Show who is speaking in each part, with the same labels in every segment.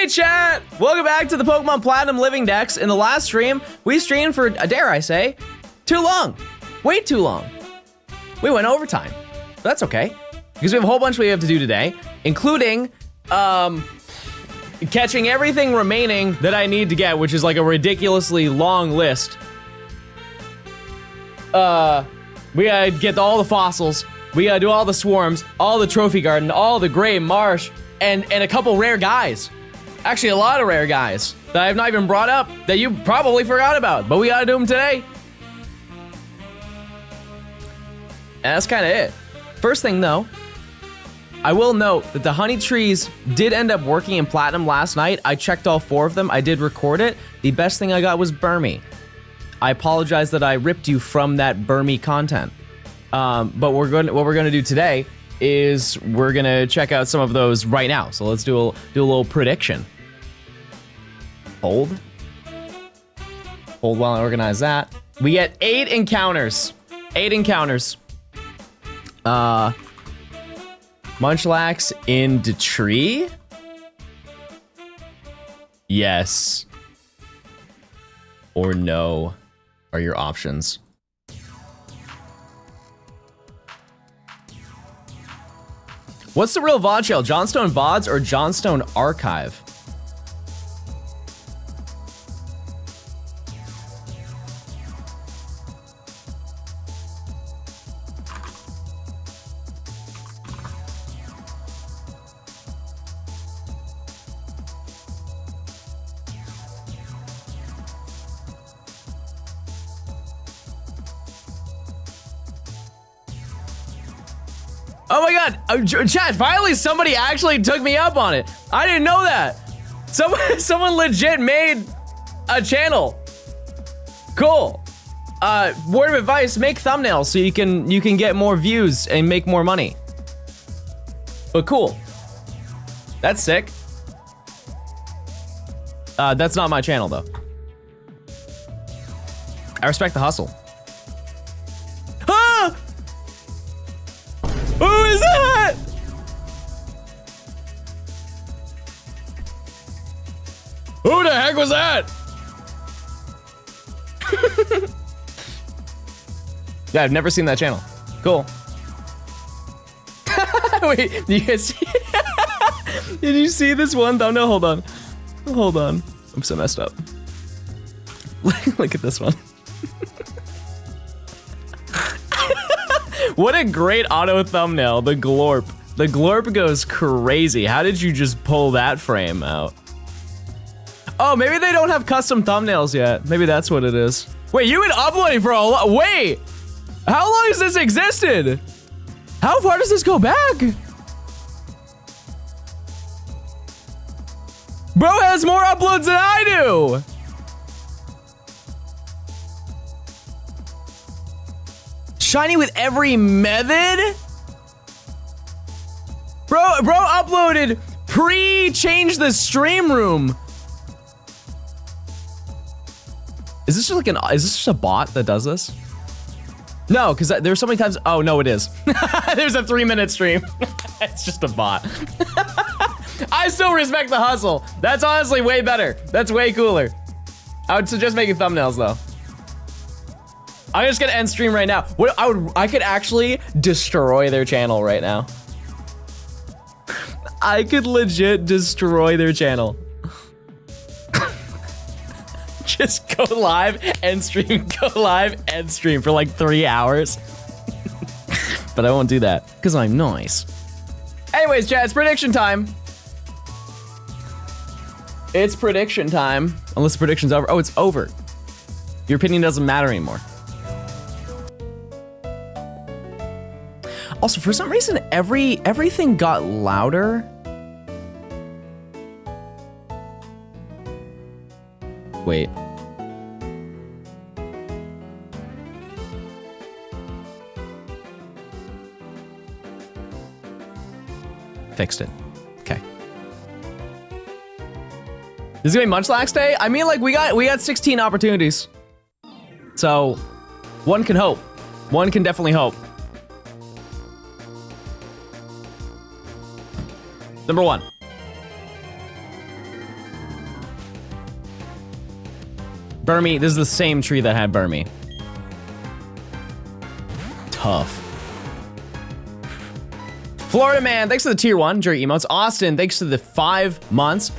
Speaker 1: Hey chat! Welcome back to the Pokemon Platinum Living Dex. In the last stream, we streamed for, dare I say, too long. Way too long. We went overtime. But that's okay, because we have a whole bunch we have to do today, including catching everything remaining that I need to get, which is like a ridiculously long list. We gotta get all the fossils, we gotta do all the swarms, all the trophy garden, all the gray marsh, and a couple rare guys. Actually, a lot of rare guys that I have not even brought up that you probably forgot about, but we gotta do them today. And that's kind of it. First thing though, I will note that the honey trees did end up working in Platinum last night. I checked all 4 of them. I did record it. The best thing I got was Burmy. I apologize that I ripped you from that Burmy content. But what we're gonna do today is we're gonna check out some of those right now. So let's do a little prediction. Hold while I organize that. We get 8 encounters. 8 encounters. Munchlax in the tree? Yes. Or no are your options. What's the real VOD shell? Johnstone VODs or Johnstone Archive? Oh my god, chat, finally somebody actually took me up on it. I didn't know that. Someone legit made a channel. Cool. Word of advice, make thumbnails so you can get more views and make more money. But cool. That's sick. That's not my channel though. I respect the hustle. Who is that? Who the heck was that? Yeah, I've never seen that channel. Cool. Wait, you guys see? Did you see this one thumbnail? Hold on. Hold on. I'm so messed up. Look at this one. What a great auto thumbnail, the glorp. The glorp goes crazy. How did you just pull that frame out? Oh, maybe they don't have custom thumbnails yet. Maybe that's what it is. Wait, you've been uploading for a lot. Wait, how long has this existed? How far does this go back? Bro has more uploads than I do. Shiny with every method? Bro uploaded pre-change the stream room. Is this just a bot that does this? No, because there's so many times. Oh no, it is. There's a 3-minute stream. It's just a bot. I still respect the hustle. That's honestly way better. That's way cooler. I would suggest making thumbnails though. I'm just gonna end stream right now. I could actually destroy their channel right now. I could legit destroy their channel. Just go live and stream, go live and stream for like 3 hours. But I won't do that, because I'm nice. Anyways, chat, it's prediction time. It's prediction time. Unless the prediction's over. Oh, it's over. Your opinion doesn't matter anymore. Also, for some reason, everything got louder. Wait. Fixed it. Okay. This is gonna be Munchlax Day? I mean, like, we got 16 opportunities. So, one can hope. One can definitely hope. Number 1. Burmy, this is the same tree that had Burmy. Tough. Florida Man, thanks for the tier 1 jury emotes. Austin, thanks for the 5 months.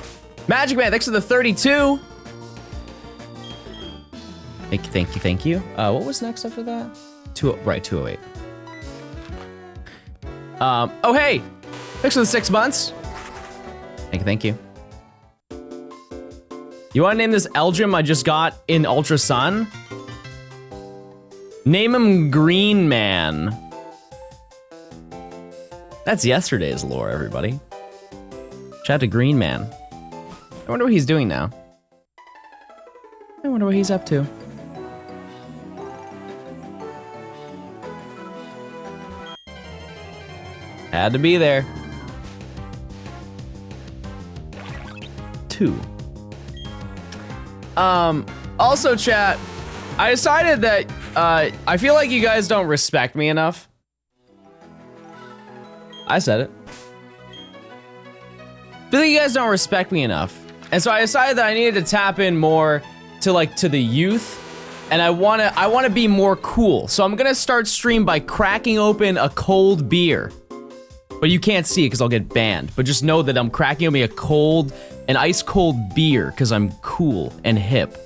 Speaker 1: Magic Man, thanks for the 32. Thank you. What was next after that? 208. Oh hey, thanks for the 6 months. Thank you. You wanna name this Eldrim I just got in Ultra Sun? Name him Green Man. That's yesterday's lore, everybody. Shout out to Green Man. I wonder what he's doing now. I wonder what he's up to. Had to be there. 2. Also, chat, I decided that I feel like you guys don't respect me enough. I said it. I feel like you guys don't respect me enough. And so I decided that I needed to tap in more to the youth, and I wanna be more cool. So I'm gonna start stream by cracking open a cold beer. But you can't see it because I'll get banned. But just know that I'm cracking open an ice cold beer because I'm cool and hip.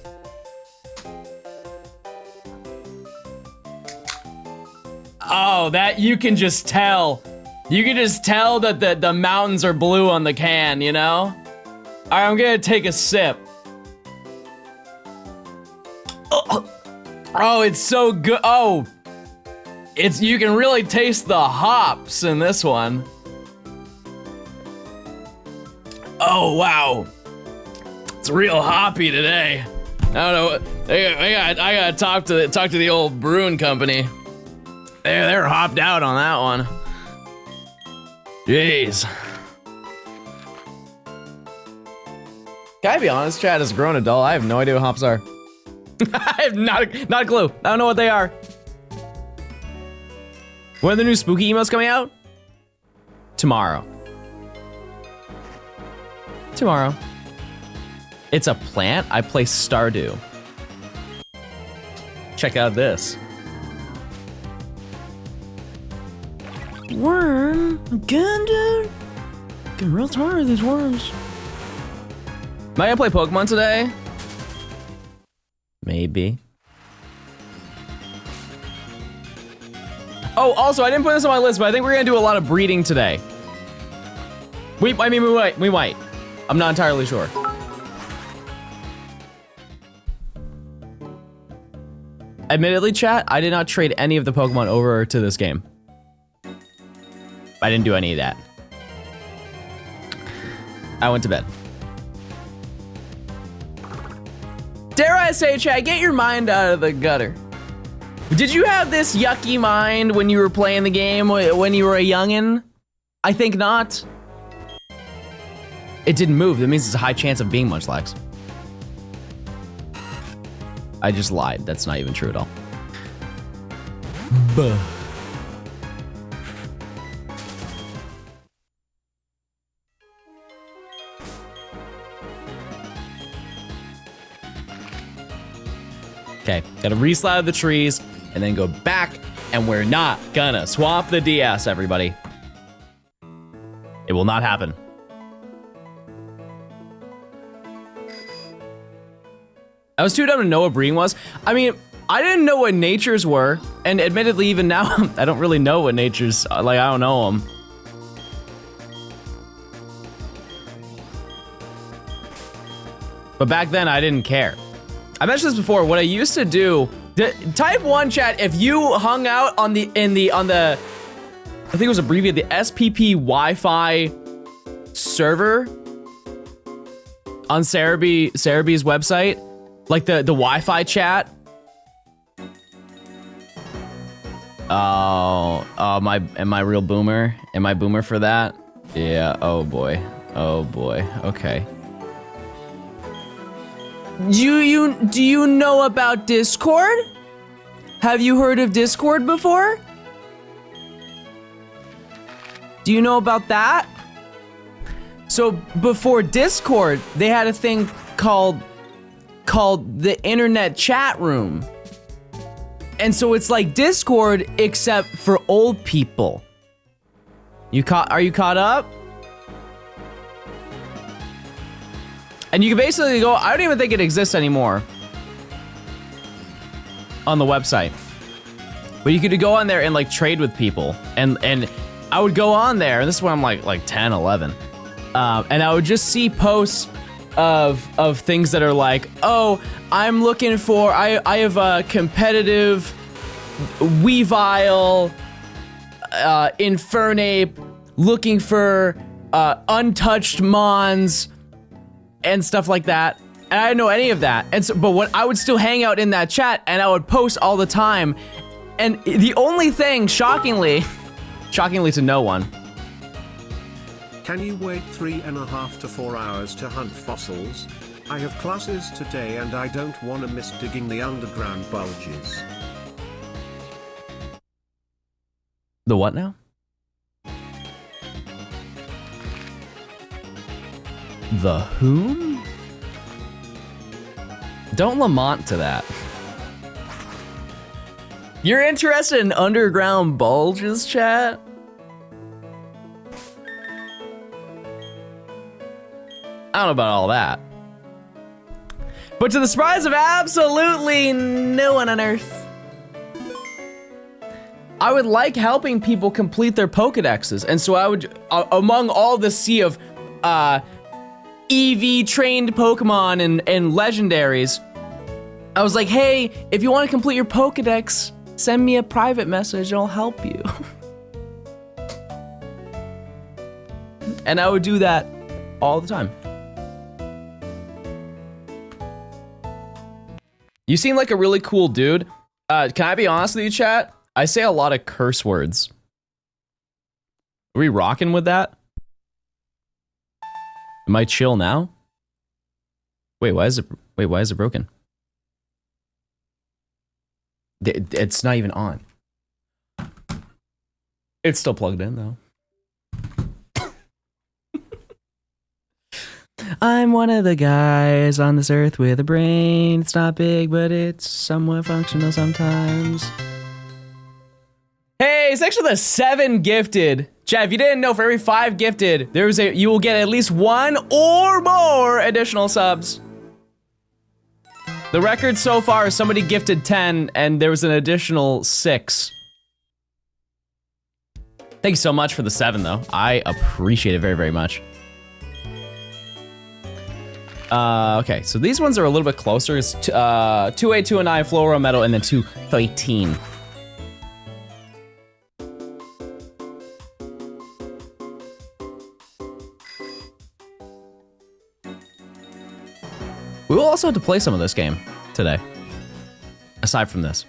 Speaker 1: Oh, that you can just tell. You can just tell that the mountains are blue on the can, you know? All right, I'm gonna take a sip. Oh, it's so good. Oh, you can really taste the hops in this one. Oh, wow. It's real hoppy today. I don't know. I gotta talk to the old brewing company. They're hopped out on that one. Jeez. Can I be honest, Chad? As a grown adult, I have no idea what hops are. I have not a clue. I don't know what they are. When are the new spooky emotes coming out? Tomorrow. Tomorrow. It's a plant? I play Stardew. Check out this. Worm? Again, dude? Getting real tired of these worms. Am I gonna play Pokemon today? Maybe. Oh, also, I didn't put this on my list, but I think we're gonna do a lot of breeding today. We might. I'm not entirely sure. Admittedly, chat, I did not trade any of the Pokemon over to this game. I didn't do any of that. I went to bed. Dare I say, chat, get your mind out of the gutter. Did you have this yucky mind when you were playing the game when you were a youngin'? I think not. It didn't move. That means it's a high chance of being Munchlax. I just lied. That's not even true at all. Buh. Okay, gotta re-slide the trees and then go back, and we're not gonna swap the DS, everybody. It will not happen. I was too dumb to know what breeding was. I mean, I didn't know what natures were, and admittedly, even now, I don't really know what natures, like, I don't know them. But back then, I didn't care. I mentioned this before, what I used to do, type 1 chat, if you hung out on the, I think it was abbreviated, the SPP Wi-Fi server on Cerebee's website, like the Wi-Fi chat. Oh, am I real boomer? Am I boomer for that? Yeah, oh boy, okay. Do you know about Discord? Have you heard of Discord before? Do you know about that? So before Discord, they had a thing called called the internet chat room. And so it's like Discord, except for old people. Are you caught up? And you can basically go, I don't even think it exists anymore on the website. But you could go on there and like trade with people. And I would go on there, and this is when I'm like 10, 11. And I would just see posts of things that are like, oh, I'm looking for, I have a competitive Weavile, Infernape, looking for untouched Mons and stuff like that. And I didn't know any of that. And so, but what I would still hang out in that chat and I would post all the time. And the only thing, shockingly to no one.
Speaker 2: Can you wait 3.5 to 4 hours to hunt fossils? I have classes today and I don't want to miss digging the underground bulges.
Speaker 1: The what now? The whom? Don't Lamont to that. You're interested in underground bulges, chat? I don't know about all that. But to the surprise of absolutely no one on Earth, I would like helping people complete their Pokedexes. And so I would, among all the sea of EV trained Pokemon and legendaries, I was like, hey, if you want to complete your Pokedex, send me a private message and I'll help you. And I would do that all the time. You seem like a really cool dude. Can I be honest with you, chat? I say a lot of curse words. Are we rocking with that? Am I chill now? Wait, why is it broken? It's not even on. It's still plugged in though. I'm one of the guys on this earth with a brain. It's not big, but it's somewhat functional sometimes. Hey, it's actually the 7 gifted. Chat, if you didn't know, for every 5 gifted, you will get at least 1 or more additional subs. The record so far is somebody gifted 10 and there was an additional 6. Thank you so much for the 7 though. I appreciate it very, very much. Okay, so these ones are a little bit closer. It's 2A, 209, Flora Metal, and then 213. We will also have to play some of this game today, aside from this.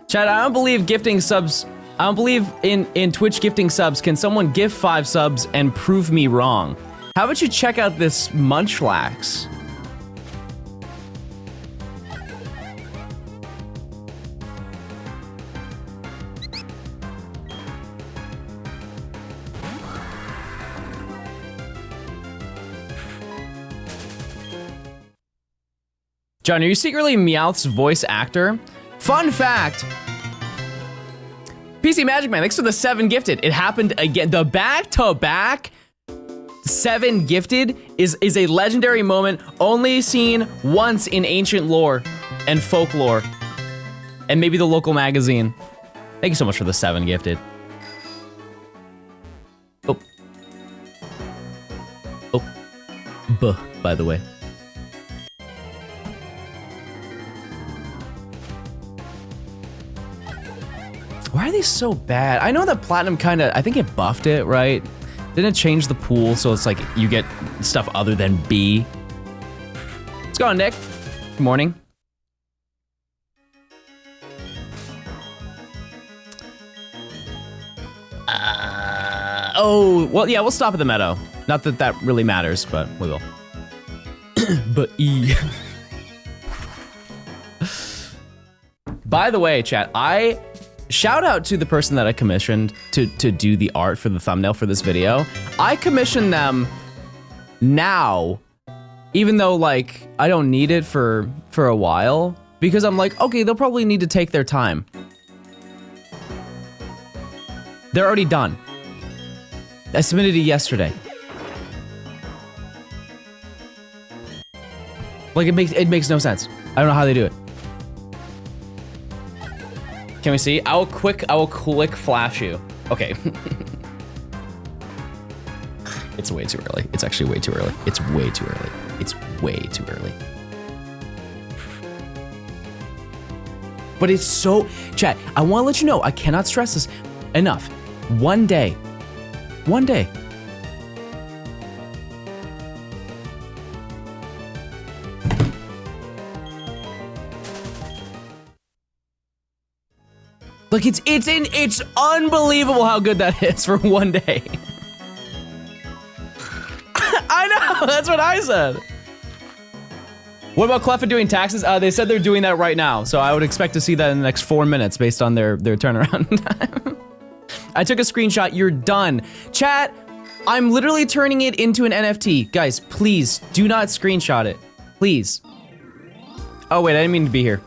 Speaker 1: Chat, I don't believe gifting subs. I don't believe in Twitch gifting subs. Can someone gift 5 subs and prove me wrong? How about you check out this Munchlax? John, are you secretly Meowth's voice actor? Fun fact. PC Magic Man, thanks for the 7 gifted. It happened again. The back-to-back 7 gifted is a legendary moment only seen once in ancient lore and folklore and maybe the local magazine. Thank you so much for the 7 gifted. Oh. Oh. By the way. Why are these so bad? I know that Platinum I think it buffed it, right? Didn't it change the pool so it's like you get stuff other than B? What's going on, Nick? Good morning. Oh, well, yeah, we'll stop at the meadow. Not that that really matters, but we will. But E. By the way, chat, shout out to the person that I commissioned to do the art for the thumbnail for this video. I commissioned them now even though like I don't need it for a while, because I'm like, okay, they'll probably need to take their time. They're already done. I submitted it yesterday. Like it makes no sense. I don't know how they do it. Can we see? I will quick flash you. Okay. It's way too early. It's actually way too early. It's way too early. It's way too early. But it's so, chat, I want to let you know, I cannot stress this enough. One day. Like it's unbelievable how good that is for one day. I know, that's what I said. What about Cleffa doing taxes? They said they're doing that right now, so I would expect to see that in the next 4 minutes based on their turnaround time. I took a screenshot, you're done. Chat, I'm literally turning it into an NFT. Guys, please do not screenshot it, please. Oh wait, I didn't mean to be here.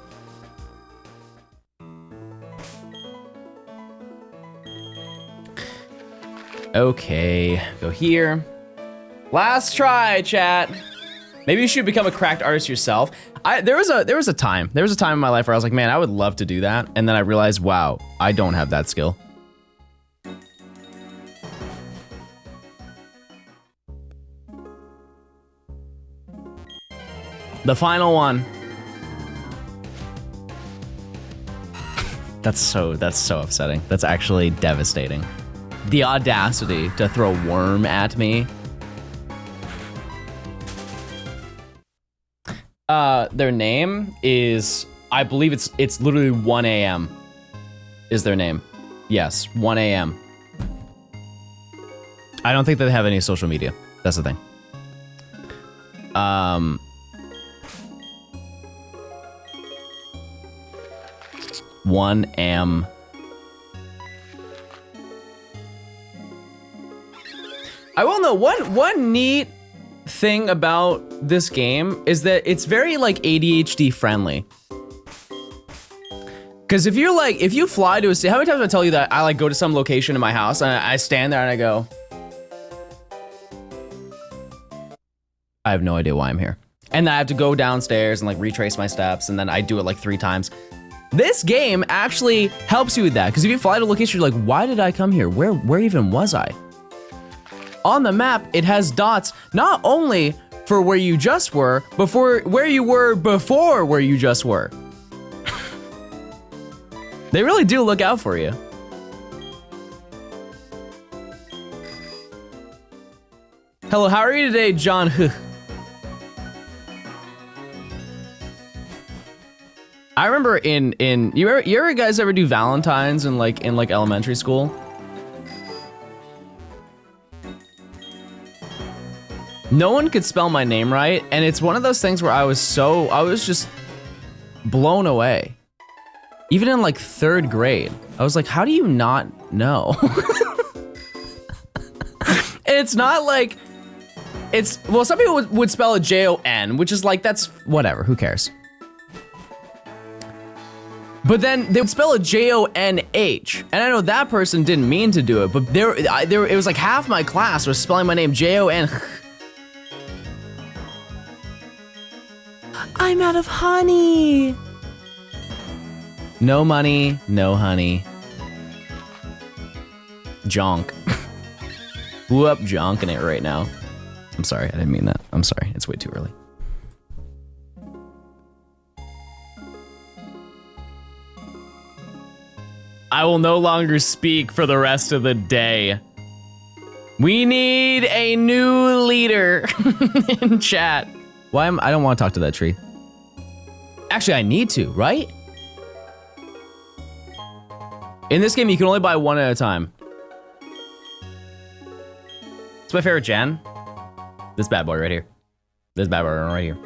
Speaker 1: Okay, go here. Last try, chat. Maybe you should become a cracked artist yourself. There was a time in my life where I was like, man, I would love to do that, and then I realized, wow, I don't have that skill. The final one. That's so upsetting. That's actually devastating. The audacity to throw a worm at me. Their name is, I believe it's literally 1 a.m. is their name. Yes, 1 a.m. I don't think they have any social media. That's the thing. 1 a.m. I will know one neat thing about this game is that it's very like ADHD friendly. Cause if you fly to a city, how many times do I tell you that I like go to some location in my house and I stand there and I go, I have no idea why I'm here. And then I have to go downstairs and like retrace my steps, and then I do it like 3 times. This game actually helps you with that, because if you fly to a location, you're like, why did I come here? Where even was I? On the map, it has dots not only for where you just were, but for where you were before where you just were. They really do look out for you. Hello, how are you today, John? I remember you ever guys ever do Valentine's in like elementary school? No one could spell my name right, and it's one of those things where I was just blown away. Even in like 3rd grade, I was like, how do you not know? It's not like, well, some people would spell it Jon, which is like, that's whatever, who cares? But then they would spell it Jonh, and I know that person didn't mean to do it, but it was like half my class was spelling my name Jon. I'm out of honey. No money, no honey. Jonk. Whoop, jonking it right now. I'm sorry, I didn't mean that. I'm sorry, it's way too early. I will no longer speak for the rest of the day. We need a new leader in chat. I don't want to talk to that tree. Actually, I need to, right? In this game, you can only buy 1 at a time. It's my favorite gen. This bad boy right here. This bad boy right here.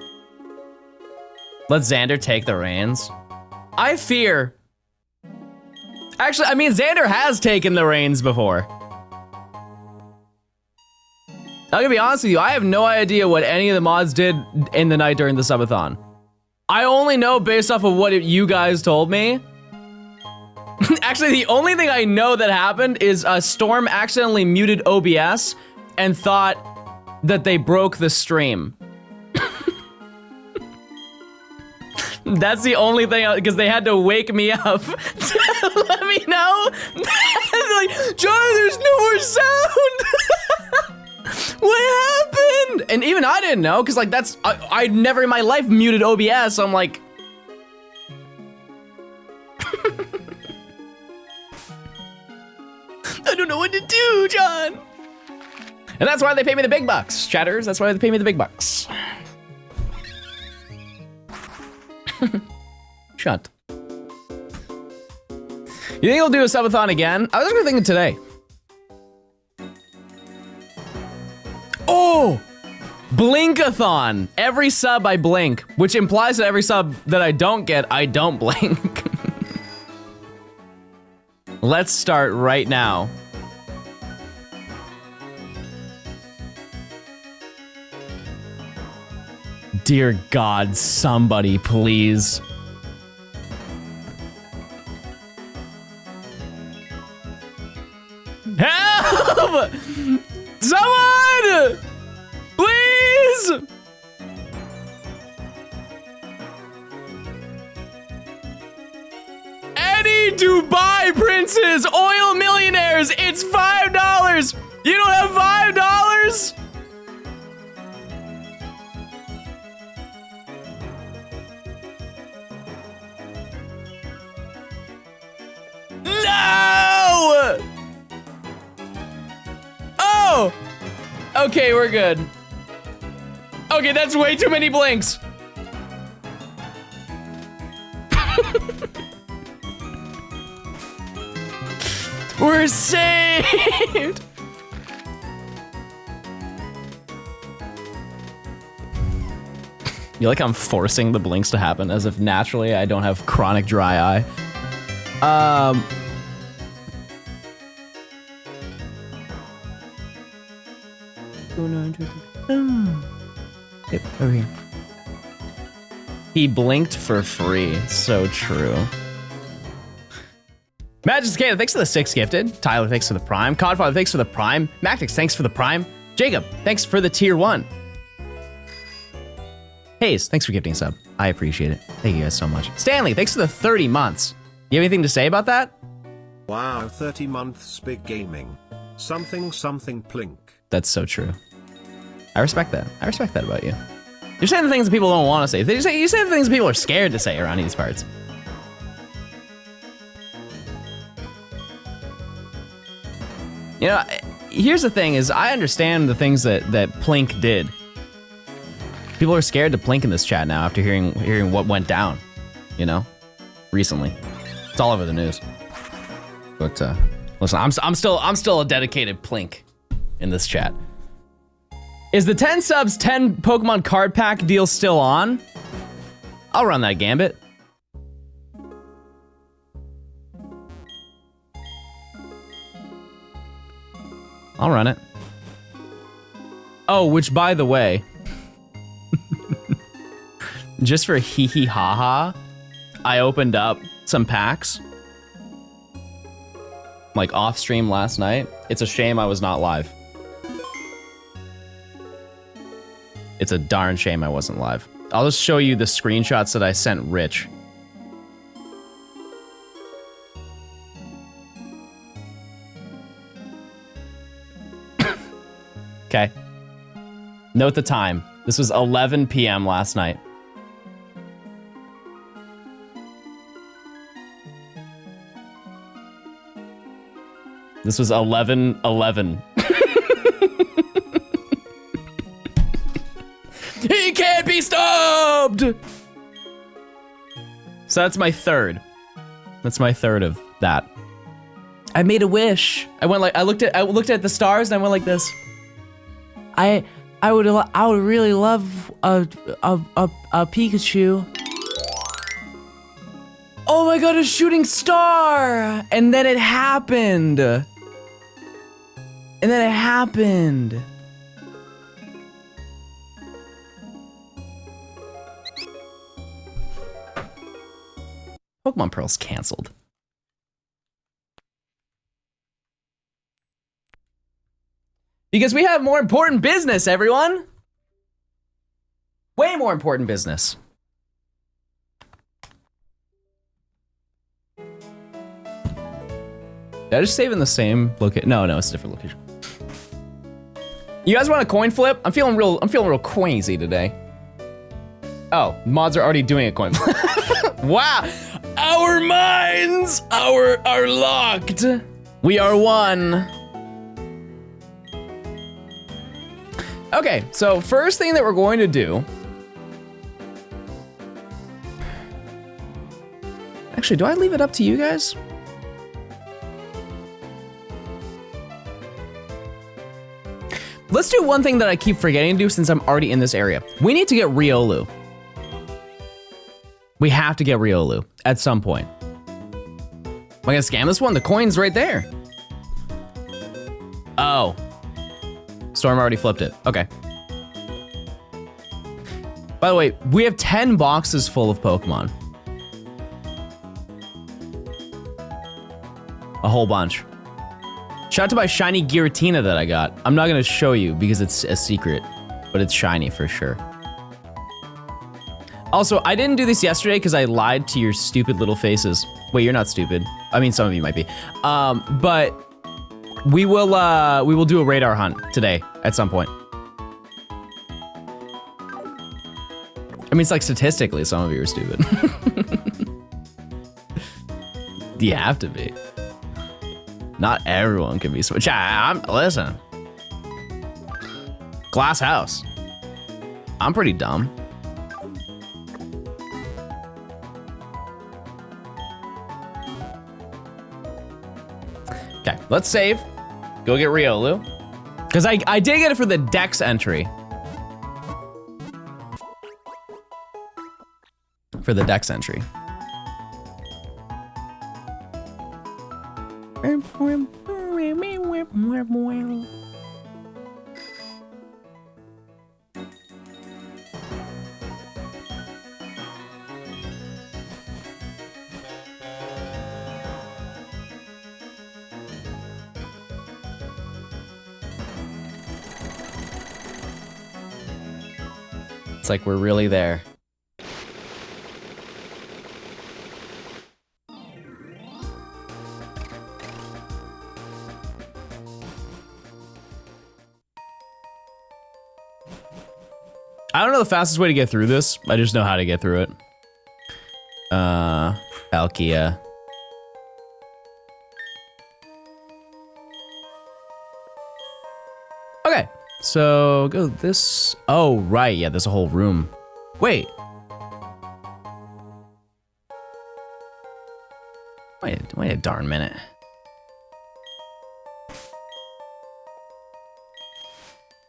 Speaker 1: Let Xander take the reins. I fear. Actually, I mean, Xander has taken the reins before. I'm gonna be honest with you, I have no idea what any of the mods did in the night during the subathon. I only know based off of what you guys told me. Actually, the only thing I know that happened is Storm accidentally muted OBS and thought that they broke the stream. That's the only thing, because they had to wake me up to let me know. Like, John, there's no more sound. What happened? And even I didn't know, because like I'd never in my life muted OBS, so I'm like. I don't know what to do, John. And that's why they pay me the big bucks, chatters. That's why they pay me the big bucks. Shut. You think he'll do a subathon again? I was actually thinking today. Oh! Blinkathon. Every sub I blink, which implies that every sub that I don't get, I don't blink. Let's start right now. Dear God, somebody, please. Help! Someone! Please! Any Dubai princes, oil millionaires, it's $5! You don't have $5? No! Oh! Okay, we're good. Okay, that's way too many blinks. We're saved! You like I'm forcing the blinks to happen as if naturally I don't have chronic dry eye. Yep, over here. He blinked for free. So true. Magic Cicada, thanks for the 6 gifted. Tyler, thanks for the prime. Codfather, thanks for the prime. Mactix, thanks for the prime. Jacob, thanks for the tier 1. Hayes, thanks for gifting a sub. I appreciate it. Thank you guys so much. Stanley, thanks for the 30 months. You have anything to say about that?
Speaker 2: Wow, 30 months big gaming. Something plink.
Speaker 1: That's so true. I respect that. I respect that about you. You're saying the things that people don't want to say. You say the things that people are scared to say around these parts. You know, here's the thing is I understand the things that Plink did. People are scared to Plink in this chat now after hearing what went down, you know, recently. It's all over the news. But listen, I'm still a dedicated Plink in this chat. Is the 10 subs 10 Pokemon card pack deal still on? I'll run that gambit. I'll run it. Oh, which by the way, just for hee hee ha ha, I opened up some packs like off stream last night. It's a shame I was not live. It's a darn shame I wasn't live. I'll just show you the screenshots that I sent Rich. Okay. Note the time. This was 11 p.m. last night. This was 11:11. He can't be stopped! So that's my third. That's my third of that. I made a wish. I looked at the stars and I went like this. I would really love a Pikachu. Oh my god, a shooting star! And then it happened. Pokemon Pearl's canceled. Because we have more important business, everyone. Way more important business. Did I just save in the same location? No, it's a different location. You guys want a coin flip? I'm feeling real coinsy today. Oh, mods are already doing a coin flip. Wow, our minds are locked. We are one. Okay, so first thing that we're going to do. Actually, do I leave it up to you guys? Let's do one thing that I keep forgetting to do since I'm already in this area. We need to get Riolu. We have to get Riolu at some point. Am I gonna scam this one? The coin's right there. Oh. Storm already flipped it. Okay. By the way, we have 10 boxes full of Pokemon. A whole bunch. Shout out to my shiny Giratina that I got. I'm not gonna show you because it's a secret, but it's shiny for sure. Also, I didn't do this yesterday because I lied to your stupid little faces. Wait, you're not stupid. I mean, some of you might be. But we will do a radar hunt today at some point. I mean, it's like statistically, some of you are stupid. You have to be. Not everyone can be switch. Listen. Glass house. I'm pretty dumb. Okay, let's save. Go get Riolu. Because I did get it for the Dex entry. For the Dex entry. It's like we're really there. I don't know the fastest way to get through this. I just know how to get through it. Palkia. Okay, so go this. Oh, right, yeah, there's a whole room. Wait. Wait a darn minute.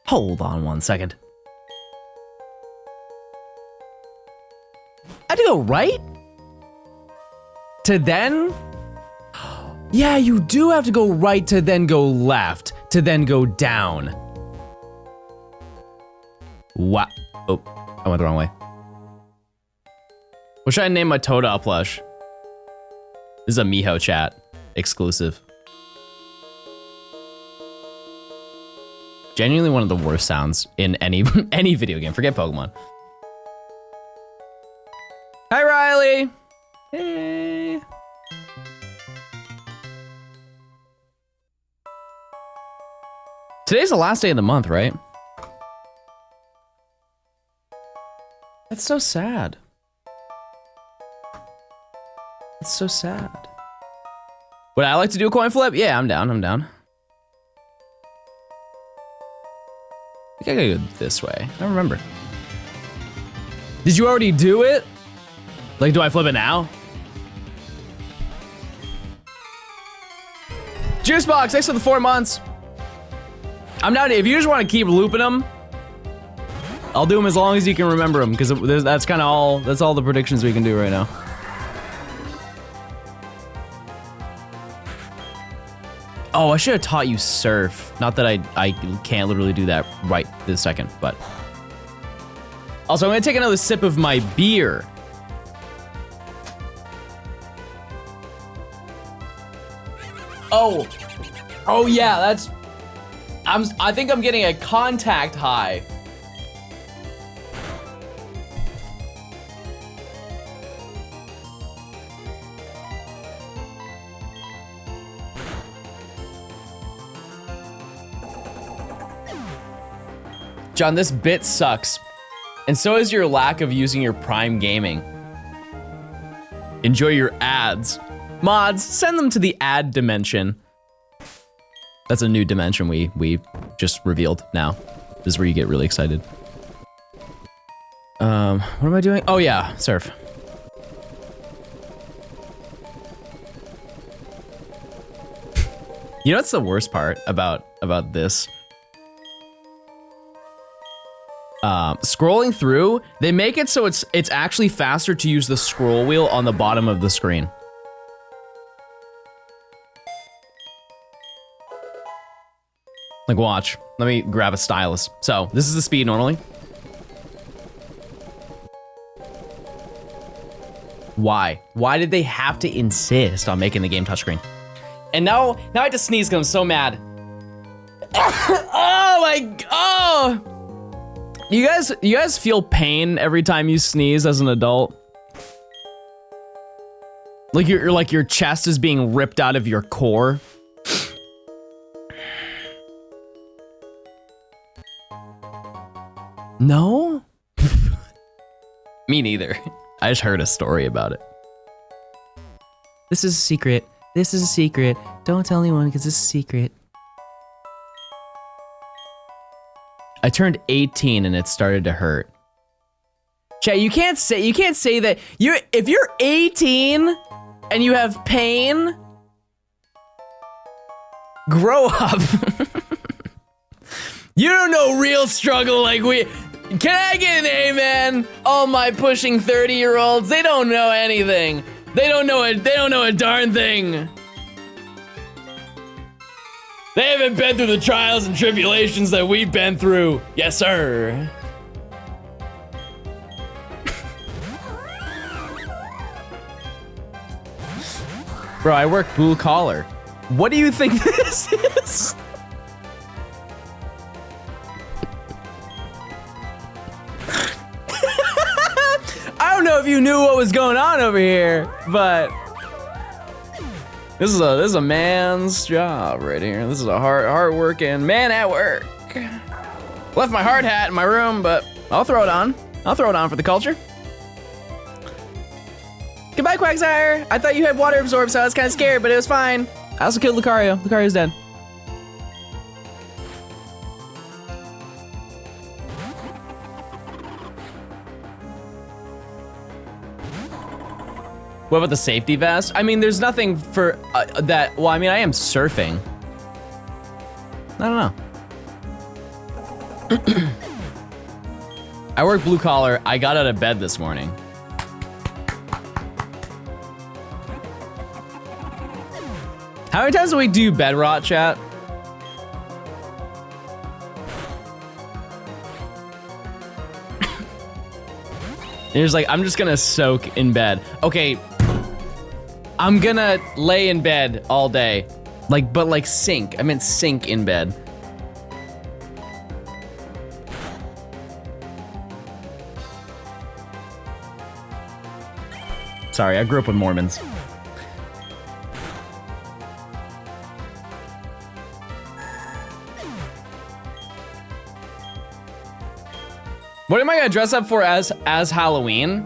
Speaker 1: Hold on 1 second. I had to go right? To then? Yeah, you do have to go right to then go left, to then go down. Wow. Oh, I went the wrong way. What should I name my Toda plush? This is a Miho chat exclusive. Genuinely one of the worst sounds in any video game. Forget Pokemon. Hi, Riley. Hey. Today's the last day of the month, right? That's so sad. It's so sad. Would I like to do a coin flip? Yeah, I'm down, I'm down. I think I gotta go this way. I don't remember. Did you already do it? Like, do I flip it now? Juicebox, thanks for the 4 months. I'm down. If you just want to keep looping them, I'll do them as long as you can remember them, because that's kind of all. That's all the predictions we can do right now. Oh, I should have taught you surf. Not that I can't literally do that right this second, but. Also, I'm gonna take another sip of my beer. Oh. Oh yeah, that's, I think I'm getting a contact high. John, this bit sucks. And so is your lack of using your Prime Gaming. Enjoy your ads. Mods, send them to the ad dimension. That's a new dimension we just revealed now. This is where you get really excited. What am I doing? Oh yeah, surf. You know what's the worst part about this? Scrolling through, they make it so it's actually faster to use the scroll wheel on the bottom of the screen. Like watch, let me grab a stylus. So this is the speed normally. Why? Why did they have to insist on making the game touchscreen? And now I have to sneeze because I'm so mad. Oh my, oh! You guys feel pain every time you sneeze as an adult? Like your chest is being ripped out of your core? No? Me neither. I just heard a story about it. This is a secret. This is a secret. Don't tell anyone because it's a secret. I turned 18 and it started to hurt. Chat, you can't say that if you're 18 and you have pain, grow up. You don't know real struggle like we. Can I get an amen? All my pushing 30-year-olds, they don't know anything. They don't know a darn thing. They haven't been through the trials and tribulations that we've been through. Yes, sir. Bro, I work blue collar. What do you think this is? I don't know if you knew what was going on over here, but this is a man's job right here. This is a hard-working man at work. Left my hard hat in my room, but I'll throw it on. I'll throw it on for the culture. Goodbye, Quagsire. I thought you had water absorb, so I was kind of scared, but it was fine. I also killed Lucario. Lucario's dead. What about the safety vest? I mean, there's nothing for that. Well, I mean, I am surfing. I don't know. I work blue collar. I got out of bed this morning. How many times do we do bed rot, chat? There's like, I'm just gonna soak in bed. Okay, I'm gonna lay in bed all day. But like sink. I meant sink in bed. Sorry, I grew up with Mormons. What am I gonna dress up for as Halloween?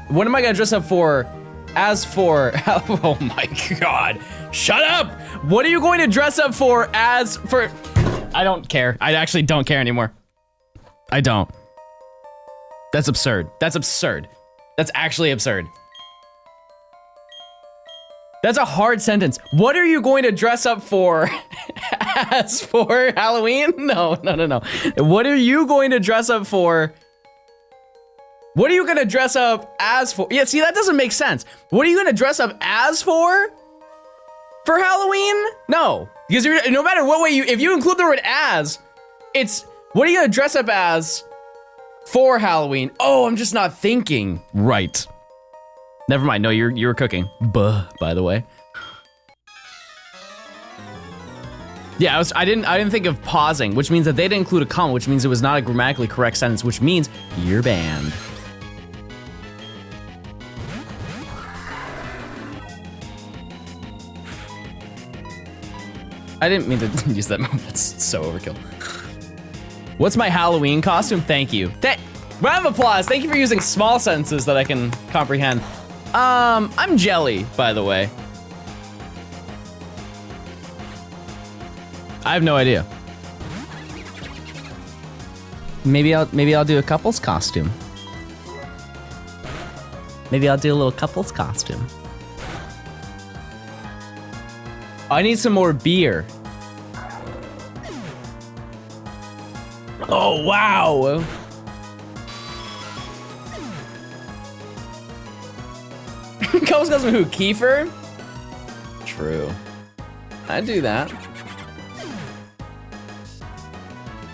Speaker 1: What am I gonna dress up for as for, oh my God, shut up! What are you going to dress up for as for, I don't care. I actually don't care anymore. I don't. That's absurd. That's absurd. That's actually absurd. That's a hard sentence. What are you going to dress up for as for Halloween? No. What are you going to dress up for? What are you gonna dress up as for? Yeah, see, that doesn't make sense. What are you gonna dress up as for Halloween? No, because no matter what way if you include the word as, it's, what are you gonna dress up as for Halloween? Oh, I'm just not thinking right. Never mind, no, you were cooking. Buh, by the way. Yeah, I didn't think of pausing, which means that they didn't include a comma, which means it was not a grammatically correct sentence, which means you're banned. I didn't mean to use that move. That's so overkill. What's my Halloween costume? Thank you. Round of applause. Thank you for using small sentences that I can comprehend. I'm Jelly, by the way. I have no idea. Maybe I'll do a couple's costume. Maybe I'll do a little couple's costume. I need some more beer. Oh, wow. Couple's costume who? Kiefer? True. I'd do that.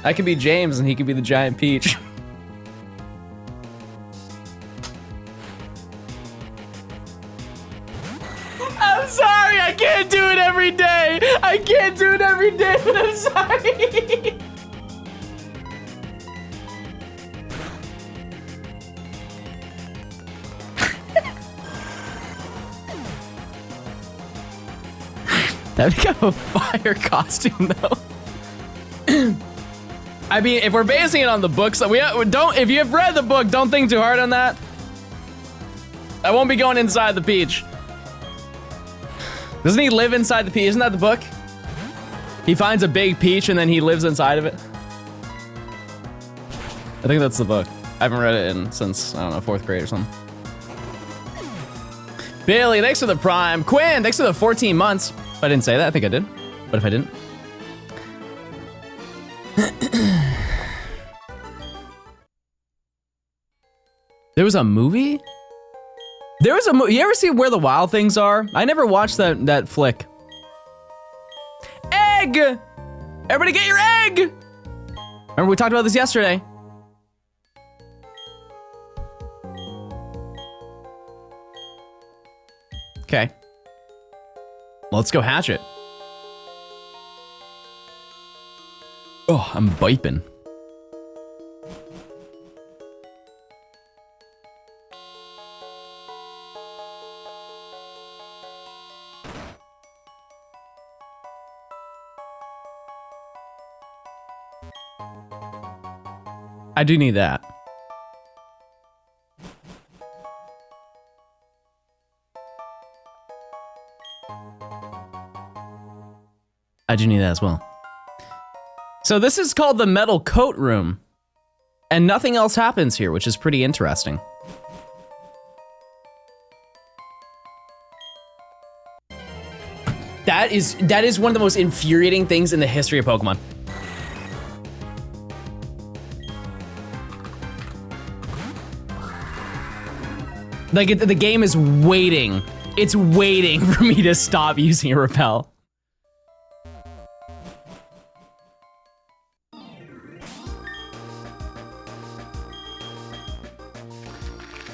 Speaker 1: I could be James and he could be the giant peach. I'm sorry, I can't do it every day. I can't do it every day, but I'm sorry. That'd become a fire costume though. I mean, if we're basing it on the books, we don't. If you have read the book, don't think too hard on that. I won't be going inside the peach. Doesn't he live inside the peach? Isn't that the book? He finds a big peach and then he lives inside of it. I think that's the book. I haven't read it since, I don't know, 4th grade or something. Billy, thanks for the prime. Quinn, thanks for the 14 months. If I didn't say that, I think I did. But if I didn't. There was a movie? There was a movie. You ever see Where the Wild Things Are? I never watched that flick. Egg! Everybody get your egg! Remember we talked about this yesterday. Okay. Well, let's go hatch it. Oh, I'm viping. I do need that. I do need that as well. So this is called the metal coat room. And nothing else happens here, which is pretty interesting. That is one of the most infuriating things in the history of Pokemon. Like, the game is waiting. It's waiting for me to stop using a repel.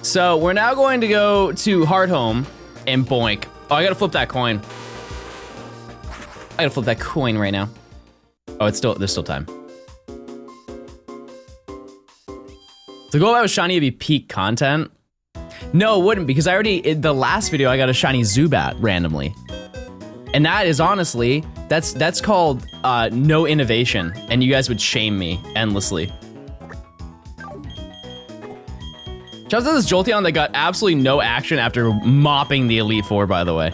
Speaker 1: So, we're now going to go to Hearthome and boink. Oh, I gotta flip that coin. I gotta flip that coin right now. Oh, there's still time. The goal of that was shiny to be peak content. No, it wouldn't, because in the last video, I got a shiny Zubat randomly. And that is honestly, that's called no innovation, and you guys would shame me endlessly. Shouts out to this Jolteon that got absolutely no action after mopping the Elite Four, by the way.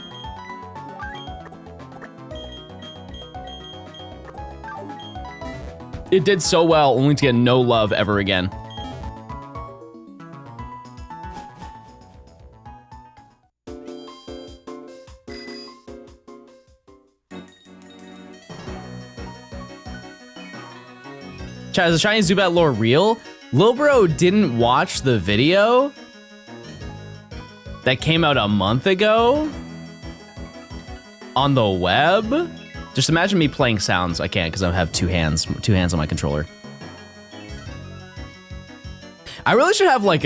Speaker 1: It did so well, only to get no love ever again. Chat, is the shiny Zubat lore real? Lil Bro didn't watch the video that came out a month ago on the web. Just imagine me playing sounds. I can't because I have two hands on my controller. I really should have like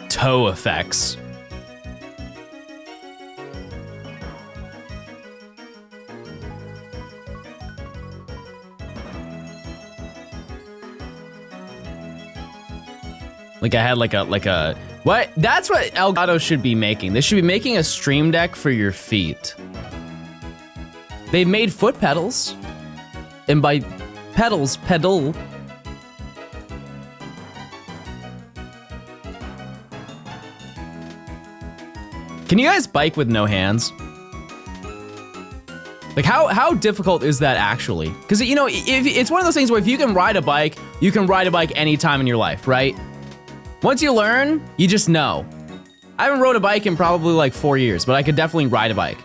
Speaker 1: toe effects. Like I had like a what? That's what Elgato should be making. They should be making a stream deck for your feet. They made foot pedals, and by pedals, pedal. Can you guys bike with no hands? Like how difficult is that actually? Because you know, if it's one of those things where if you can ride a bike, you can ride a bike anytime in your life, right? Once you learn, you just know. I haven't rode a bike in probably like 4 years, but I could definitely ride a bike.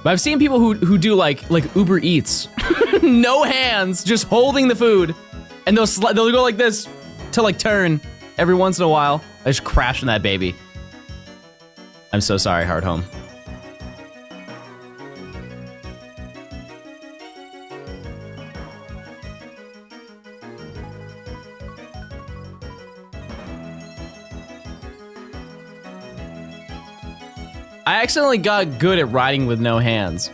Speaker 1: But I've seen people who do like Uber Eats, no hands, just holding the food, and they'll go like this to like turn every once in a while. I just crash in that baby. I'm so sorry, Hard Home. I accidentally got good at riding with no hands.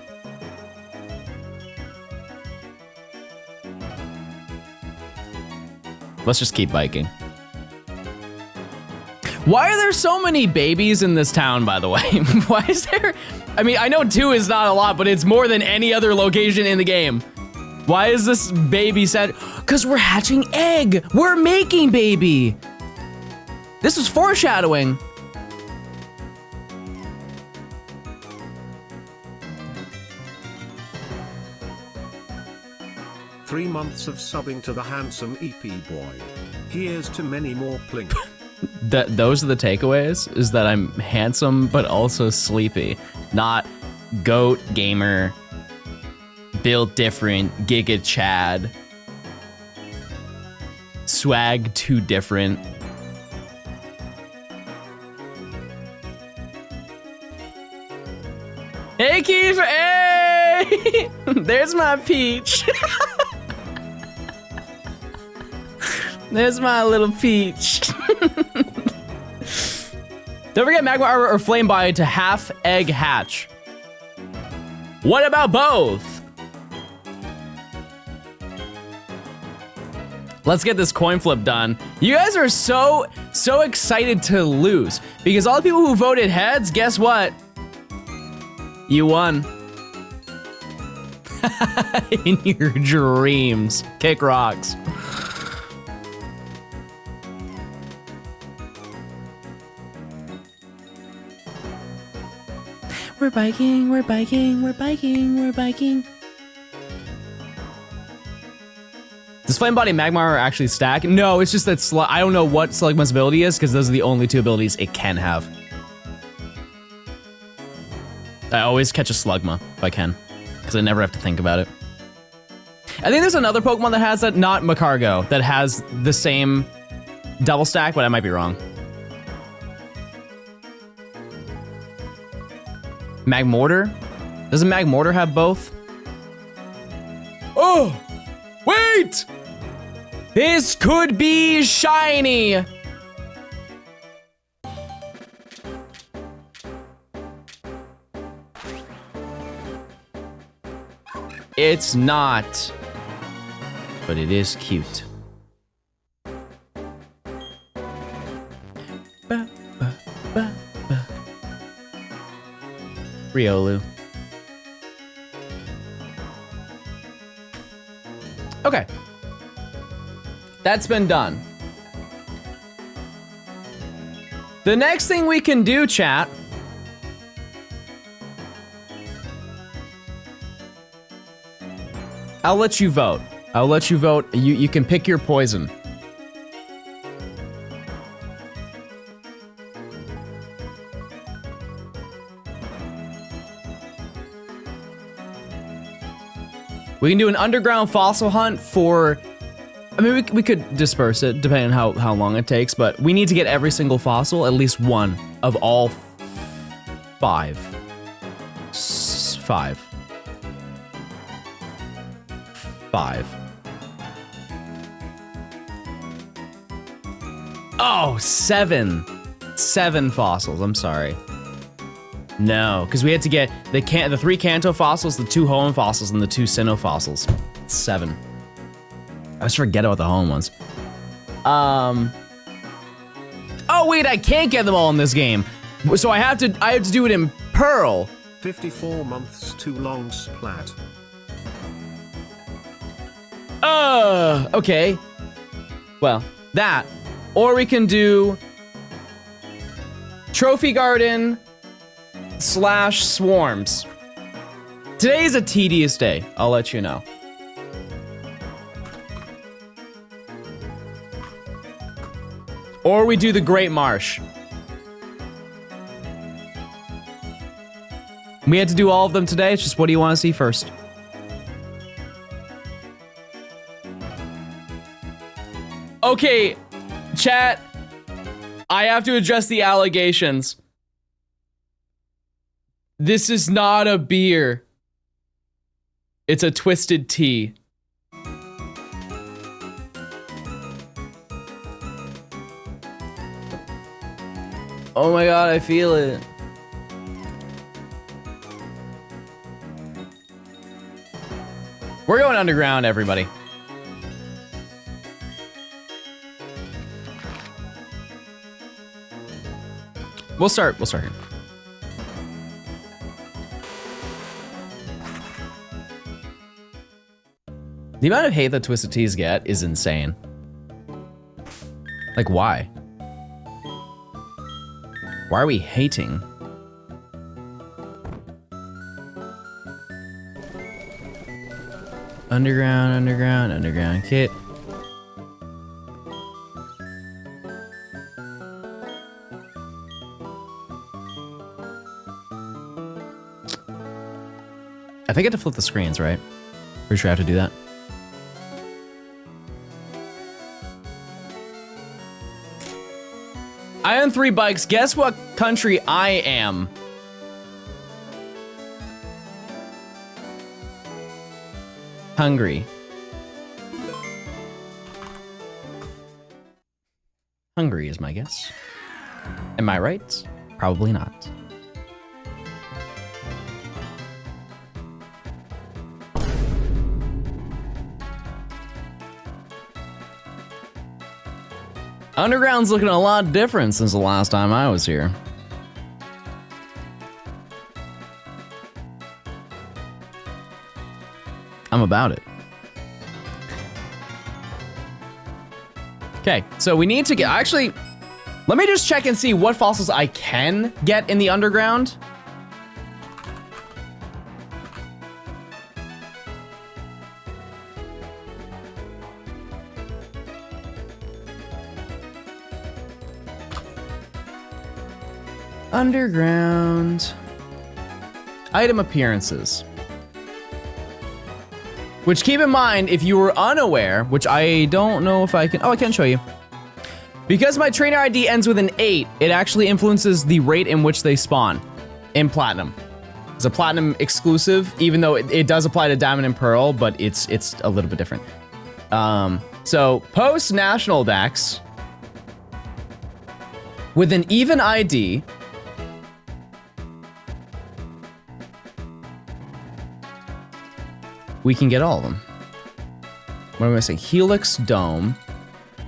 Speaker 1: Let's just keep biking. Why are there so many babies in this town, by the way? Why is there? I mean, I know 2 is not a lot, but it's more than any other location in the game. Why is this baby set? Because we're hatching egg. We're making baby. This was foreshadowing.
Speaker 2: Three months of subbing to the handsome EP boy. Here's to many more plink.
Speaker 1: Those are the takeaways, is that I'm handsome but also sleepy, not goat gamer, built different, giga chad, swag too different. Hey Keith, hey! There's my peach. There's my little peach. Don't forget magma armor or flame body to half egg hatch. What about both? Let's get this coin flip done. You guys are so excited to lose because all the people who voted heads, guess what? You won. In your dreams. Kick rocks. We're biking, we're biking, we're biking, we're biking. Does Flame Body and Magma Armor actually stack? No, it's just that I don't know what Slugma's ability is because those are the only 2 abilities it can have. I always catch a Slugma if I can, because I never have to think about it. I think there's another Pokemon that has that, not Macargo, that has the same double stack, but I might be wrong. Magmortar? Doesn't Magmortar have both? Oh! Wait! This could be shiny! It's not, but it is cute. Ba, ba, ba, ba. Riolu. Okay. That's been done. The next thing we can do, chat, I'll let you vote. I'll let you vote. You can pick your poison. We can do an underground fossil hunt for, I mean, we could disperse it depending on how long it takes, but we need to get every single fossil, at least one of all 5. 5. 5. Oh, 7. 7 fossils, I'm sorry. No, because we had to get the 3 Kanto fossils, the 2 Hoenn fossils, and the 2 Sinnoh fossils. 7. I always forget about the Hoenn ones. Oh wait, I can't get them all in this game. So I have to do it in Pearl.
Speaker 2: 54 months too long, splat.
Speaker 1: Okay. Well, that. Or we can do Trophy Garden / Swarms. Today is a tedious day, I'll let you know. Or we do the Great Marsh. We had to do all of them today, it's just what do you want to see first? Okay, chat, I have to address the allegations. This is not a beer. It's a twisted tea. Oh my god, I feel it. We're going underground, everybody. We'll start here. The amount of hate that Twisted Teas get is insane. Like, why? Why are we hating? Underground kit. I think I have to flip the screens, right? Pretty sure I have to do that. I own 3 bikes. Guess what country I am? Hungary. Hungary is my guess. Am I right? Probably not. Underground's looking a lot different since the last time I was here. I'm about it. Okay, so we need to get, actually, let me just check and see what fossils I can get in the underground. Underground. Item appearances. Which, keep in mind, if you were unaware, which I don't know if I can, oh, I can show you. Because my trainer ID ends with an 8, it actually influences the rate in which they spawn in Platinum. It's a Platinum exclusive, even though it does apply to Diamond and Pearl, but it's a little bit different. So, post-National Dex, with an even ID, we can get all of them. What am I saying? Helix, Dome,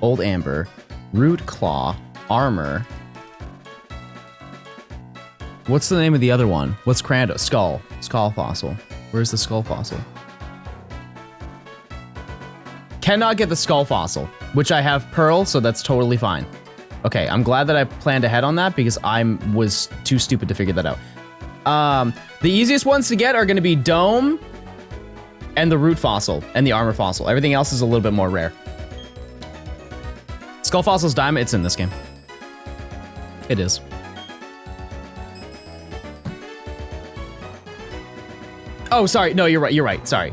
Speaker 1: Old Amber, Root Claw, Armor. What's the name of the other one? What's Crando? Skull. Skull Fossil. Where's the Skull Fossil? Cannot get the Skull Fossil, which I have Pearl, so that's totally fine. Okay, I'm glad that I planned ahead on that because I was too stupid to figure that out. The easiest ones to get are gonna be Dome, and the Root Fossil, and the Armor Fossil. Everything else is a little bit more rare. Skull Fossil's Diamond, it's in this game. It is. Oh, sorry, no, you're right, sorry.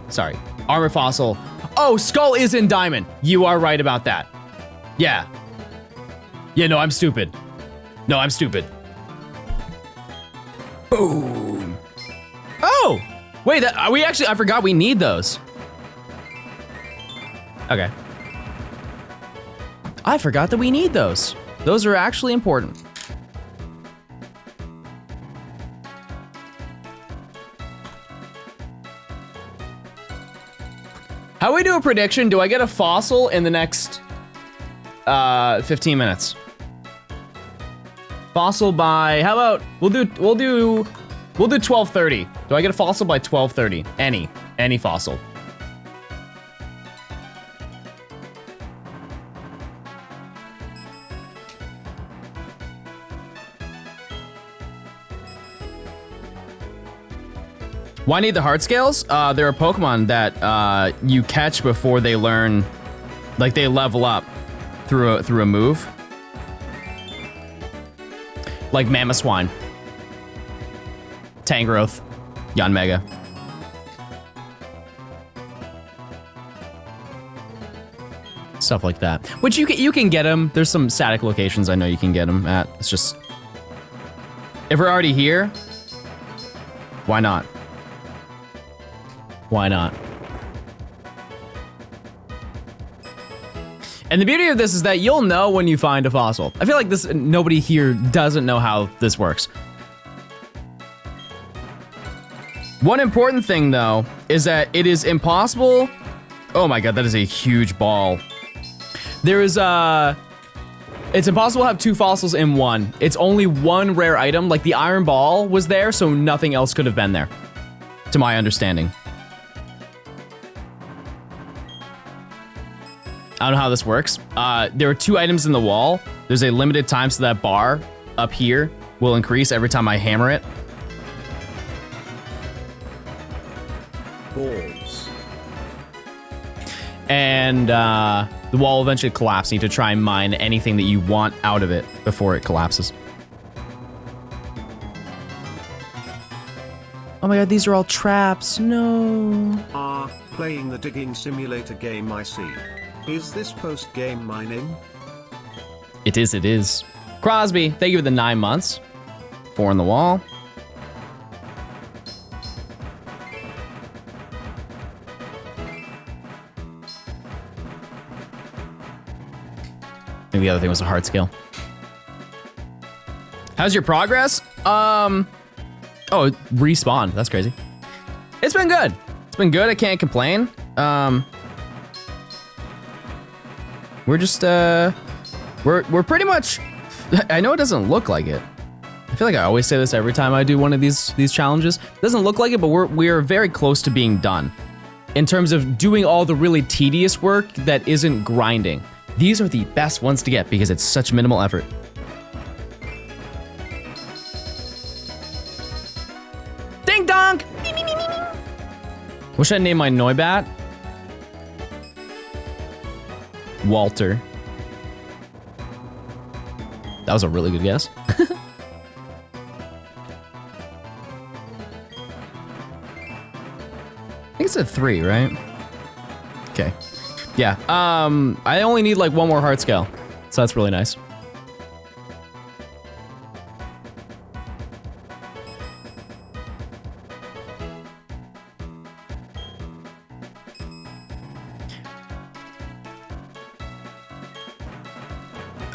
Speaker 1: Armor Fossil. Oh, Skull is in Diamond. You are right about that. Yeah. Yeah, no, I'm stupid. No, I'm stupid. Boom. Oh! Wait, I forgot we need those. Okay. I forgot that we need those. Those are actually important. How do we do a prediction? Do I get a fossil in the next 15 minutes? Fossil by, how about, we'll do 12:30. Do I get a fossil by 12:30? Any fossil. Why need the heart scales? There are Pokemon that you catch before they learn, like they level up through a move. Like Mamoswine, Tangrowth, Yanmega. Stuff like that. Which you can get them. There's some static locations I know you can get them at. It's just, if we're already here, why not? Why not? And the beauty of this is that you'll know when you find a fossil. I feel like nobody here doesn't know how this works. One important thing though, is that it is impossible. Oh my God, that is a huge ball. It's impossible to have 2 fossils in one. It's only one rare item, like the iron ball was there, so nothing else could have been there, to my understanding. I don't know how this works. There are 2 items in the wall. There's a limited time, so that bar up here will increase every time I hammer it.
Speaker 2: Balls.
Speaker 1: And the wall will eventually collapse. You need to try and mine anything that you want out of it before it collapses. Oh my God, these are all traps. No.
Speaker 2: Playing the digging simulator game I see. Is this post-game mining?
Speaker 1: It is. Crosby, thank you for the 9 months. 4 on the wall. Maybe the other thing was a hard scale. How's your progress? Oh, it respawned. That's crazy. It's been good. It's been good. I can't complain. We're just, we're pretty much, I know it doesn't look like it. I feel like I always say this every time I do one of these challenges. It doesn't look like it, but we're very close to being done. In terms of doing all the really tedious work that isn't grinding. These are the best ones to get because it's such minimal effort. Ding dong! What should I name my Noibat? Walter. That was a really good guess. I think it's at 3, right? Okay. Yeah, I only need like 1 more heart scale, so that's really nice.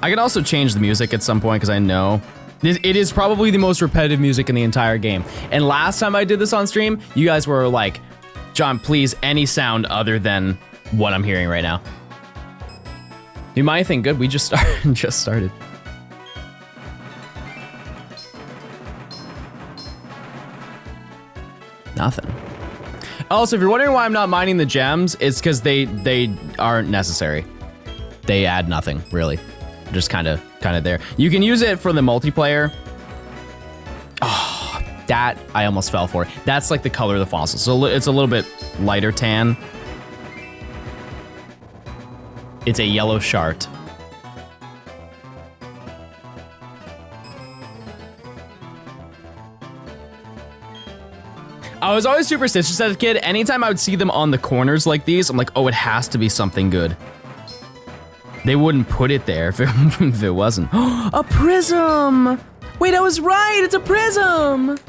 Speaker 1: I can also change the music at some point because I know it is probably the most repetitive music in the entire game. And last time I did this on stream, you guys were like, John, please, any sound other than what I'm hearing right now. You might think, good, we just started. Nothing. Also, if you're wondering why I'm not mining the gems, it's because they aren't necessary. They add nothing, really. They're just kind of there. You can use it for the multiplayer. Oh, that I almost fell for. That's like the color of the fossil. So it's a little bit lighter tan. It's a yellow shart. I was always superstitious as a kid. Anytime I would see them on the corners like these, I'm like, oh, it has to be something good. They wouldn't put it there if it wasn't. A prism! Wait, I was right, it's a prism!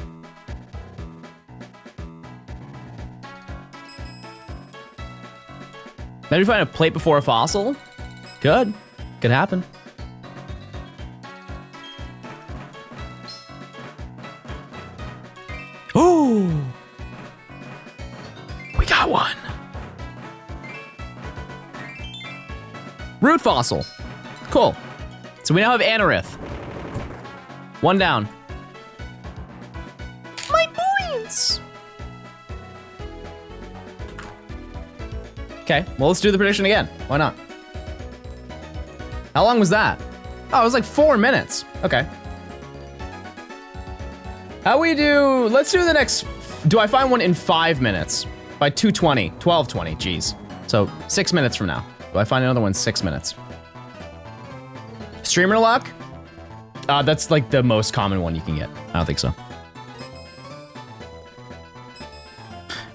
Speaker 1: Maybe find a plate before a fossil? Good. Could happen. Ooh! We got one. Root fossil. Cool. So we now have Anorith. One down. My points. Okay, well, let's do the prediction again. Why not? How long was that? Oh, it was like 4 minutes. Okay. How we do, let's do the next, do I find one in 5 minutes? By 2:20, 12:20, geez. So 6 minutes from now. Do I find another one in 6 minutes? Streamer luck? That's like the most common one you can get. I don't think so.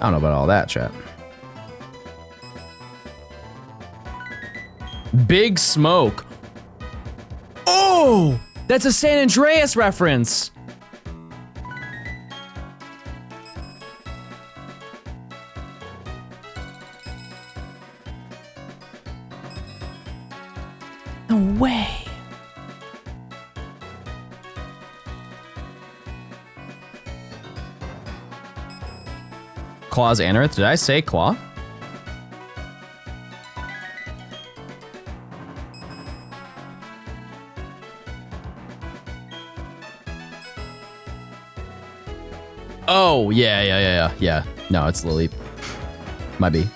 Speaker 1: I don't know about all that, chat. Big Smoke. Oh, that's a San Andreas reference. No way. Claw's Anorith. Did I say Claw? Oh, yeah. No, it's Lily. Might be.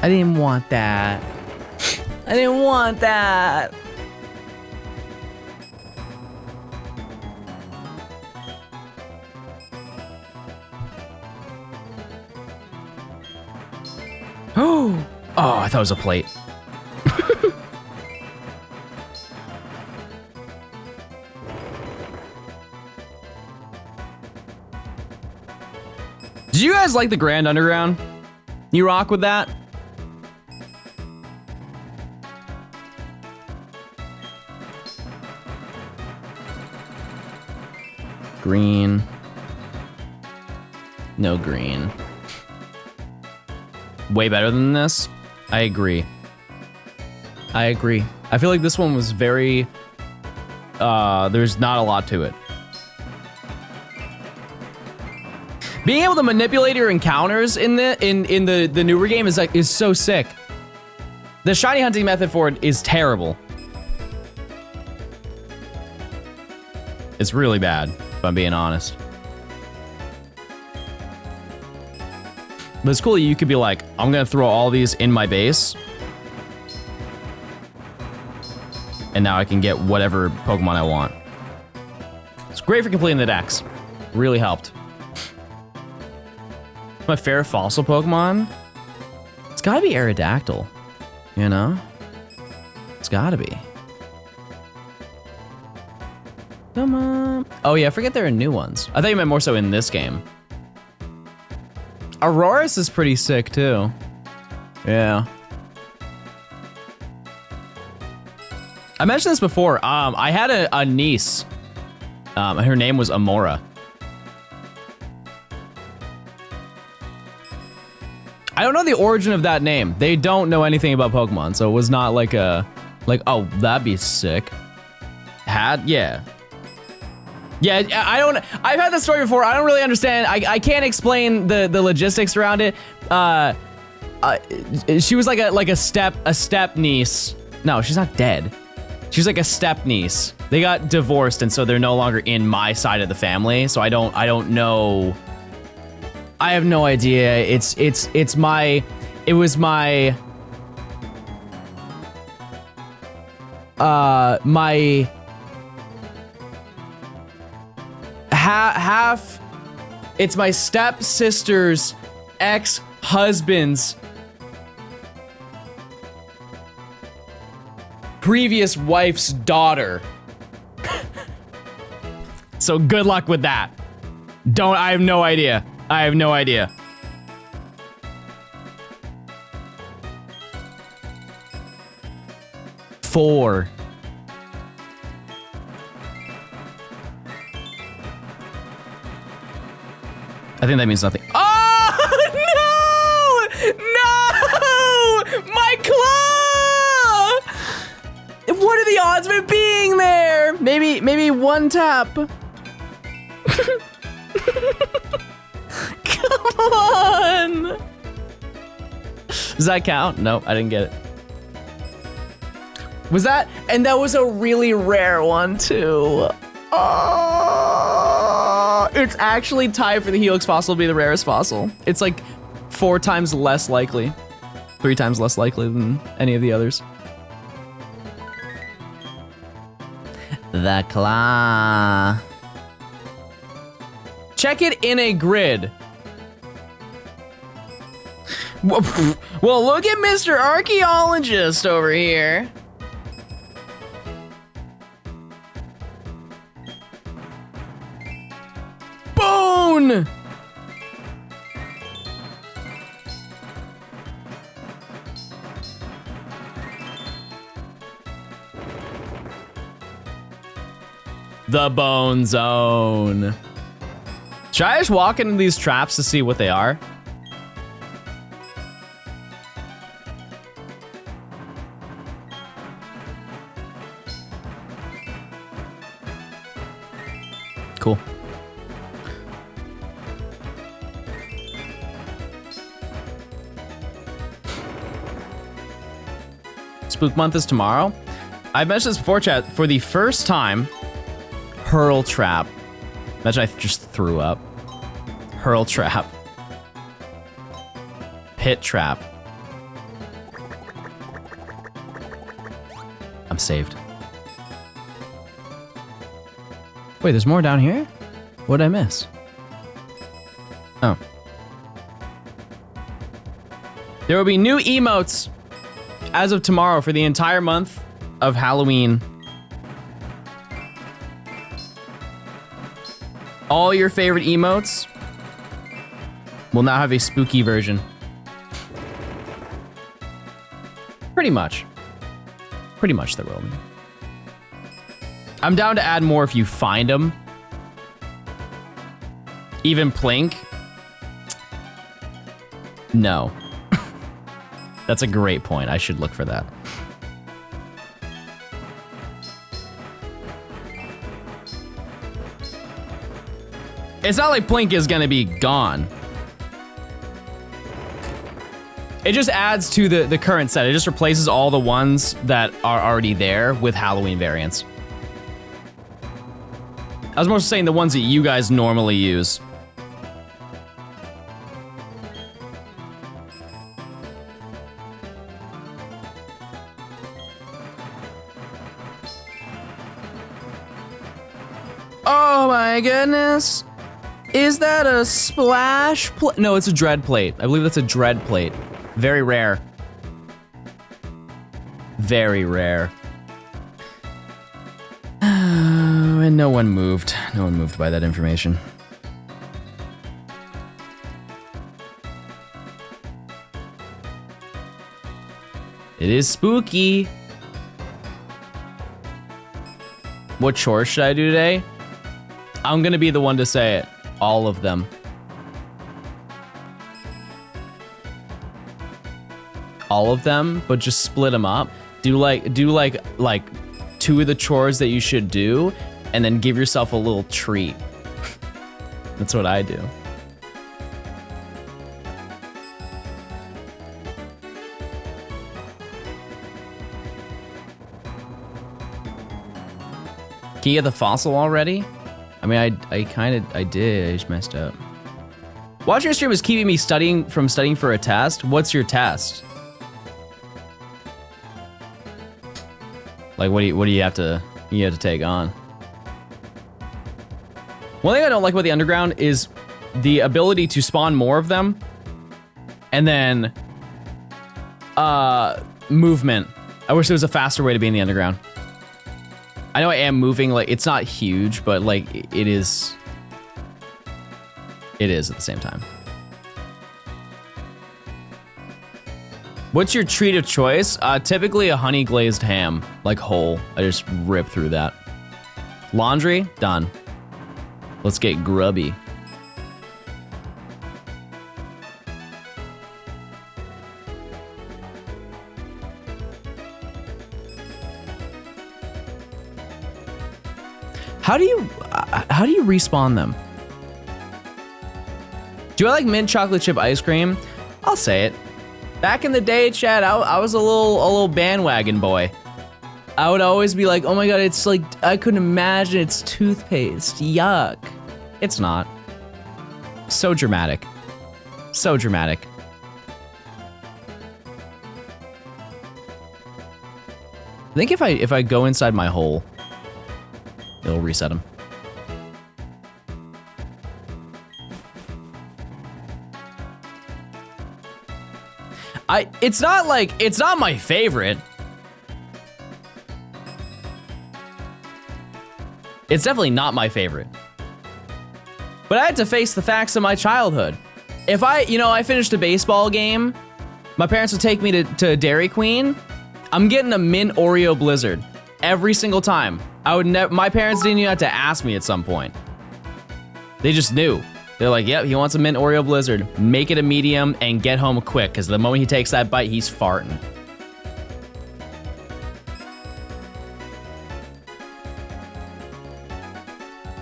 Speaker 1: I didn't want that. I didn't want that. Oh, I thought it was a plate. Did you guys like the Grand Underground? You rock with that? Green. No green. Way better than this? I agree. I feel like this one was very, there's not a lot to it. Being able to manipulate your encounters in the newer game is so sick. The shiny hunting method for it is terrible. It's really bad, if I'm being honest. But it's cool, you could be like, I'm gonna throw all these in my base. And now I can get whatever Pokemon I want. It's great for completing the decks. Really helped. My favorite fossil Pokemon? It's gotta be Aerodactyl, you know? It's gotta be. Come on. Oh yeah, I forget there are new ones. I thought you meant more so in this game. Rarest is pretty sick too. Yeah. I mentioned this before. I had a niece. Her name was Amora. I don't know the origin of that name. They don't know anything about Pokemon, so it was not like oh, that'd be sick. Yeah, I've had this story before. I don't really understand. I can't explain the logistics around it. She was like a step niece. No, she's not dead. She's like a step niece. They got divorced, and so they're no longer in my side of the family. So I don't know. I have no idea. It was my half, it's my stepsister's ex-husband's previous wife's daughter. So good luck with that. I have no idea. I have no idea. Four. I think that means nothing. Oh, no! No! My claw! What are the odds of it being there? Maybe one tap. Come on! Does that count? Nope, I didn't get it. Was that? And that was a really rare one too. Oh, it's actually tied for the Helix fossil to be the rarest fossil. It's like 4 times less likely. 3 times less likely than any of the others. The claw. Check it in a grid. Well, look at Mr. Archaeologist over here. Bone! The Bone Zone. Should I just walk into these traps to see what they are? Cool. Spook month is tomorrow. I've mentioned this before, chat. For the first time, Hurl Trap. Imagine I just threw up. Hurl Trap. Pit Trap. I'm saved. Wait, there's more down here? What did I miss? Oh. There will be new emotes as of tomorrow for the entire month of Halloween. All your favorite emotes will now have a spooky version. Pretty much. Pretty much there will be. I'm down to add more if you find them. Even Plink. No. That's a great point. I should look for that. It's not like Plink is gonna be gone. It just adds to the current set. It just replaces all the ones that are already there with Halloween variants. I was more saying the ones that you guys normally use. Oh my goodness. Is that a splash plate? No, it's a dread plate. I believe that's a dread plate. Very rare. Very rare. And no one moved. No one moved by that information. It is spooky. What chores should I do today? I'm gonna be the one to say it. All of them. All of them, but just split them up. Do like 2 of the chores that you should do, and then give yourself a little treat. That's what I do. Can you get the fossil already? I mean, I did, I just messed up. Watching your stream is keeping me studying for a test. What's your test? Like, what do you have to take on? One thing I don't like about the underground is the ability to spawn more of them, and then movement. I wish there was a faster way to be in the underground. I know I am moving, like, it's not huge, but like it is at the same time. What's your treat of choice? Typically a honey glazed ham, like whole. I just rip through that. Laundry, done. Let's get grubby. How do you respawn them? Do I like mint chocolate chip ice cream? I'll say it. Back in the day, Chad, I was a little bandwagon boy. I would always be like, oh my god, it's like, I couldn't imagine it's toothpaste. Yuck. It's not. So dramatic. So dramatic. I think if I go inside my hole, it'll reset him. It's not my favorite. It's definitely not my favorite. But I had to face the facts of my childhood. If I finished a baseball game, my parents would take me to Dairy Queen. I'm getting a mint Oreo Blizzard every single time. My parents didn't even have to ask me at some point. They just knew. They're like, yep, he wants a mint Oreo Blizzard. Make it a medium and get home quick, because the moment he takes that bite, he's farting.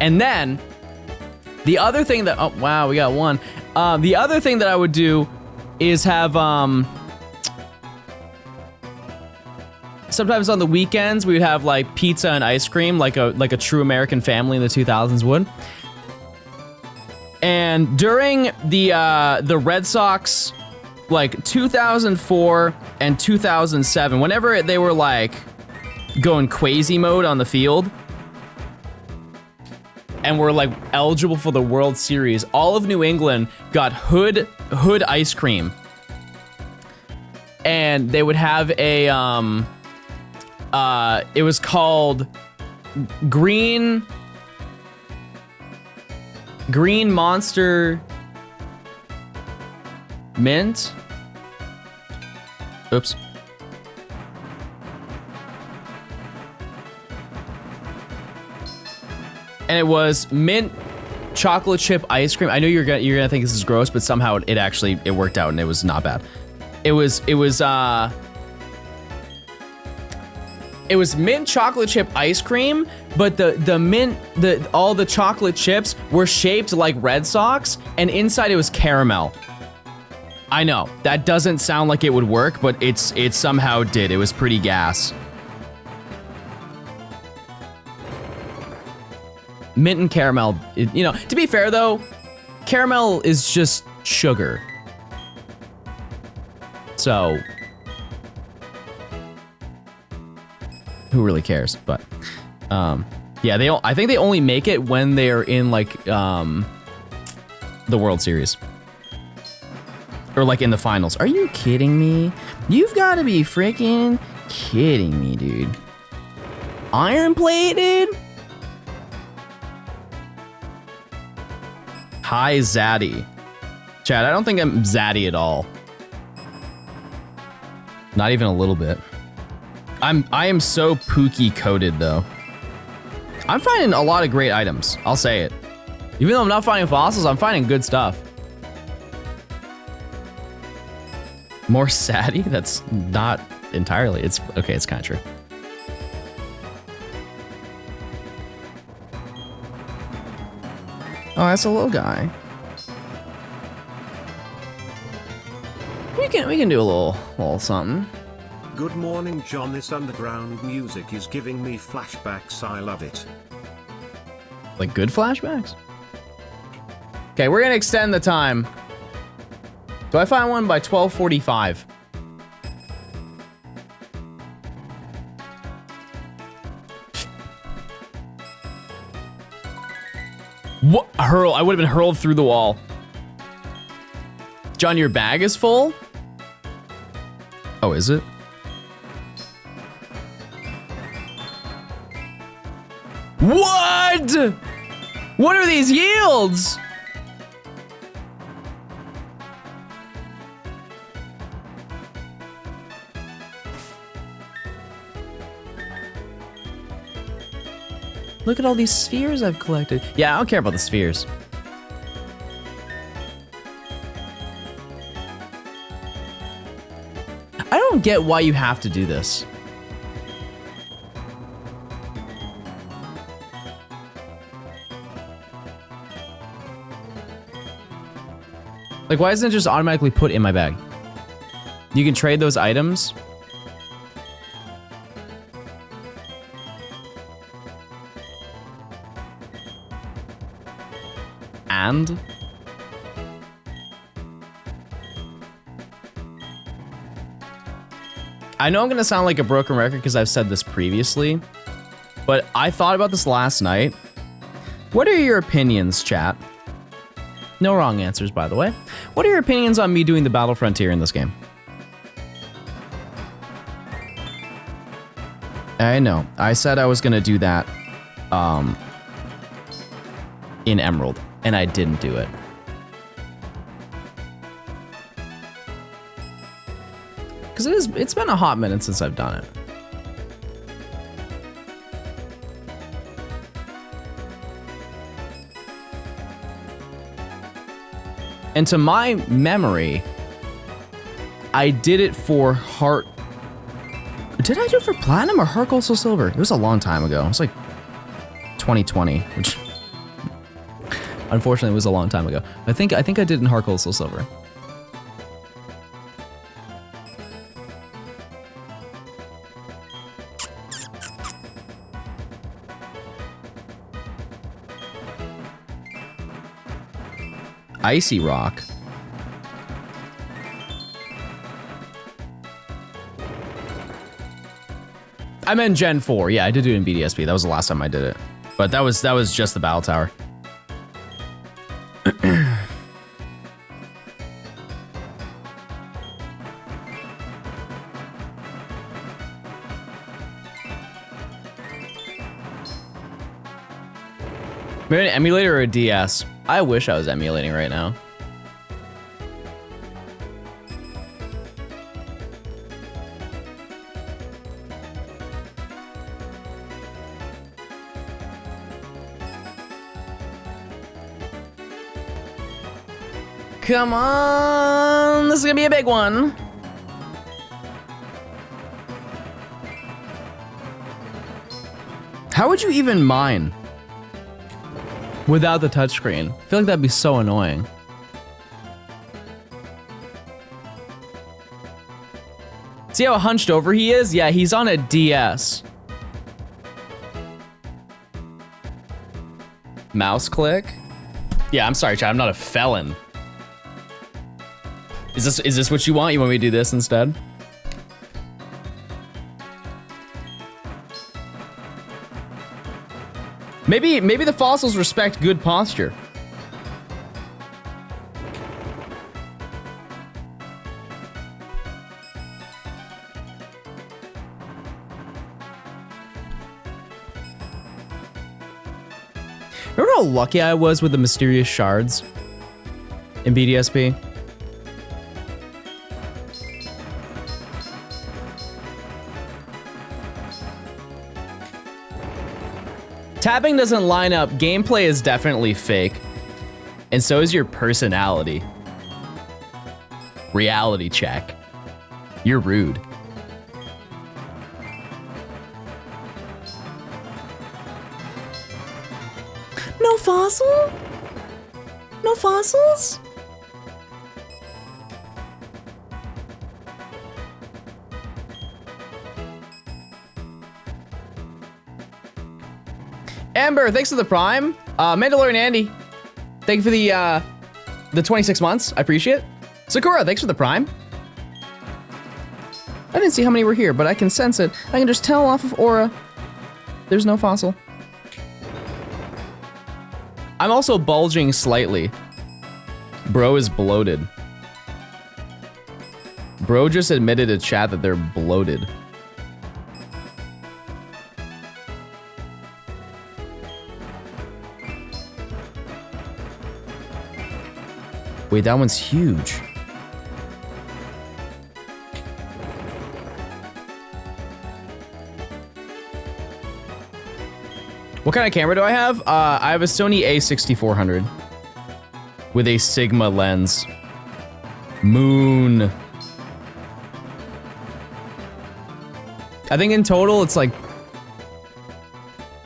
Speaker 1: And then, the other thing that, oh wow, we got one. The other thing that I would do is have, sometimes on the weekends, we would have like pizza and ice cream, like a true American family in the 2000s would. And during the Red Sox, like 2004 and 2007, whenever they were like going crazy mode on the field, and were like eligible for the World Series, all of New England got Hood ice cream, and they would have a it was called Green Monster Mint. Oops. And it was mint chocolate chip ice cream. I know you're gonna think this is gross, but somehow it actually worked out and it was not bad. It was mint chocolate chip ice cream, but all the chocolate chips were shaped like Red Sox, and inside it was caramel. I know that doesn't sound like it would work, but it somehow did. It was pretty gas. Mint and caramel, to be fair though, caramel is just sugar. So, who really cares? But, yeah, I think they only make it when they're in like, the World Series. Or like in the finals. Are you kidding me? You've got to be freaking kidding me, dude. Iron plated? Hi, Zaddy. Chad, I don't think I'm Zaddy at all. Not even a little bit. I am so Pookie coated though. I'm finding a lot of great items, I'll say it. Even though I'm not finding fossils, I'm finding good stuff. More Saddy? That's not entirely, it's kind of true. Oh, that's a little guy. We can do a little something.
Speaker 2: Good morning, John. This underground music is giving me flashbacks. I love it.
Speaker 1: Like good flashbacks? Okay, we're gonna extend the time. Do I find one by 12:45? What? Hurl. I would have been hurled through the wall. John, your bag is full? Oh, is it? What? What are these yields? Look at all these spheres I've collected. Yeah, I don't care about the spheres. I don't get why you have to do this. Like, why isn't it just automatically put in my bag? You can trade those items. And I know I'm gonna sound like a broken record because I've said this previously, but I thought about this last night. What are your opinions, chat? No wrong answers, by the way. What are your opinions on me doing the Battle Frontier in this game? I know. I said I was gonna do that in Emerald, and I didn't do it. Because it's been a hot minute since I've done it. And to my memory, I did it for Heart. Did I do it for Platinum or Heart Gold Soul Silver? It was a long time ago. It was like 2020, which unfortunately was a long time ago. I think I did it in Heart Gold Soul Silver. Icy Rock. I meant Gen 4. Yeah, I did do it in BDSP. That was the last time I did it. But that was just the Battle Tower. Maybe an emulator or a DS? I wish I was emulating right now. Come on, this is gonna be a big one. How would you even mine without the touchscreen? I feel like that'd be so annoying. See how hunched over he is? Yeah, he's on a DS. Mouse click? Yeah, I'm sorry, chat, I'm not a felon. Is this what you want? You want me to do this instead? Maybe the fossils respect good posture. Remember how lucky I was with the mysterious shards in BDSP? Tapping doesn't line up. Gameplay is definitely fake. And so is your personality. Reality check. You're rude. No fossil? No fossils? Amber, thanks for the Prime. Mandalorian Andy, thank you for the 26 months. I appreciate it. Sakura, thanks for the Prime. I didn't see how many were here, but I can sense it. I can just tell off of aura. There's no fossil. I'm also bulging slightly. Bro is bloated. Bro just admitted to chat that they're bloated. Wait, that one's huge. What kind of camera do I have? I have a Sony A6400 with a Sigma lens. Moon. I think in total it's like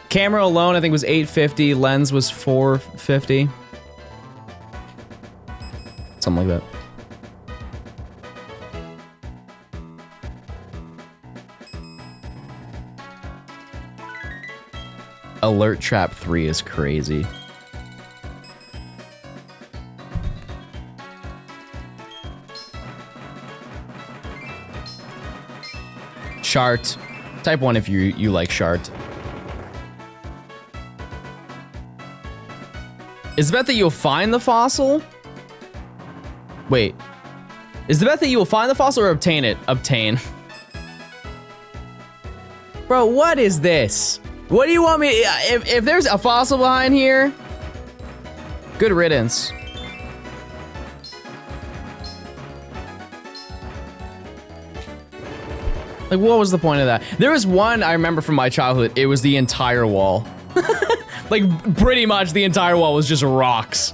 Speaker 1: camera alone I think was $850, lens was $450. Something like that. Alert Trap 3 is crazy. Shart. Type 1 if you like Shart. Is the bet that you'll find the fossil? Wait. Is the bet that you will find the fossil or obtain it? Obtain. Bro, what is this? What do you want me... If there's a fossil behind here... Good riddance. Like, what was the point of that? There was one I remember from my childhood. It was the entire wall. Like, pretty much the entire wall was just rocks.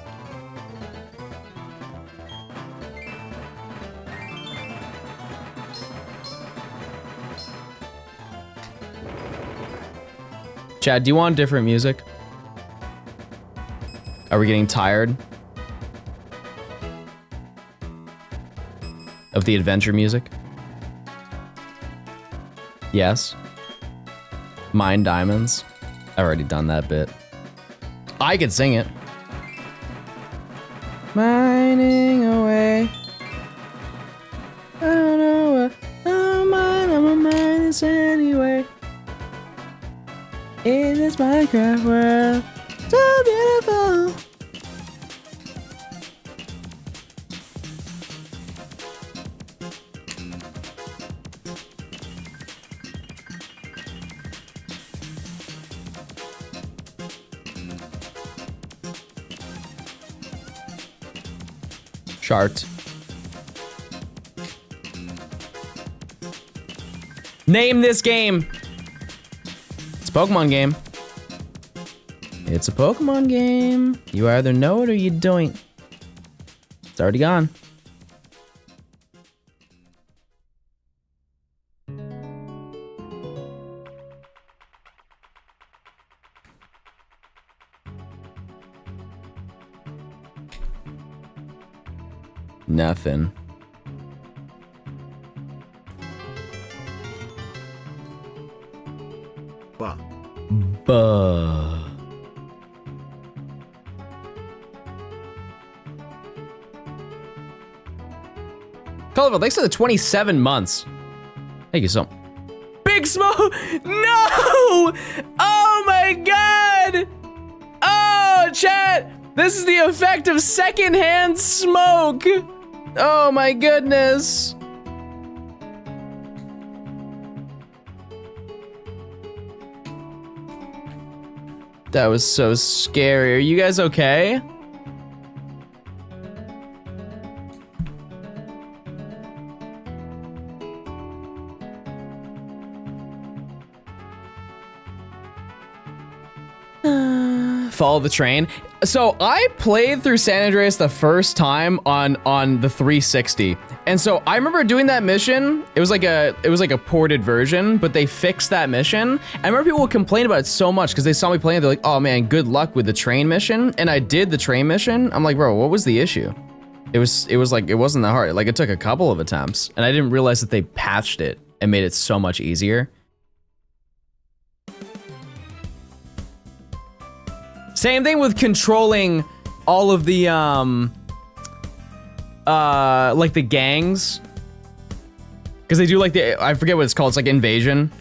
Speaker 1: Chad, do you want different music? Are we getting tired of the adventure music? Yes. Mine diamonds. I've already done that bit. I could sing it. Mining away. I don't know what I'm a mine this anyway. In this Minecraft world, so beautiful. Shart. Name this game. It's a Pokemon game. It's a Pokemon game. You either know it or you don't. It's already gone. Nothing.
Speaker 2: Buh.
Speaker 1: Buh. Colorful, thanks for the 27 months. Thank you so much. Big Smoke! No! Oh my god! Oh, chat! This is the effect of secondhand smoke! Oh my goodness. That was so scary. Are you guys okay? Follow the train. So I played through San Andreas the first time on the 360, and so I remember doing that mission. It was like a ported version, but they fixed that mission. I remember people would complain about it so much because they saw me playing. They're like, "Oh man, good luck with the train mission." And I did the train mission. I'm like, bro, what was the issue? It was like it wasn't that hard. Like it took a couple of attempts, and I didn't realize that they patched it and made it so much easier. Same thing with controlling all of the, like the gangs. Because they do like the, I forget what it's called, it's like invasion.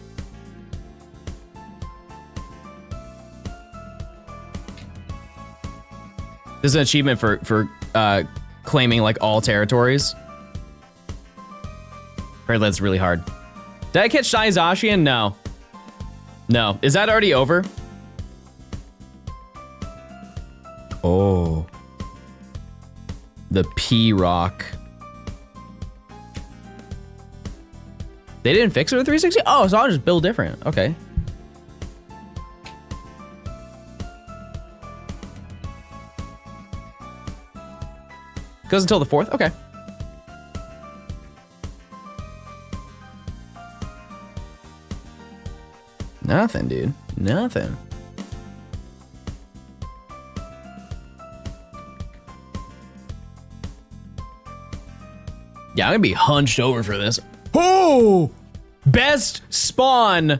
Speaker 1: There's an achievement for claiming like all territories. Apparently that's really hard. Did I catch Shiny Zacian? No. No. Is that already over? Oh. The P-Rock. They didn't fix it with 360? Oh, so I'll just build different. Okay. Goes until the 4th? Okay. Nothing, dude. Nothing. Yeah, I'm gonna be hunched over for this. Oh! Best spawn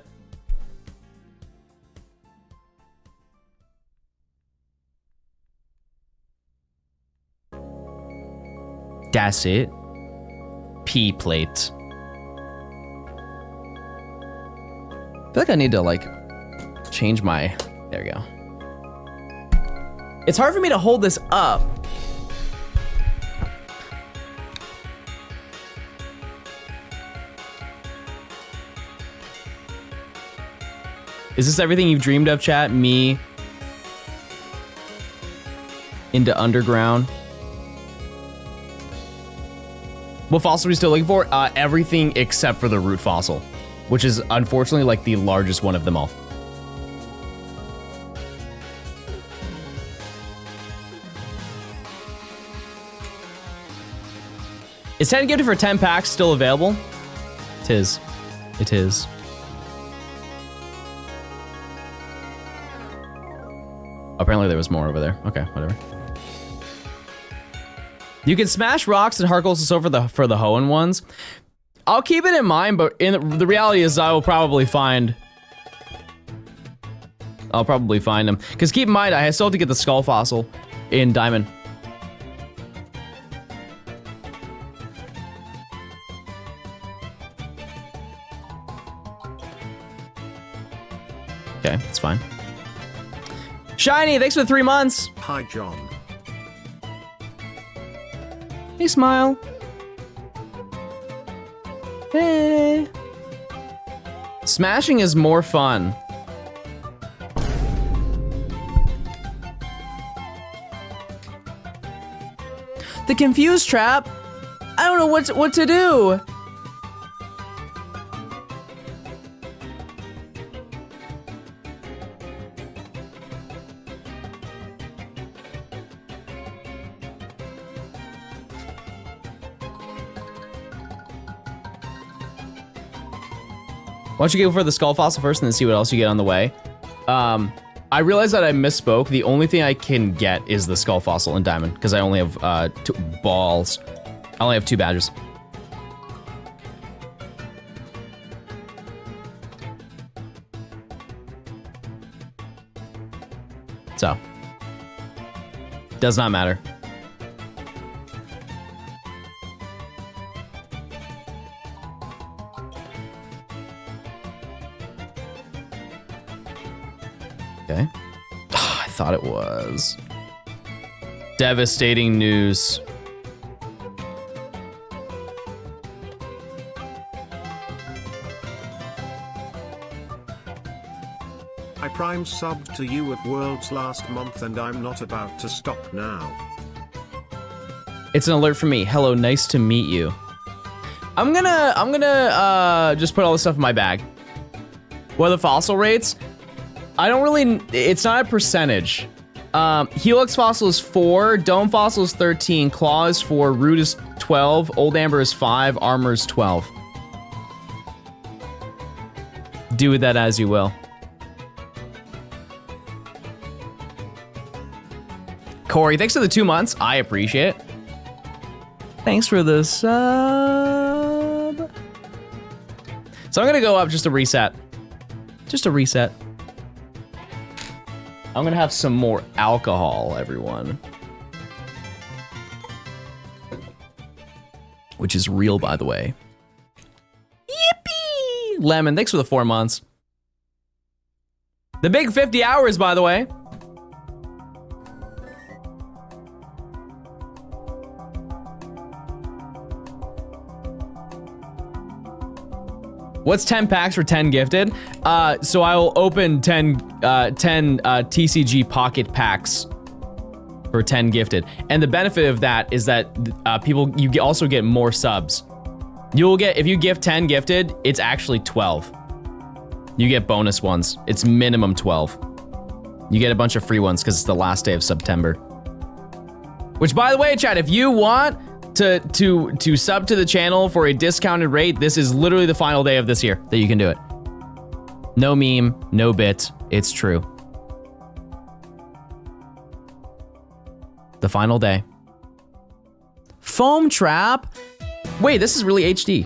Speaker 1: That's it. P plate. I feel like I need to like change my, there we go. It's hard for me to hold this up. Is this everything you've dreamed of, chat? Me into underground. What fossil are we still looking for? Everything except for the root fossil, which is unfortunately like the largest one of them all. Is 10 gifted for 10 packs still available? It is. It is. Apparently there was more over there. Okay, whatever. You can smash rocks and heart goals and so for the Hoenn ones. I'll keep it in mind, but the reality is I will probably find... I'll probably find them. Because keep in mind, I still have to get the skull fossil in Diamond. Okay, it's fine. Shiny, thanks for the 3 months.
Speaker 2: Hi, John.
Speaker 1: Hey, Smile. Hey. Smashing is more fun. The confused trap? I don't know what to do. Why don't you go for the skull fossil first and then see what else you get on the way? I realized that I misspoke. The only thing I can get is the skull fossil in Diamond because I only have 2 balls. I only have 2 badges. So, does not matter. Okay. Oh, I thought it was. Devastating news.
Speaker 2: I prime subbed to you at Worlds last month and I'm not about to stop now.
Speaker 1: It's an alert for me. Hello, nice to meet you. I'm gonna just put all this stuff in my bag. What are the fossil rates? I don't really, it's not a percentage. Helix fossil is 4, Dome fossil is 13, Claw is 4, Root is 12, Old Amber is 5, Armor is 12. Do with that as you will. Corey, thanks for the 2 months. I appreciate it. Thanks for the sub. So I'm gonna go up just to reset. Just a reset. I'm gonna have some more alcohol, everyone. Which is real, by the way. Yippee! Lemon, thanks for the 4 months. The big 50 hours, by the way. What's 10 packs for 10 gifted? So I will open 10 TCG pocket packs for 10 gifted. And the benefit of that is that you also get more subs. You'll get, if you gift 10 gifted, it's actually 12. You get bonus ones. It's minimum 12. You get a bunch of free ones because it's the last day of September. Which, by the way, chat, if you want to sub to the channel for a discounted rate, this is literally the final day of this year that you can do it. No meme, no bit, it's true. The final day. Foam trap? Wait, this is really HD.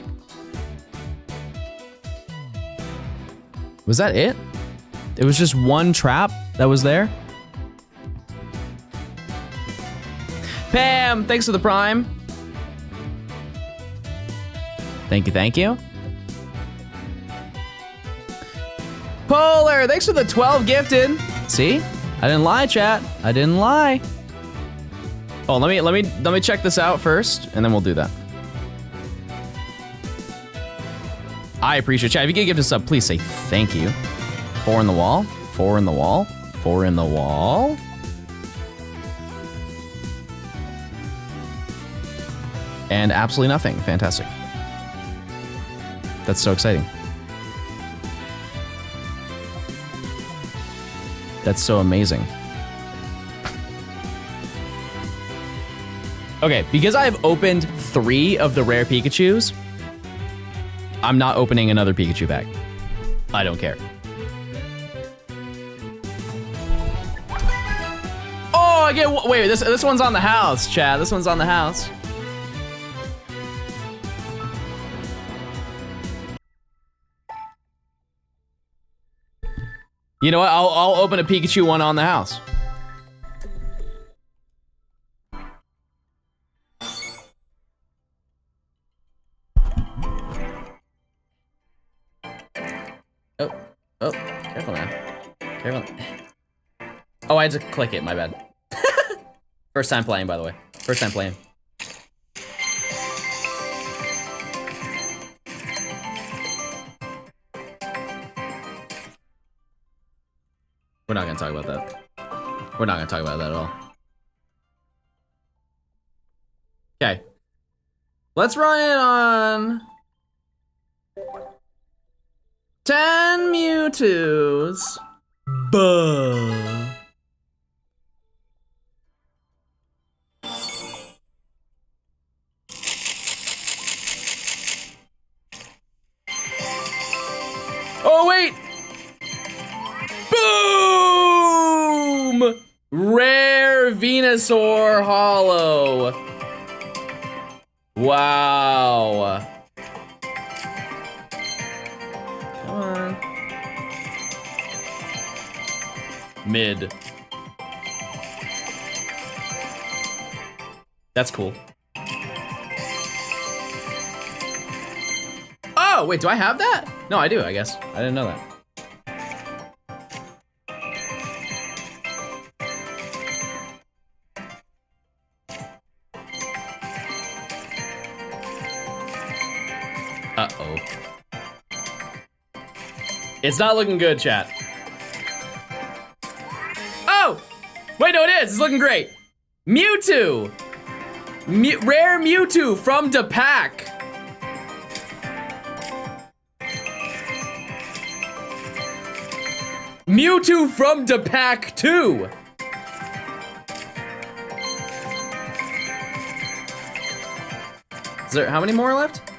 Speaker 1: Was that it? It was just one trap that was there? Pam, thanks for the prime. Thank you, thank you. Polar, thanks for the 12 gifted. See? I didn't lie, chat. I didn't lie. Oh, let me check this out first, and then we'll do that. I appreciate it. Chat, if you get gifted a sub, please say thank you. 4 in the wall. 4 in the wall. 4 in the wall. And absolutely nothing. Fantastic. That's so exciting. That's so amazing. Okay, because I've opened 3 of the rare Pikachus, I'm not opening another Pikachu pack. I don't care. Oh, I get, wait, this one's on the house, Chad. This one's on the house. You know what? I'll open a Pikachu one on the house. Oh, careful now. Careful. Oh, I had to click it, my bad. First time playing, by the way. First time playing. We're not gonna talk about that. We're not gonna talk about that at all. Okay. Let's run it on 10 Mewtwo's. Buh. Oh, wait! Boom! Rare Venusaur Hollow. Wow. Come on. Mid. That's cool. Oh, wait, do I have that? No, I do, I guess. I didn't know that. Uh-oh. It's not looking good, chat. Oh! Wait, no, it is. It's looking great. Mewtwo! Rare Mewtwo from the pack. Mewtwo from the pack 2. Is there, how many more left?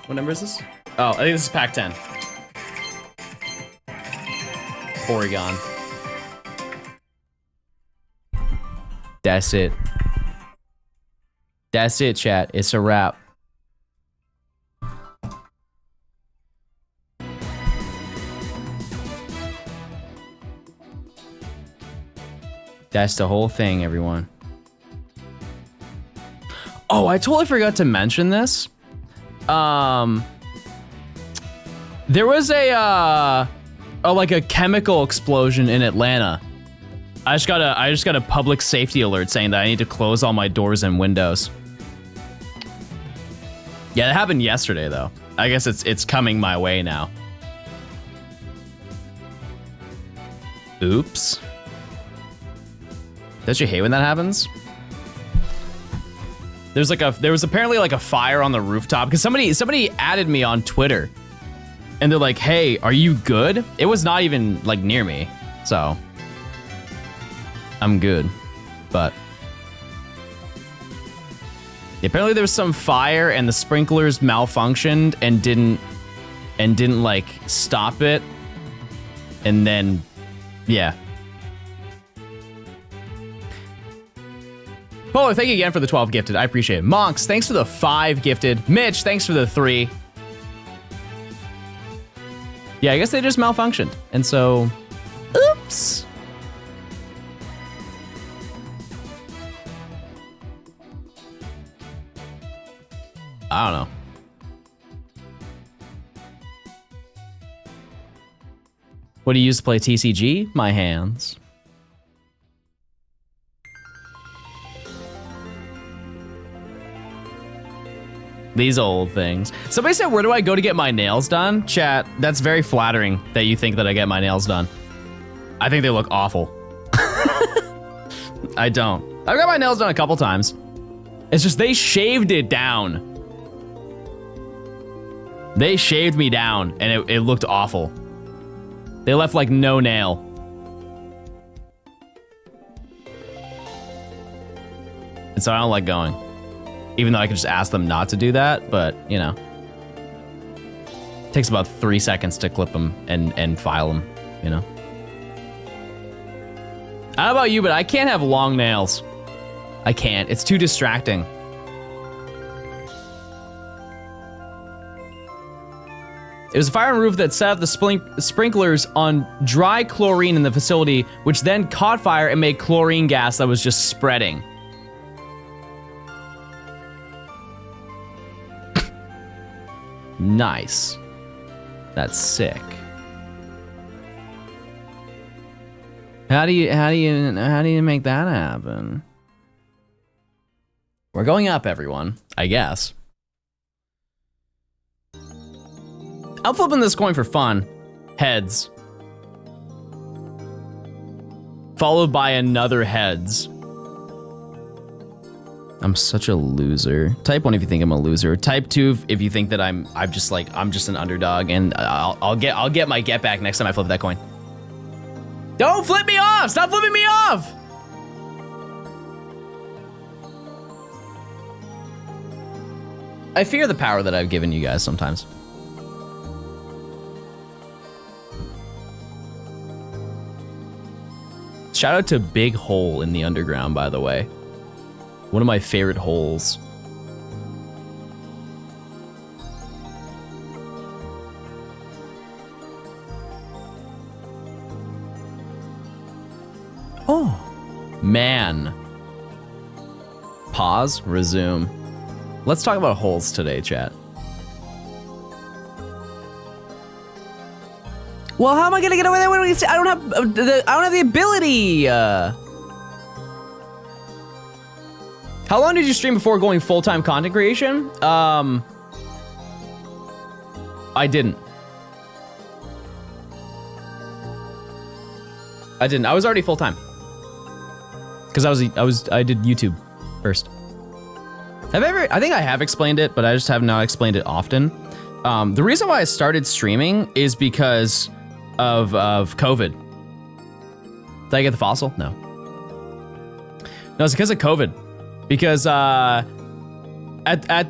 Speaker 1: What number is this? Oh, I think this is pack 10. Porygon. That's it. That's it, chat. It's a wrap. That's the whole thing, everyone. Oh, I totally forgot to mention this. There was a like a chemical explosion in Atlanta. I just got a public safety alert saying that I need to close all my doors and windows. Yeah, it happened yesterday though. I guess it's coming my way now. Oops. Don't you hate when that happens? There was apparently like a fire on the rooftop because somebody added me on Twitter and they're like, hey, are you good? It was not even like near me, so I'm good. But apparently there was some fire and the sprinklers malfunctioned and didn't like stop it. And then, yeah. Polo, thank you again for the 12 gifted. I appreciate it. Monks, thanks for the 5 gifted. Mitch, thanks for the 3. Yeah, I guess they just malfunctioned. And so, oops. I don't know. What do you use to play TCG? My hands. These old things. Somebody said, where do I go to get my nails done? Chat, that's very flattering that you think that I get my nails done. I think they look awful. I don't. I've got my nails done a couple times. It's just they shaved it down. They shaved me down and it looked awful. They left like no nail. And so I don't like going. Even though I could just ask them not to do that, but you know. It takes about 3 seconds to clip them and file them, you know. I don't know about you, but I can't have long nails. I can't, it's too distracting. It was a fire on the roof that set up the sprinklers on dry chlorine in the facility, which then caught fire and made chlorine gas that was just spreading. Nice. That's sick. How do you make that happen? We're going up, everyone, I guess. I'm flipping this coin for fun. Heads. Followed by another heads. I'm such a loser. Type 1 if you think I'm a loser. Type 2 if you think that I'm just an underdog, and I'll get my get back next time I flip that coin. Don't flip me off! Stop flipping me off! I fear the power that I've given you guys sometimes. Shout out to Big Hole in the Underground, by the way. One of my favorite holes. Oh, man. Pause, resume. Let's talk about holes today, chat. Well, how am I gonna get over there when I don't have the ability? How long did you stream before going full-time content creation? I didn't. I was already full-time. Because I did YouTube first. I think I have explained it, but I just have not explained it often. The reason why I started streaming is because of COVID. Did I get the fossil? No. No, it's because of COVID. Because at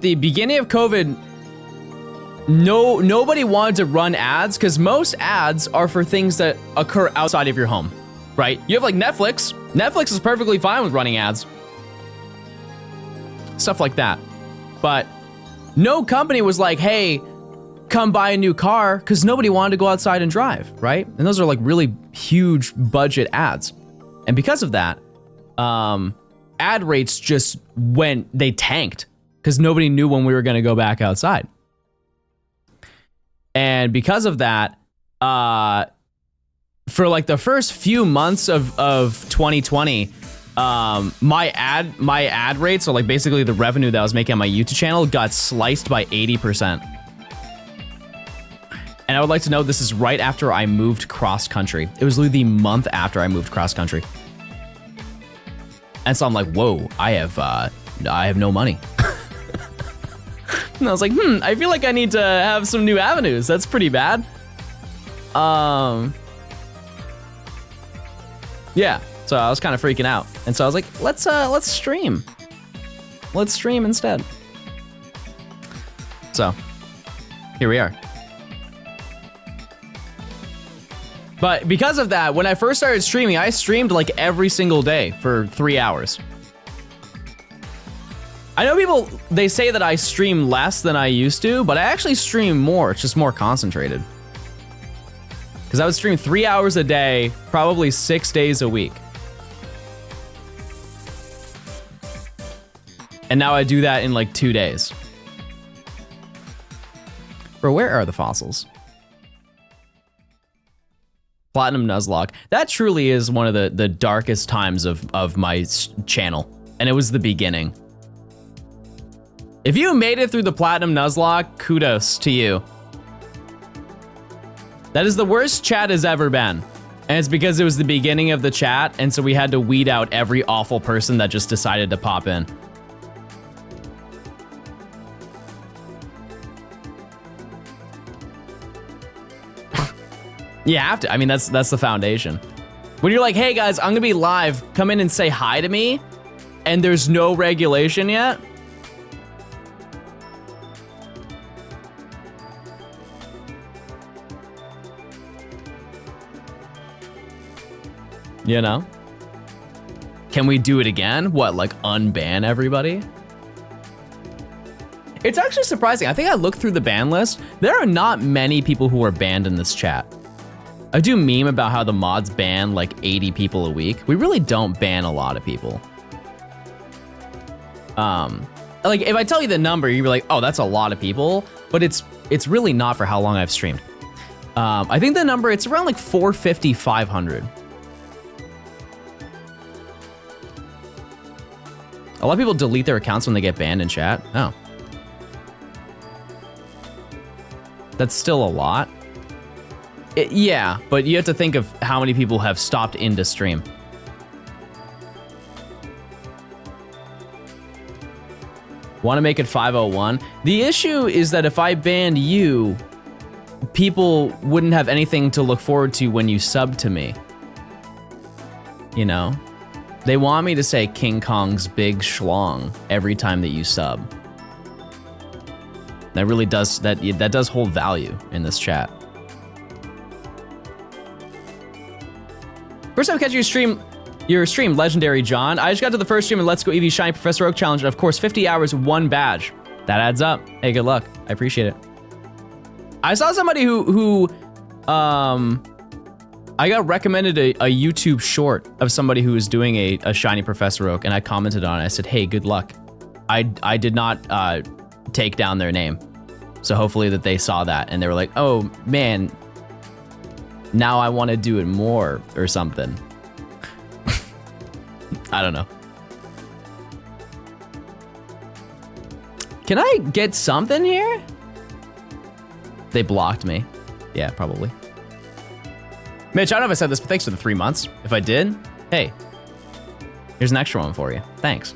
Speaker 1: the beginning of COVID, nobody wanted to run ads because most ads are for things that occur outside of your home, right? You have like Netflix. Netflix is perfectly fine with running ads. Stuff like that. But no company was like, hey, come buy a new car, because nobody wanted to go outside and drive, right? And those are like really huge budget ads. And because of that, ad rates just they tanked because nobody knew when we were going to go back outside. And because of that, for like the first few months of 2020, my ad rates, or like basically the revenue that I was making on my YouTube channel, got sliced by 80%. And I would like to know, this is right after I moved cross country. It was literally the month after I moved cross country. And so I'm like, whoa, I have no money. And I was like, I feel like I need to have some new avenues. That's pretty bad. Yeah, so I was kind of freaking out. And so I was like, let's stream. Let's stream instead. So, here we are. But because of that, when I first started streaming, I streamed like every single day for 3 hours. I know people, they say that I stream less than I used to, but I actually stream more. It's just more concentrated. Because I would stream 3 hours a day, probably 6 days a week. And now I do that in like 2 days. Bro, where are the fossils? Platinum Nuzlocke. That truly is one of the darkest times of my channel. And it was the beginning. If you made it through the Platinum Nuzlocke, kudos to you. That is the worst chat has ever been. And it's because it was the beginning of the chat, and so we had to weed out every awful person that just decided to pop in. You have to. I mean, that's the foundation. When you're like, hey guys, I'm gonna be live, come in and say hi to me, and there's no regulation yet. You know? Can we do it again? What, like unban everybody? It's actually surprising. I think I looked through the ban list. There are not many people who are banned in this chat. I do meme about how the mods ban like 80 people a week. We really don't ban a lot of people. Like if I tell you the number, you'd be like, oh, that's a lot of people, but it's really not for how long I've streamed. I think the number, it's around like 450, 500. A lot of people delete their accounts when they get banned in chat. Oh. That's still a lot. Yeah, but you have to think of how many people have stopped into stream. Want to make it 501? The issue is that if I banned you, people wouldn't have anything to look forward to when you sub to me. You know? They want me to say King Kong's big schlong every time that you sub. That really does, that does hold value in this chat. First time catching your stream, Legendary John. I just got to the first stream and Let's Go Eevee Shiny Professor Oak Challenge, and of course 50 hours, 1 badge. That adds up. Hey, good luck. I appreciate it. I saw somebody who I got recommended a YouTube short of somebody who was doing a Shiny Professor Oak, and I commented on it. I said, hey, good luck. I did not take down their name. So hopefully that they saw that and they were like, oh man, now I want to do it more or something. I don't know. Can I get something here? They blocked me. Yeah, probably. Mitch, I don't know if I said this, but thanks for the 3 months. If I did, hey, here's an extra one for you. Thanks.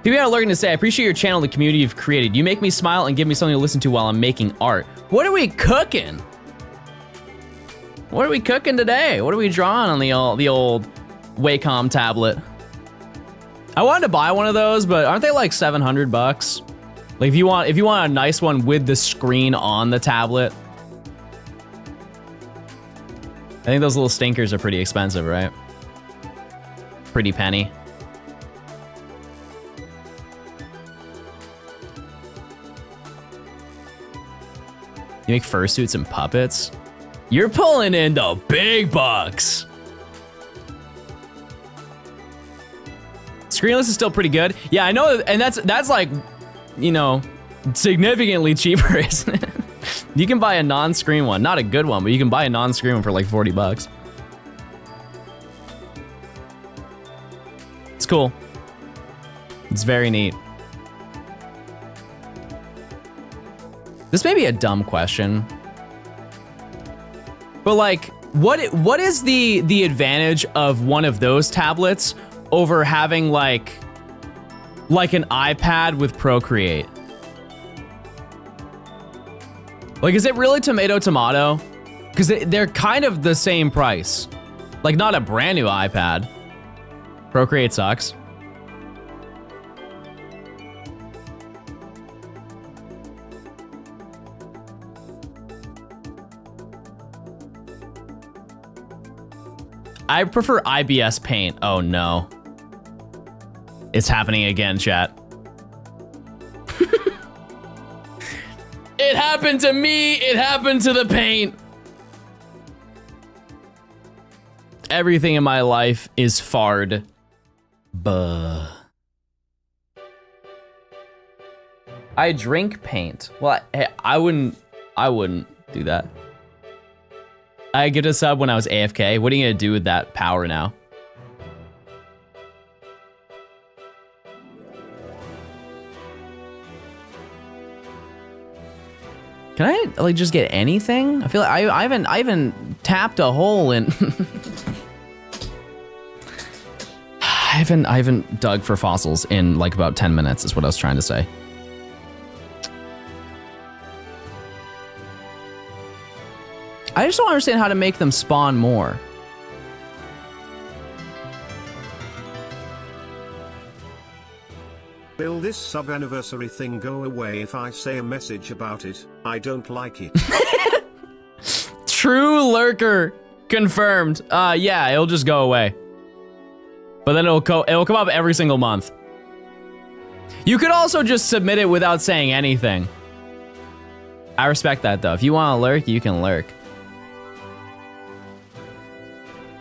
Speaker 1: People are looking to say, I appreciate your channel and the community you've created. You make me smile and give me something to listen to while I'm making art. What are we cooking? What are we cooking today? What are we drawing on the old Wacom tablet? I wanted to buy one of those, but aren't they like 700 bucks? Like if you want a nice one with the screen on the tablet. I think those little stinkers are pretty expensive, right? Pretty penny. You make fursuits and puppets? You're pulling in the big bucks. Screenless is still pretty good. Yeah, I know, and that's like, you know, significantly cheaper, isn't it? You can buy a non-screen one. Not a good one, but you can buy a non-screen one for like 40 bucks. It's cool. It's very neat. This may be a dumb question, but like, what is the advantage of one of those tablets over having like an iPad with Procreate? Like, is it really tomato? Because they're kind of the same price. Like, not a brand new iPad. Procreate sucks. I prefer IBS Paint. Oh no. It's happening again, chat. It happened to me, it happened to the paint. Everything in my life is fard. Buh. I drink paint. Well, I wouldn't do that. I get a sub when I was AFK. What are you gonna do with that power now? Can I like just get anything? I feel like I haven't tapped a hole in. I haven't dug for fossils in like about 10 minutes. Is what I was trying to say. I just don't understand how to make them spawn more.
Speaker 2: Will this sub-anniversary thing go away if I say a message about it? I don't like it.
Speaker 1: True lurker confirmed. Yeah, it'll just go away. But then it'll come up every single month. You could also just submit it without saying anything. I respect that though. If you want to lurk, you can lurk.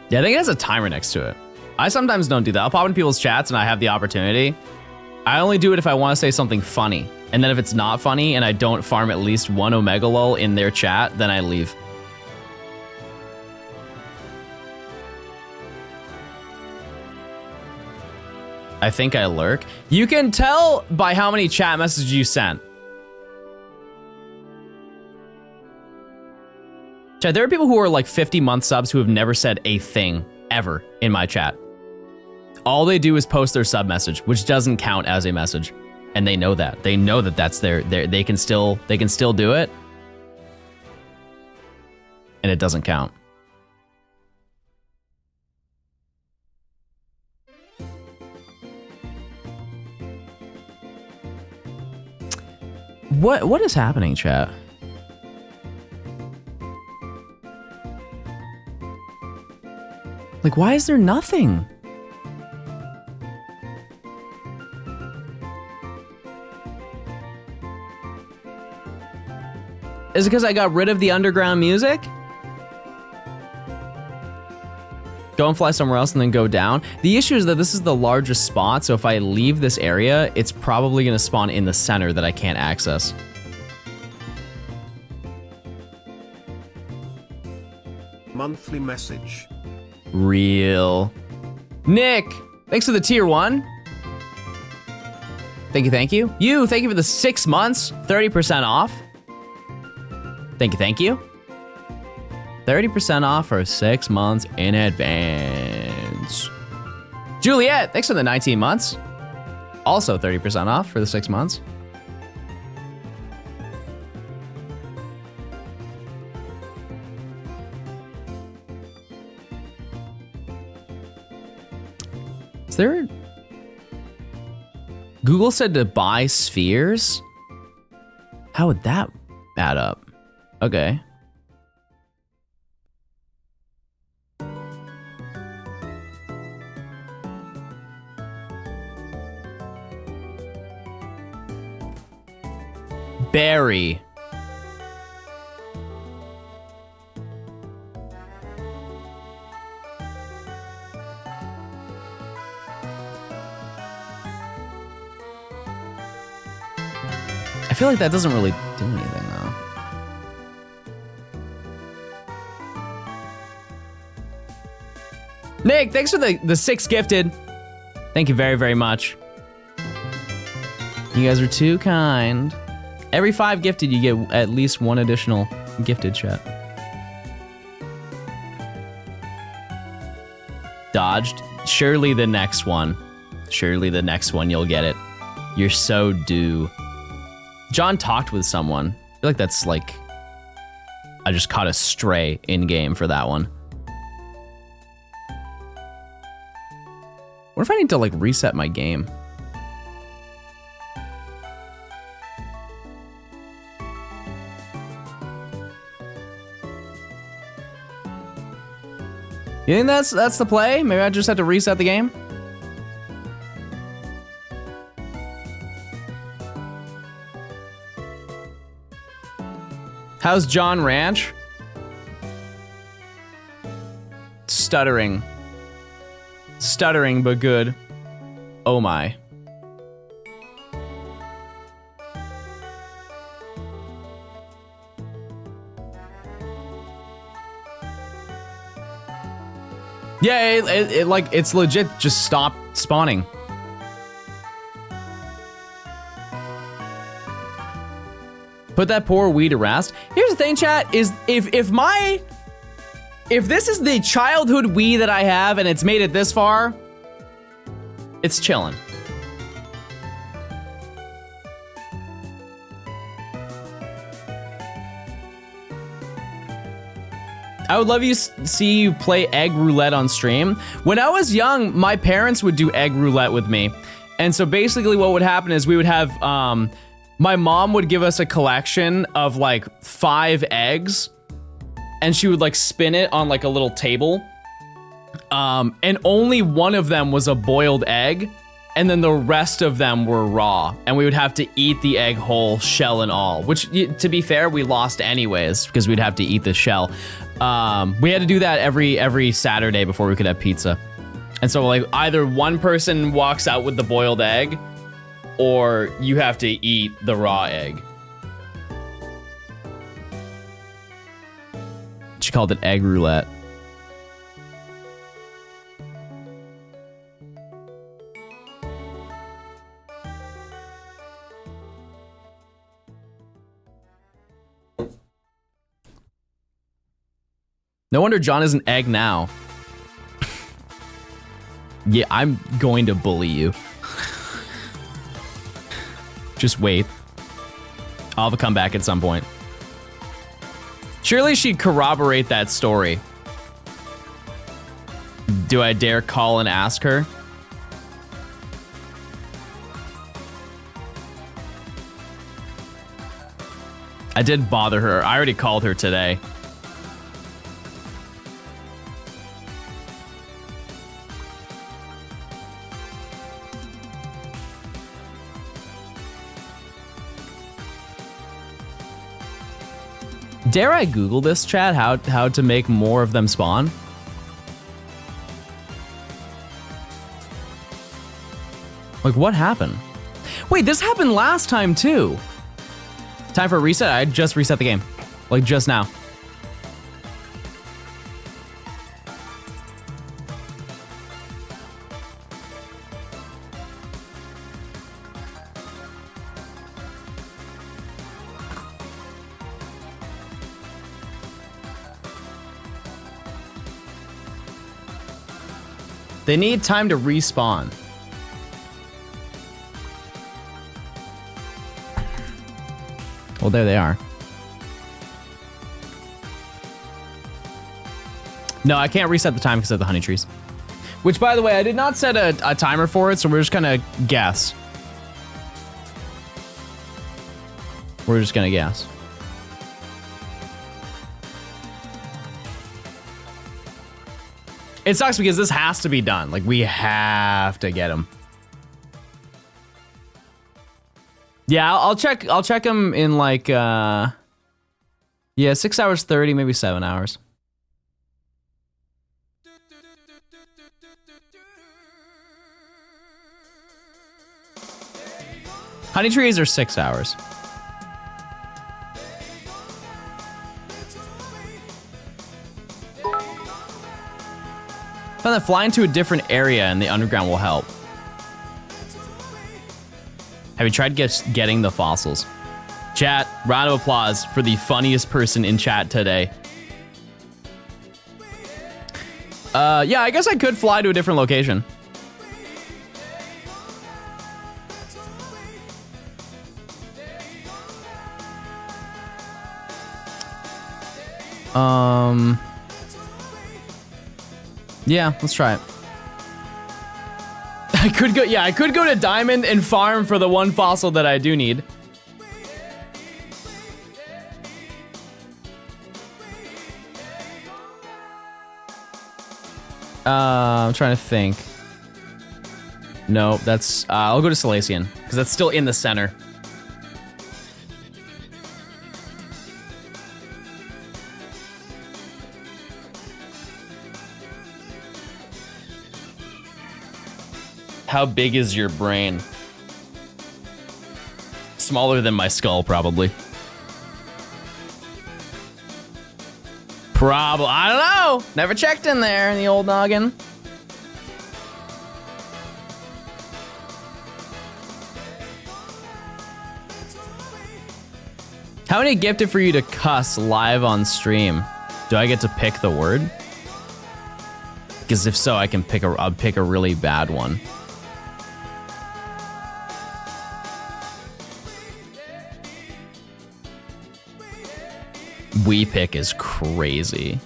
Speaker 1: Yeah, I think it has a timer next to it. I sometimes don't do that. I'll pop into people's chats and I have the opportunity. I only do it if I want to say something funny. And then if it's not funny and I don't farm at least one Omega Lol in their chat, then I leave. I think I lurk. You can tell by how many chat messages you sent. Chat, there are people who are like 50-month subs who have never said a thing ever in my chat. All they do is post their sub message, which doesn't count as a message. And they know that. They know that that's they can still do it. And it doesn't count. What is happening, chat? Like, why is there nothing? Is it because I got rid of the underground music? Go and fly somewhere else and then go down. The issue is that this is the largest spot, so if I leave this area, it's probably gonna spawn in the center that I can't access.
Speaker 2: Monthly message.
Speaker 1: Real. Nick, thanks for the tier 1. Thank you, thank you. Thank you for the 6 months, 30% off. Thank you. 30% off for 6 months in advance. Juliet, thanks for the 19 months. Also 30% off for the 6 months. Is there... Google said to buy spheres? How would that add up? Okay. Berry. I feel like that doesn't really do anything though. Nick, thanks for the 6 gifted. Thank you very, very much. You guys are too kind. Every 5 gifted, you get at least 1 additional gifted, chat. Dodged. Surely the next one. Surely the next one you'll get it. You're so due. John talked with someone. I feel like that's like... I just caught a stray in-game for that one. What if I need to like reset my game? You think that's the play? Maybe I just have to reset the game? How's John Ranch? Stuttering. Stuttering, but good. Oh my. Yeah, it like, it's legit just stopped spawning. Put that poor Wii to rest. Here's the thing, chat, is if this is the childhood Wii that I have and it's made it this far, it's chilling. I would love to see you play egg roulette on stream. When I was young, my parents would do egg roulette with me. And so basically what would happen is we would have, my mom would give us a collection of like 5 eggs and she would like spin it on like a little table. And only one of them was a boiled egg. And then the rest of them were raw. And we would have to eat the egg whole, shell and all. Which, to be fair, we lost anyways because we'd have to eat the shell. We had to do that every Saturday before we could have pizza. And so like either one person walks out with the boiled egg or you have to eat the raw egg. She called it egg roulette. No wonder John is an egg now. Yeah, I'm going to bully you. Just wait. I'll have a comeback at some point. Surely she'd corroborate that story. Do I dare call and ask her? I did bother her. I already called her today. Dare I Google this, chat? How to make more of them spawn? Like, what happened? Wait, this happened last time too. Time for a reset? I just reset the game. Like, just now. They need time to respawn. Well, there they are. No, I can't reset the time because of the honey trees. Which, by the way, I did not set a timer for it, so we're just gonna guess. We're just gonna guess. It sucks because this has to be done. Like, we have to get him. Yeah, I'll check him in like, yeah, 6 hours 30, maybe 7 hours. Honey trees are 6 hours. Found that flying to a different area in the underground will help. Have you tried getting the fossils? Chat, round of applause for the funniest person in chat today. Yeah, I guess I could fly to a different location. Yeah, let's try it. I could go to Diamond and farm for the one fossil that I do need. I'm trying to think. No, that's, I'll go to Salacian, because that's still in the center. How big is your brain? Smaller than my skull, probably. Probably. I don't know. Never checked in there in the old noggin. How many gifted for you to cuss live on stream? Do I get to pick the word? Because if so, I can pick I'll pick a really bad one. We pick is crazy.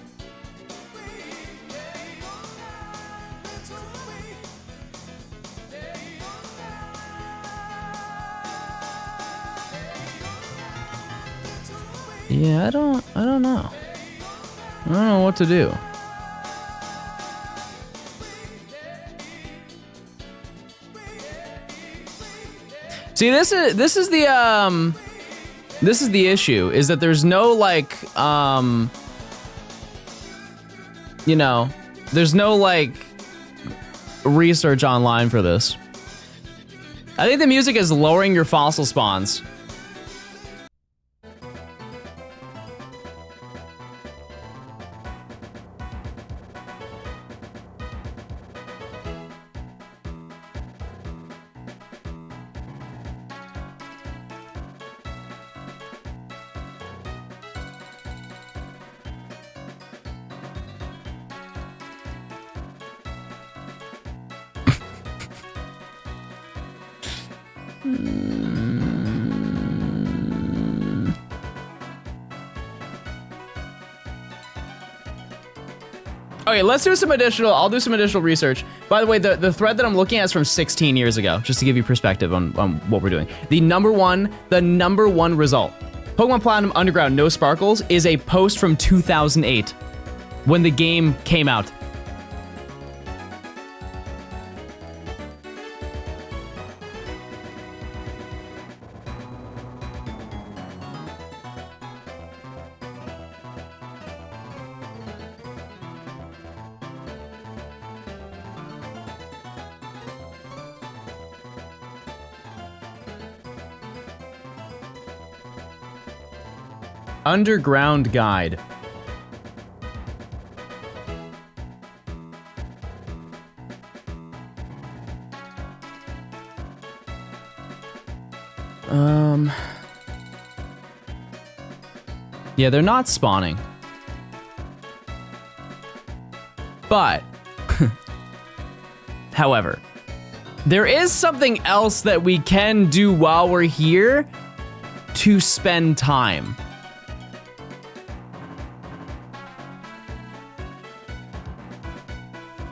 Speaker 1: Yeah, I don't know. I don't know what to do. See, this is the issue, is that there's no like you know, there's no like research online for this. I think the music is lowering your fossil spawns. Okay, let's do some additional, I'll do some additional research. By the way, the thread that I'm looking at is from 16 years ago, just to give you perspective on what we're doing. The number one result, Pokemon Platinum Underground No Sparkles, is a post from 2008, when the game came out. Underground guide. Yeah, they're not spawning. But, however, there is something else that we can do while we're here to spend time.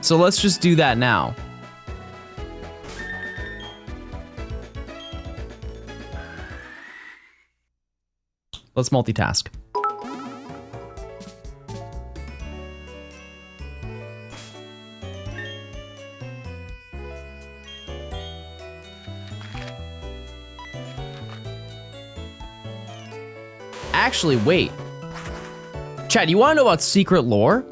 Speaker 1: So let's just do that now. Let's multitask. Actually, wait. Chad, you wanna know about secret lore?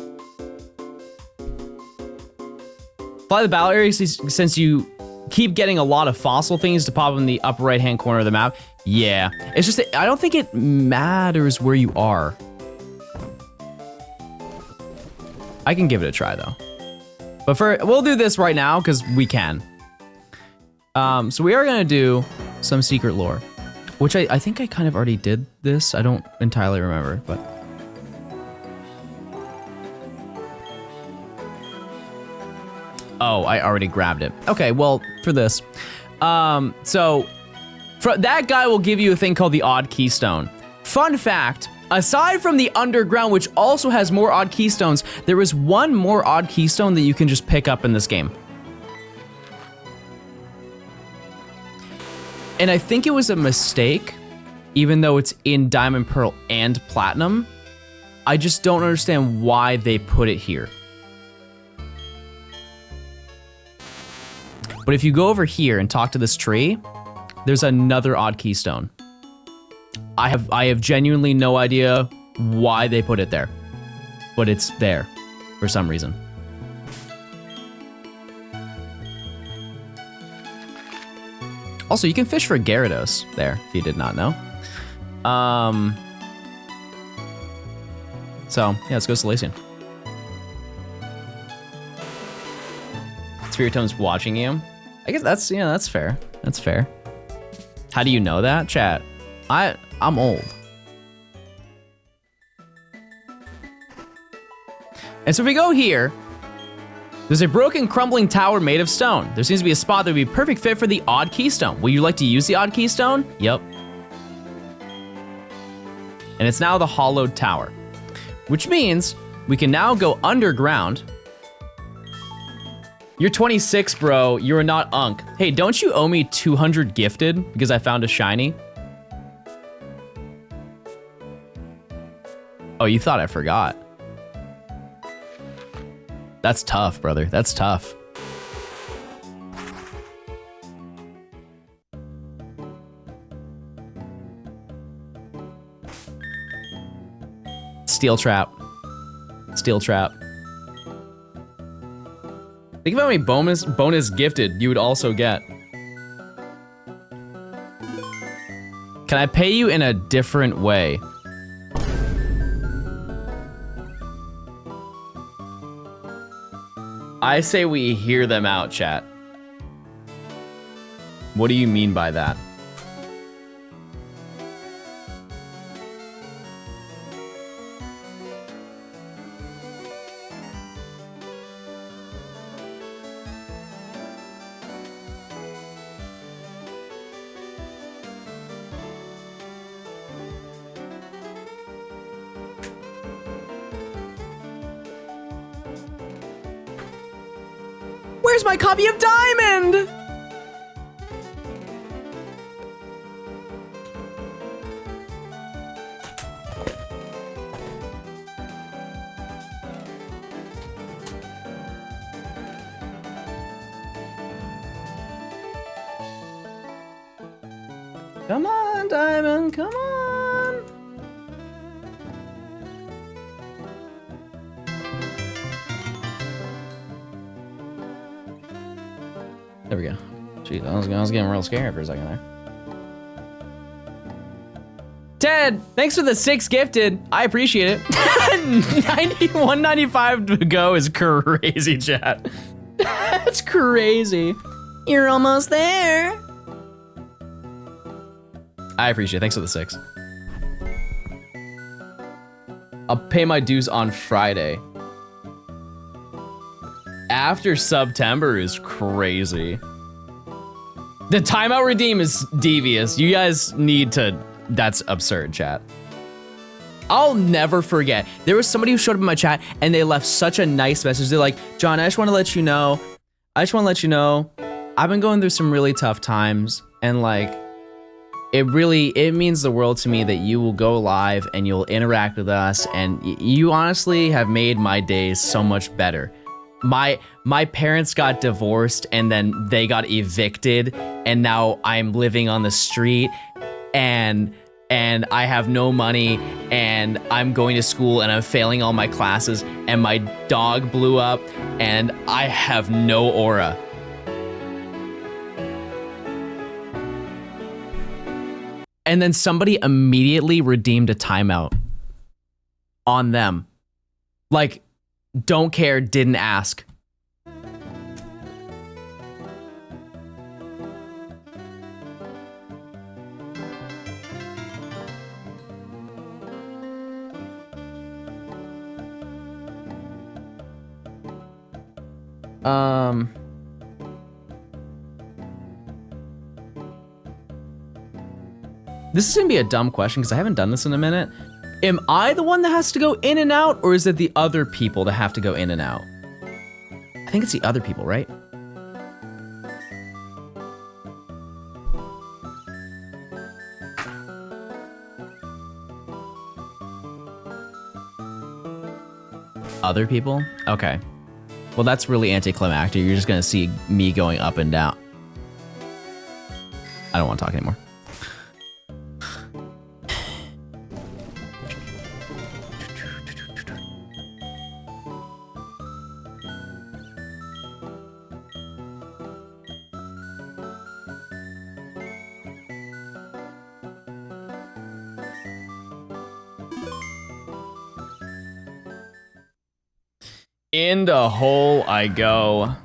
Speaker 1: Fly the battle area, since you keep getting a lot of fossil things to pop in the upper right hand corner of the map. Yeah, it's just that I don't think it matters where you are. I can give it a try though. But we'll do this right now because we can. So we are gonna do some secret lore, which I think I kind of already did this. I don't entirely remember, but. Oh, I already grabbed it. Okay, well, for this. That guy will give you a thing called the odd keystone. Fun fact, aside from the underground, which also has more odd keystones, there is one more odd keystone that you can just pick up in this game. And I think it was a mistake, even though it's in Diamond, Pearl, and Platinum. I just don't understand why they put it here. But if you go over here and talk to this tree, there's another odd keystone. I have genuinely no idea why they put it there, but it's there for some reason. Also, you can fish for Gyarados there, if you did not know. So yeah, let's go Salacian. Spiritomb's watching you. I guess that's, yeah, that's fair. That's fair. How do you know that, chat? I'm old. And so if we go here, there's a broken, crumbling tower made of stone. There seems to be a spot that would be a perfect fit for the odd keystone. Would you like to use the odd keystone? Yep. And it's now the hollowed tower, which means we can now go underground. You're 26, bro. You're not Unk. Hey, don't you owe me 200 gifted because I found a shiny? Oh, you thought I forgot. That's tough, brother. That's tough. Steel trap. Steel trap. Think of how many bonus gifted you would also get. Can I pay you in a different way? I say we hear them out, chat. What do you mean by that? Where's my copy of Diamond? Come on, Diamond, come on. There we go. Jeez, I was getting real scared for a second there. Ted, thanks for the 6 gifted. I appreciate it. 195 to go is crazy, chat. That's crazy. You're almost there. I appreciate it. Thanks for the 6. I'll pay my dues on Friday. After September is crazy. The timeout redeem is devious. You guys need to, that's absurd, chat. I'll never forget. There was somebody who showed up in my chat and they left such a nice message. They're like, John, I just want to let you know, I've been going through some really tough times, and like, it means the world to me that you will go live and you'll interact with us, and you honestly have made my days so much better. My parents got divorced and then they got evicted, and now I'm living on the street, and I have no money, and I'm going to school and I'm failing all my classes, and my dog blew up and I have no aura. And then somebody immediately redeemed a timeout on them. Like, don't care, didn't ask. This is gonna be a dumb question because I haven't done this in a minute. Am I the one that has to go in and out, or is it the other people that have to go in and out? I think it's the other people, right? Other people? Okay. Well, that's really anticlimactic. You're just gonna see me going up and down. I don't want to talk anymore. In the hole I go.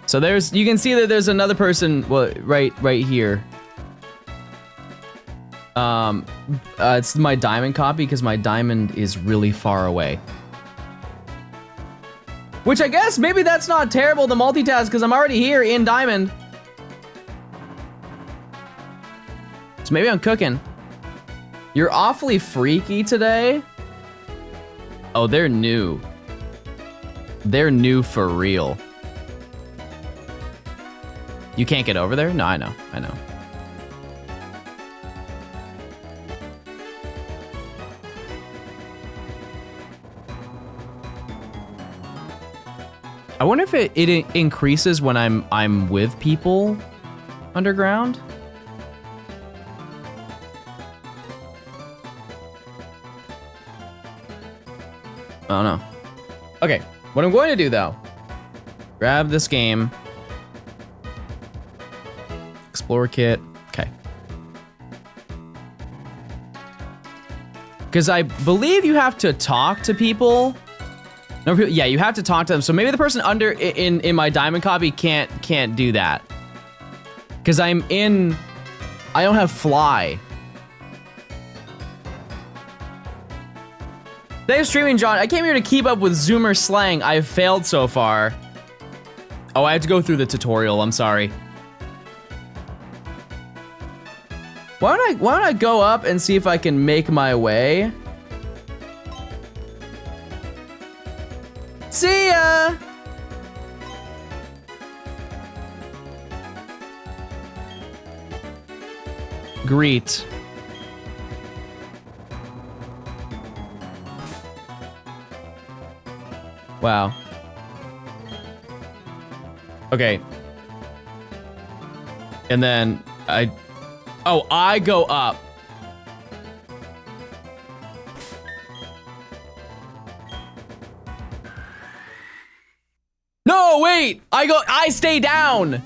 Speaker 1: So you can see that there's another person, well, right here. It's my diamond copy because my diamond is really far away. Which I guess maybe that's not terrible to multitask because I'm already here in diamond. So maybe I'm cooking. You're awfully freaky today. Oh, they're new. They're new for real. You can't get over there? No, I know. I wonder if it increases when I'm with people underground. I don't know. Okay, what I'm going to do though, grab this game. Explorer kit, okay. Because I believe you have to talk to people. No, yeah, you have to talk to them. So maybe the person under in my diamond copy can't do that. Because I don't have fly. Thanks for streaming, John. I came here to keep up with Zoomer slang. I've failed so far. Oh, I have to go through the tutorial. I'm sorry. Why don't I go up and see if I can make my way? See ya! Greet. Wow. Okay. And then I go up. No, wait! I stay down!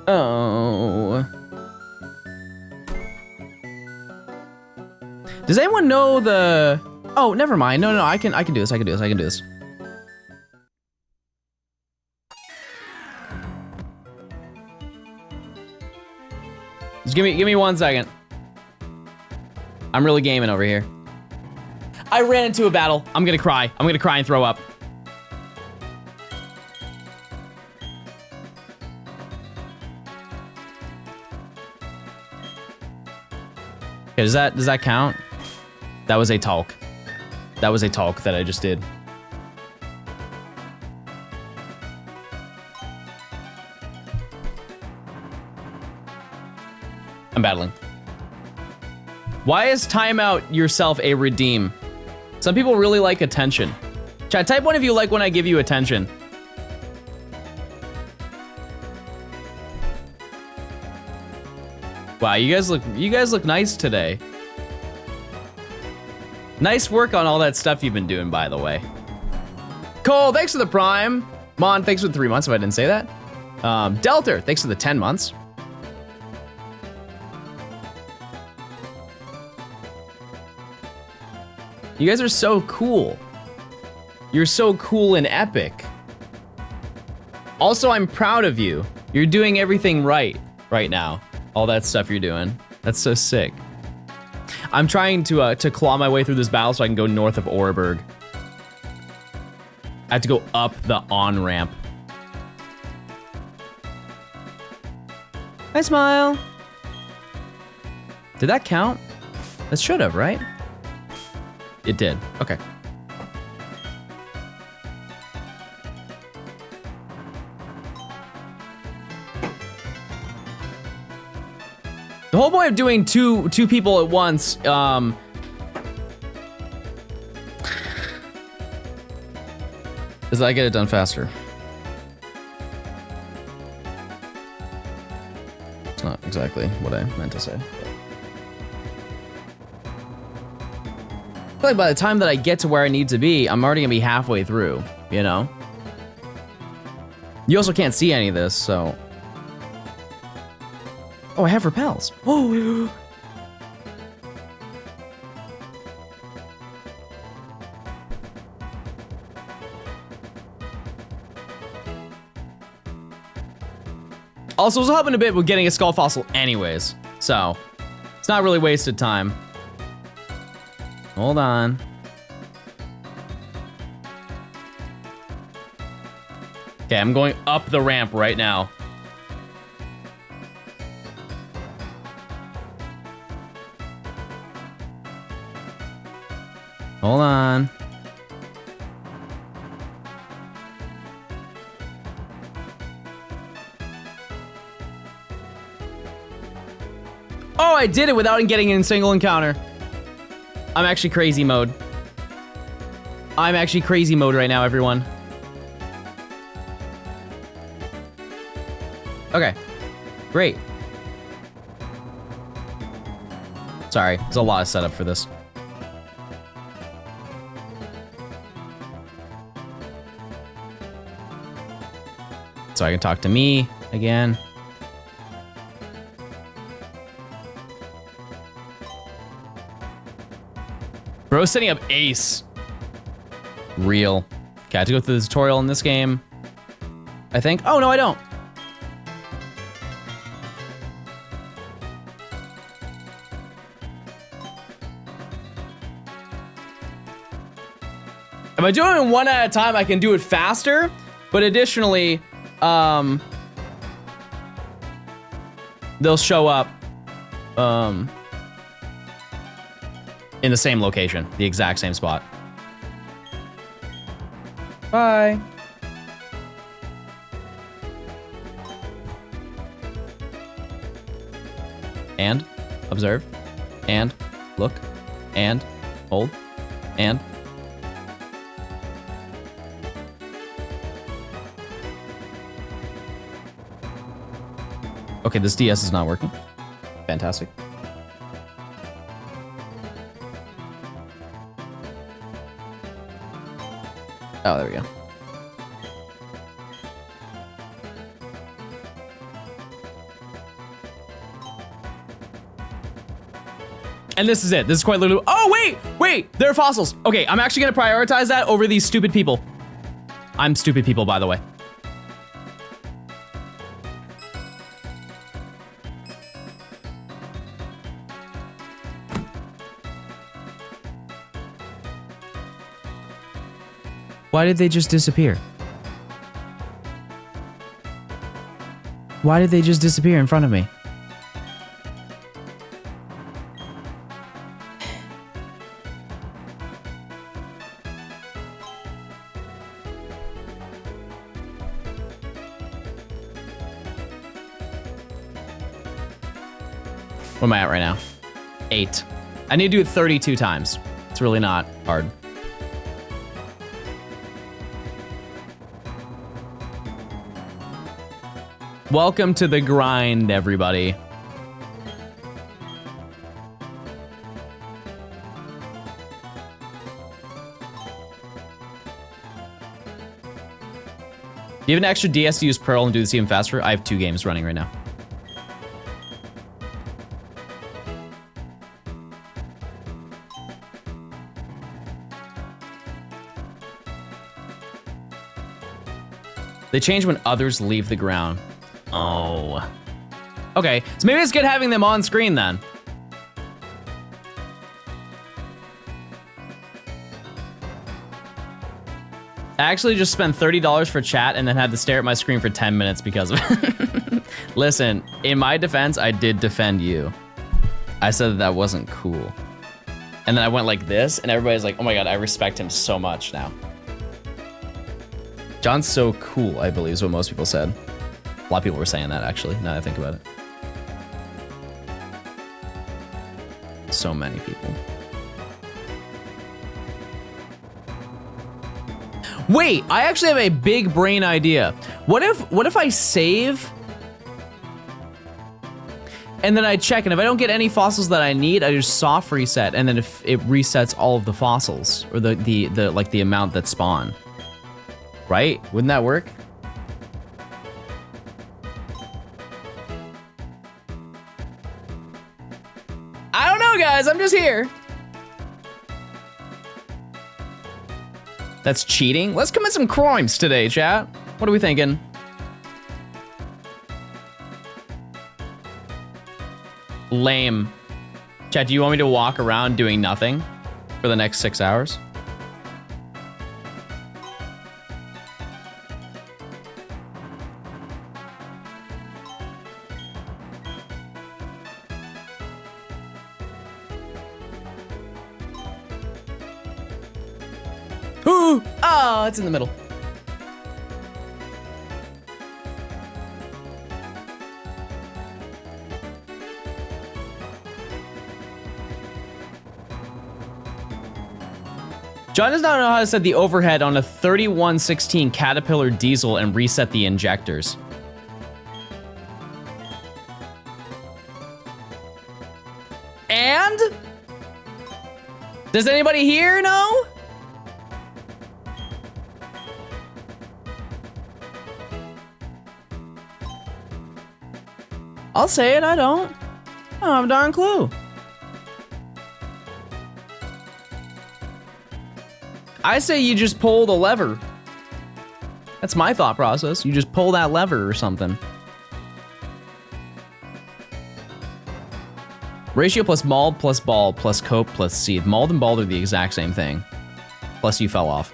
Speaker 1: Oh. Does anyone know the... Oh, never mind. No, I can do this. I can do this. Just give me 1 second. I'm really gaming over here. I ran into a battle. I'm gonna cry. I'm gonna cry and throw up. Okay, does that count? That was a talk. That was a talk that I just did. I'm battling. Why is timeout yourself a redeem? Some people really like attention. Chat, type one if you like when I give you attention. Wow, you guys look nice today. Nice work on all that stuff you've been doing, by the way. Cole, thanks for the prime. Mon, thanks for the 3 months if I didn't say that. Delter, thanks for the 10 months. You guys are so cool. You're so cool and epic. Also, I'm proud of you. You're doing everything right now. All that stuff you're doing. That's so sick. I'm trying to claw my way through this battle so I can go north of Oreburg. I have to go up the on-ramp. Hi, Smile. Did that count? That should have, right? It did. Okay. The whole point of doing two people at once, is that I get it done faster. It's not exactly what I meant to say. feel like by the time that I get to where I need to be, I'm already gonna be halfway through, you know? You also can't see any of this, so. Oh, I have repels. Oh. Also, I was helping a bit with getting a skull fossil anyways, so it's not really wasted time. Hold on. Okay, I'm going up the ramp right now. Hold on. Oh, I did it without getting in single encounter. I'm actually crazy mode. I'm actually crazy mode right now, everyone. Okay, great. Sorry, there's a lot of setup for this. So I can talk to me again. Bro, setting up Ace. Real. Okay, I have to go through the tutorial in this game, I think. Oh, no, I don't. If I do it in one at a time, I can do it faster, but additionally, they'll show up in the same location, the exact same spot. Bye. And observe, and look, and hold, and okay, this DS is not working. Fantastic. Oh, there we go. And this is it. This is quite literally. Oh, wait, there are fossils. Okay, I'm actually gonna prioritize that over these stupid people. I'm stupid people, by the way. Why did they just disappear? Why did they just disappear in front of me? What am I at right now? 8. I need to do it 32 times. It's really not hard. Welcome to the grind, everybody. Do you have an extra DS to use Pearl and do this even faster? I have 2 games running right now. They change when others leave the ground. Oh. Okay, so maybe it's good having them on screen then. I actually just spent $30 for chat and then had to stare at my screen for 10 minutes because of it. Listen, in my defense, I did defend you. I said that wasn't cool. And then I went like this and everybody's like, oh my God, I respect him so much now. John's so cool, I believe is what most people said. A lot of people were saying that, actually, now that I think about it. So many people. Wait, I actually have a big brain idea. What if I save? and then I check, and if I don't get any fossils that I need, I just soft reset, and then if it resets all of the fossils, or the amount that spawn. Right? Wouldn't that work? I don't know, guys. I'm just here. That's cheating. Let's commit some crimes today, chat. What are we thinking? Lame. Chat, do you want me to walk around doing nothing for the next 6 hours? Ooh! Oh, it's in the middle. John does not know how to set the overhead on a 3116 Caterpillar diesel and reset the injectors. And? Does anybody here know? I'll say it, I don't. I don't have a darn clue. I say you just pull the lever. That's my thought process. You just pull that lever or something. Ratio plus mold plus ball plus cope plus seed. Mold and ball are the exact same thing. Plus you fell off.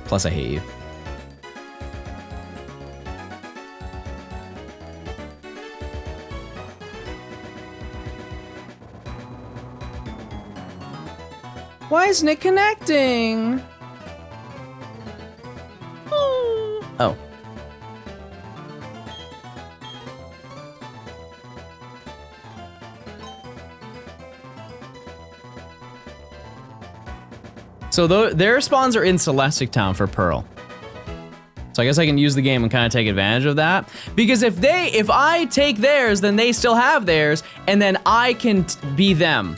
Speaker 1: Plus I hate you. Why isn't it connecting? Oh. So their spawns are in Celestic Town for Pearl. So I guess I can use the game and kind of take advantage of that. Because if I take theirs, then they still have theirs, and then I can be them.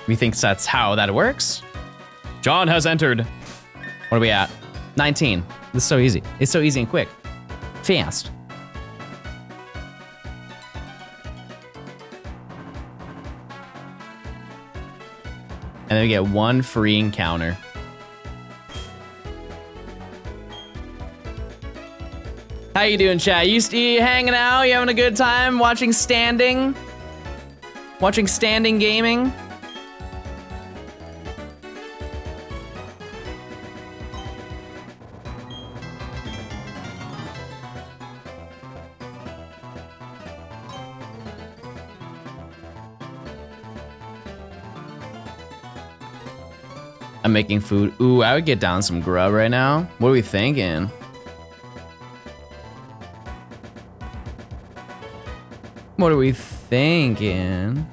Speaker 1: Methinks that's how that works. John has entered. What are we at? 19. This is so easy. It's so easy and quick. Fast. And then we get one free encounter. How you doing, chat? You hanging out? You having a good time watching standing? Watching standing gaming? I'm making food. Ooh, I would get down some grub right now. What are we thinking? What are we thinking?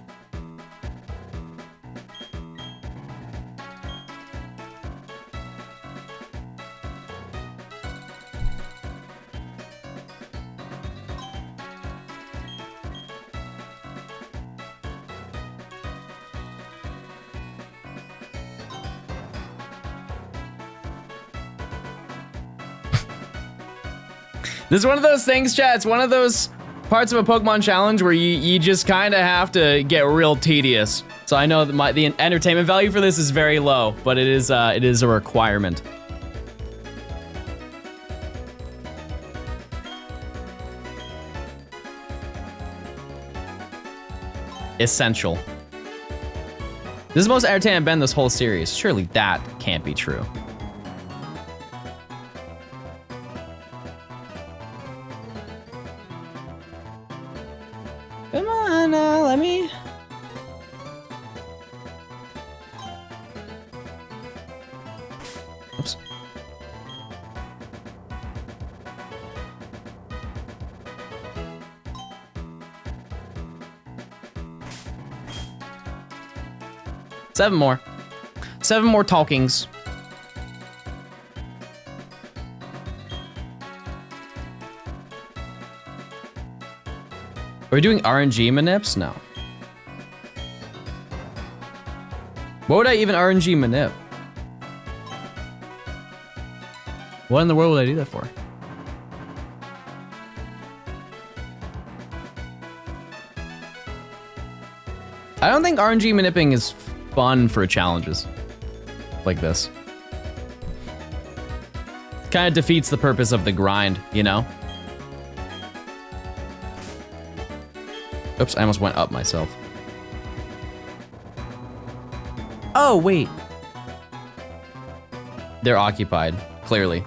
Speaker 1: This is one of those things, chat. It's one of those parts of a Pokemon challenge where you just kind of have to get real tedious. So I know that the entertainment value for this is very low, but it is a requirement. Essential. This is the most entertaining I've been this whole series. Surely that can't be true. Come on now, let me... Oops. 7 more. 7 more talkings. Are we doing RNG manips? No. What would I even RNG manip? What in the world would I do that for? I don't think RNG manipping is fun for challenges like this. Kind of defeats the purpose of the grind, you know? Oops, I almost went up myself. Oh, wait. They're occupied, clearly.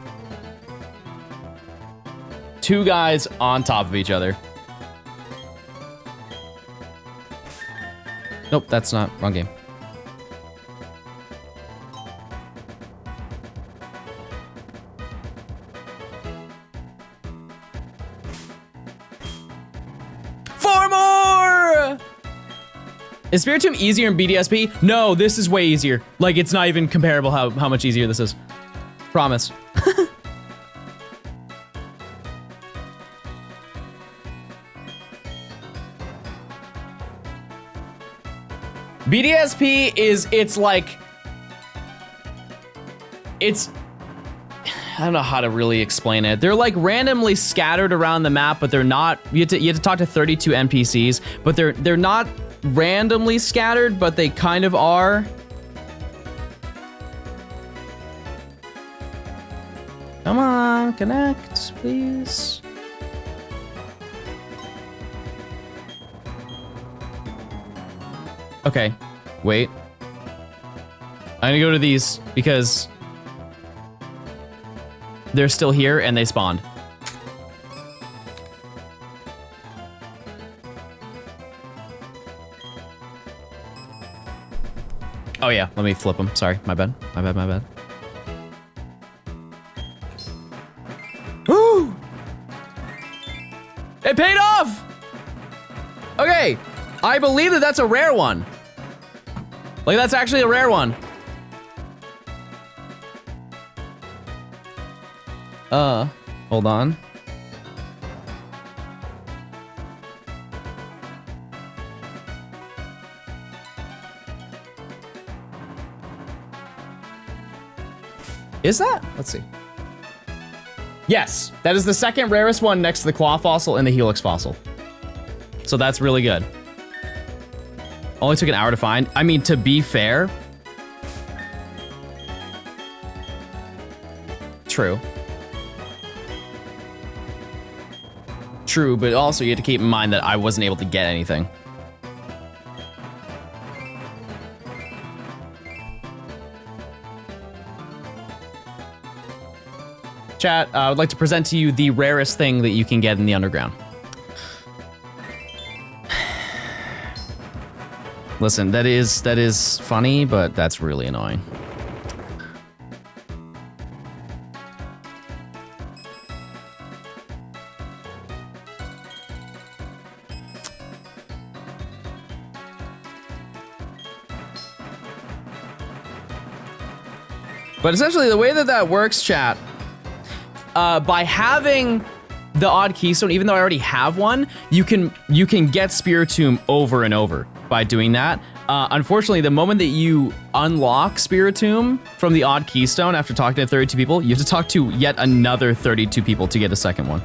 Speaker 1: 2 guys on top of each other. Nope, that's not, wrong game. Is Spiritomb easier in BDSP? No, this is way easier. Like, it's not even comparable how much easier this is. Promise. BDSP is, it's like, it's, I don't know how to really explain it. They're like randomly scattered around the map, but they're not, you have to talk to 32 NPCs, but they're not randomly scattered, but they kind of are. Come on, connect, please. Okay, wait. I'm gonna go to these because they're still here and they spawned. Oh yeah, let me flip them. Sorry, my bad. My bad, my bad. Woo! It paid off! Okay, I believe that that's a rare one. Like, that's actually a rare one. Hold on. Is that? Let's see. Yes, that is the second rarest one next to the claw fossil and the helix fossil. So that's really good. Only took an hour to find. I mean, to be fair. True. True, but also you have to keep in mind that I wasn't able to get anything. Chat, I would like to present to you the rarest thing that you can get in the underground. Listen, that is funny, but that's really annoying. But essentially, the way that that works, chat, by having the odd keystone, even though I already have one, you can get Spiritomb over and over by doing that. Unfortunately, the moment that you unlock Spiritomb from the odd keystone after talking to 32 people, you have to talk to yet another 32 people to get a second one.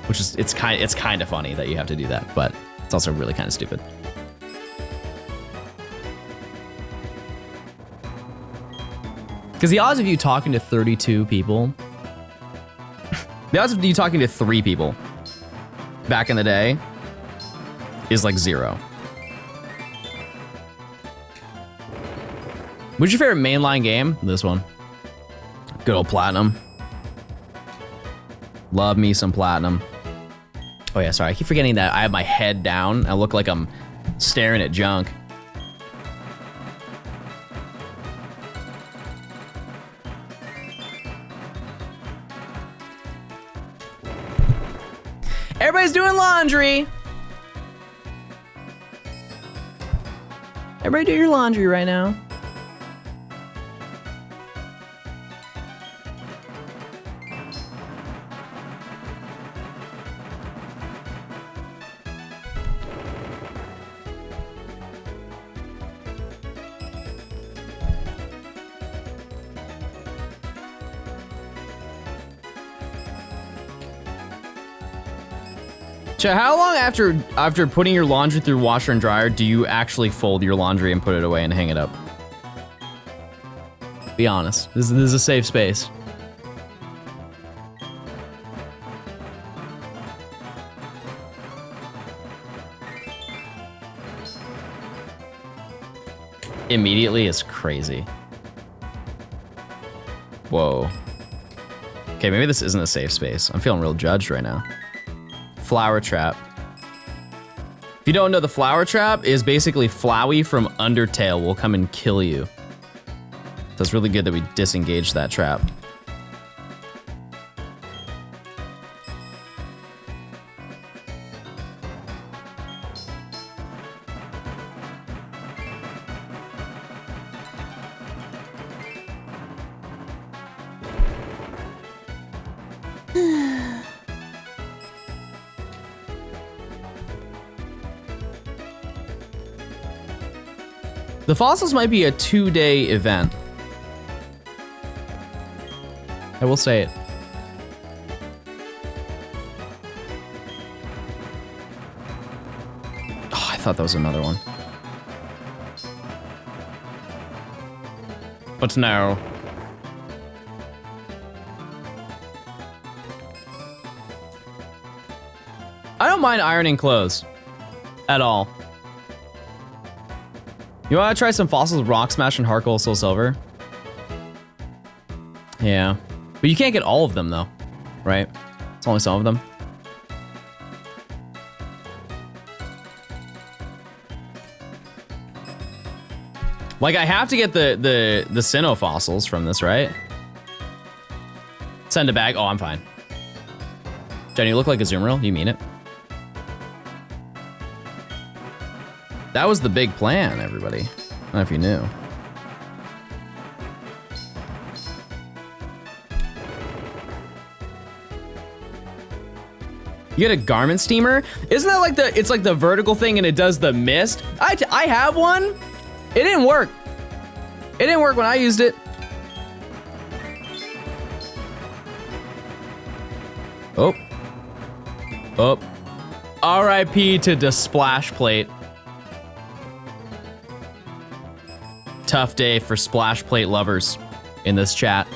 Speaker 1: Which is, it's kind of funny that you have to do that, but it's also really kind of stupid. Because the odds of you talking to 32 people, the odds of you talking to 3 people back in the day is like 0. What's your favorite mainline game? This one. Good old Platinum. Love me some Platinum. Oh yeah, sorry, I keep forgetting that I have my head down. I look like I'm staring at junk. Everybody's doing laundry. Everybody do your laundry right now. So how long after putting your laundry through washer and dryer do you actually fold your laundry and put it away and hang it up? Be honest. This is a safe space. Immediately is crazy. Whoa. Okay, maybe this isn't a safe space. I'm feeling real judged right now. Flower trap. If you don't know, the flower trap is basically Flowey from Undertale will come and kill you. So it's really good that we disengage that trap. The fossils might be a 2-day event. I will say it. Oh, I thought that was another one. But no. I don't mind ironing clothes. At all. You wanna try some fossils with Rock Smash and Heart Gold Soul Silver? Yeah. But you can't get all of them though, right? It's only some of them. Like I have to get the Sinnoh fossils from this, right? Send a bag. Oh, I'm fine. Jenny, you look like a zoom reel. You mean it? That was the big plan, everybody. I don't know if you knew. You get a garment steamer? Isn't that like it's like the vertical thing and it does the mist? I have one. It didn't work. It didn't work when I used it. Oh. Oh. RIP to the splash plate. Tough day for splash plate lovers in this chat.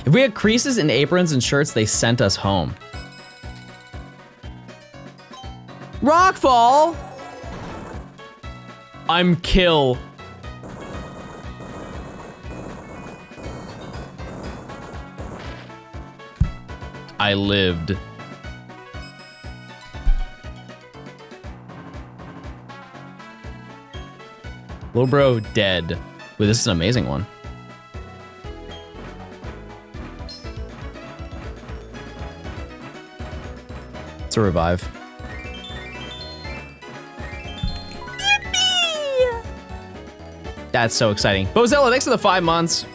Speaker 1: If we had creases in aprons and shirts, they sent us home. Rockfall! I'm kill. I lived. Lil bro dead. Wait, this is an amazing one. It's a revive. Yippee! That's so exciting. Bozella, thanks for the 5 months.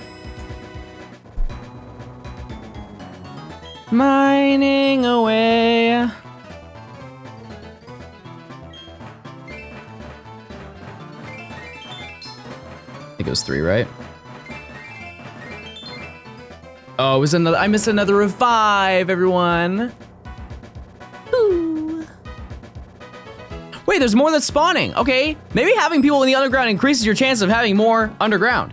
Speaker 1: Mining away. I think it was 3, right? Oh, it was another. I missed another revive, everyone. Ooh. Wait, there's more that's spawning. Okay, maybe having people in the underground increases your chance of having more underground.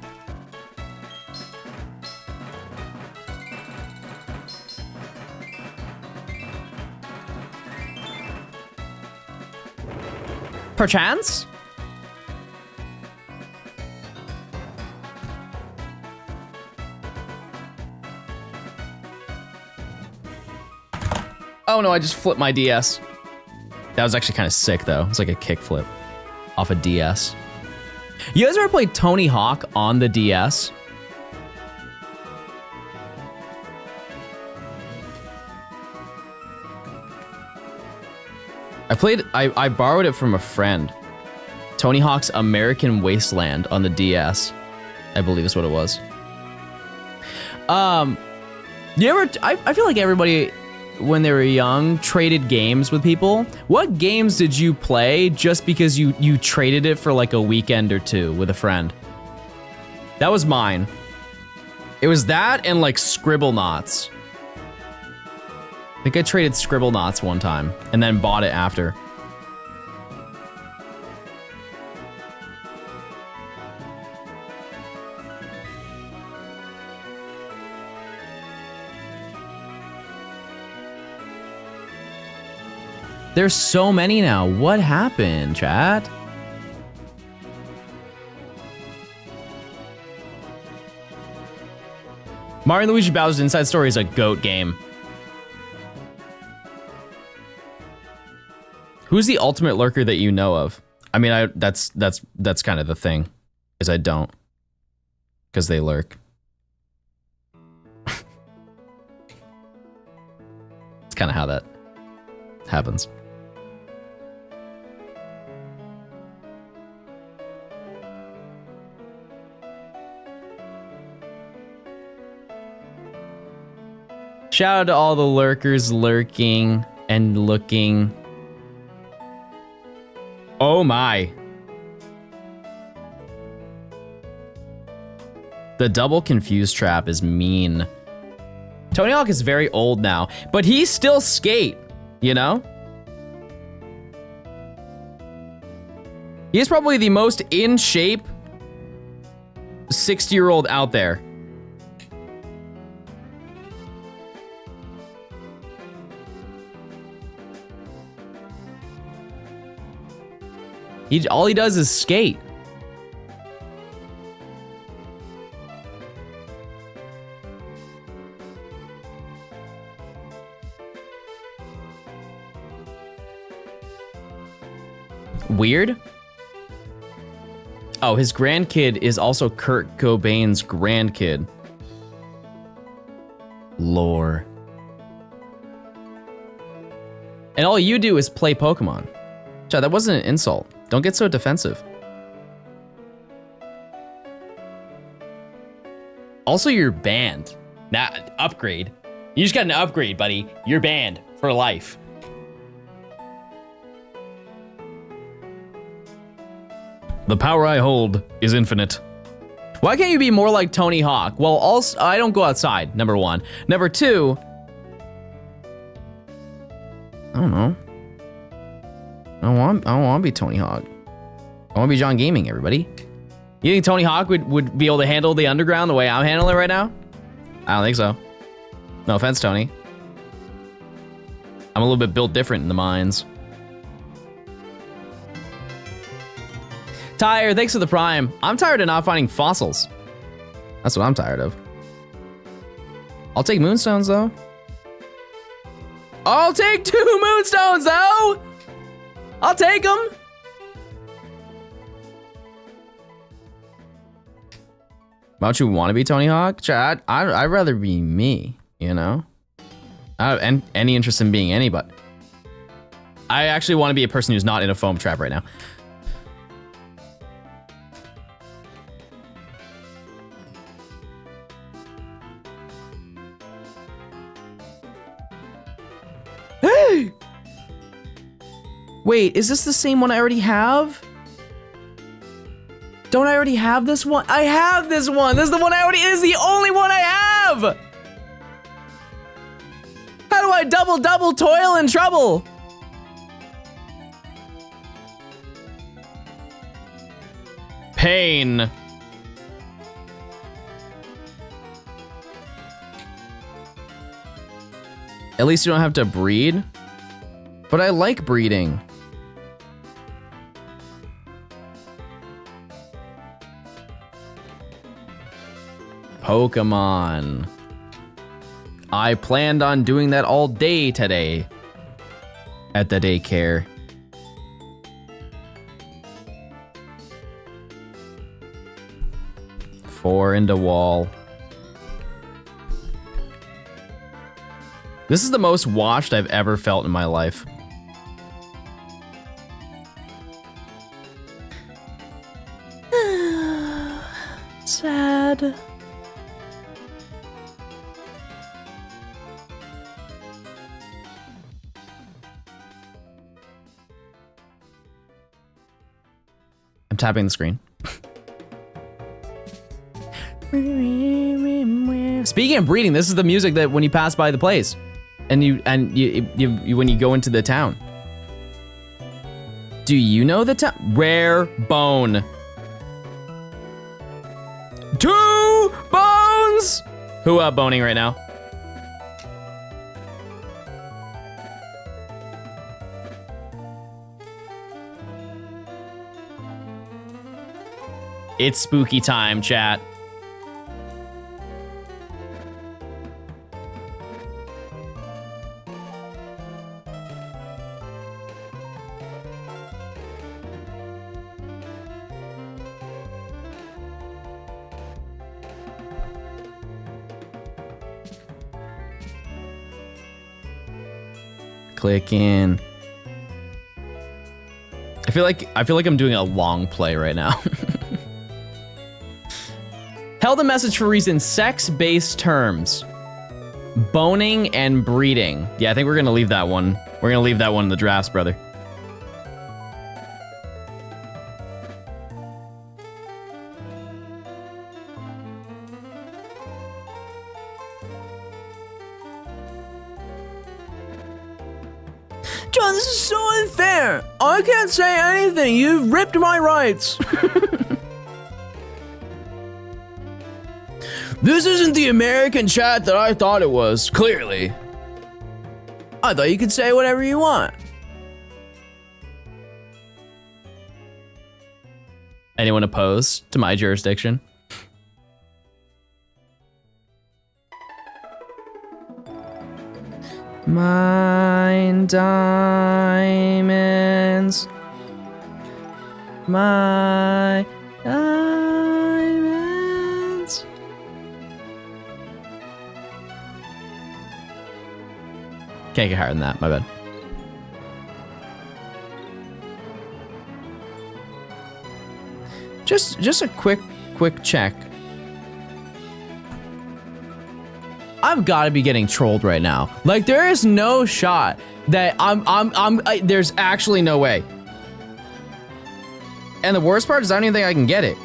Speaker 1: Perchance? Oh no, I just flipped my DS. That was actually kind of sick though. It's like a kick flip. off a DS. You guys ever played Tony Hawk on the DS? I borrowed it from a friend. Tony Hawk's American Wasteland on the DS, I believe is what it was. You ever, I feel like everybody, when they were young, traded games with people. What games did you play just because you traded it for like a weekend or two with a friend? That was mine. It was that and like Scribblenauts. I think I traded Scribblenauts one time and then bought it after. There's so many now. What happened, chat? Mario and Luigi Bowser's Inside Story is a GOAT game. Who's the ultimate lurker that you know of? I mean, that's kind of the thing, is I don't, because they lurk. It's kind of how that happens. Shout out to all the lurkers lurking and looking. Oh my. The double confused trap is mean. Tony Hawk is very old now, but he's still skate, you know? He is probably the most in shape 60-year-old out there. All he does is skate. Weird? Oh, his grandkid is also Kurt Cobain's grandkid. Lore. And all you do is play Pokemon. Chad, that wasn't an insult. Don't get so defensive. Also, you're banned. Nah, upgrade. You just got an upgrade, buddy. You're banned for life. The power I hold is infinite. Why can't you be more like Tony Hawk? Well, also, I don't go outside, number one. Number two, I don't know. I don't want to be Tony Hawk. I want to be John Gaming, everybody. You think Tony Hawk would be able to handle the underground the way I'm handling it right now? I don't think so. No offense, Tony. I'm a little bit built different in the mines. Tyre, thanks for the prime. I'm tired of not finding fossils. That's what I'm tired of. I'll take moonstones, though. I'll take 2 moonstones, though! I'll take them. Why don't you want to be Tony Hawk? Chad, I'd rather be me, you know? I don't have any interest in being anybody. I actually want to be a person who's not in a foam trap right now. Hey! Wait, is this the same one I already have? Don't I already have this one? I have this one. This is the one I already, this is the only one I have. How do I double toil and trouble? Pain. At least you don't have to breed. But I like breeding. Pokemon. I planned on doing that all day today at the daycare. 4 into wall. This is the most washed I've ever felt in my life. Sad. I'm tapping the screen. Speaking of breeding, this is the music that when you pass by the place, and you when you go into the town. Do you know the town? Rare bone. 2 bones. Who boning right now? It's spooky time, chat. Click in. I feel like I'm doing a long play right now. Held a message for reason sex-based terms. Boning and breeding. Yeah, I think we're gonna leave that one. We're gonna leave that one in the drafts, brother. John, this is so unfair. I can't say anything. You've ripped my rights. This isn't the American chat that I thought it was, clearly. I thought you could say whatever you want. Anyone opposed to my jurisdiction? Mine diamonds. My diamonds. Can't get higher than that, my bad. Just a quick check. I've got to be getting trolled right now. Like, there is no shot that there's actually no way. And the worst part is I don't even think I can get it.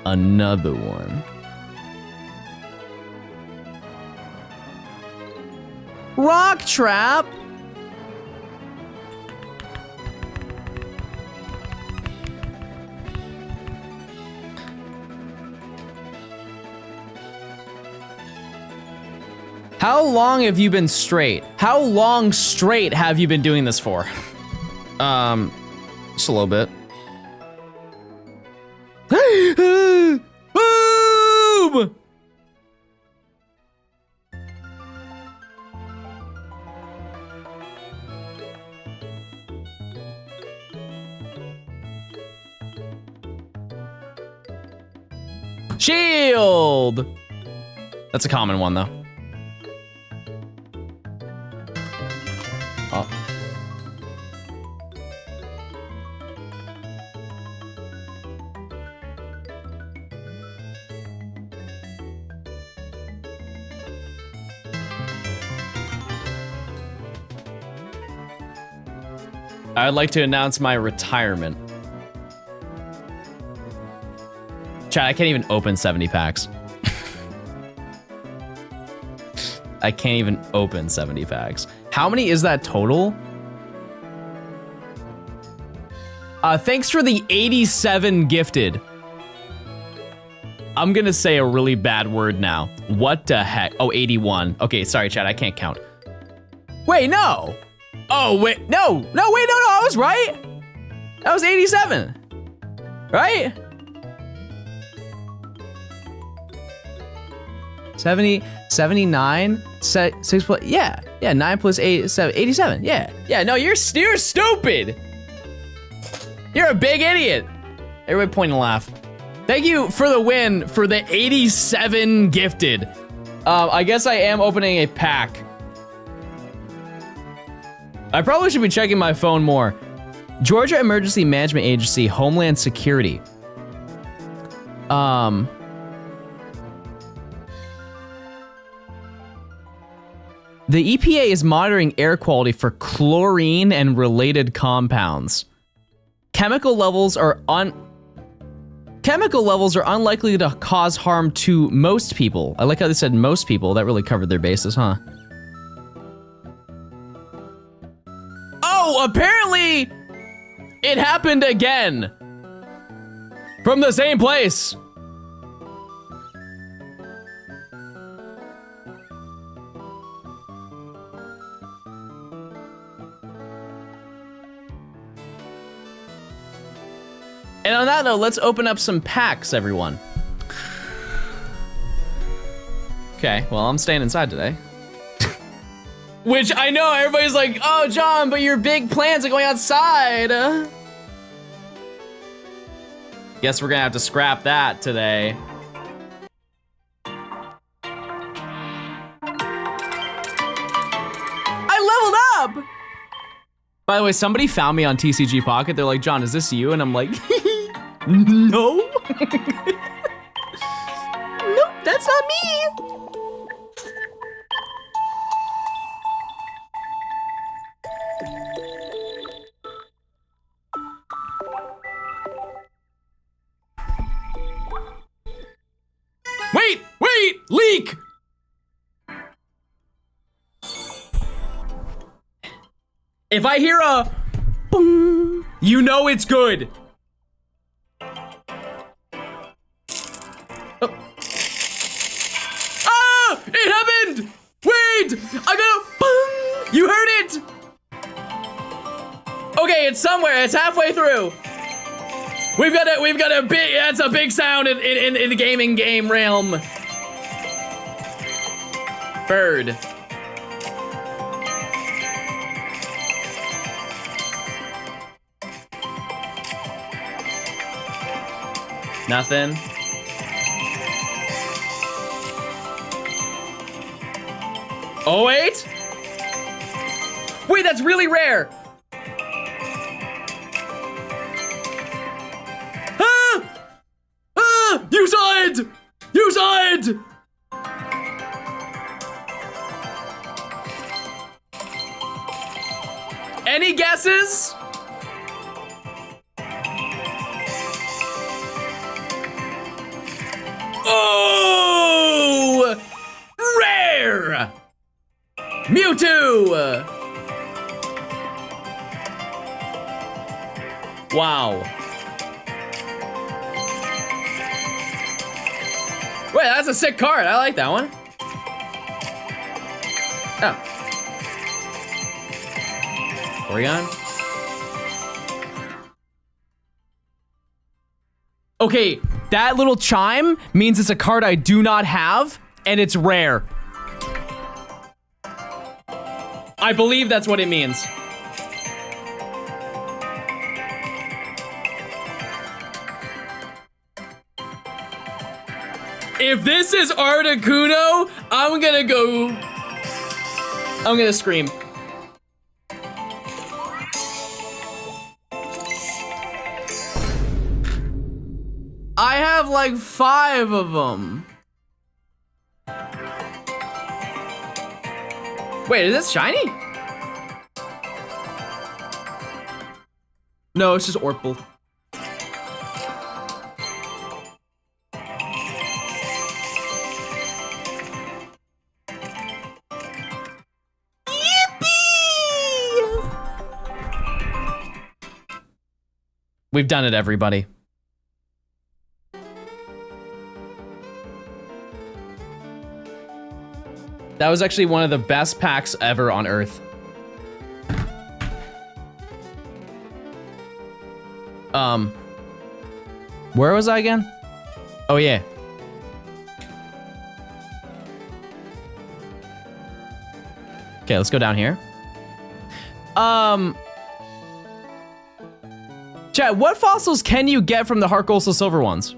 Speaker 1: Another one. Rock trap. How long have you been straight? How long straight have you been doing this for? Just a little bit. Boom! Shield! That's a common one, though. Oh. I'd like to announce my retirement. Chat, I can't even open 70 packs. I can't even open 70 packs. How many is that total? Thanks for the 87 gifted. I'm gonna say a really bad word now. What the heck? Oh, 81. Okay, sorry, chat, I can't count. Wait, no. Oh, wait, no, I was right. That was 87, right? 70, 79, 6 plus, yeah, 9 plus 8, 7, 87, yeah, no, you're stupid. You're a big idiot. Everybody point and laugh. Thank you for the win for the 87 gifted. I guess I am opening a pack. I probably should be checking my phone more. Georgia Emergency Management Agency, Homeland Security. The EPA is monitoring air quality for chlorine and related compounds. Chemical levels are unlikely to cause harm to most people. I like how they said most people. That really covered their bases, huh? Oh, apparently it happened again. From the same place. And on that note, let's open up some packs, everyone. Okay, well, I'm staying inside today. Which I know everybody's like, oh, John, but your big plans are going outside. Guess we're gonna have to scrap that today. I leveled up! By the way, somebody found me on TCG Pocket. They're like, John, is this you? And I'm like, no. Nope, that's not me. Wait, leak. If I hear a boom, you know it's good. Oh. Ah! It happened! Wait! I got a boom! You heard it! Okay, it's somewhere. It's halfway through. We've got a big. That's a big sound in the gaming game realm. Bird. Nothing. Oh, wait. Wait, that's really rare. Ah! Ah! You saw it! You saw it! Any guesses? Oh! Rare! Mewtwo! Wow. Wait, that's a sick card. I like that one. Oh. Oregon? Okay, that little chime means it's a card I do not have, and it's rare. I believe that's what it means. If this is Articuno, I'm gonna scream. I have like 5 of them. Wait, is this shiny? No, it's just Orpal. We've done it, everybody. That was actually one of the best packs ever on Earth. Where was I again? Oh yeah. Okay, let's go down here. Chat, what fossils can you get from the Heart Gold Silver ones?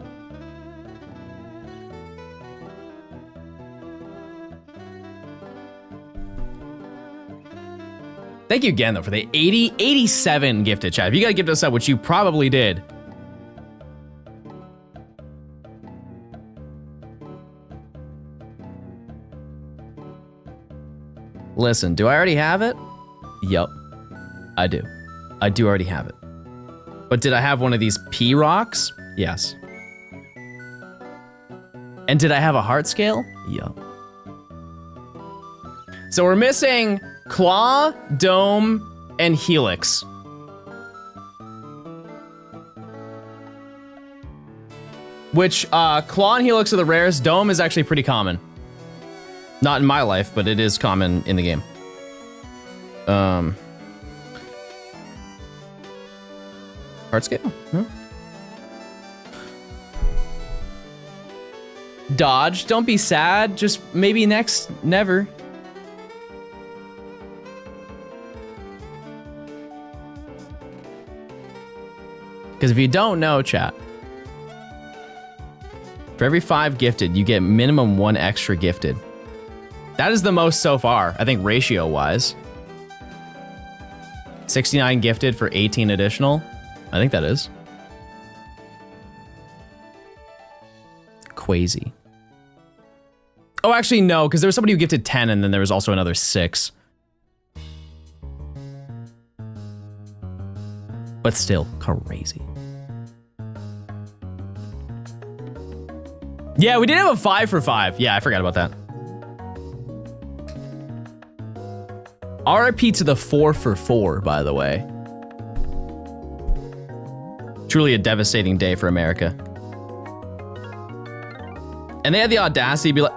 Speaker 1: Thank you again, though, for the 87 gifted, chat. If you got to gift us up, which you probably did. Listen, do I already have it? Yup, I do. I do already have it. But did I have one of these P rocks? Yes. And did I have a heart scale? Yup. So we're missing Claw, Dome, and Helix. Which, Claw and Helix are the rarest. Dome is actually pretty common. Not in my life, but it is common in the game. Heart scale? No. Dodge, don't be sad. Just maybe next, never. Because if you don't know, chat, for every 5 gifted, you get minimum 1 extra gifted. That is the most so far, I think, ratio-wise. 69 gifted for 18 additional. I think that is. Crazy. Oh, actually, no, because there was somebody who gifted 10, and then there was also another 6. But still, crazy. Yeah, we did have a 5 for 5. Yeah, I forgot about that. RIP to the 4 for 4, by the way. Truly a devastating day for America. And they had the audacity to be like,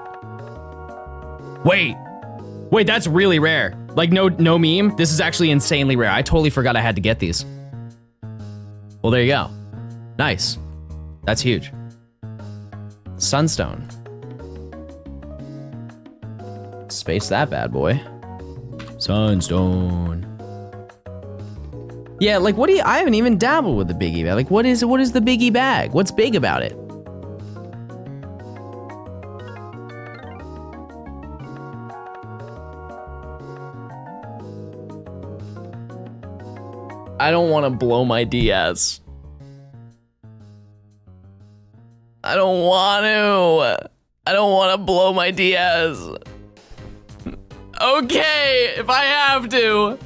Speaker 1: wait, that's really rare. Like, no meme. This is actually insanely rare. I totally forgot I had to get these. Well, there you go. Nice. That's huge. Sunstone. Space that bad boy. Sunstone. Yeah, like, what do you? I haven't even dabbled with the biggie bag. Like, what is the biggie bag? What's big about it? I don't want to blow my DS. I don't want to. I don't want to blow my DS. Okay, if I have to.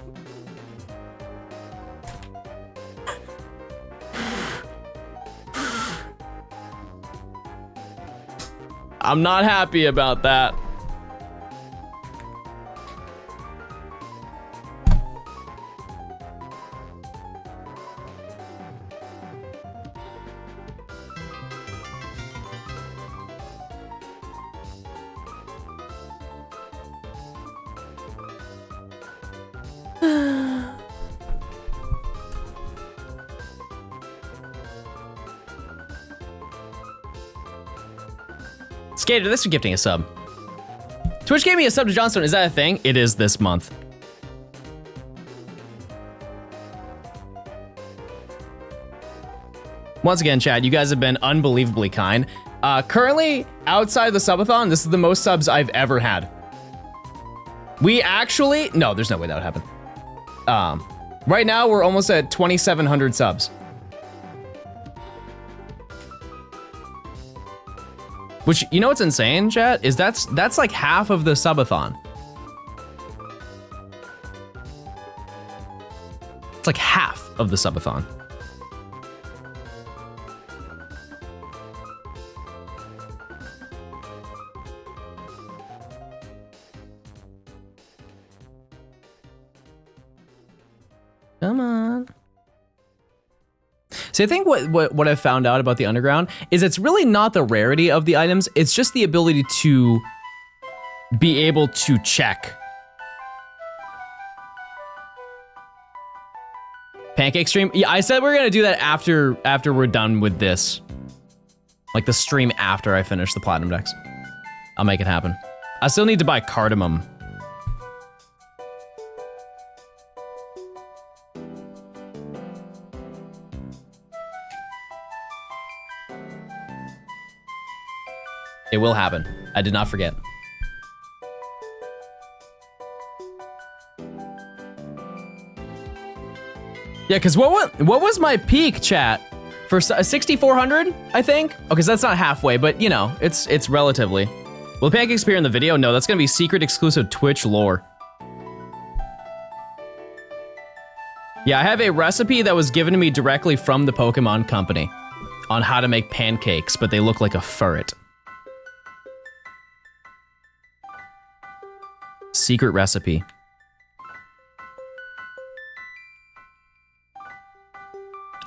Speaker 1: I'm not happy about that. Skater, this is gifting a sub. Twitch gave me a sub to Johnstone. Is that a thing? It is this month. Once again, Chad, you guys have been unbelievably kind. Currently, outside the subathon, this is the most subs I've ever had. We actually... No, there's no way that would happen. Right now, we're almost at 2,700 subs. Which, you know what's insane, chat? Is that's like half of the subathon. It's like half of the subathon. Come on. See, I think what I've found out about the underground is it's really not the rarity of the items, it's just the ability to be able to check. Pancake stream? Yeah, I said we're gonna do that after we're done with this. Like the stream after I finish the Platinum decks. I'll make it happen. I still need to buy cardamom. It will happen. I did not forget. Yeah, because what was my peak, chat? For 6,400, I think? Oh, because that's not halfway, but you know, it's relatively. Will pancakes appear in the video? No, that's gonna be secret exclusive Twitch lore. Yeah, I have a recipe that was given to me directly from the Pokemon company on how to make pancakes, but they look like a ferret. Secret recipe.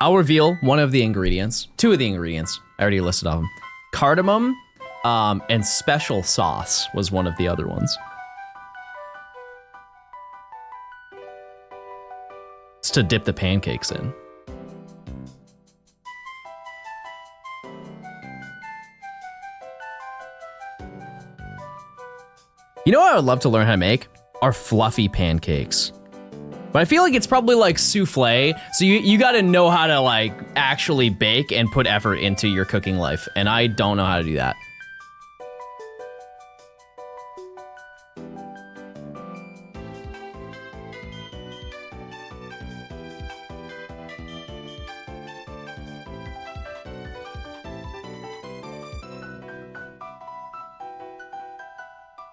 Speaker 1: I'll reveal one of the ingredients, two of the ingredients. I already listed off them. Cardamom and special sauce was one of the other ones. It's to dip the pancakes in. You know what I would love to learn how to make? Are fluffy pancakes. But I feel like it's probably like souffle, so you gotta know how to like actually bake and put effort into your cooking life, and I don't know how to do that.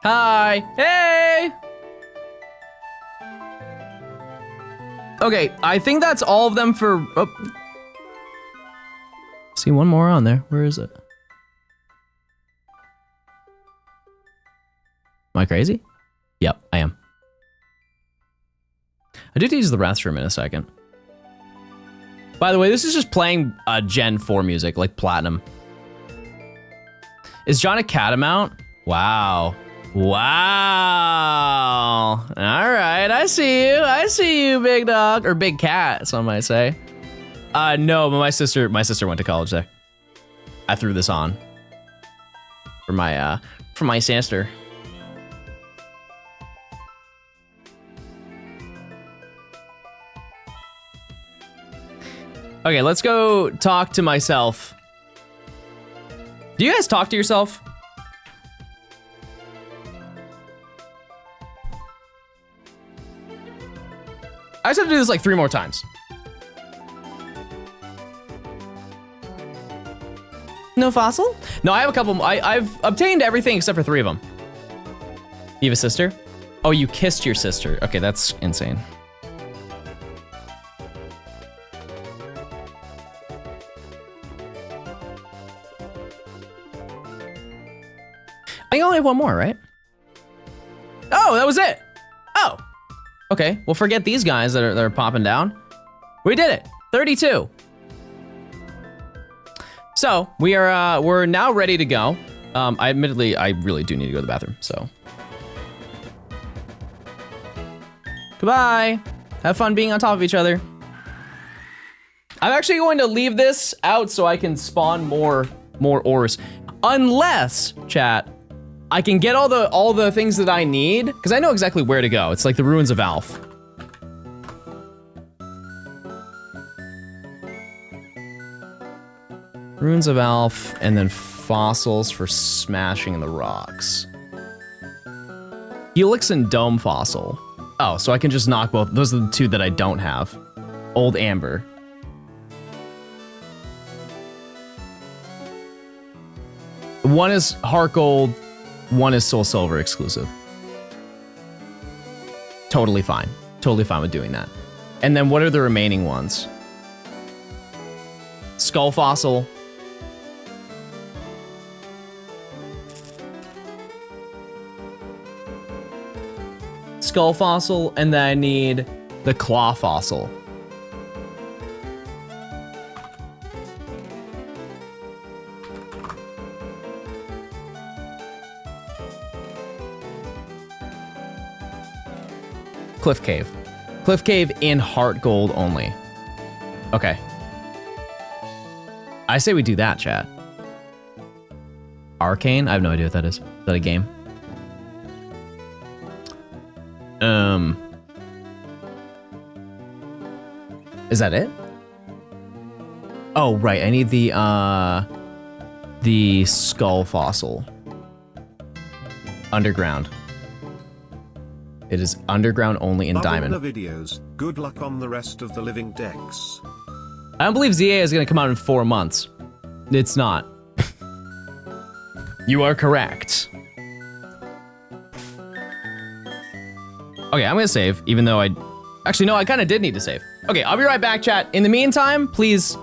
Speaker 1: Hi, hey! Okay, I think that's all of them for, oh. See one more on there, where is it? Am I crazy? Yep, I am. I do have to use the restroom in a second. By the way, this is just playing Gen 4 music, like Platinum. Is John a catamount? Wow. Wow. All right, I see you, big dog, or big cat, some might say. No, but my sister went to college there. I threw this on for my sister. Okay, let's go talk to myself. Do you guys talk to yourself? I just have to do this like 3 more times. No fossil? No, I have a couple. I've obtained everything except for 3 of them. You have a sister? Oh, you kissed your sister. Okay, that's insane. I only have 1 more, right? Oh, that was it. Oh. Okay, well forget these guys that are popping down. We did it, 32. So we're now ready to go. I really do need to go to the bathroom, so. Goodbye, have fun being on top of each other. I'm actually going to leave this out so I can spawn more ores. Unless, chat, I can get all the things that I need, because I know exactly where to go. It's like the ruins of Alf. Ruins of Alf, and then fossils for smashing the rocks. Helix and Dome fossil. Oh, so I can just knock both. Those are the 2 that I don't have. Old Amber. One is Heart Gold. 1 is Soul Silver exclusive. Totally fine. Totally fine with doing that. And then what are the remaining ones? Skull Fossil. Skull Fossil, and then I need the Claw Fossil. Cliff Cave. Cliff Cave in Heart Gold only. Okay. I say we do that, chat. Arcane? I have no idea what that is. Is that a game? Is that it? Oh, right. I need the skull fossil. underground. It is underground only in
Speaker 2: Loving
Speaker 1: diamond.
Speaker 2: the videos. Good luck on the rest of the living decks.
Speaker 1: I don't believe ZA is gonna come out in 4 months. It's not. You are correct. Okay, I'm gonna save, even though actually, no, I kinda did need to save. Okay, I'll be right back, chat. In the meantime, please.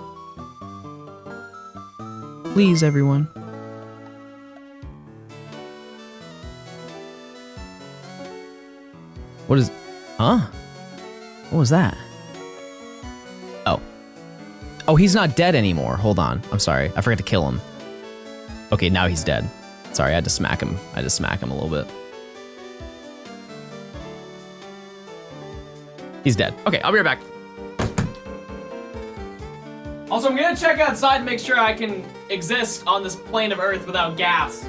Speaker 1: Please, everyone. What is, huh? What was that? Oh. Oh, he's not dead anymore. Hold on, I'm sorry. I forgot to kill him. Okay, now he's dead. Sorry, I had to smack him. I had to smack him a little bit. He's dead. Okay, I'll be right back. Also, I'm gonna check outside and make sure I can exist on this plane of Earth without gas.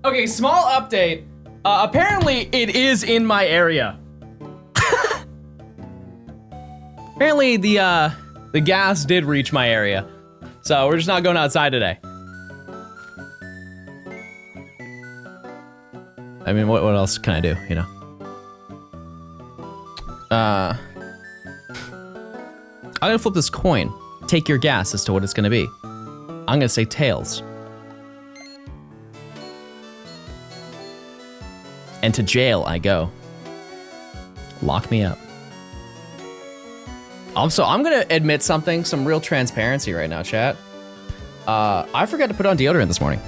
Speaker 1: Okay, small update. Apparently it is in my area. Apparently the gas did reach my area. So we're just not going outside today. I mean, what else can I do, you know? I'm gonna flip this coin. Take your guess as to what it's gonna be. I'm gonna say tails. And to jail I go. Lock me up. Also, I'm gonna admit something, some real transparency right now, chat. I forgot to put on deodorant this morning.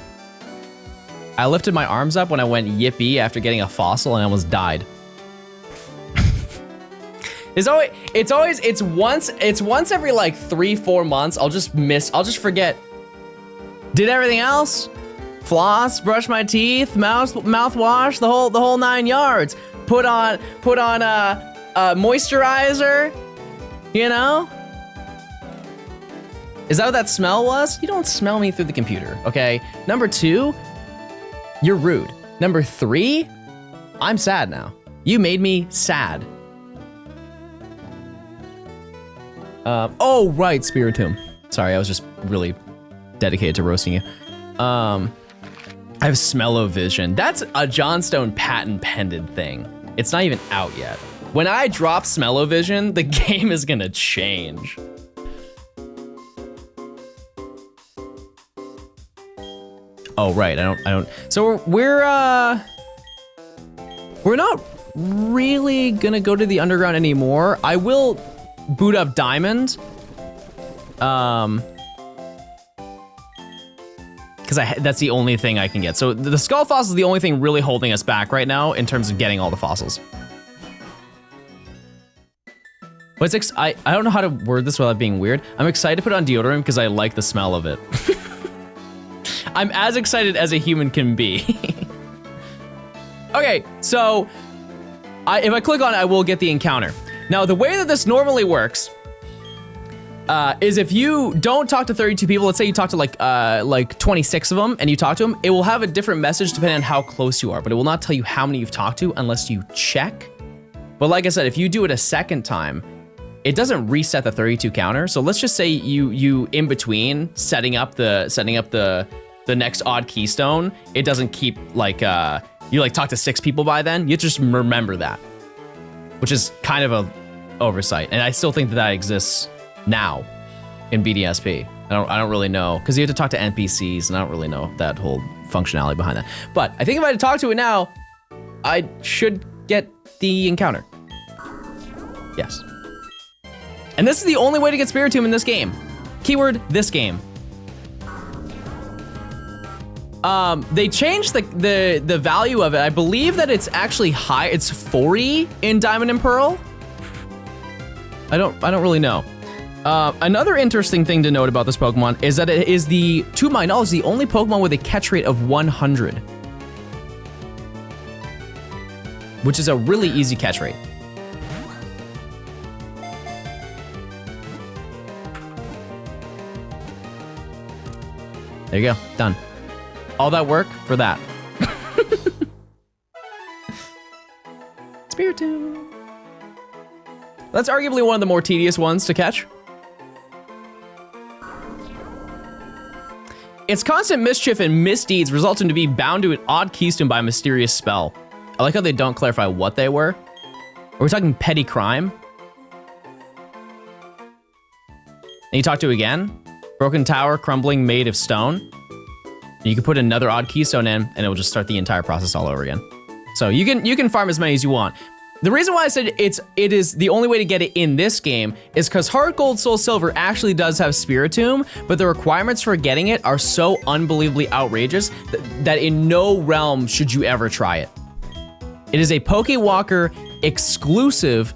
Speaker 1: I lifted my arms up when I went yippee after getting a fossil and I almost died. It's once every like 3-4 months. I'll just forget. Did everything else? Floss, brush my teeth, mouthwash, the whole 9 yards. Put on moisturizer, you know? Is that what that smell was? You don't smell me through the computer, okay? Number 2, you're rude. Number 3, I'm sad now. You made me sad. Oh, right, Spiritomb. Sorry, I was just really dedicated to roasting you. I have smell-o-vision. That's a Johnstone patent pending thing. It's not even out yet. When I drop smell-o-vision, the game is gonna change. Oh, right, I don't. So we're not really gonna go to the underground anymore. I will boot up Diamond. Because that's the only thing I can get. So the skull fossil is the only thing really holding us back right now in terms of getting all the fossils. But I don't know how to word this without being weird. I'm excited to put on deodorant because I like the smell of it. I'm as excited as a human can be. Okay, so if I click on it, I will get the encounter. Now, the way that this normally works is if you don't talk to 32 people, let's say you talk to like 26 of them and you talk to them, it will have a different message depending on how close you are, but it will not tell you how many you've talked to unless you check. But like I said, if you do it a second time, it doesn't reset the 32 counter. So let's just say you in between setting up the next odd keystone, it doesn't keep like you like talk to 6 people by then. You just remember that, which is kind of a oversight. And I still think that exists now in BDSP. I don't really know because you have to talk to NPCs and I don't really know that whole functionality behind that. But I think if I had to talk to it now, I should get the encounter. Yes. And this is the only way to get Spiritomb in this game. Keyword, this game. They changed the value of it. I believe that it's actually high. It's 40 in Diamond and Pearl. I don't really know. Another interesting thing to note about this Pokemon is that it is to my knowledge, the only Pokemon with a catch rate of 100. Which is a really easy catch rate. There you go, done. All that work for that. Spiritomb. That's arguably one of the more tedious ones to catch. Its constant mischief and misdeeds result in to be bound to an odd keystone by a mysterious spell. I like how they don't clarify what they were. Are we talking petty crime? And you talk to it again? Broken tower, crumbling, made of stone. And you can put another odd keystone in, and it will just start the entire process all over again. So you can farm as many as you want. The reason why I said it is the only way to get it in this game is because Heart Gold, Soul Silver actually does have Spiritomb, but the requirements for getting it are so unbelievably outrageous that in no realm should you ever try it. It is a Pokewalker exclusive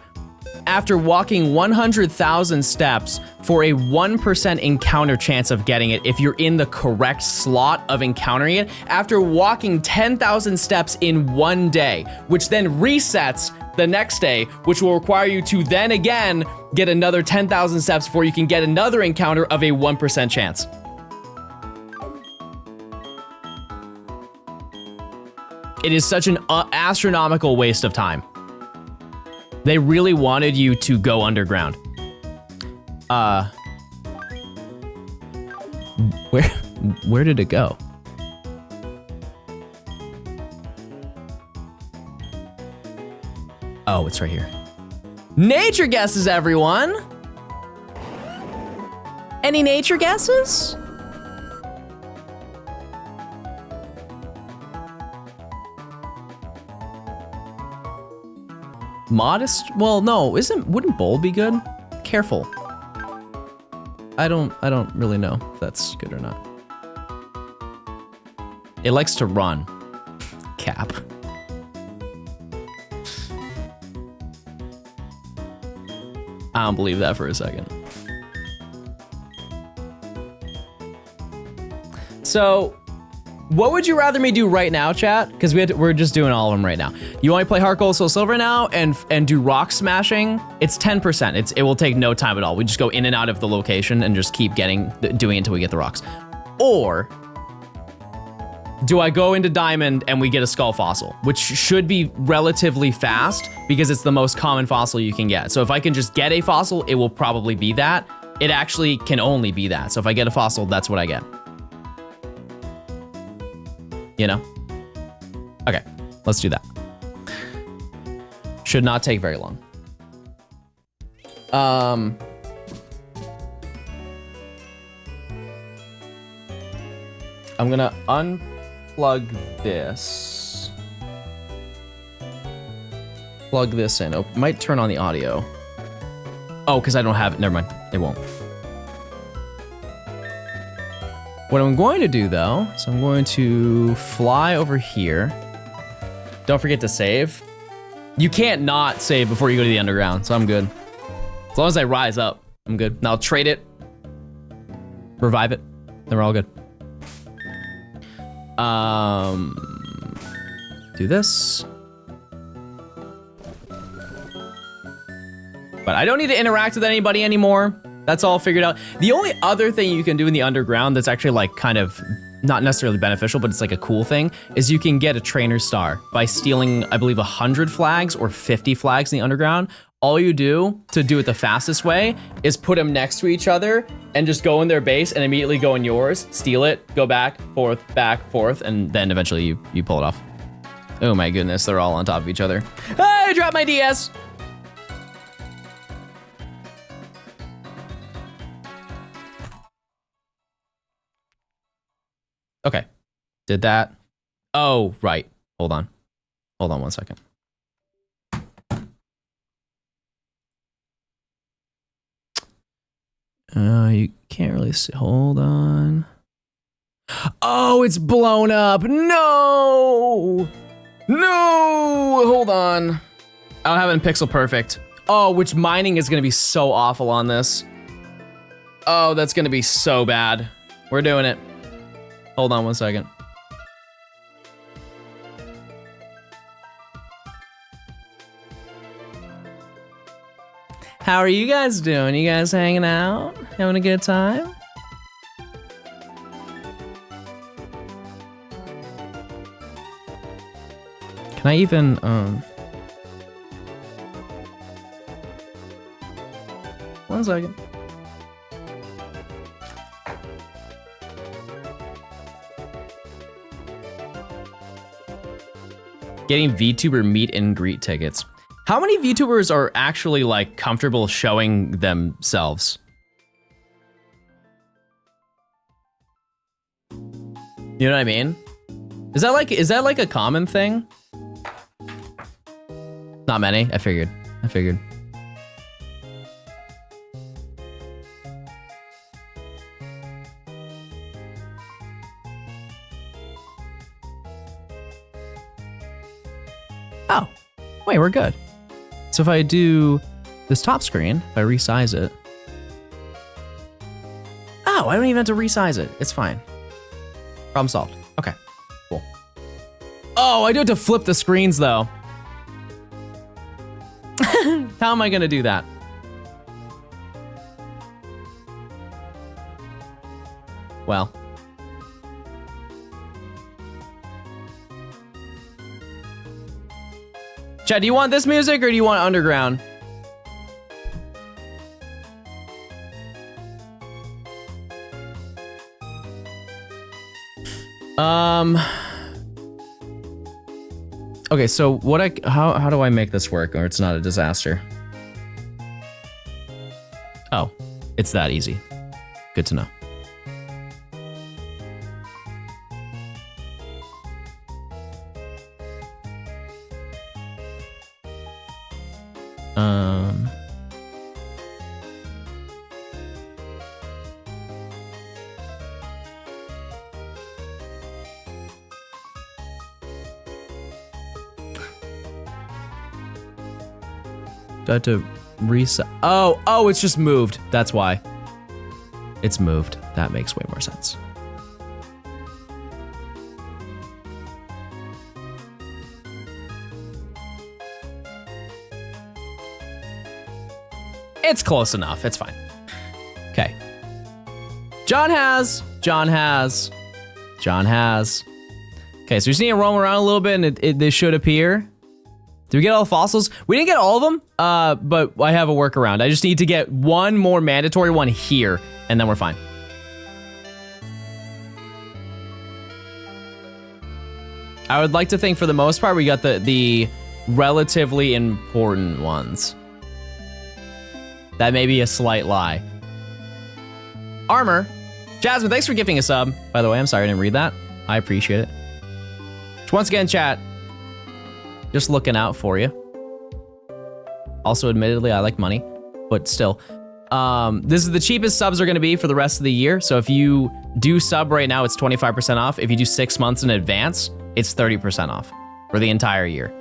Speaker 1: after walking 100,000 steps for a 1% encounter chance of getting it if you're in the correct slot of encountering it after walking 10,000 steps in one day, which then resets the next day, which will require you to then again get another 10,000 steps before you can get another encounter of a 1% chance. It is such an astronomical waste of time. They really wanted you to go underground. Where did it go? Oh, it's right here. Nature guesses, everyone. Any nature guesses? Modest? Well, no, wouldn't bold be good? Careful. I don't really know if that's good or not. It likes to run. Cap. I don't believe that for a second. So, what would you rather me do right now, chat? Because we're just doing all of them right now. You want to play Heart Gold, Soul Silver now and do rock smashing? It's 10%. It will take no time at all. We just go in and out of the location and just keep doing it until we get the rocks. Or do I go into Diamond and we get a skull fossil, which should be relatively fast because it's the most common fossil you can get. So if I can just get a fossil, it will probably be that. It actually can only be that. So if I get a fossil, that's what I get. You know? Okay, let's do that. Should not take very long. I'm gonna unplug this. plug this in. Oh, might turn on the audio. Oh, because I don't have it. Never mind. It won't. What I'm going to do though, is I'm going to fly over here. Don't forget to save. You can't not save before you go to the underground, so I'm good. As long as I rise up, I'm good. Now I'll trade it, revive it, then we're all good. Do this. But I don't need to interact with anybody anymore. That's all figured out. The only other thing you can do in the underground that's actually like kind of not necessarily beneficial, but it's like a cool thing, is you can get a trainer star by stealing, I believe, 100 flags or 50 flags in the underground. All you do to do it the fastest way is put them next to each other and just go in their base and immediately go in yours, steal it, go back, forth, and then eventually you pull it off. Oh my goodness, they're all on top of each other. Ah, I dropped my DS. Okay, did that. Oh, right, hold on. Hold on 1 second. You can't really see, hold on. Oh, it's blown up, no! No, hold on. I don't have it in pixel perfect. Oh, which mining is gonna be so awful on this. Oh, that's gonna be so bad. We're doing it. Hold on 1 second. How are you guys doing? You guys hanging out? Having a good time? Can I even, 1 second. Getting VTuber meet and greet tickets. How many VTubers are actually like comfortable showing themselves? You know what I mean? Is that like a common thing? Not many. I figured. Oh, wait, we're good. So if I do this top screen, if I resize it. Oh, I don't even have to resize it. It's fine. Problem solved. Okay, cool. Oh, I do have to flip the screens though. How am I gonna do that? Well. Chad, do you want this music or do you want underground? Okay, so how do I make this work or it's not a disaster? Oh, it's that easy. Good to know. Do I have to reset? Oh, it's just moved. That's why. It's moved. That makes way more sense. It's close enough. It's fine. Okay. John has. Okay, so we just need to roam around a little bit and they should appear. Did we get all the fossils? We didn't get all of them, but I have a workaround. I just need to get one more mandatory one here, and then we're fine. I would like to think for the most part, we got the relatively important ones. That may be a slight lie. Armor. Jasmine, thanks for gifting a sub. By the way, I'm sorry I didn't read that. I appreciate it. Once again, chat. Just looking out for you. Also, admittedly, I like money, but still. This is the cheapest subs are gonna be for the rest of the year. So if you do sub right now, it's 25% off. If you do 6 months in advance, it's 30% off for the entire year.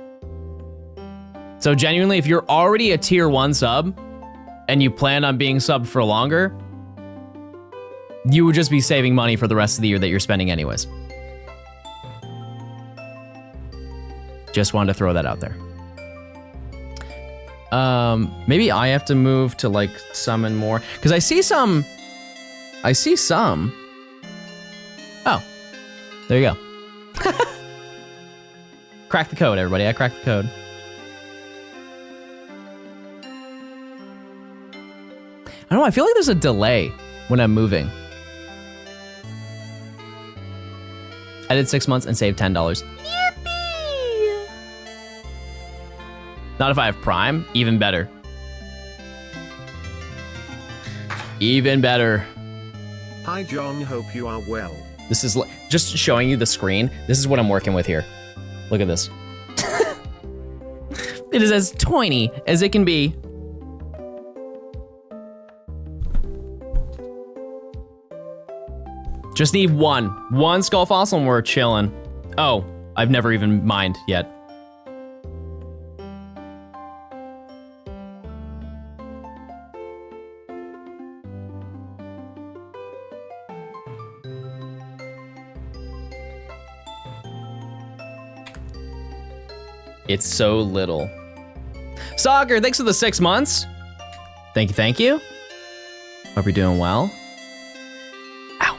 Speaker 1: So genuinely, if you're already a tier 1 sub and you plan on being subbed for longer, you would just be saving money for the rest of the year that you're spending anyways. Just wanted to throw that out there. Maybe I have to move to like summon more, because I see some. Oh, there you go. Crack the code, everybody. I cracked the code. I don't know, I feel like there's a delay when I'm moving. I did 6 months and saved $10. Yippee! Not if I have Prime, even better. Even better.
Speaker 2: Hi John, hope you are well.
Speaker 1: This is just showing you the screen. This is what I'm working with here. Look at this. It is as tiny as it can be. Just need one skull fossil and we're chilling. Oh, I've never even mined yet. It's so little. Soccer, thanks for the 6 months. Thank you, thank you. Hope you're doing well. Ow.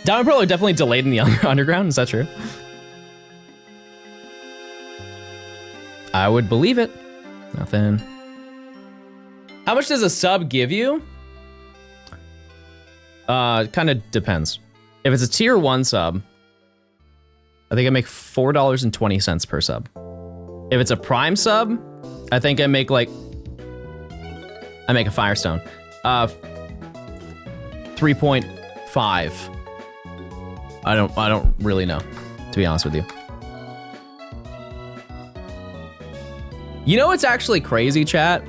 Speaker 1: Diamond Pearl are definitely delayed in the underground, is that true? I would believe it. Nothing. How much does a sub give you? Kind of depends. If it's a tier 1 sub, I think I make $4.20 per sub. If it's a Prime sub, I think I make like, I make a Firestone. 3.5. I don't really know, to be honest with you. You know what's actually crazy, chat?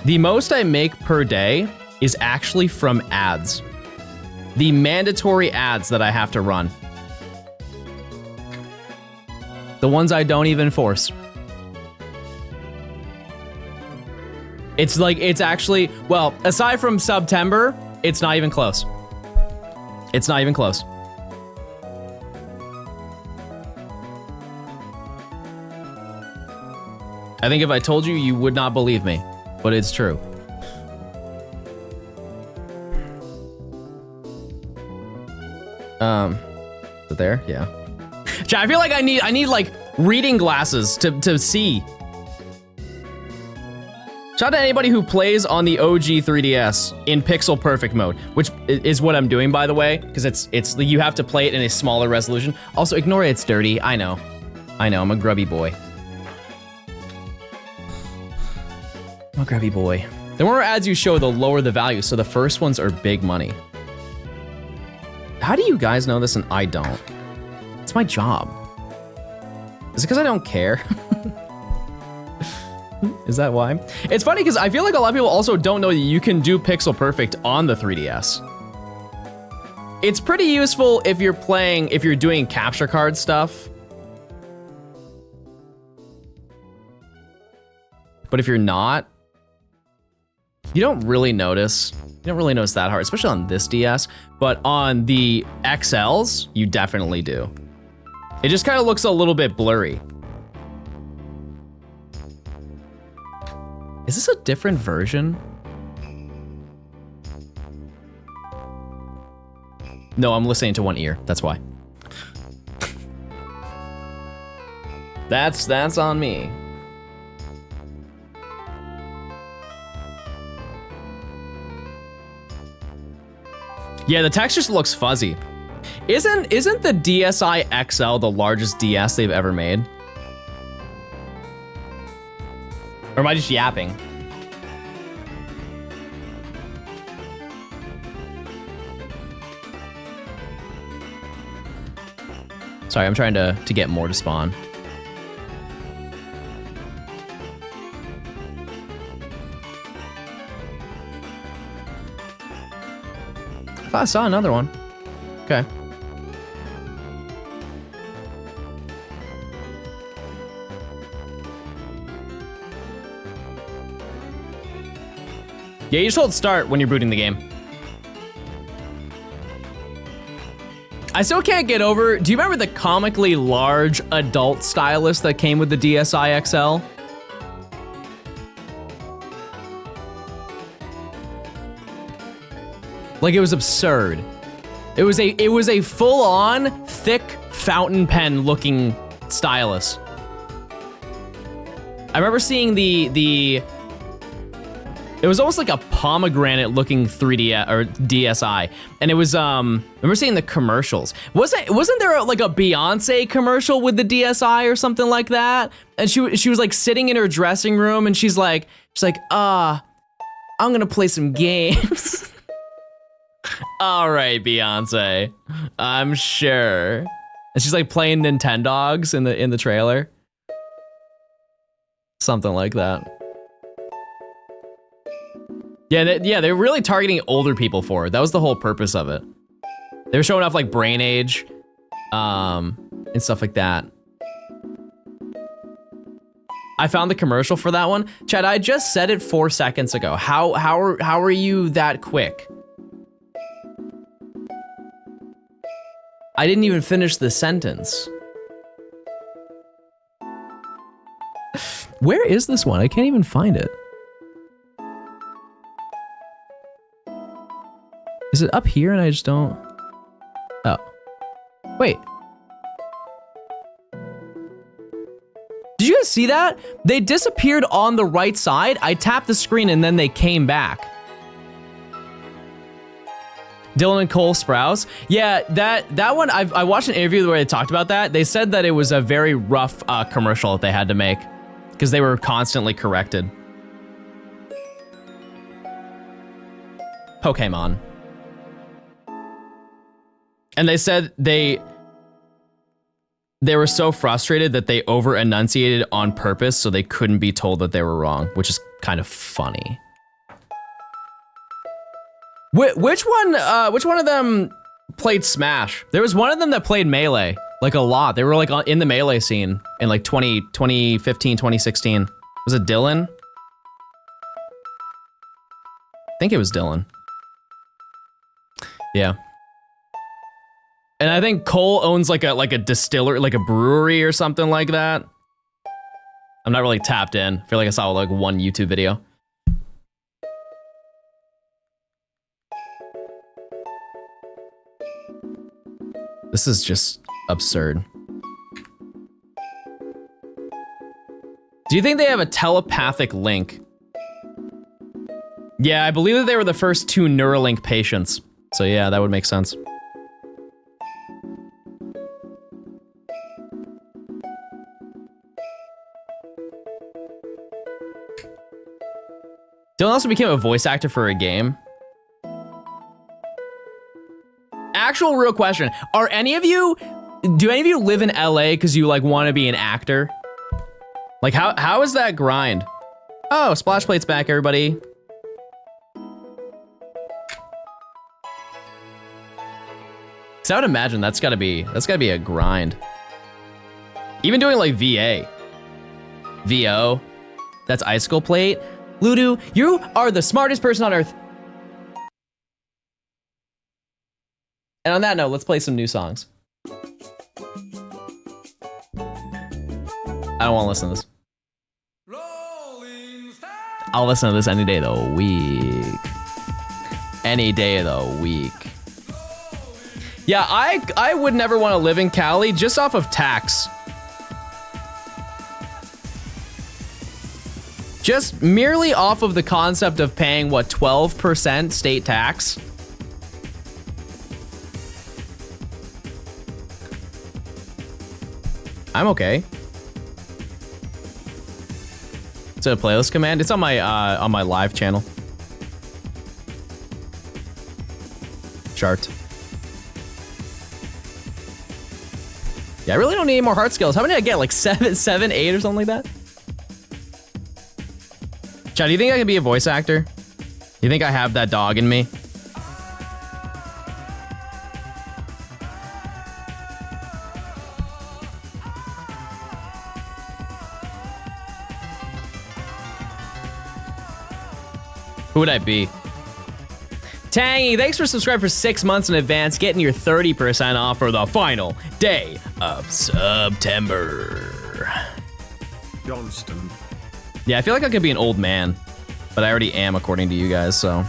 Speaker 1: The most I make per day is actually from ads. The mandatory ads that I have to run. The ones I don't even force. It's like, it's actually, well, aside from September, it's not even close. It's not even close. I think if I told you, you would not believe me, but it's true. Is it there? Yeah. Chat, I feel like I need like reading glasses to see. Shout out to anybody who plays on the OG 3DS in pixel perfect mode, which is what I'm doing, by the way, because it's you have to play it in a smaller resolution. Also, ignore it's dirty. I know, I'm a grubby boy. I'm a grubby boy. The more ads you show, the lower the value, so the first ones are big money. How do you guys know this and I don't? It's my job. Is it because I don't care? Is that why? It's funny because I feel like a lot of people also don't know that you can do pixel perfect on the 3DS. It's pretty useful if you're doing capture card stuff. But if you're not, you don't really notice. You don't really notice that hard, especially on this DS. But on the XLs, you definitely do. It just kind of looks a little bit blurry. Is this a different version? No, I'm listening to one ear. That's why. That's on me. Yeah, the text just looks fuzzy. Isn't the DSi XL the largest DS they've ever made? Or am I just yapping? Sorry, I'm trying to get more to spawn. I saw another one. Okay. Yeah, you just hold start when you're booting the game. I still can't get over, do you remember the comically large adult stylus that came with the DSi XL? Like, it was absurd. It was a full-on, thick fountain pen looking stylus. I remember seeing it was almost like a pomegranate looking 3D or DSi. And it was, I remember seeing the commercials. Wasn't there like a Beyonce commercial with the DSi or something like that? And she was like sitting in her dressing room and she's like, I'm gonna play some games. All right, Beyonce, I'm sure. And she's like playing Nintendogs in the trailer. Something like that. Yeah, they were really targeting older people for it. That was the whole purpose of it. They were showing off like brain age, and stuff like that. I found the commercial for that one. Chad, I just said it 4 seconds ago. How are you that quick? I didn't even finish the sentence. Where is this one? I can't even find it. Is it up here and I just don't? Oh. Wait. Did you guys see that? They disappeared on the right side. I tapped the screen and then they came back. Dylan and Cole Sprouse. Yeah, that one, I watched an interview where they talked about that. They said that it was a very rough commercial that they had to make because they were constantly corrected. Pokemon. And they said they were so frustrated that they over enunciated on purpose so they couldn't be told that they were wrong, which is kind of funny. Which one of them played Smash? There was one of them that played Melee, like a lot. They were like in the Melee scene in like 2015, 2016. Was it Dylan? I think it was Dylan. Yeah. And I think Cole owns like a distillery, like a brewery or something like that. I'm not really tapped in. I feel like I saw like one YouTube video. This is just absurd. Do you think they have a telepathic link? Yeah, I believe that they were the first 2 Neuralink patients. So yeah, that would make sense. Dylan also became a voice actor for a game. Actual real question. Do any of you live in LA because you like want to be an actor? Like how is that grind? Oh, Splash Plate's back, everybody. So I would imagine that's gotta be a grind. Even doing like VA. VO. That's Icicle Plate. Ludu, you are the smartest person on earth. And on that note, let's play some new songs. I don't want to listen to this. I'll listen to this any day of the week. Any day of the week. Yeah, I would never want to live in Cali just off of tax. Just merely off of the concept of paying, what, 12% state tax? I'm okay. It's a playlist command. It's on my live channel. Chart. Yeah, I really don't need any more heart skills. How many did I get? Like 7, 8 or something like that? Chad, do you think I can be a voice actor? You think I have that dog in me? Who would I be? Tangy, thanks for subscribing for 6 months in advance, getting your 30% off for the final day of September.
Speaker 2: Johnstone.
Speaker 1: Yeah, I feel like I could be an old man, but I already am according to you guys, so.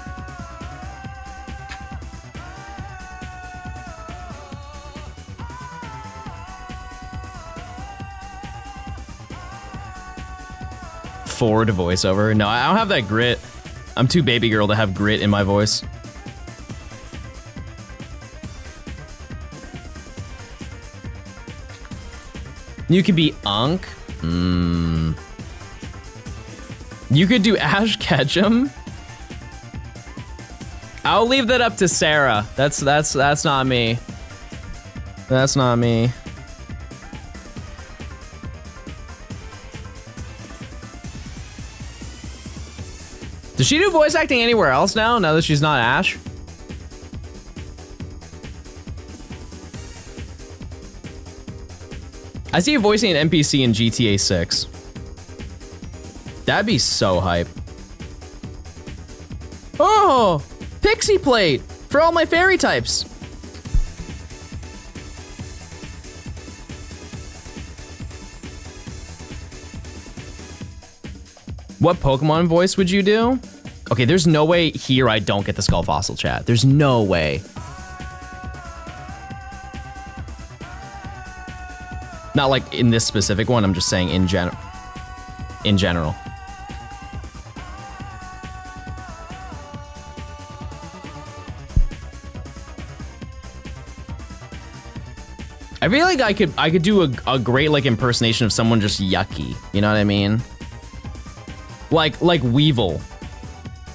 Speaker 1: Ford voiceover. No, I don't have that grit. I'm too baby girl to have grit in my voice. You could be Unk. You could do Ash Ketchum. I'll leave that up to Sarah. That's not me. That's not me. Does she do voice acting anywhere else now that she's not Ash? I see you voicing an NPC in GTA 6. That'd be so hype. Oh, Pixie Plate for all my fairy types. What Pokemon voice would you do? Okay, there's no way here I don't get the Skull Fossil chat. There's no way. Not like in this specific one, I'm just saying in general. In general. I feel like I could do a great like impersonation of someone just yucky. You know what I mean? Like Weevil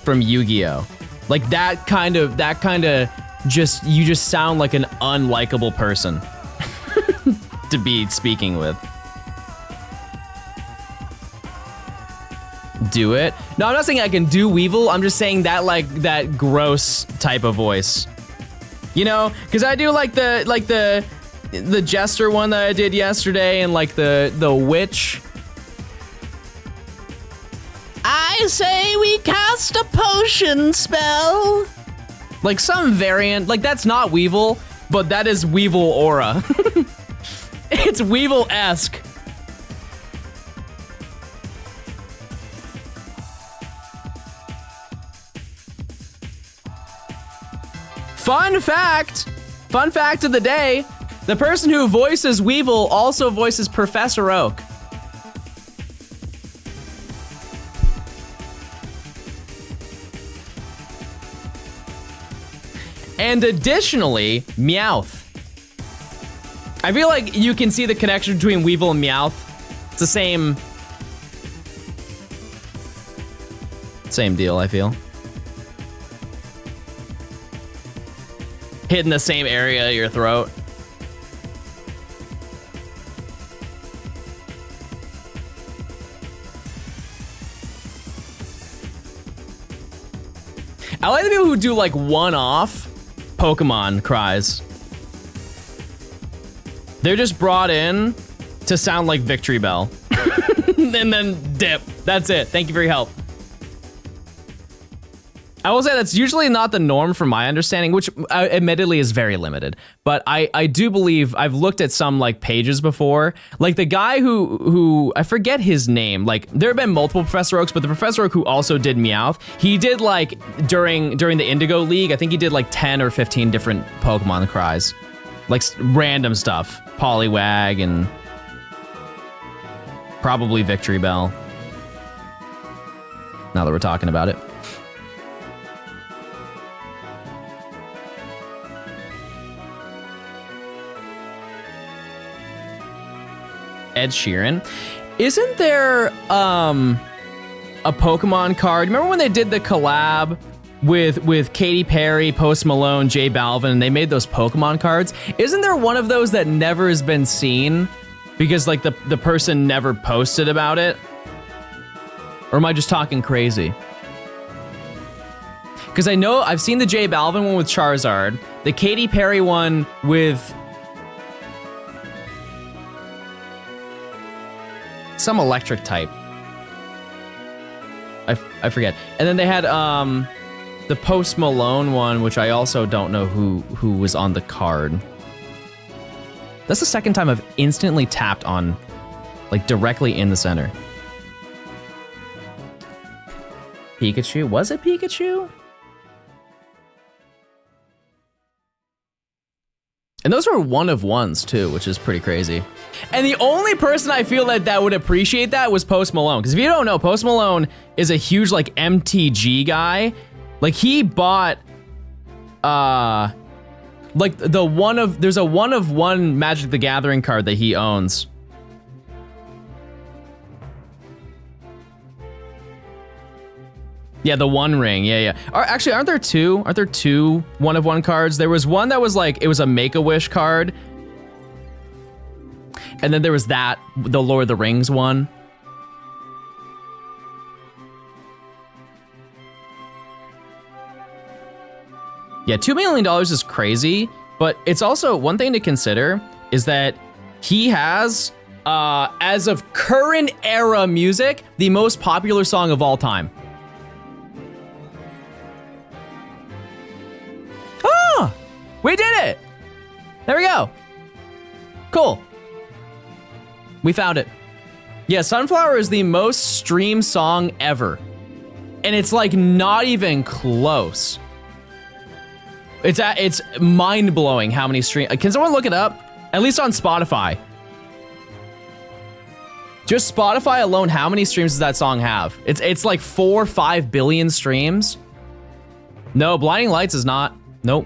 Speaker 1: from Yu-Gi-Oh. Like that kind of just, you just sound like an unlikable person to be speaking with. Do it? No, I'm not saying I can do Weevil. I'm just saying that like that gross type of voice. You know, because I do like the Jester one that I did yesterday, and like the witch. I say we cast a potion spell. Like some variant, like that's not Weevil, but that is Weevil aura. It's Weevil-esque. Fun fact of the day, the person who voices Weevil also voices Professor Oak. And additionally, Meowth. I feel like you can see the connection between Weevil and Meowth. It's the same deal, I feel. Hitting the same area of your throat. I like the people who do like one-off Pokemon cries. They're just brought in to sound like Victory Bell. And then dip. That's it. Thank you for your help. I will say that's usually not the norm from my understanding, which admittedly is very limited. But I do believe I've looked at some like pages before. Like the guy who I forget his name. Like there have been multiple Professor Oaks, but the Professor Oak who also did Meowth, he did like during the Indigo League, I think he did like 10 or 15 different Pokemon cries. Like random stuff. Poliwag and probably Victory Bell. Now that we're talking about it. Ed Sheeran. Isn't there a Pokemon card? Remember when they did the collab with Katy Perry, Post Malone, J Balvin, and they made those Pokemon cards? Isn't there one of those that never has been seen because like the person never posted about it? Or am I just talking crazy? Because I know I've seen the J Balvin one with Charizard, the Katy Perry one with some electric type. I forget. And then they had the Post Malone one, which I also don't know who was on the card. That's the second time I've instantly tapped on, like, directly in the center. Pikachu? Was it Pikachu? And those were one of ones too, which is pretty crazy. And the only person I feel that would appreciate that was Post Malone. Because if you don't know, Post Malone is a huge like MTG guy. Like he bought, like there's a one of one Magic the Gathering card that he owns. Yeah, the One Ring. Yeah. Actually, aren't there two? Aren't there two one of one cards? There was one that was like, it was a Make-A-Wish card. And then there was that, the Lord of the Rings one. Yeah, $2 million is crazy, but it's also one thing to consider is that he has, as of current era music, the most popular song of all time. We did it! There we go. Cool. We found it. Yeah, Sunflower is the most streamed song ever. And it's like not even close. It's mind-blowing how many streams. Can someone look it up? At least on Spotify. Just Spotify alone, how many streams does that song have? It's like 4 or 5 billion streams. No, Blinding Lights is not. Nope.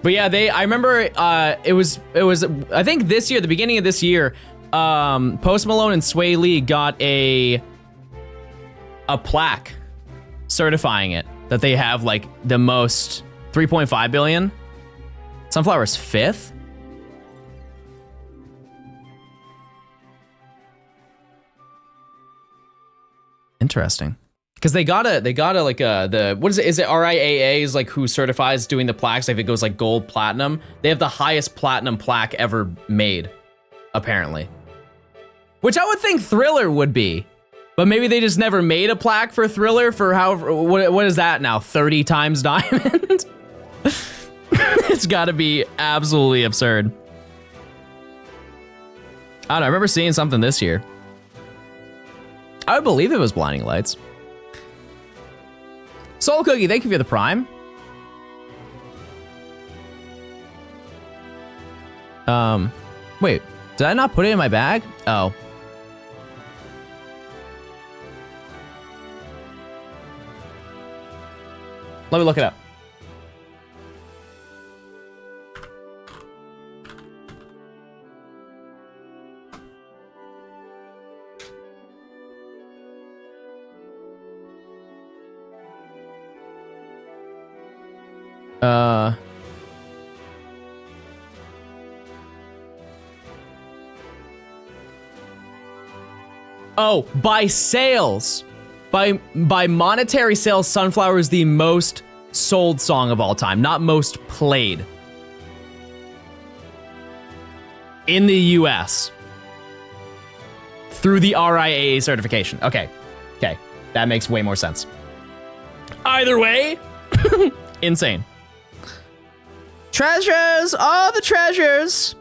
Speaker 1: But yeah, I remember it was I think this year, the beginning of this year, Post Malone and Sway Lee got a plaque certifying it that they have like the most 3.5 billion. Sunflower's 5th. Interesting. Because they got like what is it? Is it RIAA is like who certifies doing the plaques? Like it goes like gold, platinum. They have the highest platinum plaque ever made, apparently. Which I would think Thriller would be, but maybe they just never made a plaque for Thriller for however. What is that now? 30 times diamond. It's got to be absolutely absurd. I don't know. I remember seeing something this year. I would believe it was Blinding Lights. Soul Cookie, thank you for the Prime. Wait, did I not put it in my bag? Oh. Let me look it up. Oh, by sales. By monetary sales, Sunflower is the most sold song of all time, not most played. In the US. Through the RIAA certification. Okay. That makes way more sense. Either way, insane. Treasures, all the treasures.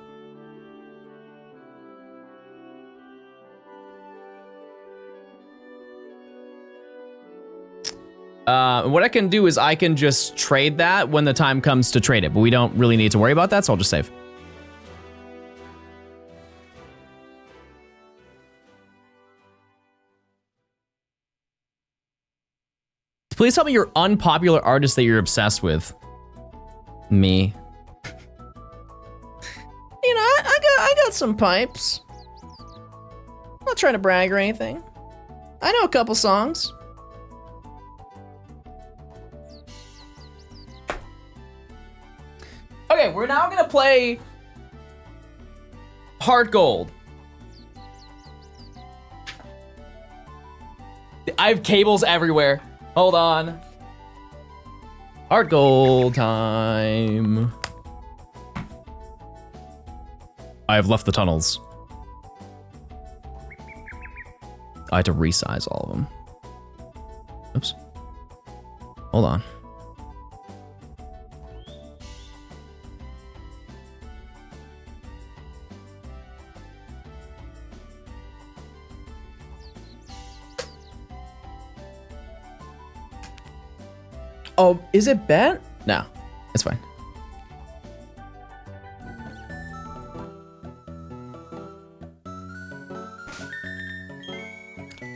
Speaker 1: What I can do is I can just trade that when the time comes to trade it, but we don't really need to worry about that, so I'll just save. Please tell me your unpopular artist that you're obsessed with. Me. You know, I got some pipes. I'm not trying to brag or anything. I know a couple songs. Okay, we're now gonna play Heart Gold. I have cables everywhere. Hold on. Heart Gold time. I have left the tunnels. I had to resize all of them. Oops. Hold on. Oh, is it bent? No, it's fine.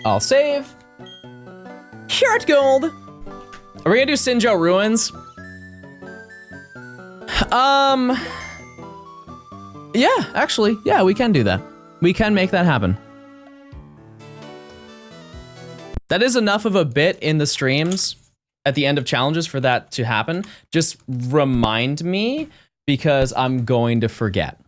Speaker 1: I'll save. Carrot gold. Are we gonna do Sinjo Ruins? Yeah, actually, yeah, we can do that. We can make that happen. That is enough of a bit in the streams at the end of challenges for that to happen. Just remind me because I'm going to forget.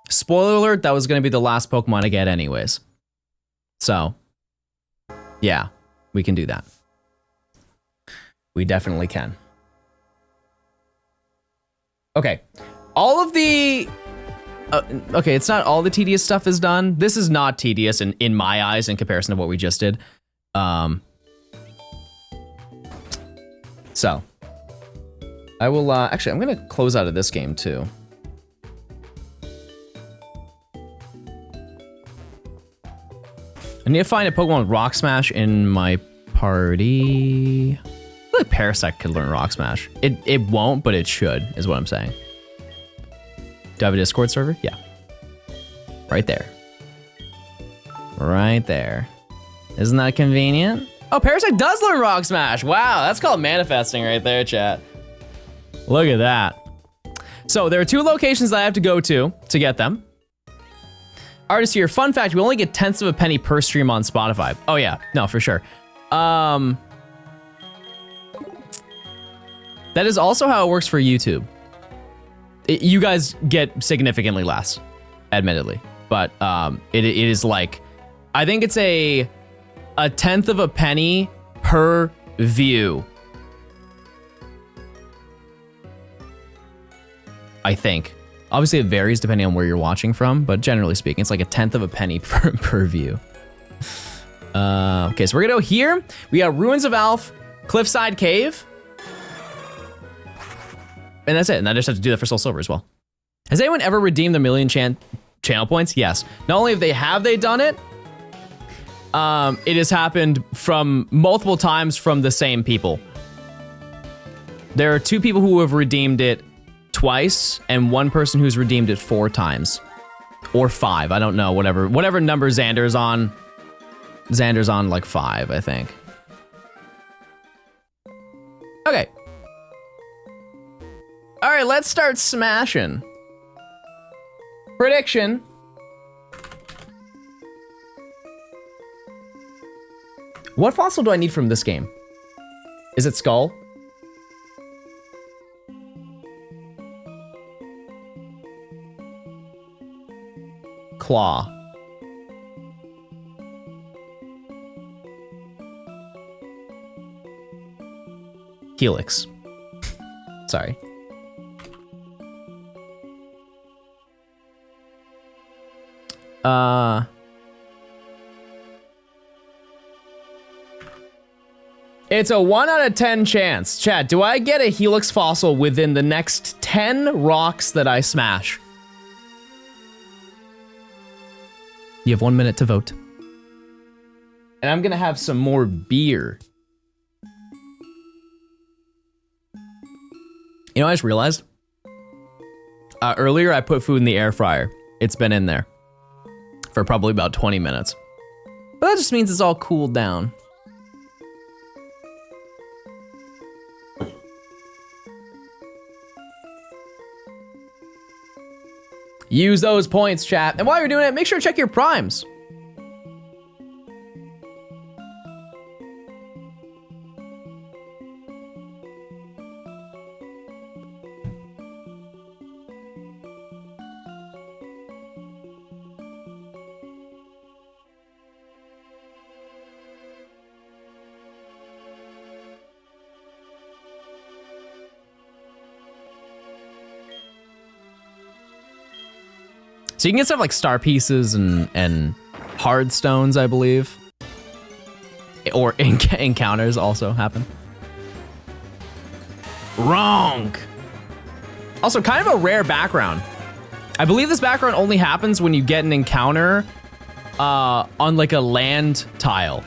Speaker 1: Spoiler alert, that was going to be the last Pokemon to get anyways. So, yeah, we can do that. We definitely can. Okay, all of the... okay, it's not all the tedious stuff is done. This is not tedious in my eyes in comparison to what we just did. So, I will, actually, I'm going to close out of this game too. I need to find a Pokemon with Rock Smash in my party. I feel like Parasect could learn Rock Smash. It won't, but it should, is what I'm saying. Do I have a Discord server? Yeah. Right there. Right there. Isn't that convenient? Oh, Parasect does learn Rock Smash. Wow, that's called manifesting right there, chat. Look at that. So there are 2 locations that I have to go to get them. Artist here, fun fact, we only get tenths of a penny per stream on Spotify. Oh yeah, no, for sure. That is also how it works for YouTube. You guys get significantly less, admittedly. But it is like, I think it's a tenth of a penny per view. I think. Obviously, it varies depending on where you're watching from, but generally speaking, it's like a tenth of a penny per view. Okay, so we're gonna go here. We got Ruins of Alph, Cliffside Cave. And that's it, and I just have to do that for Soul Silver as well. Has anyone ever redeemed the million channel points? Yes. Not only have they done it, it has happened from multiple times from the same people. There are 2 people who have redeemed it twice, and 1 person who's redeemed it 4 times. Or 5, I don't know, whatever number Xander's on. Xander's on like 5, I think. Okay. All right, let's start smashing. Prediction. What fossil do I need from this game? Is it Skull? Claw. Helix. Sorry. It's a 1 out of 10 chance. Chat, do I get a Helix fossil within the next 10 rocks that I smash? You have 1 minute to vote. And I'm gonna have some more beer. You know, I just realized earlier I put food in the air fryer. It's been in there for probably about 20 minutes. But that just means it's all cooled down. Use those points, chat. And while you're doing it, make sure to check your primes. So you can get stuff like star pieces and hard stones, I believe. Or encounters also happen. Wrong. Also, kind of a rare background. I believe this background only happens when you get an encounter on like a land tile.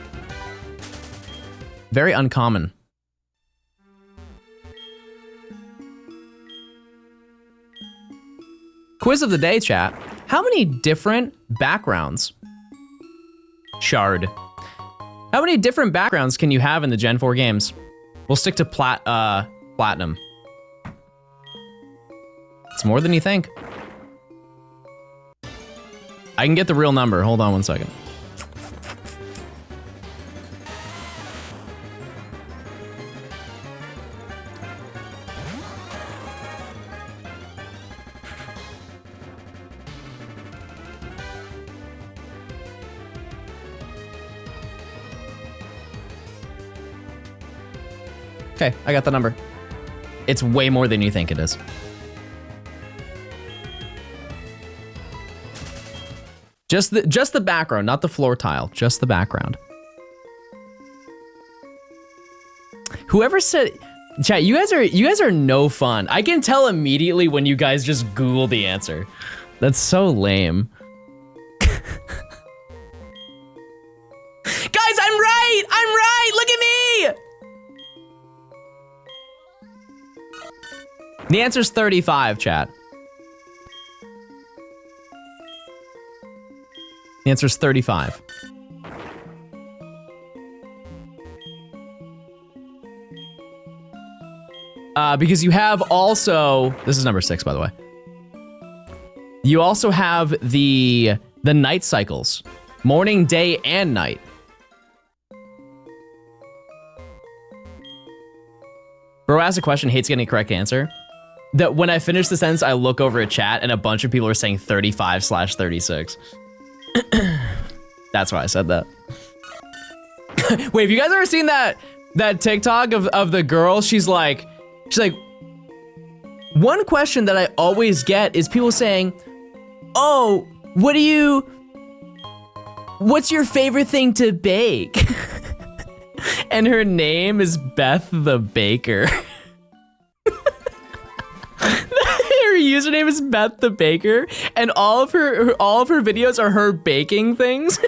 Speaker 1: Very uncommon. Quiz of the day, chat. How many different backgrounds? Shard. How many different backgrounds can you have in the Gen 4 games? We'll stick to platinum. It's more than you think. I can get the real number. Hold on one second. Okay, I got the number. It's way more than you think it is. Just the background, not the floor tile, just the background. Whoever said, chat, you guys are no fun. I can tell immediately when you guys just Google the answer. That's so lame. Guys, I'm right! I'm right! Look at me! The answer's 35, chat. The answer's 35. Because you have also, this is number 6, by the way. You also have the night cycles, morning, day, and night. Bro asked a question, hates getting a correct answer. That when I finish the sentence, I look over a chat and a bunch of people are saying 35/36. That's why I said that. Wait, have you guys ever seen that TikTok of the girl? She's like, one question that I always get is people saying, oh, what's your favorite thing to bake? And her name is Beth the Baker. Her username is Beth the Baker, and all of her videos are her baking things.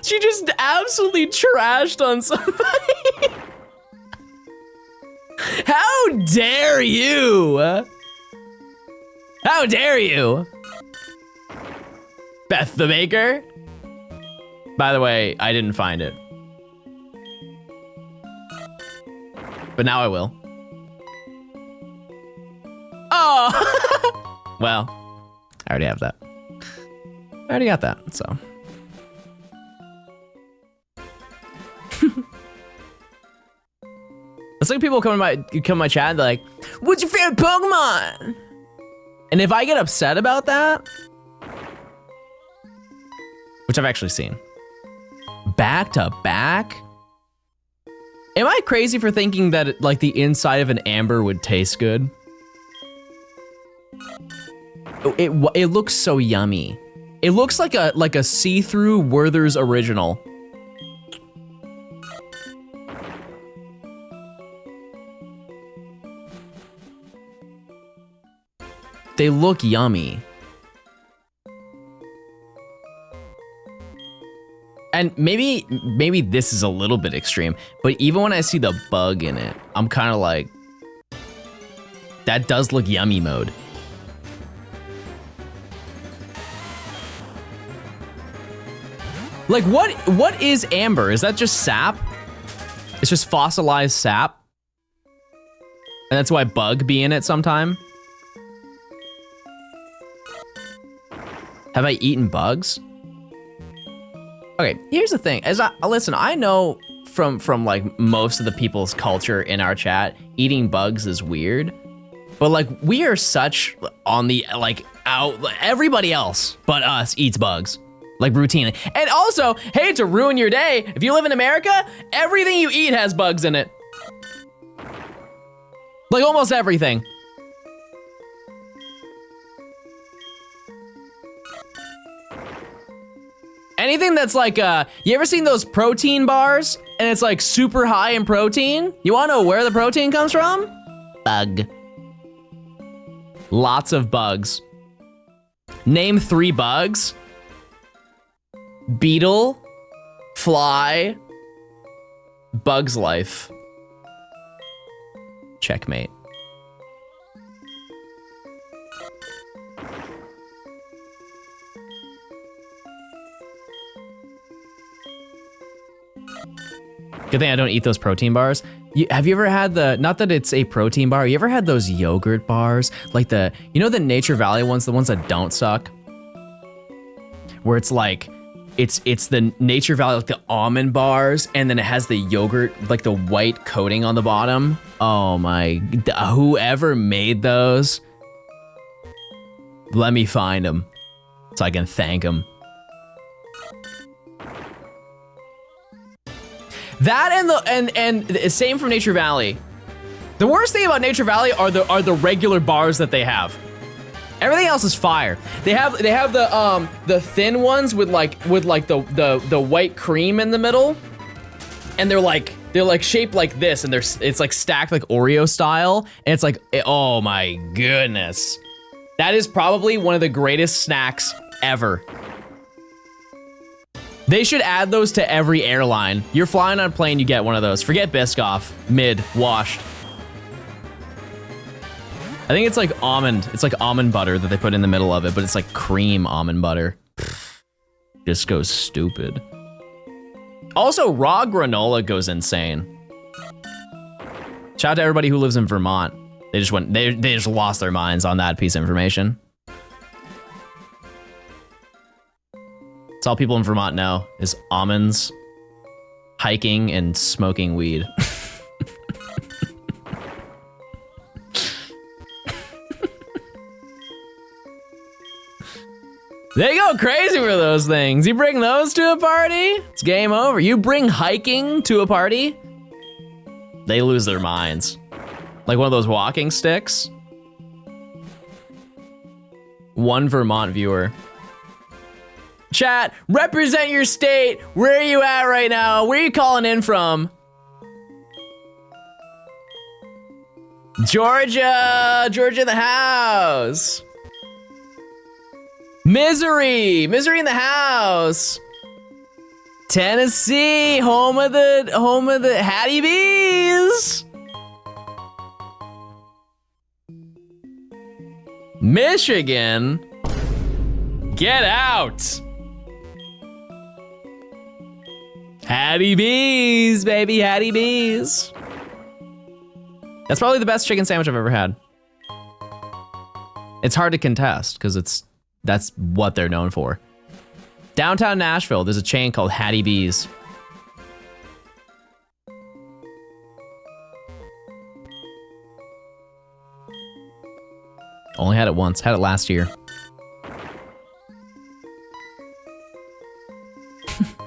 Speaker 1: She just absolutely trashed on somebody. How dare you? How dare you? Beth the Baker? By the way, I didn't find it. But now I will. Oh! Well, I already have that. I already got that, so. It's like people come in my chat and they're like, what's your favorite Pokemon? And if I get upset about that, which I've actually seen, back to back, am I crazy for thinking that like the inside of an amber would taste good? It looks so yummy. It looks like a see-through Werther's original. They look yummy. And maybe this is a little bit extreme, but even when I see the bug in it, I'm kind of like, that does look yummy mode. Like what is amber? Is that just sap? It's just fossilized sap? And that's why bug be in it sometime? Have I eaten bugs? Okay, here's the thing. Listen, I know from like most of the people's culture in our chat, eating bugs is weird. But like we are such on the like out, everybody else but us eats bugs. Like routinely. And also, hey, to ruin your day, if you live in America, everything you eat has bugs in it. Like almost everything. Anything that's like, you ever seen those protein bars? And it's like super high in protein? You wanna know where the protein comes from? Bug. Lots of bugs. Name 3 bugs. Beetle, fly, bug's life. Checkmate. Good thing I don't eat those protein bars. Have you ever had not that it's a protein bar, you ever had those yogurt bars? Like you know the Nature Valley ones, the ones that don't suck? Where it's like, it's the Nature Valley, like the almond bars, and then it has the yogurt, like the white coating on the bottom. Oh my, whoever made those, let me find them so I can thank them. That and same from Nature Valley. The worst thing about Nature Valley are the regular bars that they have. Everything else is fire. They have the thin ones with like the white cream in the middle, and they're like shaped like this, and it's like stacked like Oreo style, and it's like, oh my goodness, that is probably one of the greatest snacks ever. They should add those to every airline. You're flying on a plane, you get one of those. Forget Biscoff, washed. I think it's like almond butter that they put in the middle of it, but it's like cream almond butter. Just goes stupid. Also, raw granola goes insane. Shout out to everybody who lives in Vermont. They just lost their minds on that piece of information. That's all people in Vermont know is almonds, hiking, and smoking weed. They go crazy for those things. You bring those to a party, it's game over. You bring hiking to a party, they lose their minds. Like one of those walking sticks. One Vermont viewer. Chat, represent your state. Where are you at right now? Where are you calling in from? Georgia in the house. Misery in the house. Tennessee, home of the Hattie Bees. Michigan, get out. Hattie Bees, baby, Hattie Bees. That's probably the best chicken sandwich I've ever had. It's hard to contest because that's what they're known for. Downtown Nashville, there's a chain called Hattie Bees. Only had it once, had it last year.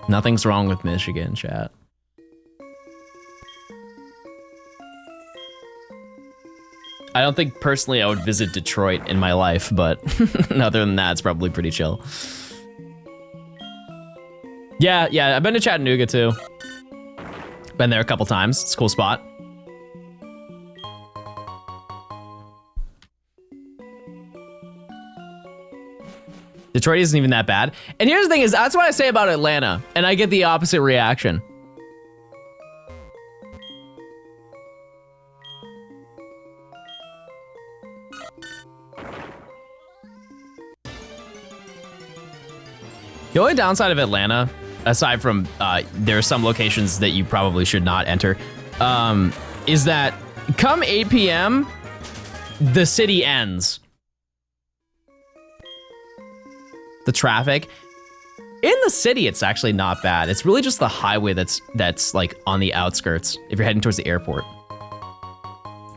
Speaker 1: Nothing's wrong with Michigan, chat. I don't think personally I would visit Detroit in my life, but other than that, it's probably pretty chill. Yeah, I've been to Chattanooga too. Been there a couple times, it's a cool spot. Detroit isn't even that bad. And here's the thing is, that's what I say about Atlanta, and I get the opposite reaction. The only downside of Atlanta, aside from there are some locations that you probably should not enter, is that come 8 p.m., the city ends. The traffic in the city, it's actually not bad. It's really just the highway that's like on the outskirts if you're heading towards the airport.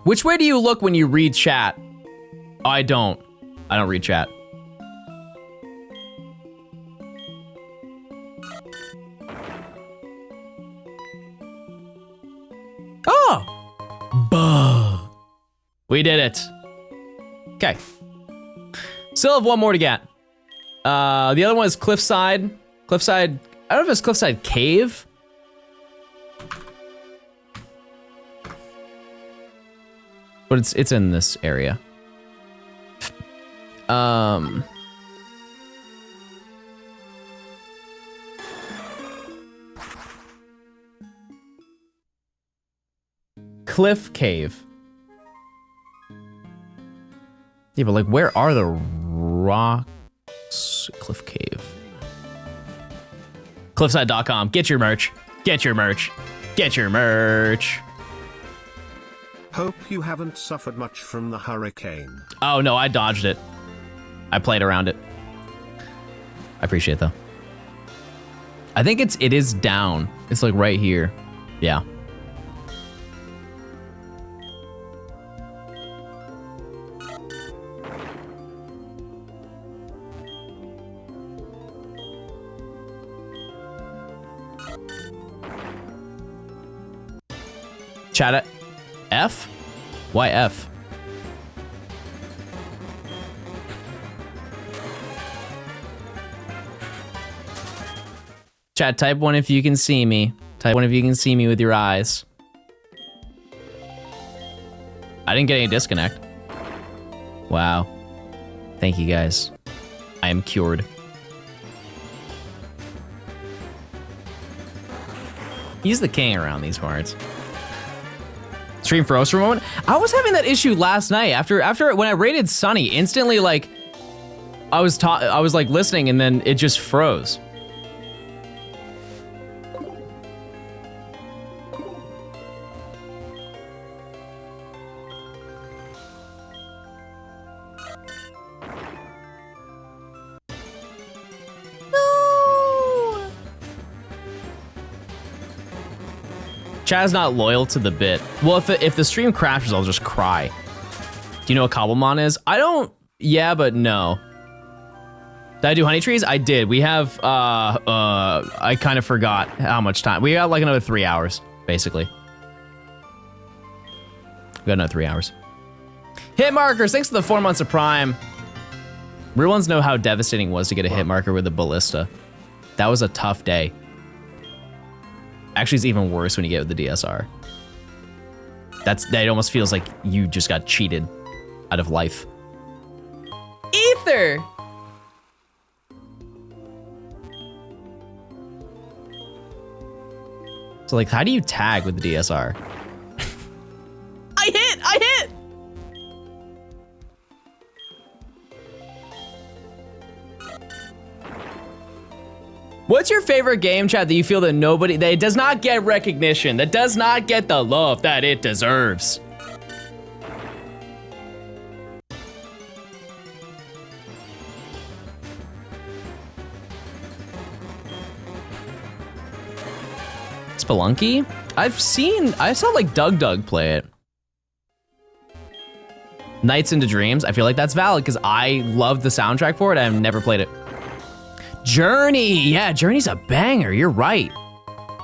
Speaker 1: Which way do you look when you read chat? Oh, I don't read chat. Oh, buh. We did it. Okay. Still have one more to get. The other one is Cliffside. Cliffside, I don't know if it's Cliffside Cave. But it's in this area. Cliff Cave. Yeah, but like, where are the rocks? Cliff Cave. Cliffside.com. Get your merch. Get your merch. Get your merch.
Speaker 2: Hope you haven't suffered much from the hurricane.
Speaker 1: Oh no, I dodged it. I played around it. I appreciate it though. I think it is down. It's like right here. Yeah. Chat it. F? Why F? Chat, type 1 if you can see me. Type 1 if you can see me with your eyes. I didn't get any disconnect. Wow. Thank you guys. I am cured. He's the king around these parts. Stream froze for a moment. I was having that issue last night after when I raided Sunny. Instantly, like I was like listening, and then it just froze. Chad's not loyal to the bit. Well, if the stream crashes, I'll just cry. Do you know what Cobblemon is? I don't. Yeah, but no. Did I do honey trees? I did. We have. I kind of forgot how much time. We got like another 3 hours, basically. We got another 3 hours. Hit markers. Thanks for the 4 months of Prime. Real ones know how devastating it was to get a hit marker with a ballista. That was a tough day. Actually, it's even worse when you get with the DSR. That almost feels like you just got cheated out of life. Ether! So like, how do you tag with the DSR? I hit! What's your favorite game, chat, that you feel that it does not get recognition, that does not get the love that it deserves? Spelunky? I saw like Doug play it. Nights into Dreams, I feel like that's valid because I love the soundtrack for it. I have never played it. Journey, yeah, Journey's a banger, you're right.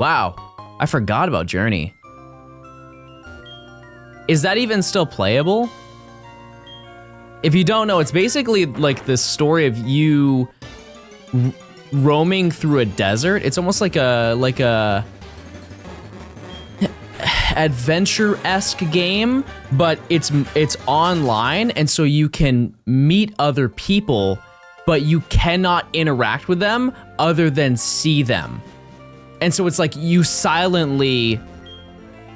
Speaker 1: Wow, I forgot about Journey. Is that even still playable? If you don't know, it's basically like the story of you roaming through a desert. It's almost like a adventure-esque game, but it's online, and so you can meet other people, but you cannot interact with them other than see them. And so it's like you silently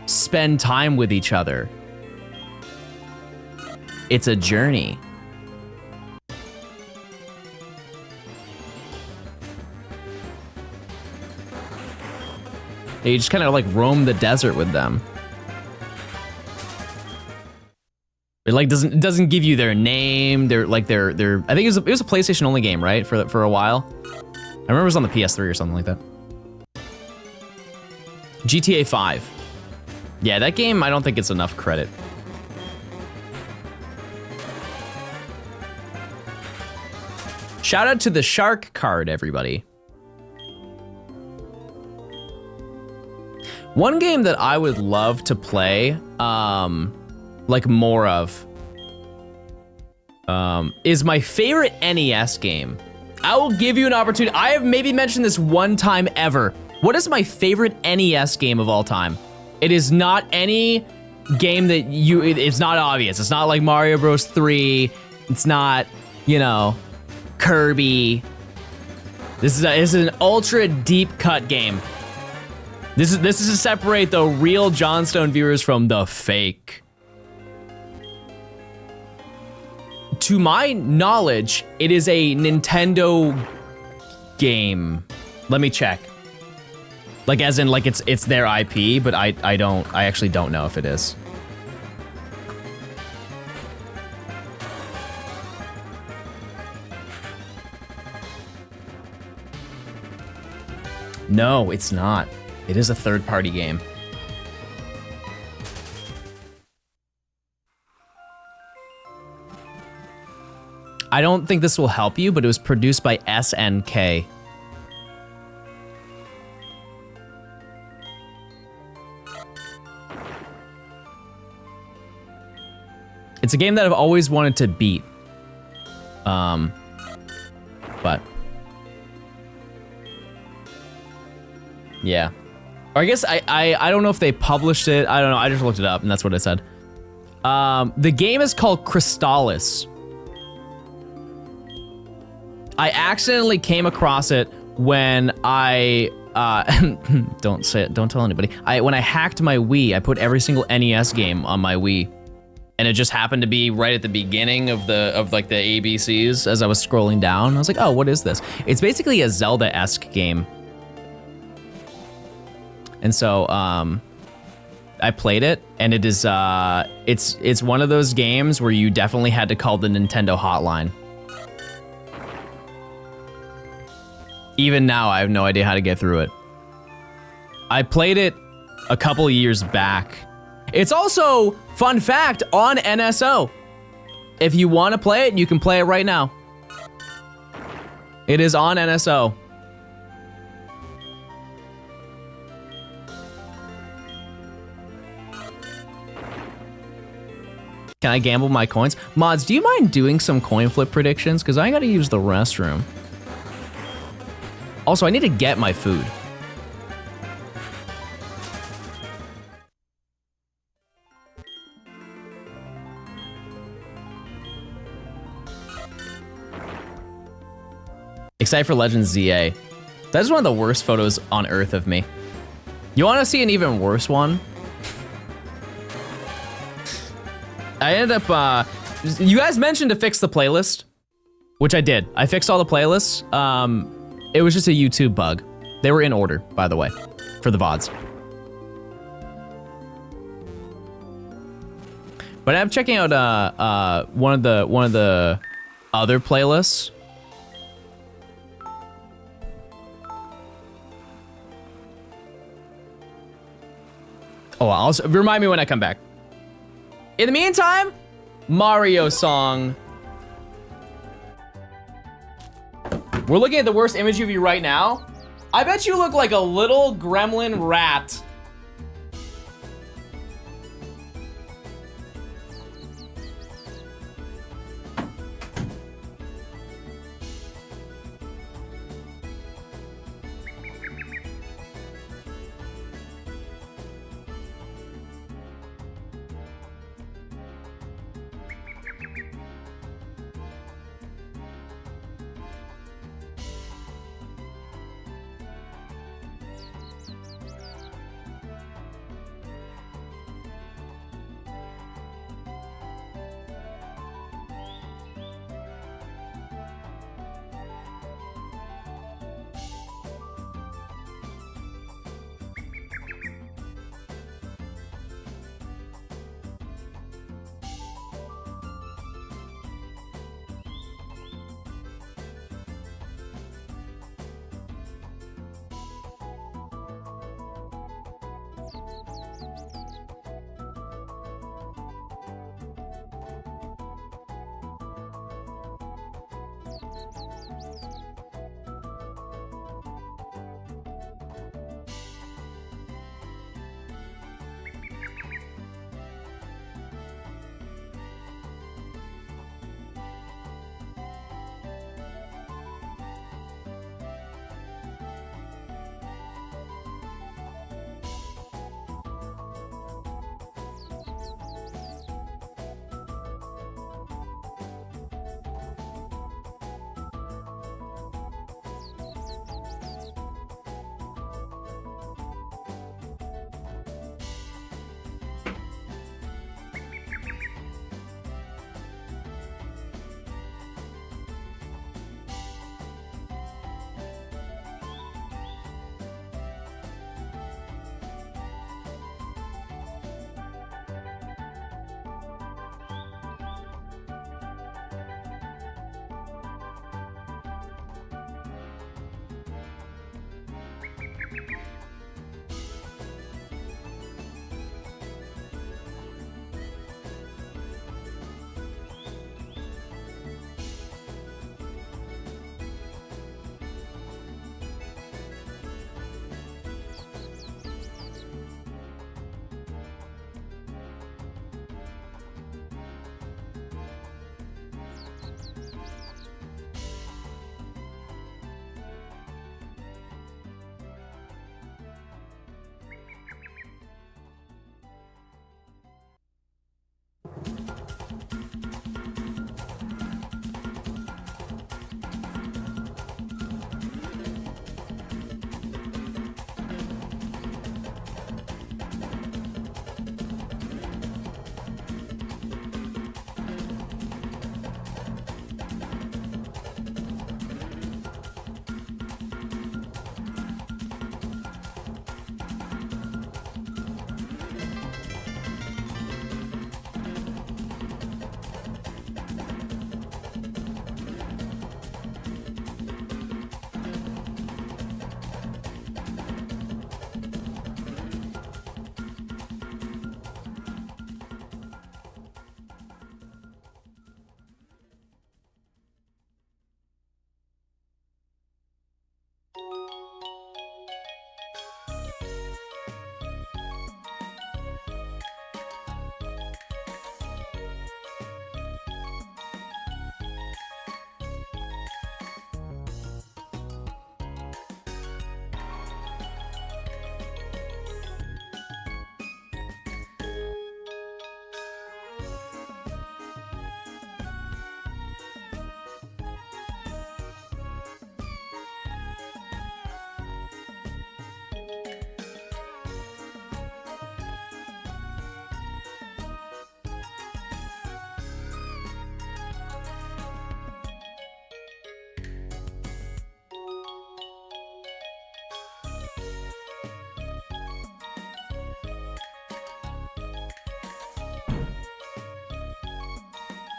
Speaker 1: spend time with each other. It's a journey. You just kind of like roam the desert with them. It like doesn't give you their name. They're I think it was a PlayStation only game, right? For a while. I remember it was on the PS3 or something like that. GTA 5. Yeah, that game I don't think it's enough credit. Shout out to the shark card, everybody. One game that I would love to play, like more of, is my favorite NES game. I will give you an opportunity. I have maybe mentioned this one time ever. What is my favorite NES game of all time? It is not any game that it's not obvious. It's not like Mario Bros. 3. It's not, you know, Kirby. This is an ultra deep cut game. This is to separate the real Johnstone viewers from the fake. To my knowledge, it is a Nintendo game. Let me check. Like as in like it's their IP, but I actually don't know if it is. No, it's not. It is a third-party game. I don't think this will help you, but it was produced by SNK. It's a game that I've always wanted to beat. But yeah. Or I guess I don't know if they published it. I don't know. I just looked it up and that's what it said. The game is called Crystallis. I accidentally came across it when I don't say it, don't tell anybody. When I hacked my Wii, I put every single NES game on my Wii. And it just happened to be right at the beginning of like the ABCs as I was scrolling down. I was like, oh, what is this? It's basically a Zelda-esque game. And so I played it, and it is it's one of those games where you definitely had to call the Nintendo hotline. Even now, I have no idea how to get through it. I played it a couple years back. It's also, fun fact, on NSO. If you want to play it, you can play it right now. It is on NSO. Can I gamble my coins? Mods, do you mind doing some coin flip predictions? Because I gotta use the restroom. Also, I need to get my food. Excited for Legends ZA. That is one of the worst photos on Earth of me. You want to see an even worse one? I ended up, you guys mentioned to fix the playlist, which I did. I fixed all the playlists. It was just a YouTube bug. They were in order, by the way, for the VODs. But I'm checking out one of the other playlists. Oh, I'll remind me when I come back. In the meantime, Mario song. We're looking at the worst image of you right now. I bet you look like a little gremlin rat.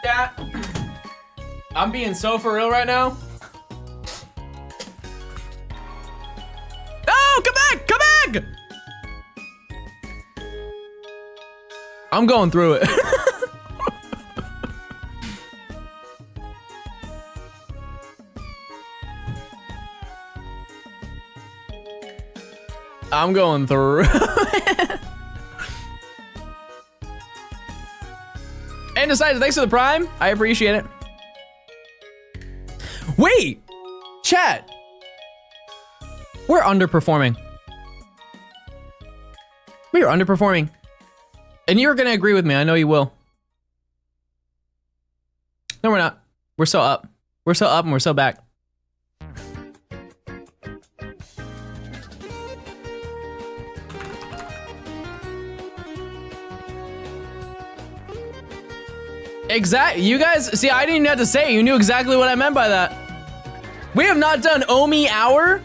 Speaker 1: Chat. I'm being so for real right now. Oh, come back! Come back! I'm going through it. I'm going through. And decided, thanks for the prime. I appreciate it. Wait, chat. We're underperforming. We are underperforming. And you're gonna agree with me, I know you will. No, we're not. We're so up. We're so up and we're so back. Exactly. You guys, see, I didn't even have to say it. You knew exactly what I meant by that. We have not done Omi Hour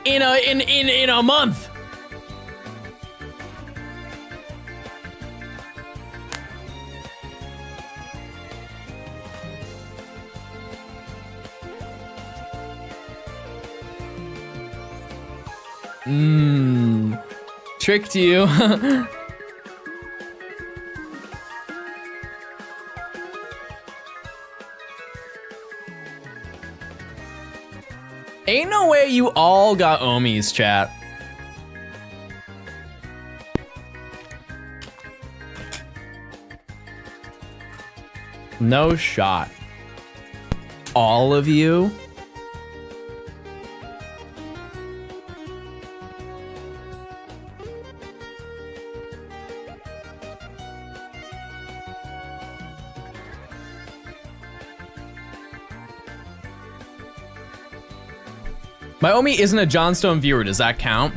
Speaker 1: in a month. Tricked you. Ain't no way you all got Omis, chat. No shot. All of you? My Omi isn't a Johnstone viewer, does that count?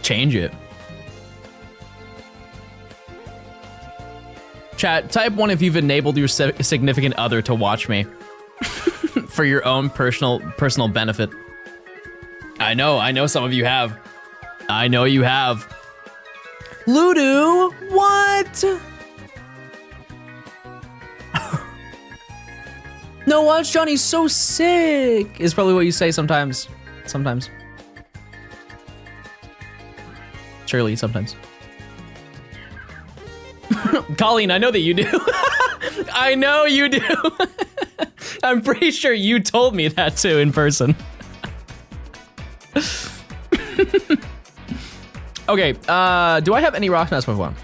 Speaker 1: Change it. Chat, type 1 if you've enabled your significant other to watch me. For your own personal benefit. I know some of you have. I know you have. Ludo, what? No, watch Johnny's so sick is probably what you say sometimes. Sometimes. Surely, sometimes. Colleen, I know that you do. I know you do. I'm pretty sure you told me that too in person. Okay, do I have any Rock Smash Pokemon?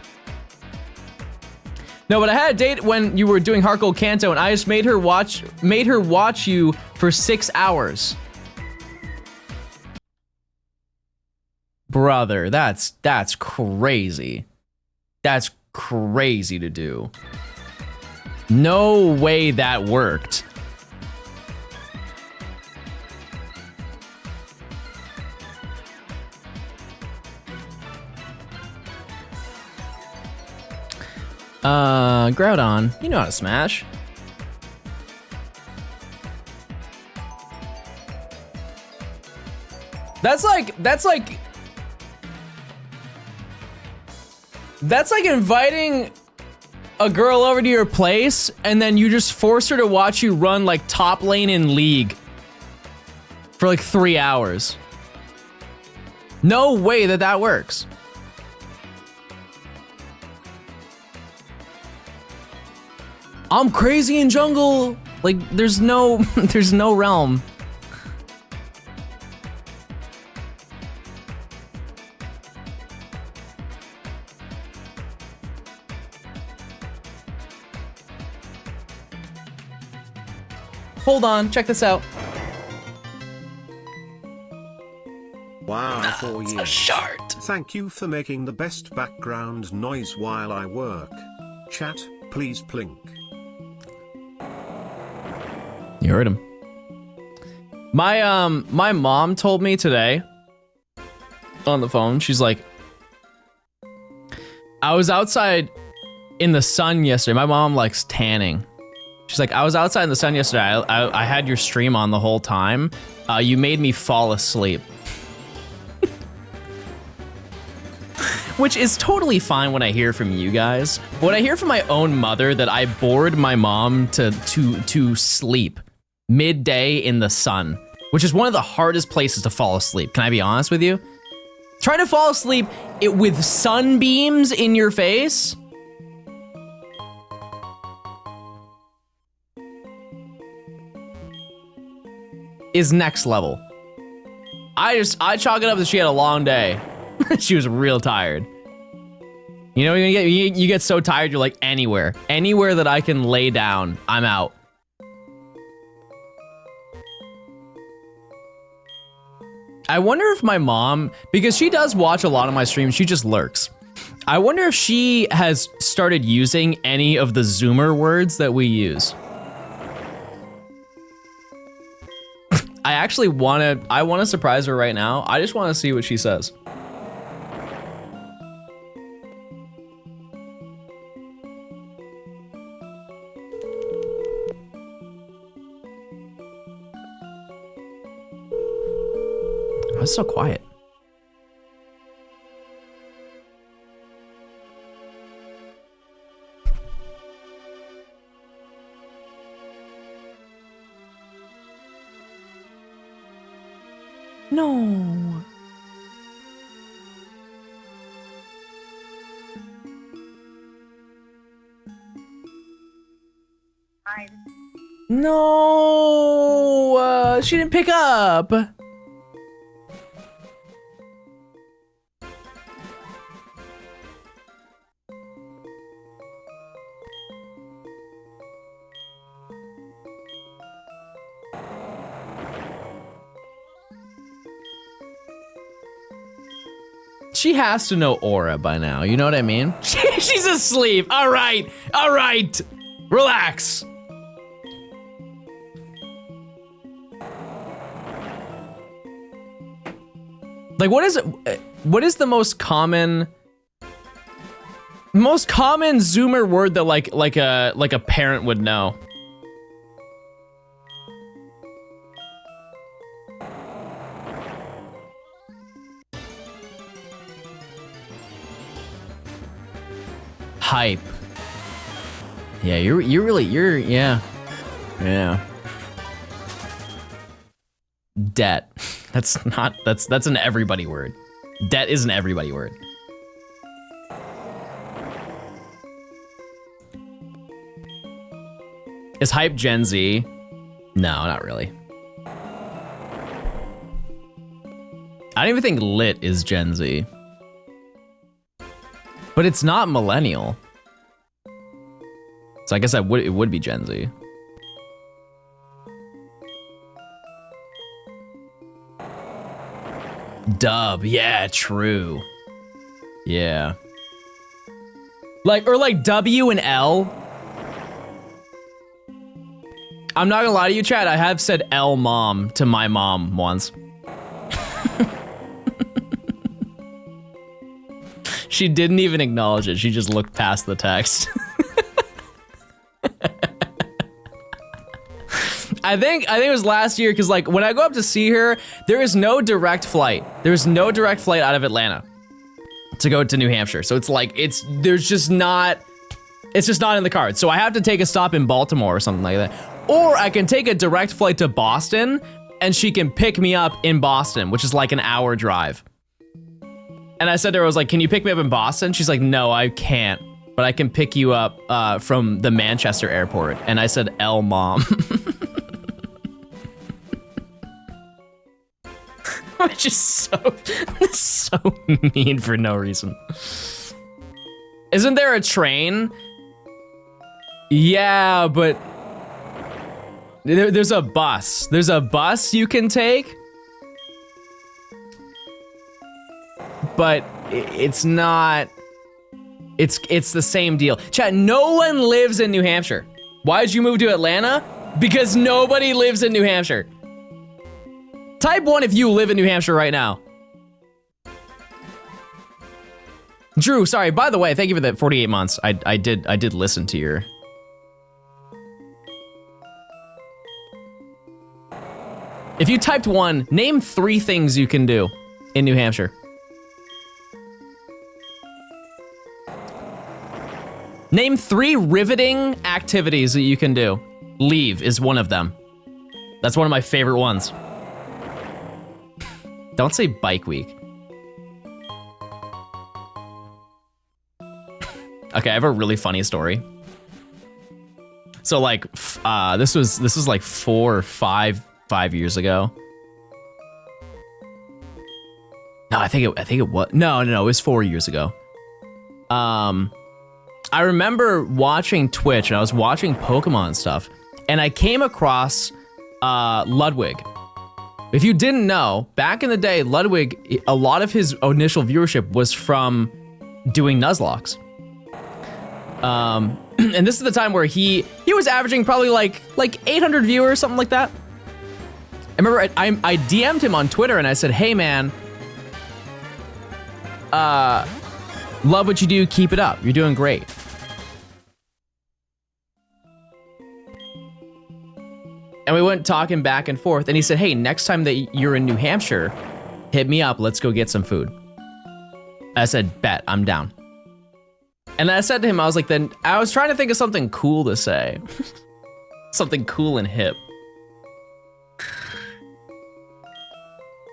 Speaker 1: No, but I had a date when you were doing Heart Gold Kanto, and I just made her watch you for 6 hours. Brother, that's crazy. That's crazy to do. No way that worked. Groudon, you know how to smash. That's like inviting a girl over to your place and then you just force her to watch you run like top lane in League for like 3 hours. No way that works. I'm crazy in jungle. Like there's no realm. Hold on, check this out.
Speaker 2: Wow, 4 years.
Speaker 1: A shard.
Speaker 2: Thank you for making the best background noise while I work. Chat, please plink.
Speaker 1: You heard him. My mom told me today on the phone, she's like, I was outside in the sun yesterday. My mom likes tanning. She's like, I was outside in the sun yesterday. I had your stream on the whole time. You made me fall asleep. which is totally fine when I hear from you guys. When I hear from my own mother that I bored my mom to sleep midday in the sun, which is one of the hardest places to fall asleep. Can I be honest with you? Trying to fall asleep with sunbeams in your face? Is next level. I chalk it up that she had a long day. She was real tired. You know, you get so tired, you're like, anywhere that I can lay down, I'm out. I wonder if my mom, because she does watch a lot of my streams, she just lurks. I wonder if she has started using any of the Zoomer words that we use. I want to surprise her right now. I just want to see what she says. Oh, it's so quiet. No.
Speaker 3: Hi.
Speaker 1: No, she didn't pick up. She has to know Aura by now, you know what I mean? She's asleep. All right, relax. Like, what is the most common Zoomer word that like a parent would know? Hype. Yeah, you're yeah. Debt. That's an everybody word. Debt is an everybody word. Is hype Gen Z? No, not really. I don't even think lit is Gen Z. But it's not millennial. So I guess it would be Gen Z. Dub, yeah, true. Yeah. Like W and L. I'm not gonna lie to you, Chad, I have said L mom to my mom once. She didn't even acknowledge it. She just looked past the text. I think it was last year, because like when I go up to see her, there is no direct flight. There's no direct flight out of Atlanta to go to New Hampshire. So it's like it's just not in the cards. So I have to take a stop in Baltimore or something like that. Or I can take a direct flight to Boston and she can pick me up in Boston, which is like an hour drive. And I said to her, I was like, can you pick me up in Boston? She's like, no, I can't, but I can pick you up from the Manchester airport. And I said, L mom. Which is so mean for no reason. Isn't there a train? Yeah, but there's a bus. There's a bus you can take. But it's not, it's the same deal. Chat, no one lives in New Hampshire. Why did you move to Atlanta? Because nobody lives in New Hampshire. Type 1 if you live in New Hampshire right now. Drew, sorry, by the way, thank you for the 48 months. I did listen to your... If you typed 1, name 3 things you can do in New Hampshire. Name 3 riveting activities that you can do. Leave is one of them. That's one of my favorite ones. Don't say bike week. Okay, I have a really funny story. So like, this was like 4 or 5 years ago. No, I think it was, no, it was 4 years ago. I remember watching Twitch and I was watching Pokemon stuff and I came across Ludwig. If you didn't know, back in the day, Ludwig, a lot of his initial viewership was from doing Nuzlocke. And this is the time where he was averaging probably like 800 viewers, something like that. I remember I DM'd him on Twitter and I said, hey man, love what you do, keep it up, you're doing great. And we went talking back and forth and he said, hey, next time that you're in New Hampshire, hit me up, let's go get some food. I said, bet, I'm down. And I said to him, I was like, then I was trying to think of something cool to say. Something cool and hip.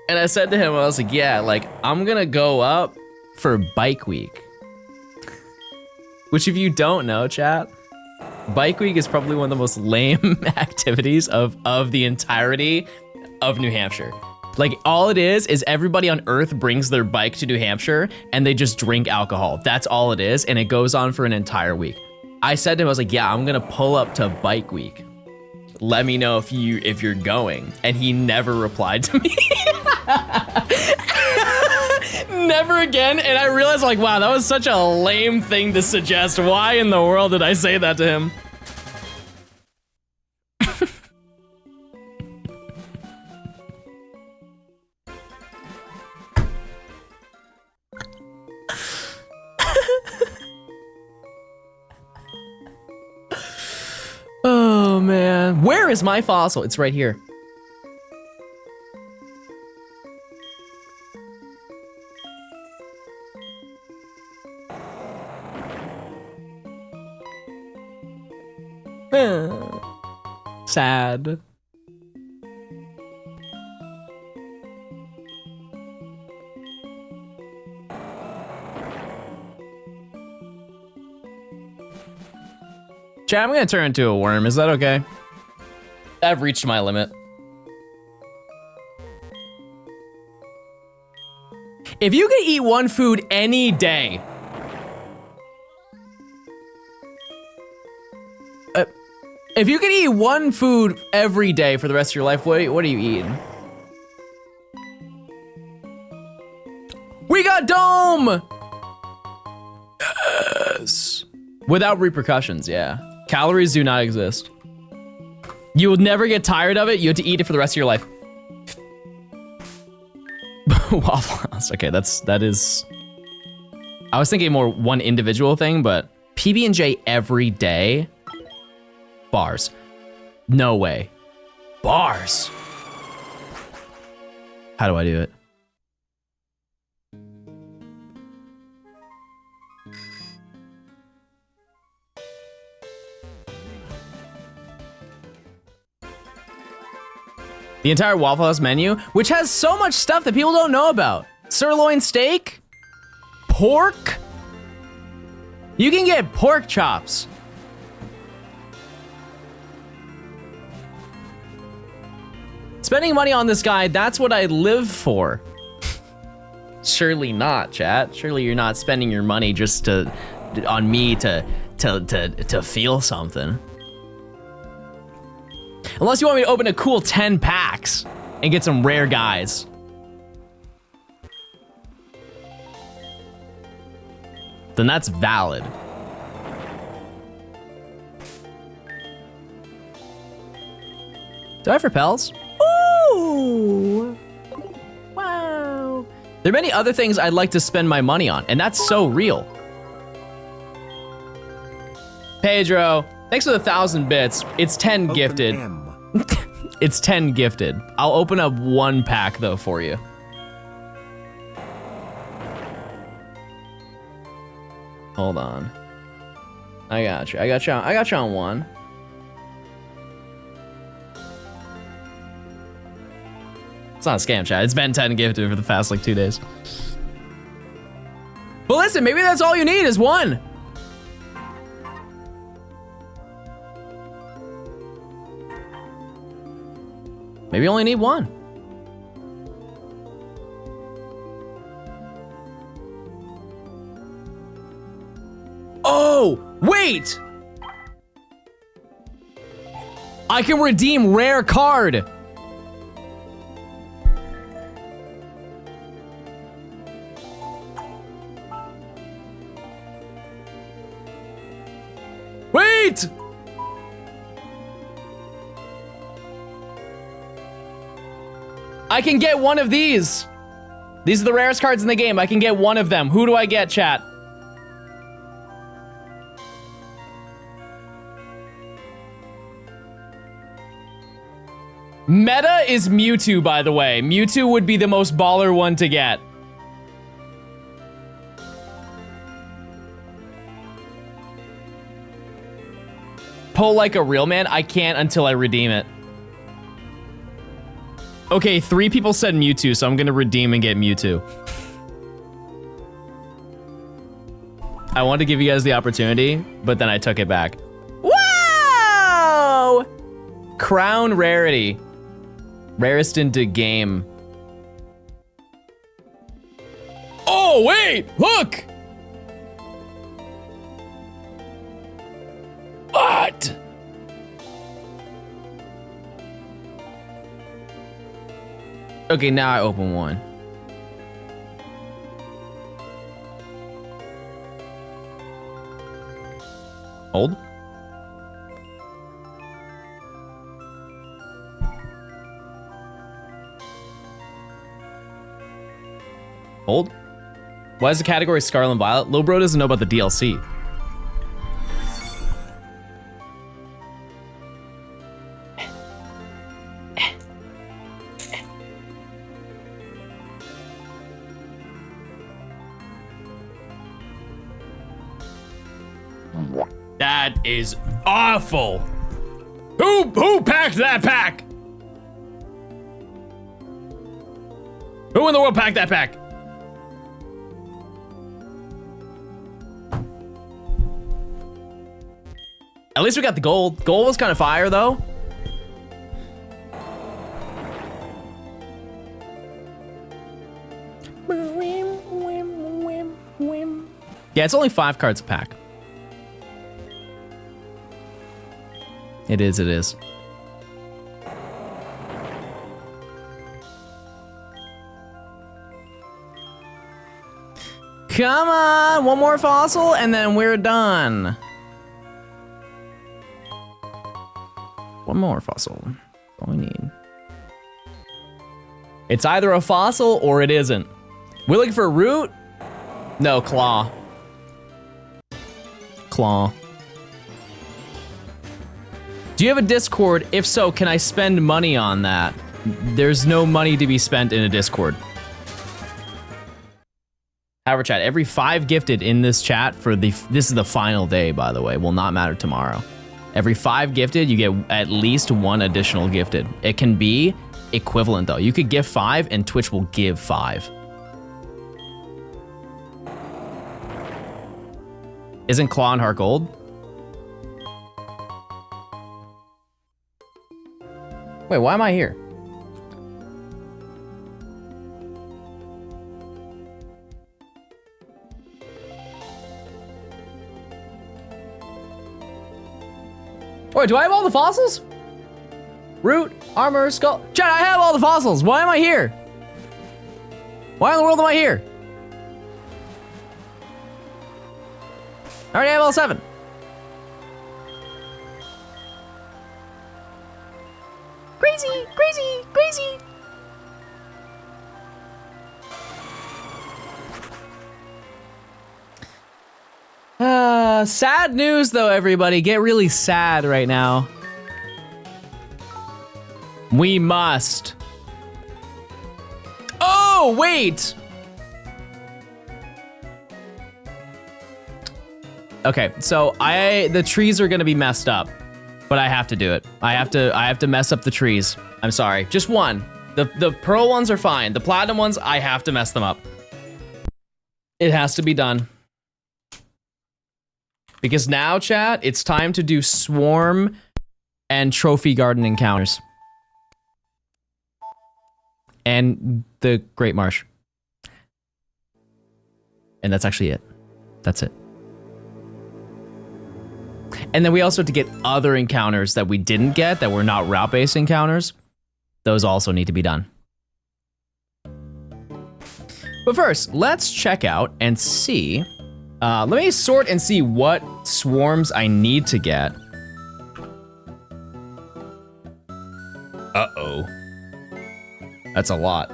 Speaker 1: And I said to him, I was like, yeah, like, I'm gonna go up for Bike Week. Which if you don't know, chat, Bike Week is probably one of the most lame activities of the entirety of New Hampshire. Like, all it is everybody on Earth brings their bike to New Hampshire and they just drink alcohol. That's all it is, and it goes on for an entire week. I said to him, I was like, yeah, I'm gonna pull up to Bike Week. Let me know if you're going. And he never replied to me. Never again. And I realized, like, wow, that was such a lame thing to suggest. Why in the world did I say that to him? Oh man, where is my fossil? It's right here. Sad. Chat, I'm gonna turn into a worm. Is that okay? I've reached my limit. If you could eat one food any day, if you could eat one food every day for the rest of your life, what are you eating? We got Dome! Yes. Without repercussions, yeah. Calories do not exist. You will never get tired of it. You have to eat it for the rest of your life. Waffle House. Okay, that is. I was thinking more one individual thing, but PB&J every day. Bars. No way. Bars. How do I do it? The entire Waffle House menu, which has so much stuff that people don't know about. Sirloin steak, pork. You can get pork chops. Spending money on this guy, that's what I live for. Surely not, chat. Surely you're not spending your money just on me to feel something. Unless you want me to open a cool 10 packs and get some rare guys. Then that's valid. Do I have repels? Ooh! Wow. There are many other things I'd like to spend my money on, and that's so real. Pedro, thanks for the 1,000 bits. It's 10 open gifted. It's 10 gifted. I'll open up one pack though for you. Hold on. I got you. I got you on one. It's not a scam, chat. It's been 10 gifted for the past like 2 days. But listen, maybe that's all you need is one. Maybe you only need one. Oh, wait! I can redeem rare card. Wait! I can get one of these. These are the rarest cards in the game. I can get one of them. Who do I get, chat? Meta is Mewtwo, by the way. Mewtwo would be the most baller one to get. Pull like a real man? I can't until I redeem it. Okay, 3 people said Mewtwo, so I'm gonna redeem and get Mewtwo. I wanted to give you guys the opportunity, but then I took it back. Whoa! Crown rarity. Rarest into game. Oh, wait! Look! What? Okay, now I open one. Hold. Hold. Why is the category Scarlet and Violet? Lil Bro doesn't know about the DLC. That is awful. Who packed that pack? Who in the world packed that pack? At least we got the gold. Gold was kind of fire though. Yeah, it's only 5 cards a pack. It is, it is. Come on, one more fossil and then we're done. One more fossil, all we need. It's either a fossil or it isn't. We're looking for a root? No, claw. Claw. Do you have a Discord? If so, can I spend money on that? There's no money to be spent in a Discord. However, chat, every 5 gifted in this chat for this is the final day, by the way, will not matter tomorrow. Every 5 gifted, you get at least 1 additional gifted. It can be equivalent though. You could give 5 and Twitch will give 5. Isn't Claw and Heart gold? Wait, why am I here? Wait, do I have all the fossils? Root, armor, skull. Chat, I have all the fossils. Why am I here? Why in the world am I here? I already have all 7. Crazy, crazy, crazy. Sad news though, everybody. Get really sad right now. We must. Oh, wait. Okay, so the trees are gonna be messed up, but I have to do it. I have to mess up the trees. I'm sorry, just one. The pearl ones are fine. The platinum ones, I have to mess them up. It has to be done. Because now, chat, it's time to do swarm and trophy garden encounters. And the Great Marsh. And that's actually it. That's it. And then we also have to get other encounters that we didn't get, that were not route-based encounters. Those also need to be done. But first, let's check out and see. Let me sort and see what swarms I need to get. Uh-oh. That's a lot.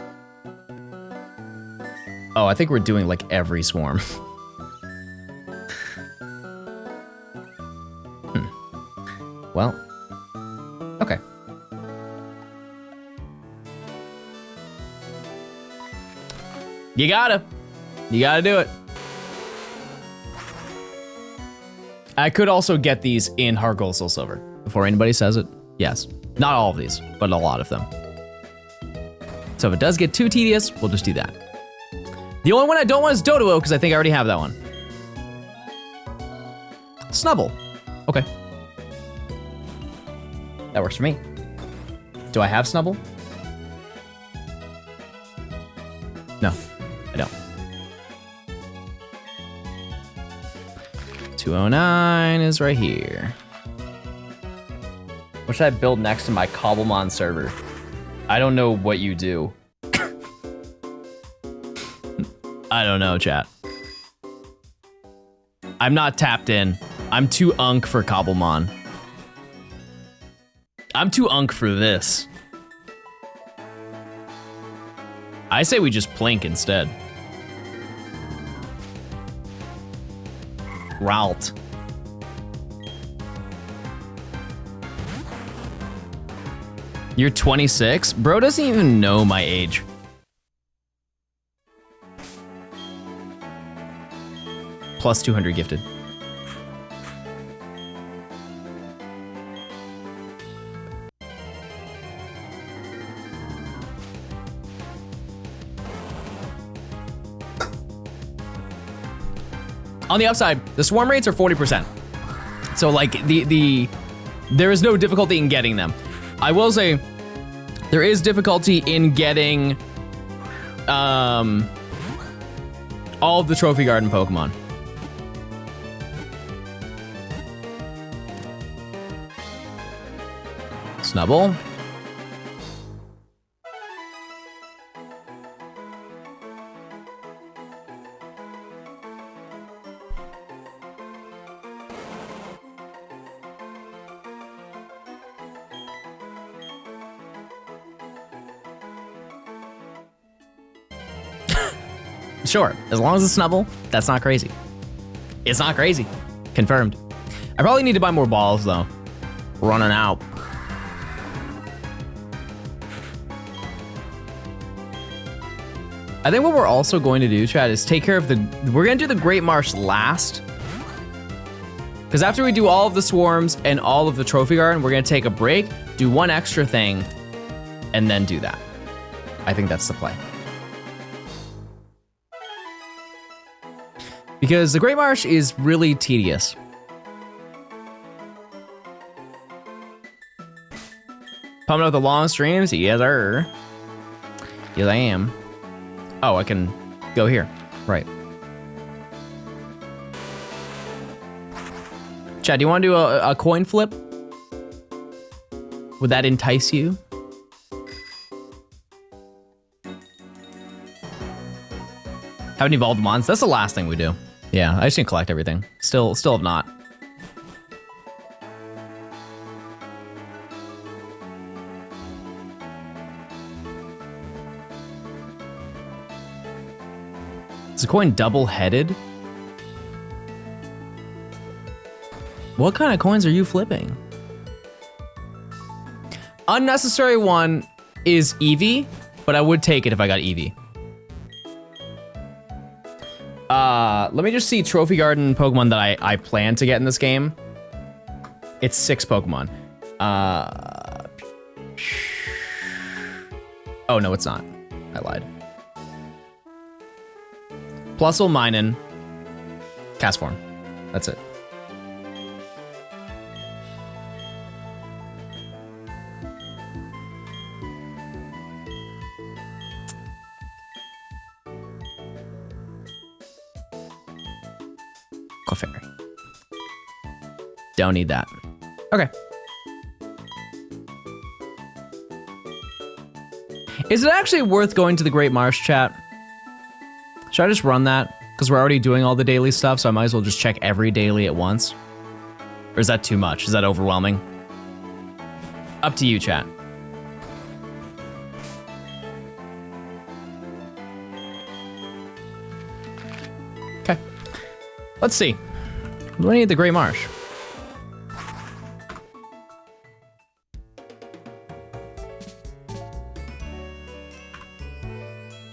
Speaker 1: Oh, I think we're doing like every swarm. Well, okay. You gotta do it. I could also get these in Hard Gold Soul Silver before anybody says it. Yes, not all of these, but a lot of them. So if it does get too tedious, we'll just do that. The only one I don't want is Doduo, because I think I already have that one. Snubble. Okay. That works for me. Do I have Snubble? No, I don't. 209 is right here. What should I build next to my Cobblemon server? I don't know what you do. I don't know, chat. I'm not tapped in. I'm too unk for Cobblemon. I'm too unk for this. I say we just plink instead. Ralt. You're 26? Bro doesn't even know my age. Plus 200 gifted. On the upside, the swarm rates are 40%. So like there is no difficulty in getting them. I will say there is difficulty in getting all of the Trophy Garden Pokemon. Snubble. Sure, as long as it's Snubble, that's not crazy. It's not crazy. Confirmed. I probably need to buy more balls though. We're running out. I think what we're also going to do, chat, is take care of we're gonna do the Great Marsh last. Because after we do all of the swarms and all of the Trophy Garden, we're gonna take a break, do one extra thing, and then do that. I think that's the play. Because the Great Marsh is really tedious. Pumping out the long streams? Yes, sir. Yes, I am. Oh, I can go here. Right. Chad, do you want to do a coin flip? Would that entice you? Haven't evolved mons. That's the last thing we do. Yeah, I just need to collect everything. Still have not. Is the coin double-headed? What kind of coins are you flipping? Unnecessary one is Eevee, but I would take it if I got Eevee. Let me just see Trophy Garden Pokemon that I plan to get in this game. It's 6 Pokemon. Oh, no, it's not. I lied. Plusle, Minun, Castform. That's it. Clefairy. Don't need that. Okay. Is it actually worth going to the Great Marsh, chat? Should I just run that? Because we're already doing all the daily stuff, so I might as well just check every daily at once. Or is that too much? Is that overwhelming? Up to you, chat. Okay. Let's see. Do I need the Great Marsh?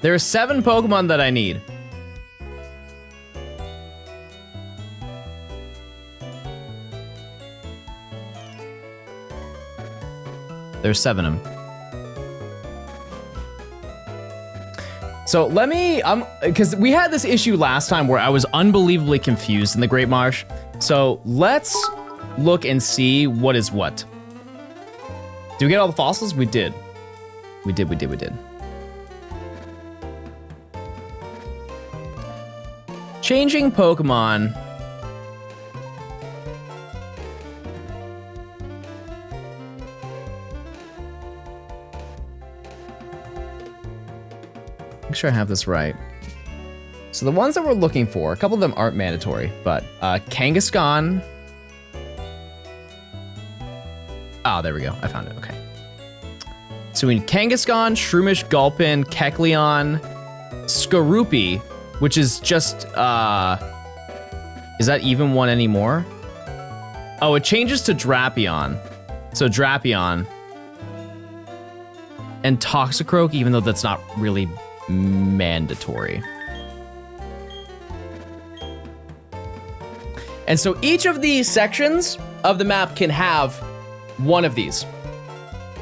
Speaker 1: There are 7 Pokemon that I need. There's 7 of them. So let me, because we had this issue last time where I was unbelievably confused in the Great Marsh. So let's look and see what is what. Did we get all the fossils? We did. We did. Changing Pokemon. Make sure I have this right. So the ones that we're looking for, a couple of them aren't mandatory, but Kangaskhan. Oh, there we go. I found it. Okay. So we need Kangaskhan, Shroomish, Gulpin, Kecleon, Skorupi, which is just, is that even one anymore? Oh, it changes to Drapion. So Drapion. And Toxicroak, even though that's not really mandatory. And so each of these sections of the map can have one of these.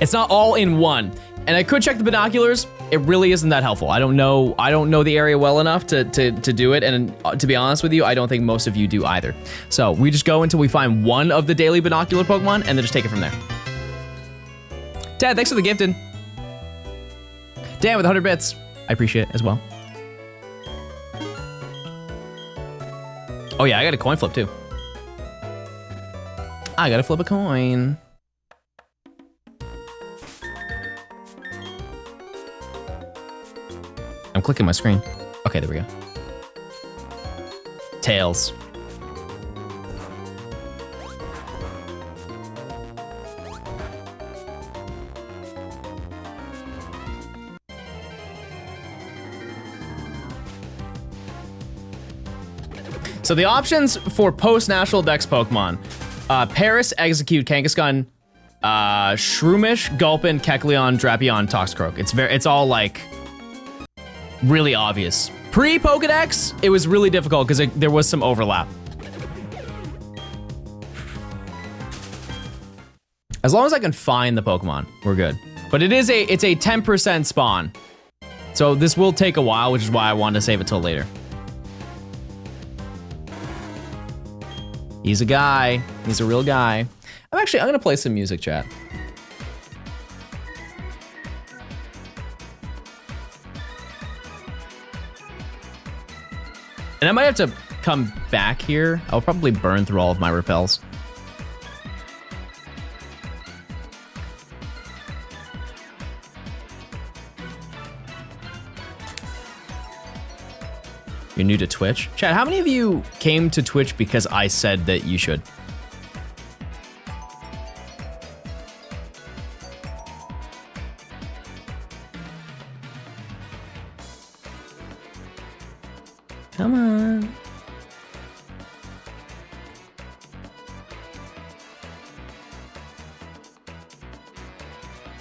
Speaker 1: It's not all in one. And I could check the binoculars. It really isn't that helpful. I don't know the area well enough to do it. And to be honest with you, I don't think most of you do either. So we just go until we find one of the daily binocular Pokemon and then just take it from there. Ted, thanks for the gifted. Dan with 100 bits. I appreciate it as well. Oh yeah, I got a coin flip too. I gotta flip a coin. I'm clicking my screen. Okay, there we go. Tails. So the options for post-National Dex Pokemon. Paris, Execute, Kangaskhan, Shroomish, Gulpin, Kecleon, Drapion, Toxicroak. It's all like really obvious. Pre-Pokedex, it was really difficult because there was some overlap. As long as I can find the Pokemon, we're good. But it's a 10% spawn. So this will take a while, which is why I wanted to save it till later. He's a guy. He's a real guy. I'm gonna play some music, chat. And I might have to come back here. I'll probably burn through all of my repels. You're new to Twitch? Chat, how many of you came to Twitch because I said that you should? Come on.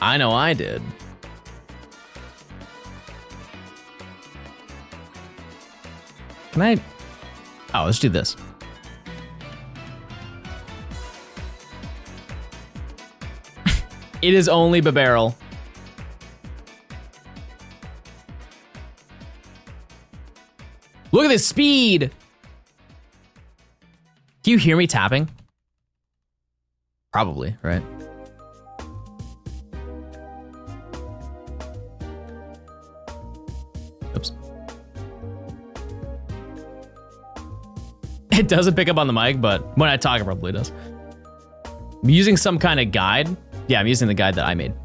Speaker 1: I know I did. Can I? Oh, let's do this. It is only Barrel. Look at this speed. Can you hear me tapping? Probably, right? Oops. It doesn't pick up on the mic, but when I talk, it probably does. I'm using some kind of guide. Yeah, I'm using the guide that I made.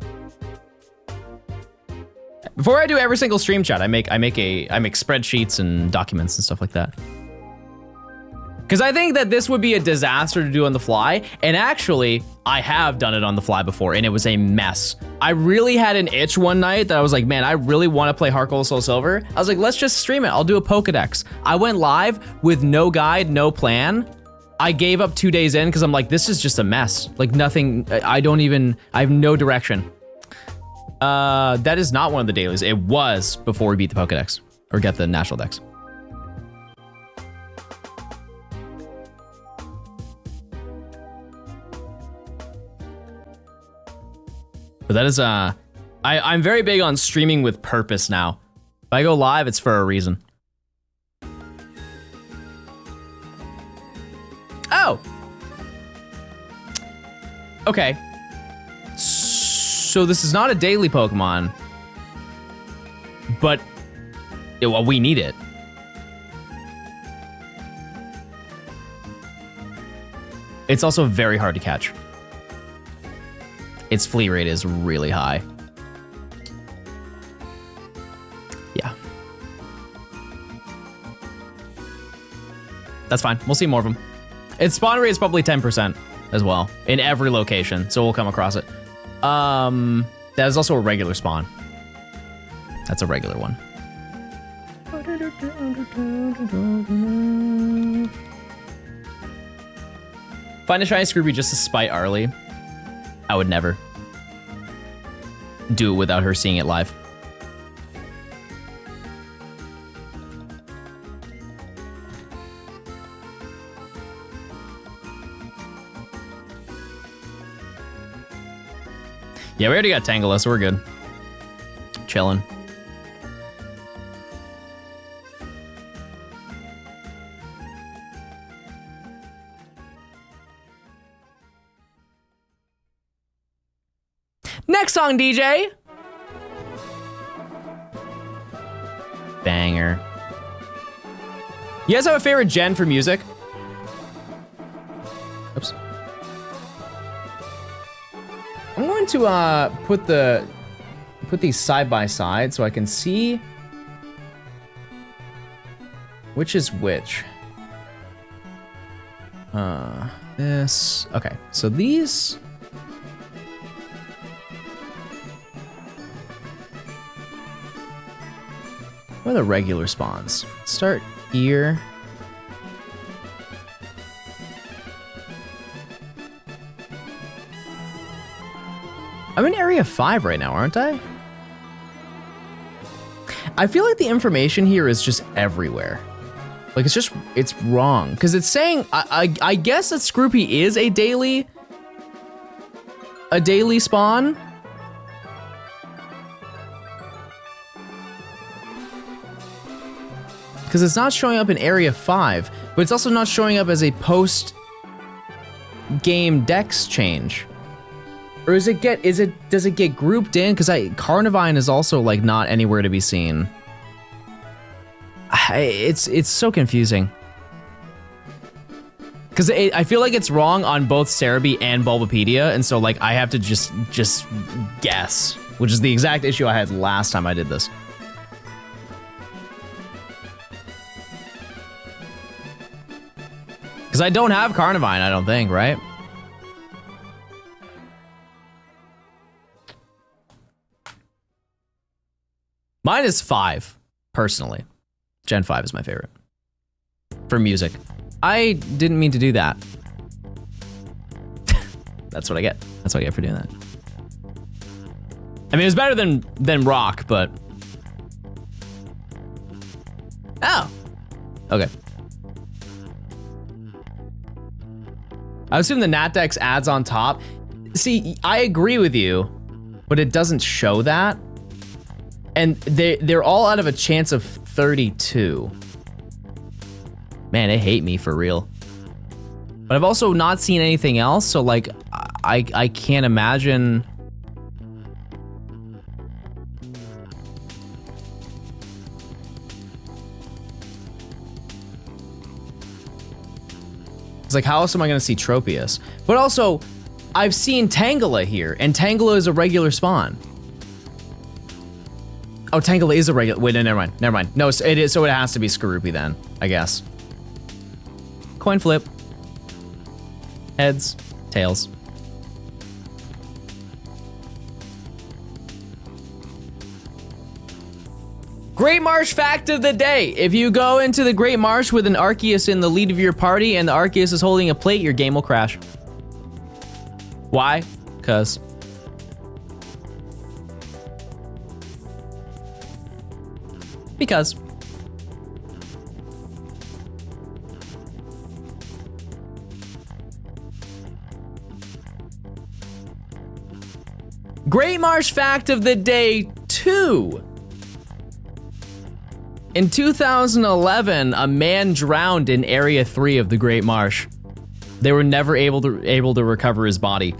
Speaker 1: Before I do every single stream chat, I make spreadsheets and documents and stuff like that. Because I think that this would be a disaster to do on the fly. And actually, I have done it on the fly before, and it was a mess. I really had an itch one night that I was like, man, I really want to play Heart Gold Soul Silver. I was like, let's just stream it. I'll do a Pokedex. I went live with no guide, no plan. I gave up 2 days in because I'm like, this is just a mess. Like nothing, I have no direction. That is not one of the dailies. It was before we beat the Pokedex or get the National Dex. But that is, I'm very big on streaming with purpose now. If I go live, it's for a reason. Oh! Okay. So this is not a daily Pokemon, but well, we need it. It's also very hard to catch. Its flee rate is really high. Yeah. That's fine. We'll see more of them. Its spawn rate is probably 10% as well in every location, so we'll come across it. That is also a regular spawn. That's a regular one. Find a shiny Scrooby just to spite Arlie. I would never do it without her seeing it live. Yeah, we already got Tangela, so we're good. Chilling. Next song, DJ. Banger. You guys have a favorite gen for music? Oops. I'm going to put these side by side so I can see which is which. This. Okay, so these. What are the regular spawns? Start here. I'm in area 5 right now, aren't I? I feel like the information here is just everywhere. Like it's wrong. Because it's saying, I guess that Scroopy is a daily spawn. Because it's not showing up in area 5, but it's also not showing up as a post-game dex change. Or does it get grouped in? Because Carnivine is also like not anywhere to be seen. It's so confusing. Because I feel like it's wrong on both Cerebi and Bulbapedia, and so like I have to just guess, which is the exact issue I had last time I did this. Because I don't have Carnivine, I don't think, right? Mine is 5, personally. Gen 5 is my favorite. For music. I didn't mean to do that. That's what I get. That's what I get for doing that. I mean, it was better than rock, but... Oh. Okay. I assume the Natdex adds on top. See, I agree with you, but it doesn't show that. And they're all out of a chance of 32. Man, they hate me for real. But I've also not seen anything else, so like, I can't imagine. It's like, how else am I gonna see Tropius? But also, I've seen Tangela here, and Tangela is a regular spawn. Oh, Tangela is a regular, wait, no, never mind. No, it is, so it has to be Skorupi then, I guess. Coin flip. Heads, tails. Great Marsh fact of the day. If you go into the Great Marsh with an Arceus in the lead of your party and the Arceus is holding a plate, your game will crash. Why? Because Great Marsh fact of the day 2. In 2011, a man drowned in Area 3 of the Great Marsh. They were never able to recover his body.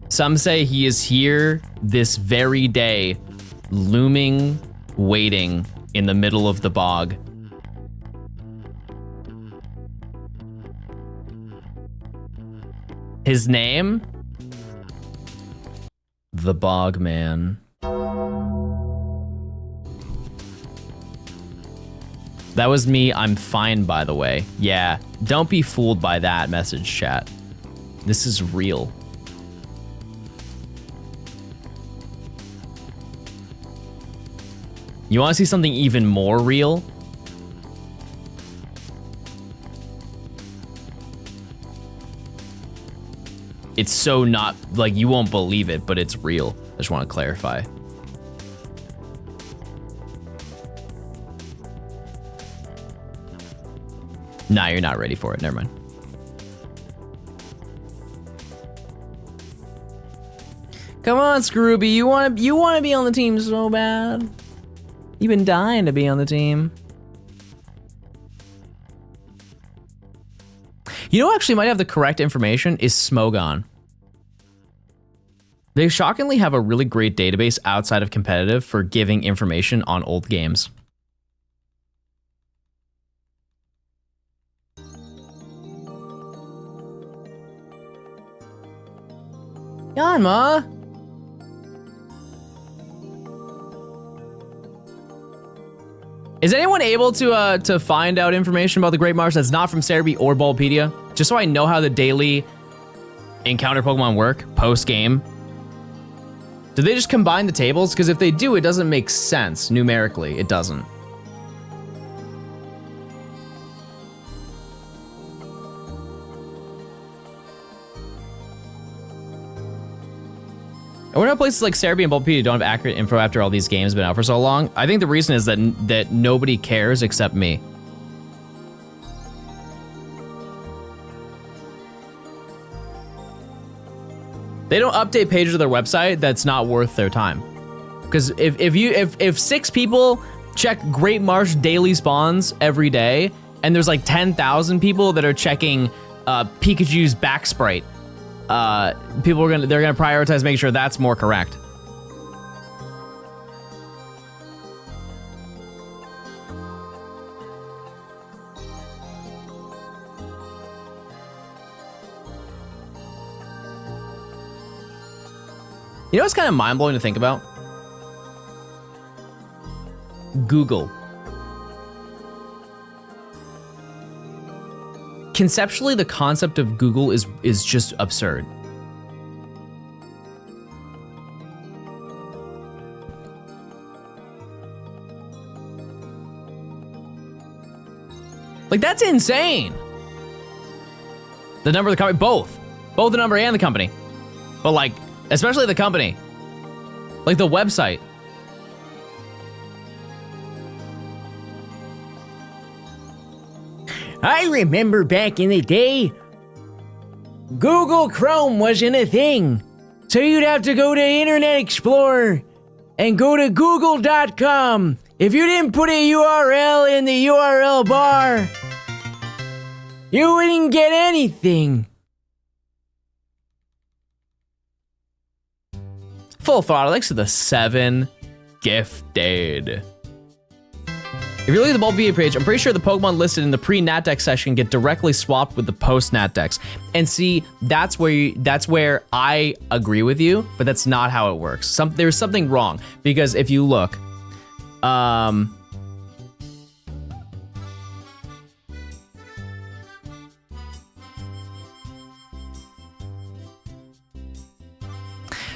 Speaker 1: Some say he is here this very day, looming, waiting in the middle of the bog. His name? The Bogman. That was me, I'm fine, by the way. Yeah, don't be fooled by that message, chat. This is real. You wanna see something even more real? It's so not, like, you won't believe it, but it's real. I just want to clarify. Nah, you're not ready for it. Never mind. Come on, Scrooby. You want to be on the team so bad. You've been dying to be on the team. You know who actually might have the correct information is Smogon. They shockingly have a really great database outside of competitive for giving information on old games. Yanma! Is anyone able to find out information about the Great Marsh that's not from Cerebi or Bulbapedia? Just so I know how the daily encounter Pokemon work post-game. Do they just combine the tables? Because if they do, it doesn't make sense numerically. It doesn't. I wonder how places like Cerebi and Bulbapedia don't have accurate info after all these games have been out for so long. I think the reason is that nobody cares except me. They don't update pages of their website that's not worth their time. Because if 6 people check Great Marsh daily spawns every day, and there's like 10,000 people that are checking Pikachu's back sprite, they're gonna prioritize making sure that's more correct. You know what's kind of mind-blowing to think about? Google. Conceptually, the concept of Google is just absurd. Like, that's insane. The number of the company, both the number and the company. But like, especially the company. Like the website.
Speaker 3: I remember back in the day, Google Chrome wasn't a thing. So you'd have to go to Internet Explorer and go to google.com. If you didn't put a URL in the URL bar, you wouldn't get anything.
Speaker 1: Full throttle, thanks to the 7 gifted. If you look at the bulk VA page, I'm pretty sure the Pokemon listed in the pre-Natdex section get directly swapped with the post-Natdex. And see, that's where I agree with you, but that's not how it works. There's something wrong, because if you look,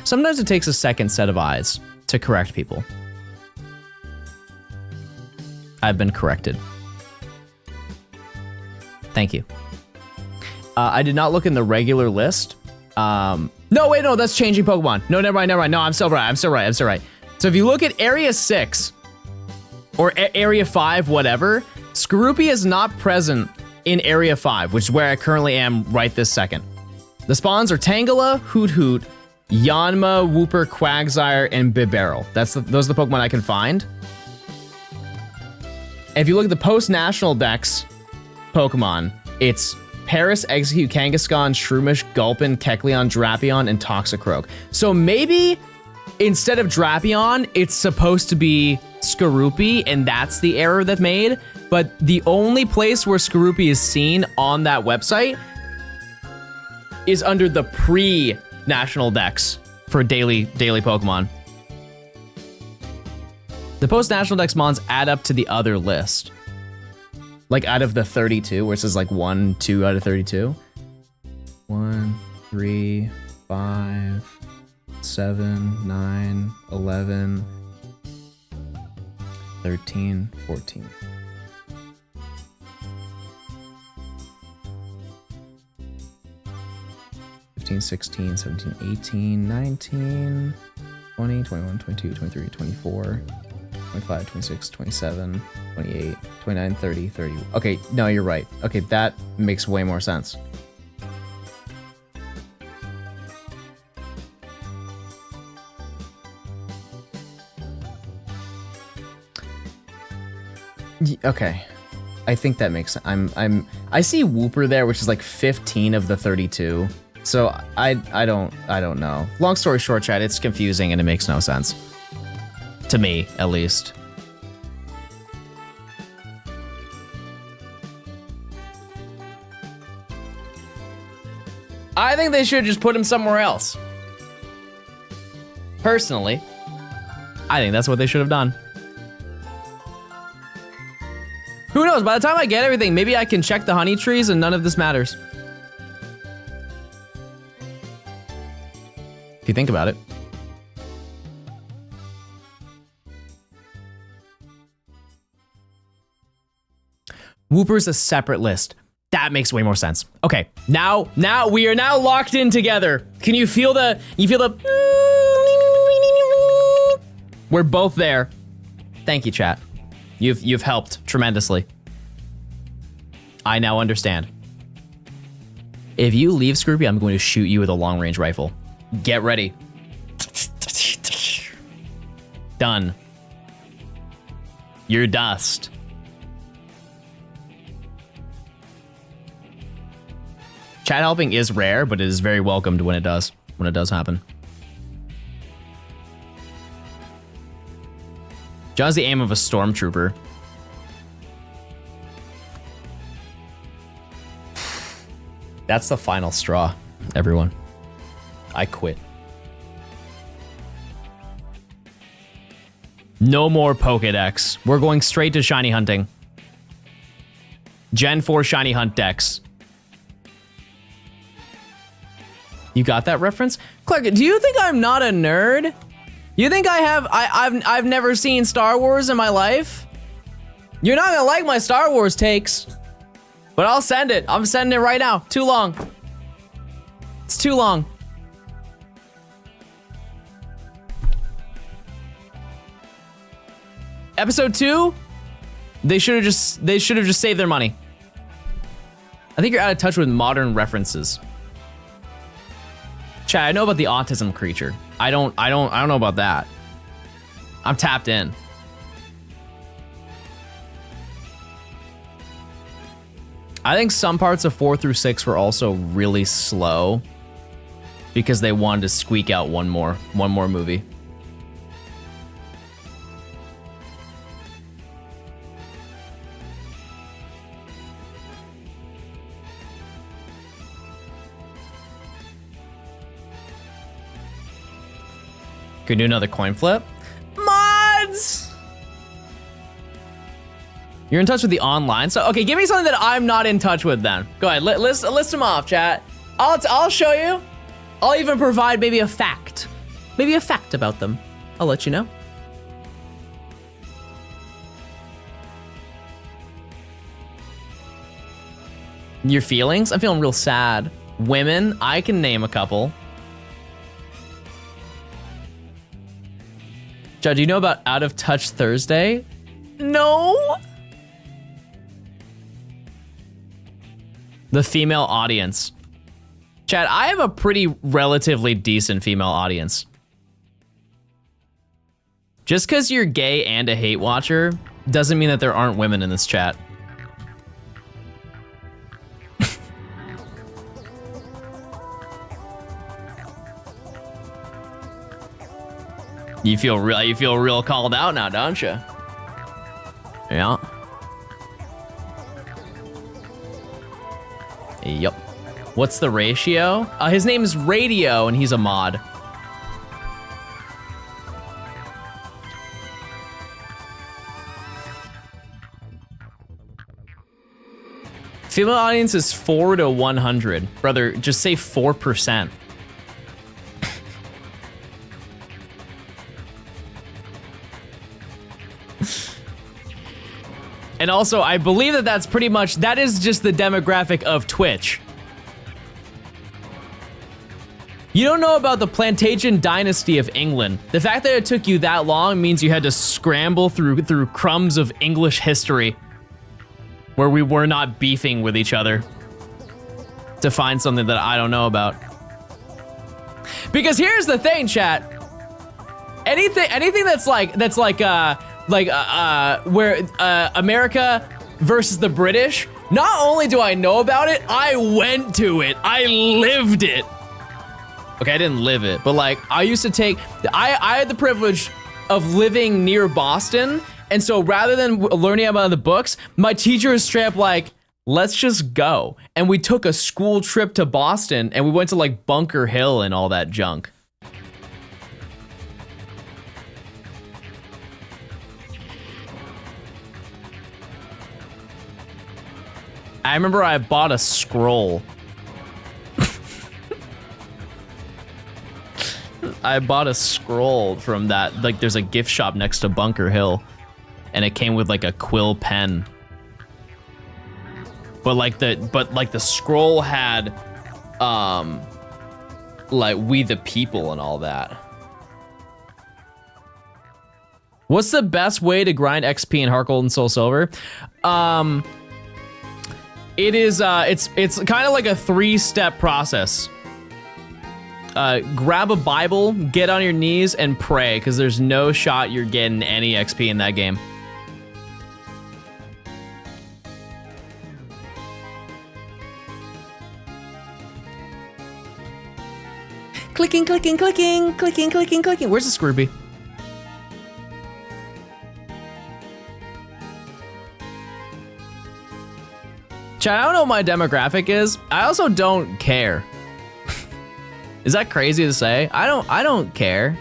Speaker 1: sometimes it takes a second set of eyes to correct people. I've been corrected. Thank you. I did not look in the regular list. No, wait, no, that's changing Pokemon. No, never mind. No, I'm still right. So if you look at Area 6 or Area 5, whatever, Skorupi is not present in Area 5, which is where I currently am right this second. The spawns are Tangela, Hoot Hoot, Yanma, Wooper, Quagsire, and Bibarel. Those are the Pokemon I can find. If you look at the post-National Dex Pokemon, it's Paris, Execute, Kangaskhan, Shroomish, Gulpin, Kecleon, Drapion, and Toxicroak. So maybe instead of Drapion, it's supposed to be Skorupi, and that's the error that's made. But the only place where Skorupi is seen on that website is under the pre-National Dex for daily Pokemon. The post-National Dex mons add up to the other list. Like out of the 32, where it says like 1, 2 out of 32. 1, 3, 5, 7, 9, 11, 13, 14. (15, 16, 17, 18, 19, 20, 21, 22, 23, 24, 25, 26, 27, 28, 29, 30, 30. Okay, no, you're right. Okay, that makes way more sense. Okay, I think that makes sense. I see Wooper there, which is like 15 of the 32. So I don't know. Long story short, chat, it's confusing and it makes no sense. To me, at least. I think they should just put him somewhere else. Personally, I think that's what they should have done. Who knows? By the time I get everything, maybe I can check the honey trees and none of this matters. If you think about it. Wooper's a separate list. That makes way more sense. Okay, now we are now locked in together. Can you feel the, we're both there. Thank you, chat. You've helped tremendously. I now understand. If you leave Skorupi, I'm going to shoot you with a long-range rifle. Get ready. Done. You're dust. Chat helping is rare, but it is very welcomed when it does happen. John's the aim of a stormtrooper. That's the final straw, everyone. I quit. No more Pokedex. We're going straight to shiny hunting. Gen 4 shiny hunt dex. You got that reference? Clark, do you think I'm not a nerd? You think I've never seen Star Wars in my life? You're not gonna like my Star Wars takes, but I'll send it. I'm sending it right now. Too long. It's too long. Episode 2, they should have just saved their money. I think you're out of touch with modern references. Chat, I know about the autism creature. I don't know about that. I'm tapped in. I think some parts of 4 through 6 were also really slow because they wanted to squeak out one more movie. Could do another coin flip. Mods! You're in touch with the online, so okay, give me something that I'm not in touch with then. Go ahead, list them off, chat. I'll show you. I'll even provide maybe a fact. Maybe a fact about them. I'll let you know. Your feelings? I'm feeling real sad. Women, I can name a couple. Judge, do you know about Out of Touch Thursday? No. The female audience. Chad, I have a pretty relatively decent female audience. Just because you're gay and a hate watcher doesn't mean that there aren't women in this chat. You feel real called out now, don't you? Yeah. Yep. What's the ratio? His name is Radio, and he's a mod. Female audience is 4 to 100. Brother, just say 4%. And also, I believe that that's pretty much, that is just the demographic of Twitch. You don't know about the Plantagenet dynasty of England. The fact that it took you that long means you had to scramble through crumbs of English history where we were not beefing with each other to find something that I don't know about. Because here's the thing, chat. Anything that's like where America versus the British, not only do I know about it, I went to it. I lived it. Okay, I didn't live it, but like I used to take, I had the privilege of living near Boston. And so rather than learning about the books, my teacher was straight up like, let's just go. And we took a school trip to Boston and we went to like Bunker Hill and all that junk. I remember I bought a scroll. I bought a scroll from that, like there's a gift shop next to Bunker Hill and it came with like a quill pen. But like the scroll had like We the People and all that. What's the best way to grind XP in Heart Gold and Soul Silver? It is it's kind of like a 3-step process. Grab a Bible, get on your knees, and pray, because there's no shot you're getting any XP in that game. Clicking, clicking, clicking, clicking, clicking, clicking. Where's the Scrooby? Chat, I don't know what my demographic is. I also don't care. Is that crazy to say? I don't care.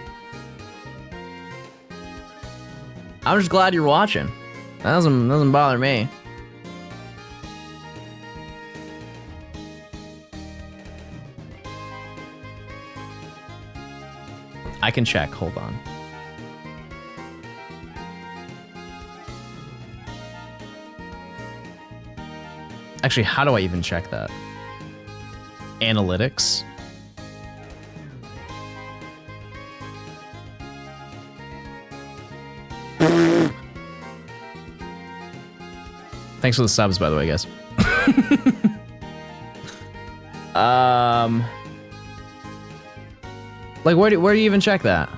Speaker 1: I'm just glad you're watching. That doesn't bother me. I can check, hold on. Actually, how do I even check that? Analytics. Thanks for the subs, by the way, guys. Like, where do you even check that?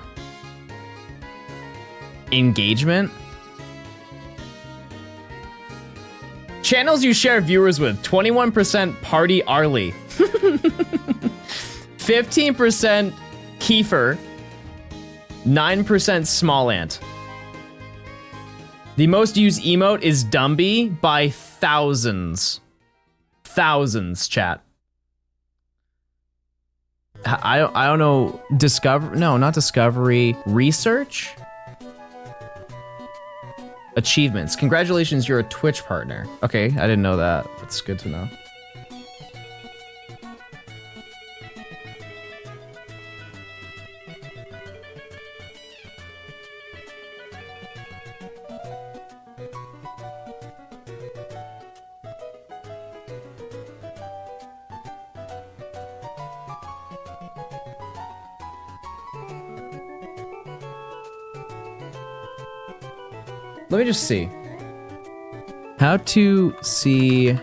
Speaker 1: Engagement? Channels you share viewers with, 21% Party Arlie. 15% Kiefer. 9% Small Ant. The most used emote is Dumby by thousands. Thousands, chat. I don't know. No, not Discovery. Research? Achievements. Congratulations, you're a Twitch partner. Okay, I didn't know that. That's good to know. Let me just see. How to see...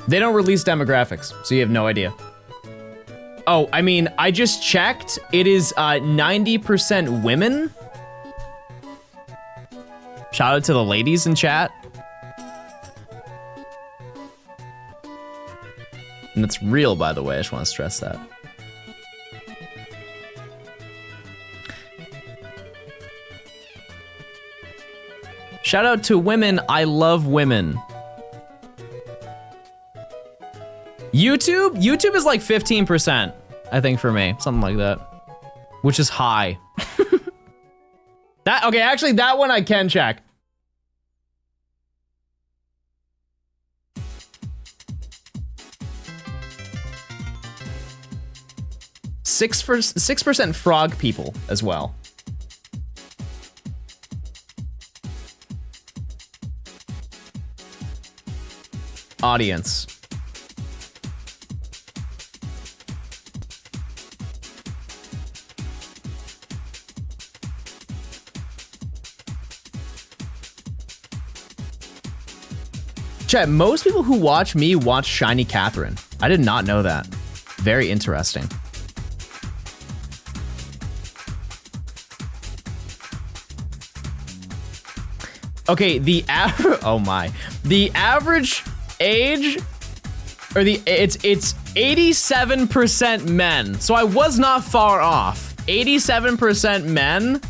Speaker 1: They don't release demographics, so you have no idea. Oh, I mean, I just checked. It is 90% women. Shout out to the ladies in chat. And it's real, by the way. I just want to stress that. Shout out to women. I love women. YouTube is like 15%, I think, for me. Something like that. Which is high. Okay, actually, that one I can check. 6% frog people as well. Audience. Chat, most people who watch me watch Shiny Catherine. I did not know that. Very interesting. Okay, the average age, or it's 87% men. So I was not far off. 87% men.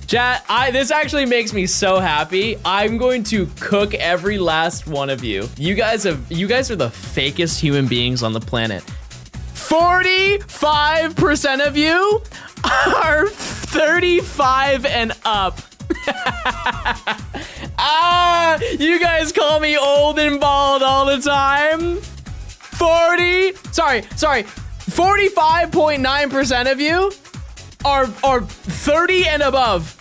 Speaker 1: Chat, this actually makes me so happy. I'm going to cook every last one of you. You guys are the fakest human beings on the planet. 45% of you are 35 and up. You guys call me old and bald all the time. 45.9% of you are 30 and above.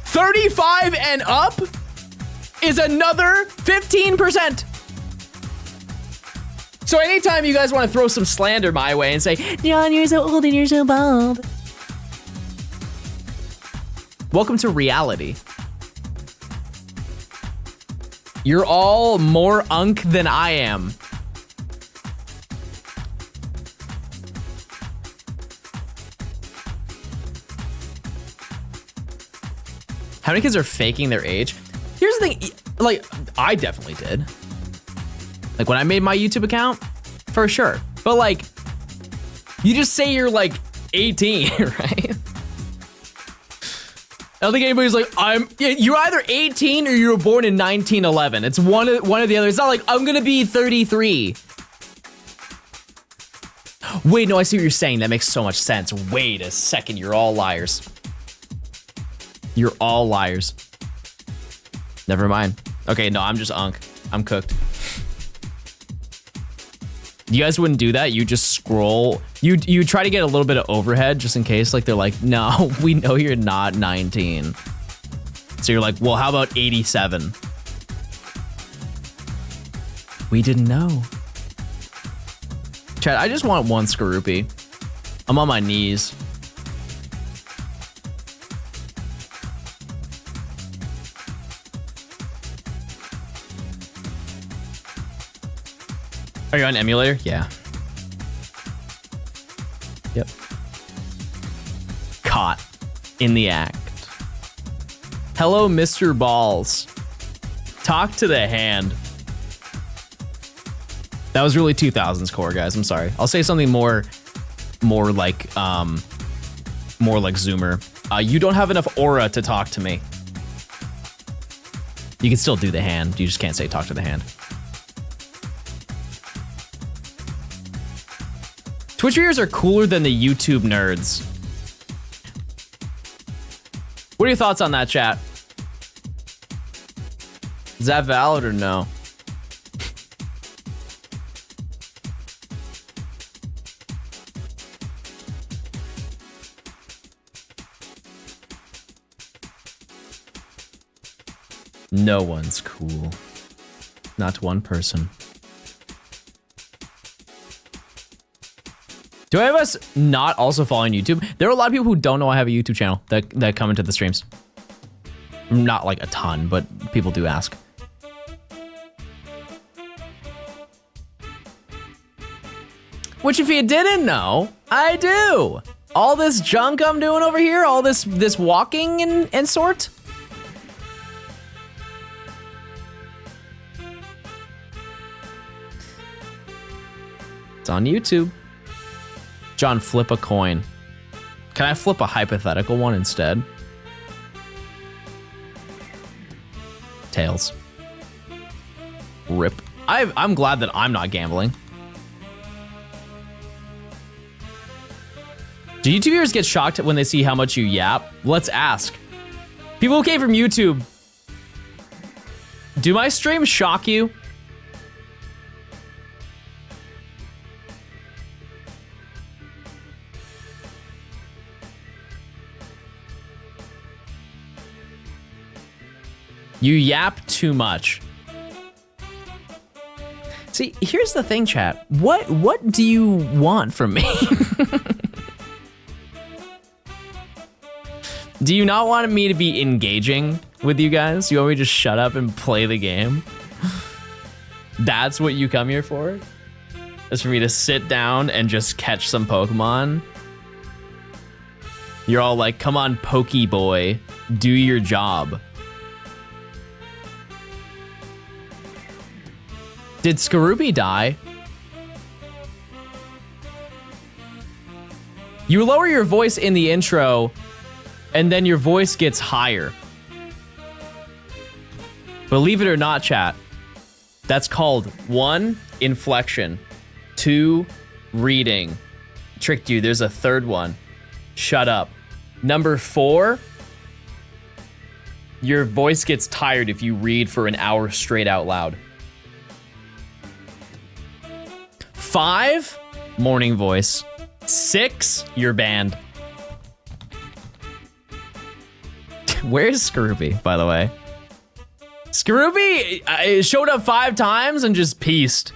Speaker 1: 35 and up is another 15%. So anytime you guys want to throw some slander my way and say, John, you're so old and you're so bald. Welcome to reality. You're all more unk than I am. How many kids are faking their age? Here's the thing, like, I definitely did. Like, when I made my YouTube account, for sure. But, like, you just say you're, like, 18, right? I don't think anybody's like, you're either 18 or you were born in 1911. It's one or the other. It's not like, I'm gonna be 33. Wait, no, I see what you're saying. That makes so much sense. Wait a second, you're all liars. You're all liars. Never mind. Okay, no, I'm just unk. I'm cooked. You guys wouldn't do that? You just scroll. You try to get a little bit of overhead just in case. Like, they're like, no, we know you're not 19. So you're like, well, how about 87? We didn't know. Chat, I just want one Skorupi. I'm on my knees. Are you on emulator? Yeah. Yep. Caught in the act. Hello, Mr. Balls. Talk to the hand. That was really 2000s core, guys. I'm sorry. I'll say something more like Zoomer. You don't have enough aura to talk to me. You can still do the hand. You just can't say talk to the hand. Twitch viewers are cooler than the YouTube nerds. What are your thoughts on that, chat? Is that valid or no? No one's cool. Not one person. Do I have us not also following YouTube? There are a lot of people who don't know I have a YouTube channel that come into the streams. Not like a ton, but people do ask. Which if you didn't know, I do. All this junk I'm doing over here, all this walking and sort. It's on YouTube. John, flip a coin. Can I flip a hypothetical one instead? Tails. Rip. I'm glad that I'm not gambling. Do YouTubers get shocked when they see how much you yap? Let's ask. People who came from YouTube, do my streams shock you? You yap too much. See, here's the thing, chat. What do you want from me? Do you not want me to be engaging with you guys? You want me to just shut up and play the game? That's what you come here for? Is for me to sit down and just catch some Pokemon? You're all like, come on, Pokeboy, do your job. Did Skorupi die? You lower your voice in the intro, and then your voice gets higher. Believe it or not, chat, that's called 1, inflection, 2, reading. Tricked you, there's a third one. Shut up. Number 4, your voice gets tired if you read for an hour straight out loud. 5, morning voice. 6, you're banned. Where's Skorupi, by the way? Skorupi showed up 5 times and just pieced.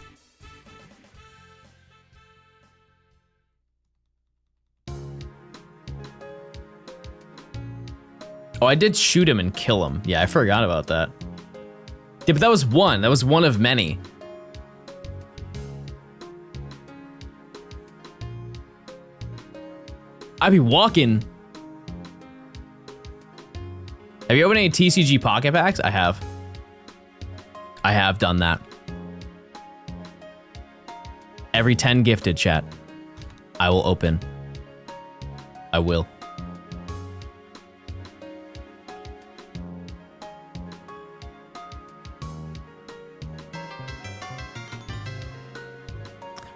Speaker 1: Oh, I did shoot him and kill him. Yeah, I forgot about that. Yeah, but that was one. That was one of many. I be walking. Have you opened any TCG Pocket Packs? I have. I have done that. Every 10 gifted, chat, I will open. I will.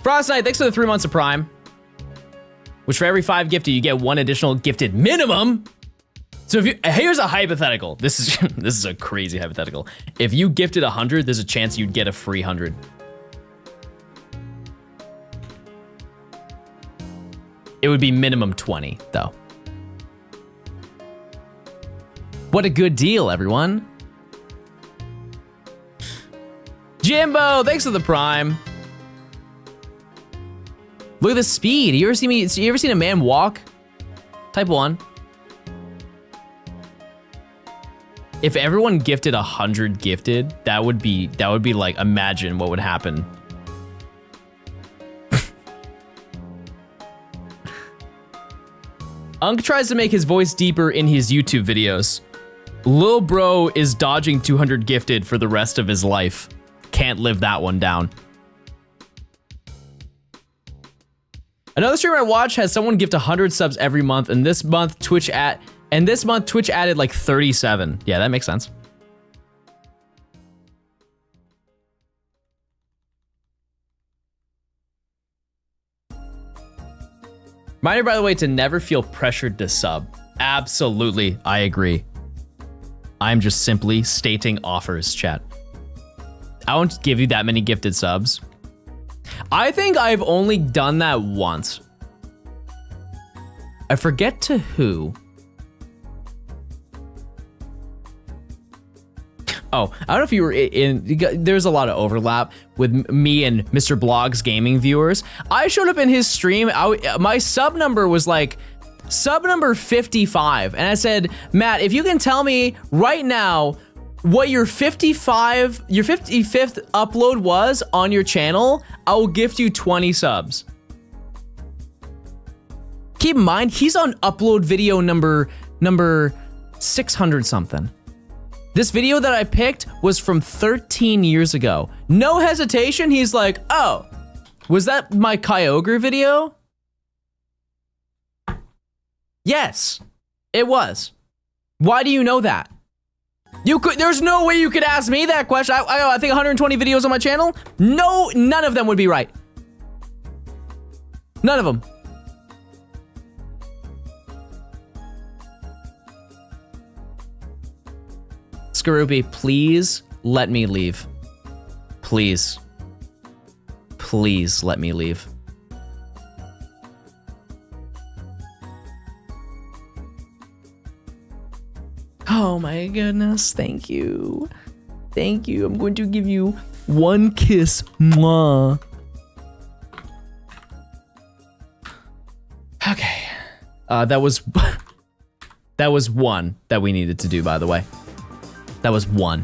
Speaker 1: Frost Knight, thanks for the 3 months of Prime. Which for every 5 gifted, you get 1 additional gifted minimum. So if you, here's a hypothetical. This is a crazy hypothetical. If you gifted 100, there's a chance you'd get a free 100. It would be minimum 20, though. What a good deal, everyone. Jimbo, thanks for the prime. Look at the speed. You ever seen a man walk? Type 1. If everyone gifted 100 gifted, that would be like, imagine what would happen. Unk tries to make his voice deeper in his YouTube videos. Lil bro is dodging 200 gifted for the rest of his life. Can't live that one down. Another streamer I watch has someone gift 100 subs every month, and this month Twitch added like 37. Yeah, that makes sense. Reminder, by the way, to never feel pressured to sub. Absolutely, I agree. I'm just simply stating offers, chat. I won't give you that many gifted subs. I think I've only done that once. I forget to who. Oh, I don't know if you were in, there's a lot of overlap with me and Mr. Blog's gaming viewers. I showed up in his stream, my sub number was like, sub number 55. And I said, Matt, if you can tell me right now what your 55th upload was on your channel, I will gift you 20 subs. Keep in mind, he's on upload video number 600 something. This video that I picked was from 13 years ago. No hesitation, he's like, oh, was that my Kyogre video? Yes, it was. Why do you know that? There's no way you could ask me that question. I think 120 videos on my channel. No, none of them would be right. None of them. Skaroopy, please let me leave. Please. Please let me leave. Oh my goodness, thank you. Thank you. I'm going to give you one kiss. Mwah. Okay. That was one that we needed to do, by the way. That was one.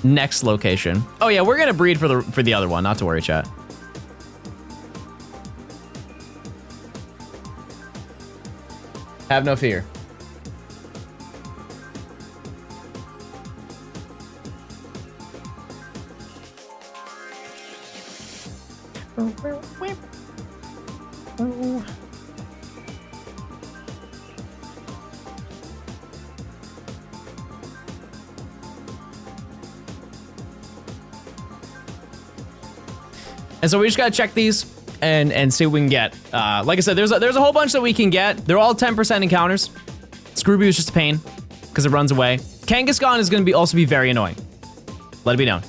Speaker 1: Next location. Oh yeah, we're gonna breed for the other one, not to worry, chat. Have no fear. And so we just gotta check these and see what we can get. Like I said, there's a whole bunch that we can get. They're all 10% encounters. Scrooby was just a pain because it runs away. Kangaskhan is gonna also be very annoying. Let it be known.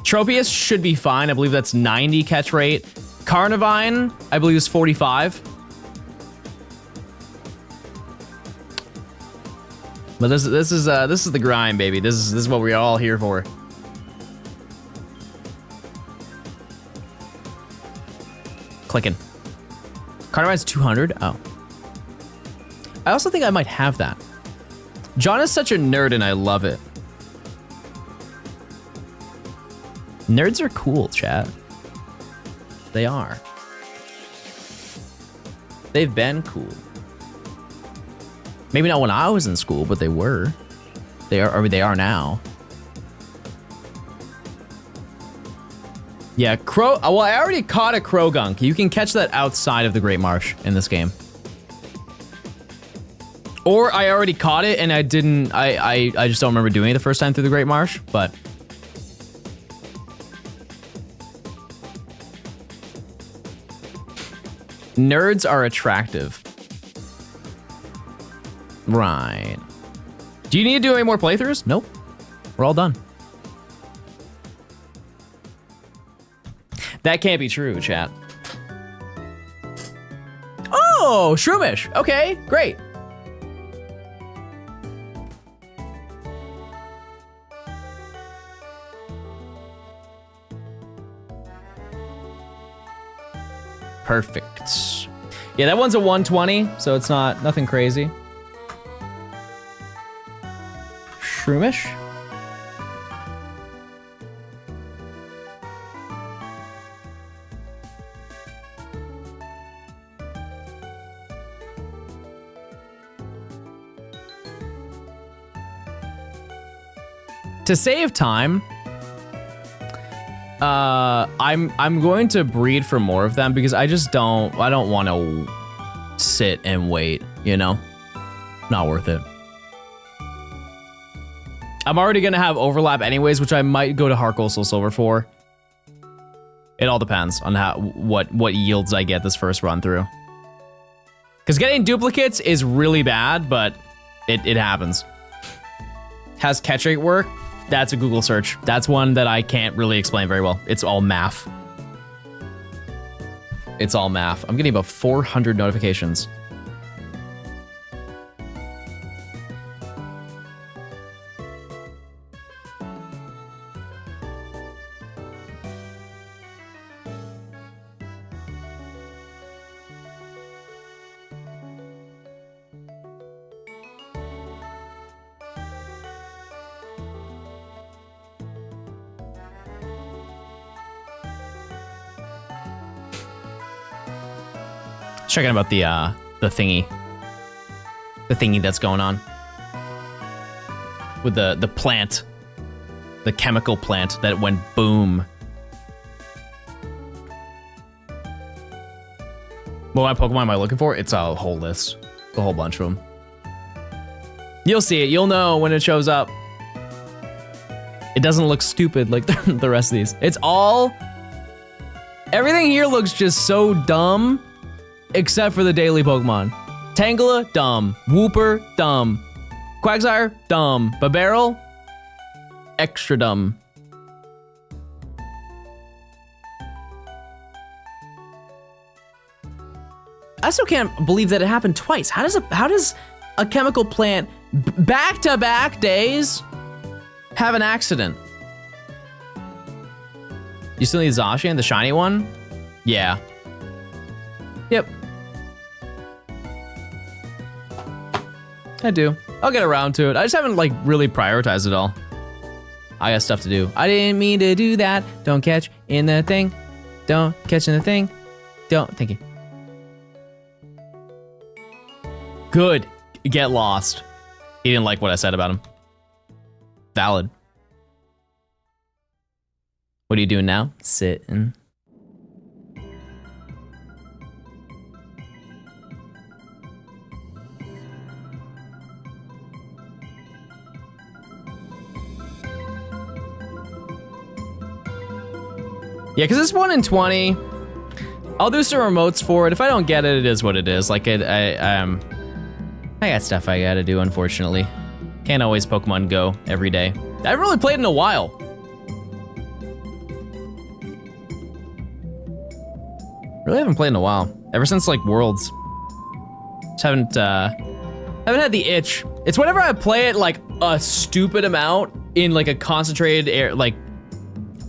Speaker 1: Tropius should be fine. I believe that's 90 catch rate. Carnivine, I believe, is 45. But this is the grind, baby. This is what we're all here for. Clicking. Carnivine's 200. Oh. I also think I might have that. John is such a nerd, and I love it. Nerds are cool, chat. They are. They've been cool. Maybe not when I was in school, but they were. They are, or they are now. Yeah, well, I already caught a Krogunk. You can catch that outside of the Great Marsh in this game. Or I already caught it and I didn't, I just don't remember doing it the first time through the Great Marsh, but. Nerds are attractive. Right. Do you need to do any more playthroughs? Nope. We're all done. That can't be true, chat. Oh, Shroomish. Okay, great. Perfect. Yeah, that one's a 120, so it's nothing crazy. Shroomish. To save time, I'm going to breed for more of them because I don't want to sit and wait, you know? Not worth it. I'm already gonna have overlap anyways, which I might go to Heart Gold Soul Silver for. It all depends on what yields I get this first run through. Because getting duplicates is really bad, but it happens. How's catch rate work? That's a Google search. That's one that I can't really explain very well. It's all math. It's all math. I'm getting about 400 notifications. Checking about the thingy that's going on with the plant, the chemical plant that went boom. What Pokemon am I looking for? It's a whole list, a whole bunch of them. You'll see it. You'll know when it shows up. It doesn't look stupid like the rest of these. It's all. Everything here looks just so dumb. Except for the daily Pokemon. Tangela, dumb. Wooper, dumb. Quagsire, dumb. Babarrel, extra dumb. I still can't believe that it happened twice. How does a chemical plant back-to-back days have an accident? You still need Zacian, the shiny one? Yeah. Yep. I do. I'll get around to it. I just haven't like really prioritized it all. I got stuff to do. I didn't mean to do that. Don't catch in the thing. Don't catch in the thing. Don't. Thank you. Good. Get lost. He didn't like what I said about him. Valid. What are you doing now? Sitting. Yeah, because it's 1 in 20. I'll do some remotes for it. If I don't get it, it is what it is. Like, I got stuff I gotta do, unfortunately. Can't always Pokemon Go every day. I haven't really played in a while. Really haven't played in a while. Ever since, like, Worlds. Just haven't had the itch. It's whenever I play it, like, a stupid amount in, like, a concentrated air, like,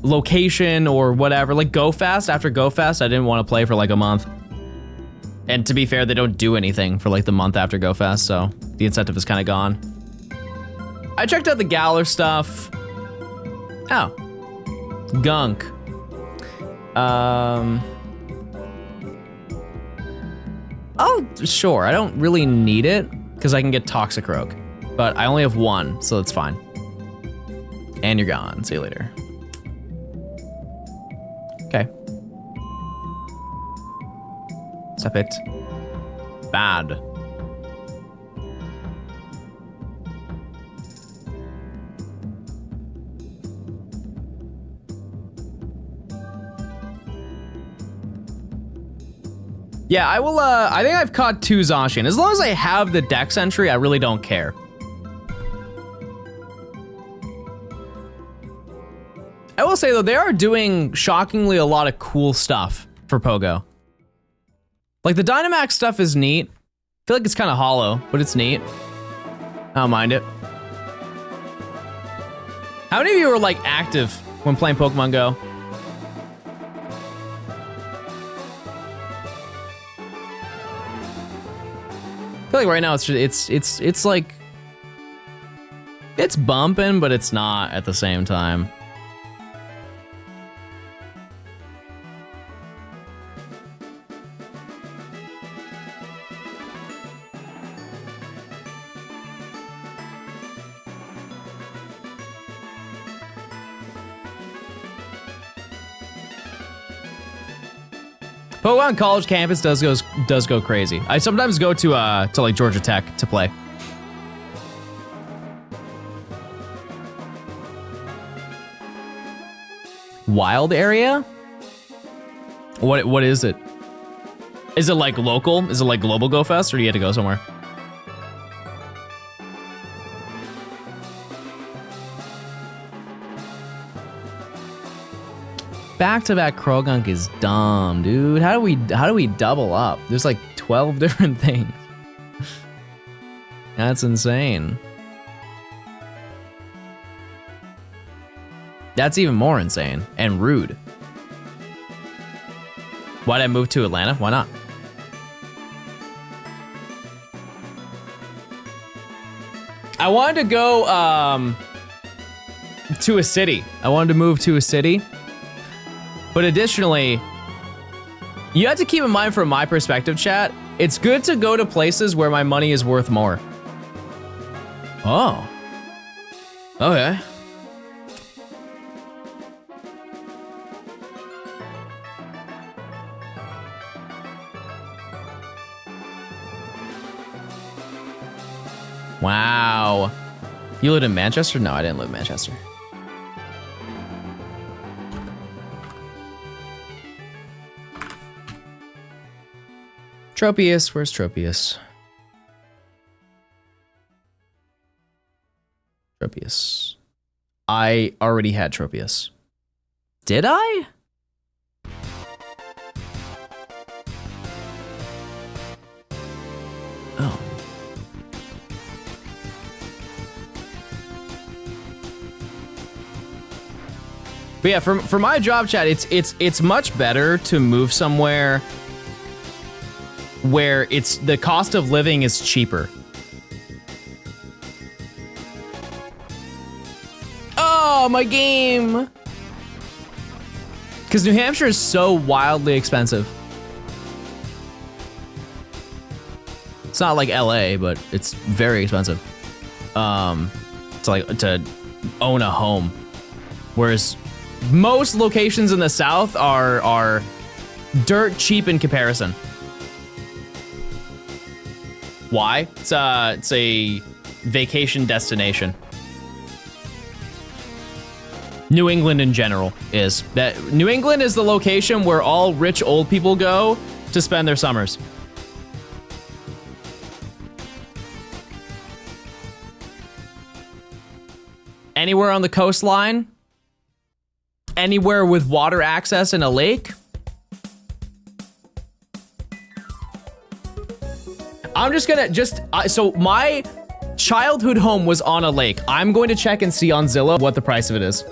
Speaker 1: location or whatever. Like Go Fast, after Go Fast, I didn't want to play for like a month. And to be fair, they don't do anything for like the month after Go Fast, so the incentive is kind of gone. I checked out the Galar stuff. Oh. Gunk. Oh, sure. I don't really need it because I can get Toxicroak, but I only have one, so that's fine. And you're gone. See you later. Okay. Stop it. Bad. Yeah, I will, I think I've caught 2 Zacian. As long as I have the Dex entry, I really don't care. I will say though, they are doing shockingly a lot of cool stuff for Pogo. Like the Dynamax stuff is neat. I feel like it's kind of hollow, but it's neat. I don't mind it. How many of you are like active when playing Pokemon Go? I feel like right now it's like it's bumping, but it's not at the same time. Pokemon College campus does go crazy. I sometimes go to like Georgia Tech to play. Wild area? What is it? Is it like local? Is it like Global Go Fest, or do you have to go somewhere? Back-to-back Krogunk is dumb, dude. How do we double up? There's like 12 different things. That's insane. That's even more insane and rude. Why'd I move to Atlanta? Why not? I wanted to go to a city. I wanted to move to a city. But additionally, you have to keep in mind from my perspective, chat, it's good to go to places where my money is worth more. Oh. Okay. Wow. You lived in Manchester? No, I didn't live in Manchester. Tropius, where's Tropius? Tropius. I already had Tropius. Did I? Oh. But yeah, for my job, chat, it's much better to move somewhere where the cost of living is cheaper. Oh, my game! Because New Hampshire is so wildly expensive. It's not like LA, but it's very expensive. To own a home. Whereas most locations in the South are dirt cheap in comparison. Why? It's a vacation destination. New England in general is. New England is the location where all rich old people go to spend their summers. Anywhere on the coastline, anywhere with water access and a lake. I'm just gonna so my childhood home was on a lake. I'm going to check and see on Zillow what the price of it is.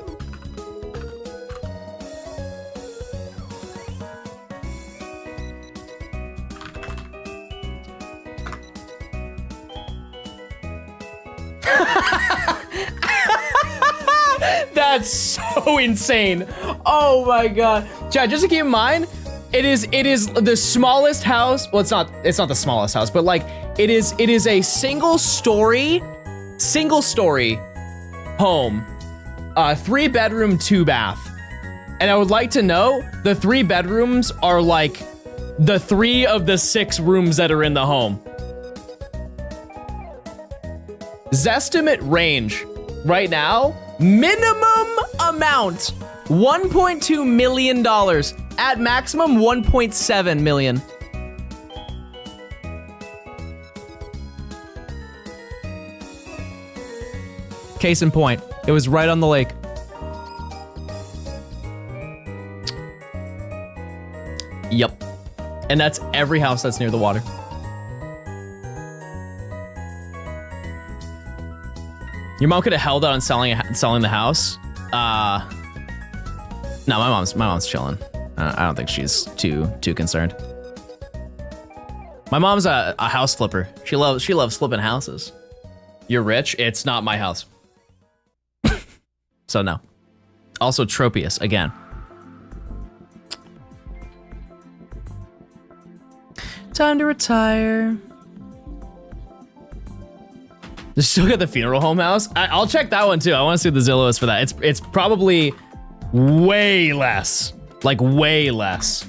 Speaker 1: That's so insane. Oh my god. Chat, just to keep in mind, it is the smallest house. Well, it's not the smallest house, but like it is a single story home. 3-bedroom, 2-bath. And I would like to know the 3 bedrooms are like the 3 of the 6 rooms that are in the home. Zestimate range right now, minimum amount $1.2 million, at maximum 1.7 million. Case in point, it was right on the lake. Yep. And that's every house that's near the water. Your mom could have held out on selling the house. No, my mom's chilling. I don't think she's too concerned. My mom's a house flipper. She loves flipping houses. You're rich. It's not my house. So no. Also Tropius again. Time to retire. They still got the funeral home house. I'll check that one too. I want to see what the Zillow is for that. It's probably way less. Like way less.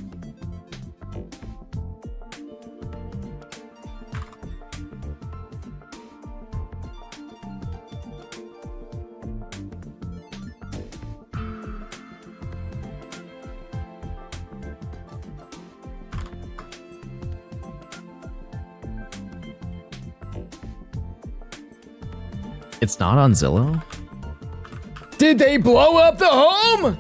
Speaker 1: It's not on Zillow? Did they blow up the home?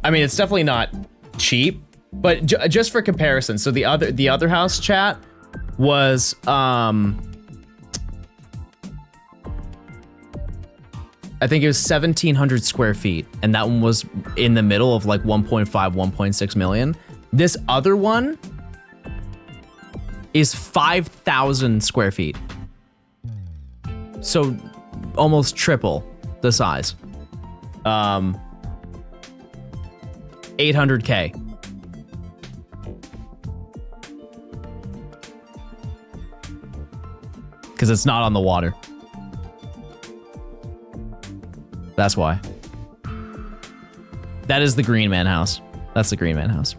Speaker 1: I mean, it's definitely not cheap, but just for comparison, so the other house chat was I think it was 1,700 square feet, and that one was in the middle of like 1.5, 1.6 million. This other one is 5,000 square feet. So almost triple the size. 800K. Because it's not on the water. That's why. That is the Green Man house. That's the Green Man house.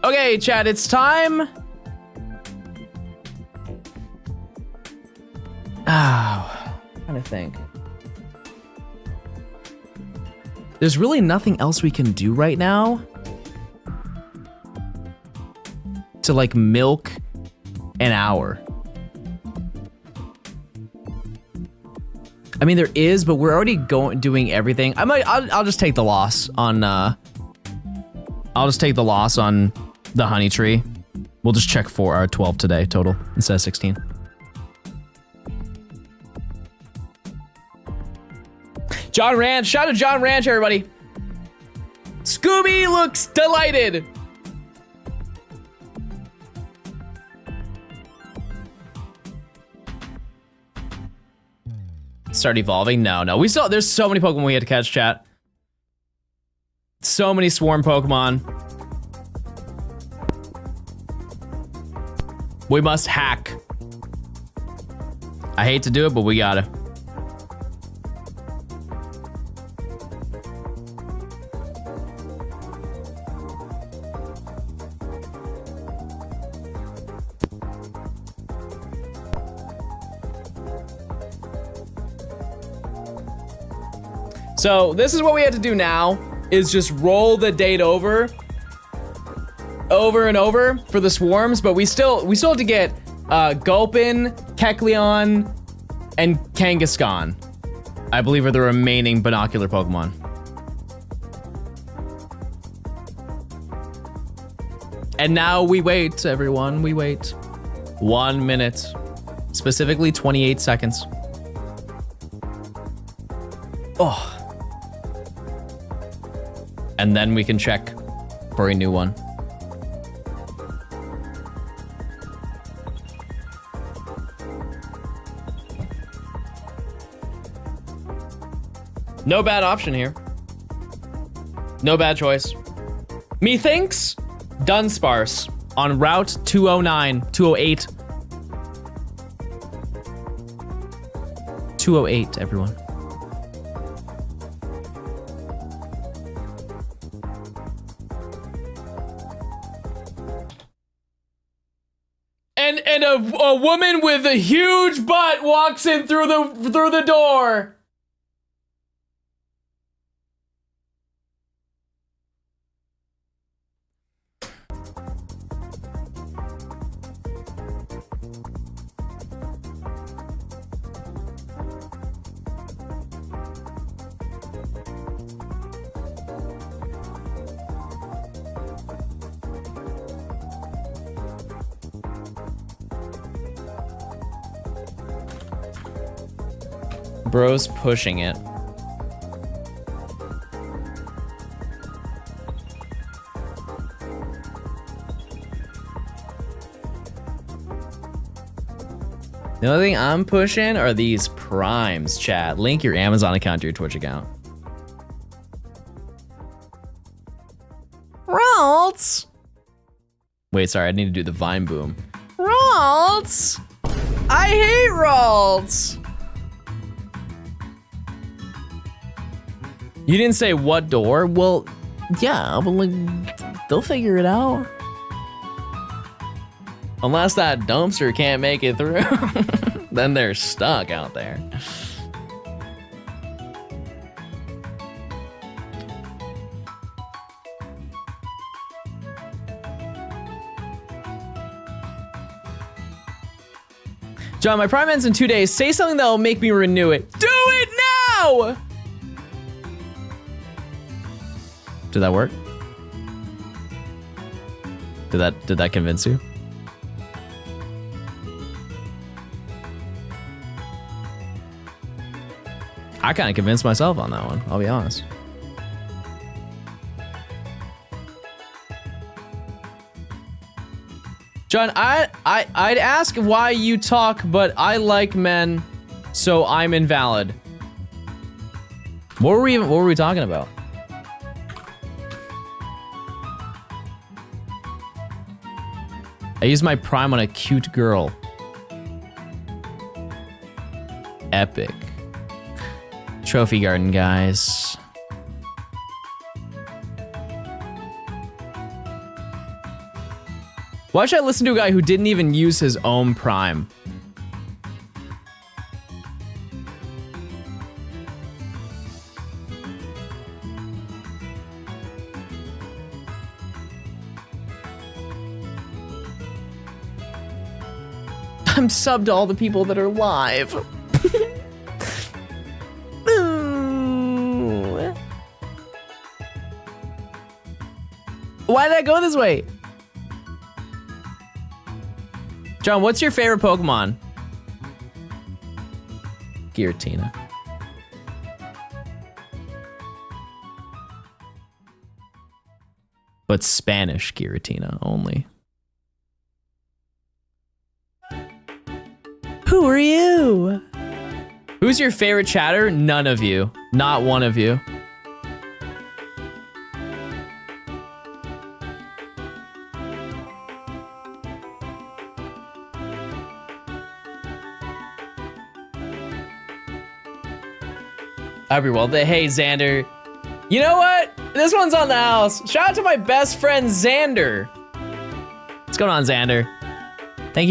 Speaker 1: Okay, chat, it's time. Oh, I'm trying to think. There's really nothing else we can do right now to like milk an hour. I mean, there is, but we're already doing everything. I'll just take the loss on. I'll just take the loss on the honey tree. We'll just check 12 today total instead of 16. John Ranch, shout out to John Ranch, everybody. Scooby looks delighted. Start evolving? No. There's so many Pokemon we had to catch, chat. So many swarm Pokemon. We must hack. I hate to do it, but we gotta. So this is what we had to do now, is just roll the date over and over for the swarms, but we still have to get Gulpin, Kecleon, and Kangaskhan, I believe, are the remaining binocular Pokemon. And now we wait, everyone, we wait. 1 minute, specifically 28 seconds. Oh. And then we can check for a new one. No bad option here. No bad choice. Methinks Dunsparce on Route 209, 208. 208, everyone. And a woman with a huge butt walks in through the door. Bro's pushing it. The only thing I'm pushing are these primes, chat. Link your Amazon account to your Twitch account. Ralts! Wait, sorry, I need to do the Vine Boom. Ralts! I hate Ralts! You didn't say what door? Well, yeah, but like, they'll figure it out. Unless that dumpster can't make it through, then they're stuck out there. John, my prime ends in 2 days. Say something that will make me renew it. Do it now! Did that work? Did that convince you? I kind of convinced myself on that one, I'll be honest. John, I'd ask why you talk, but I like men, so I'm invalid. What were we talking about? I used my prime on a cute girl. Epic. Trophy garden, guys. Why should I listen to a guy who didn't even use his own prime? I'm subbed to all the people that are live. Why did I go this way? John, what's your favorite Pokemon? Giratina. But Spanish Giratina only. Who are you? Who's your favorite chatter? None of you. Not one of you. Well, hey, Xander. You know what? This one's on the house. Shout out to my best friend, Xander. What's going on, Xander? Thank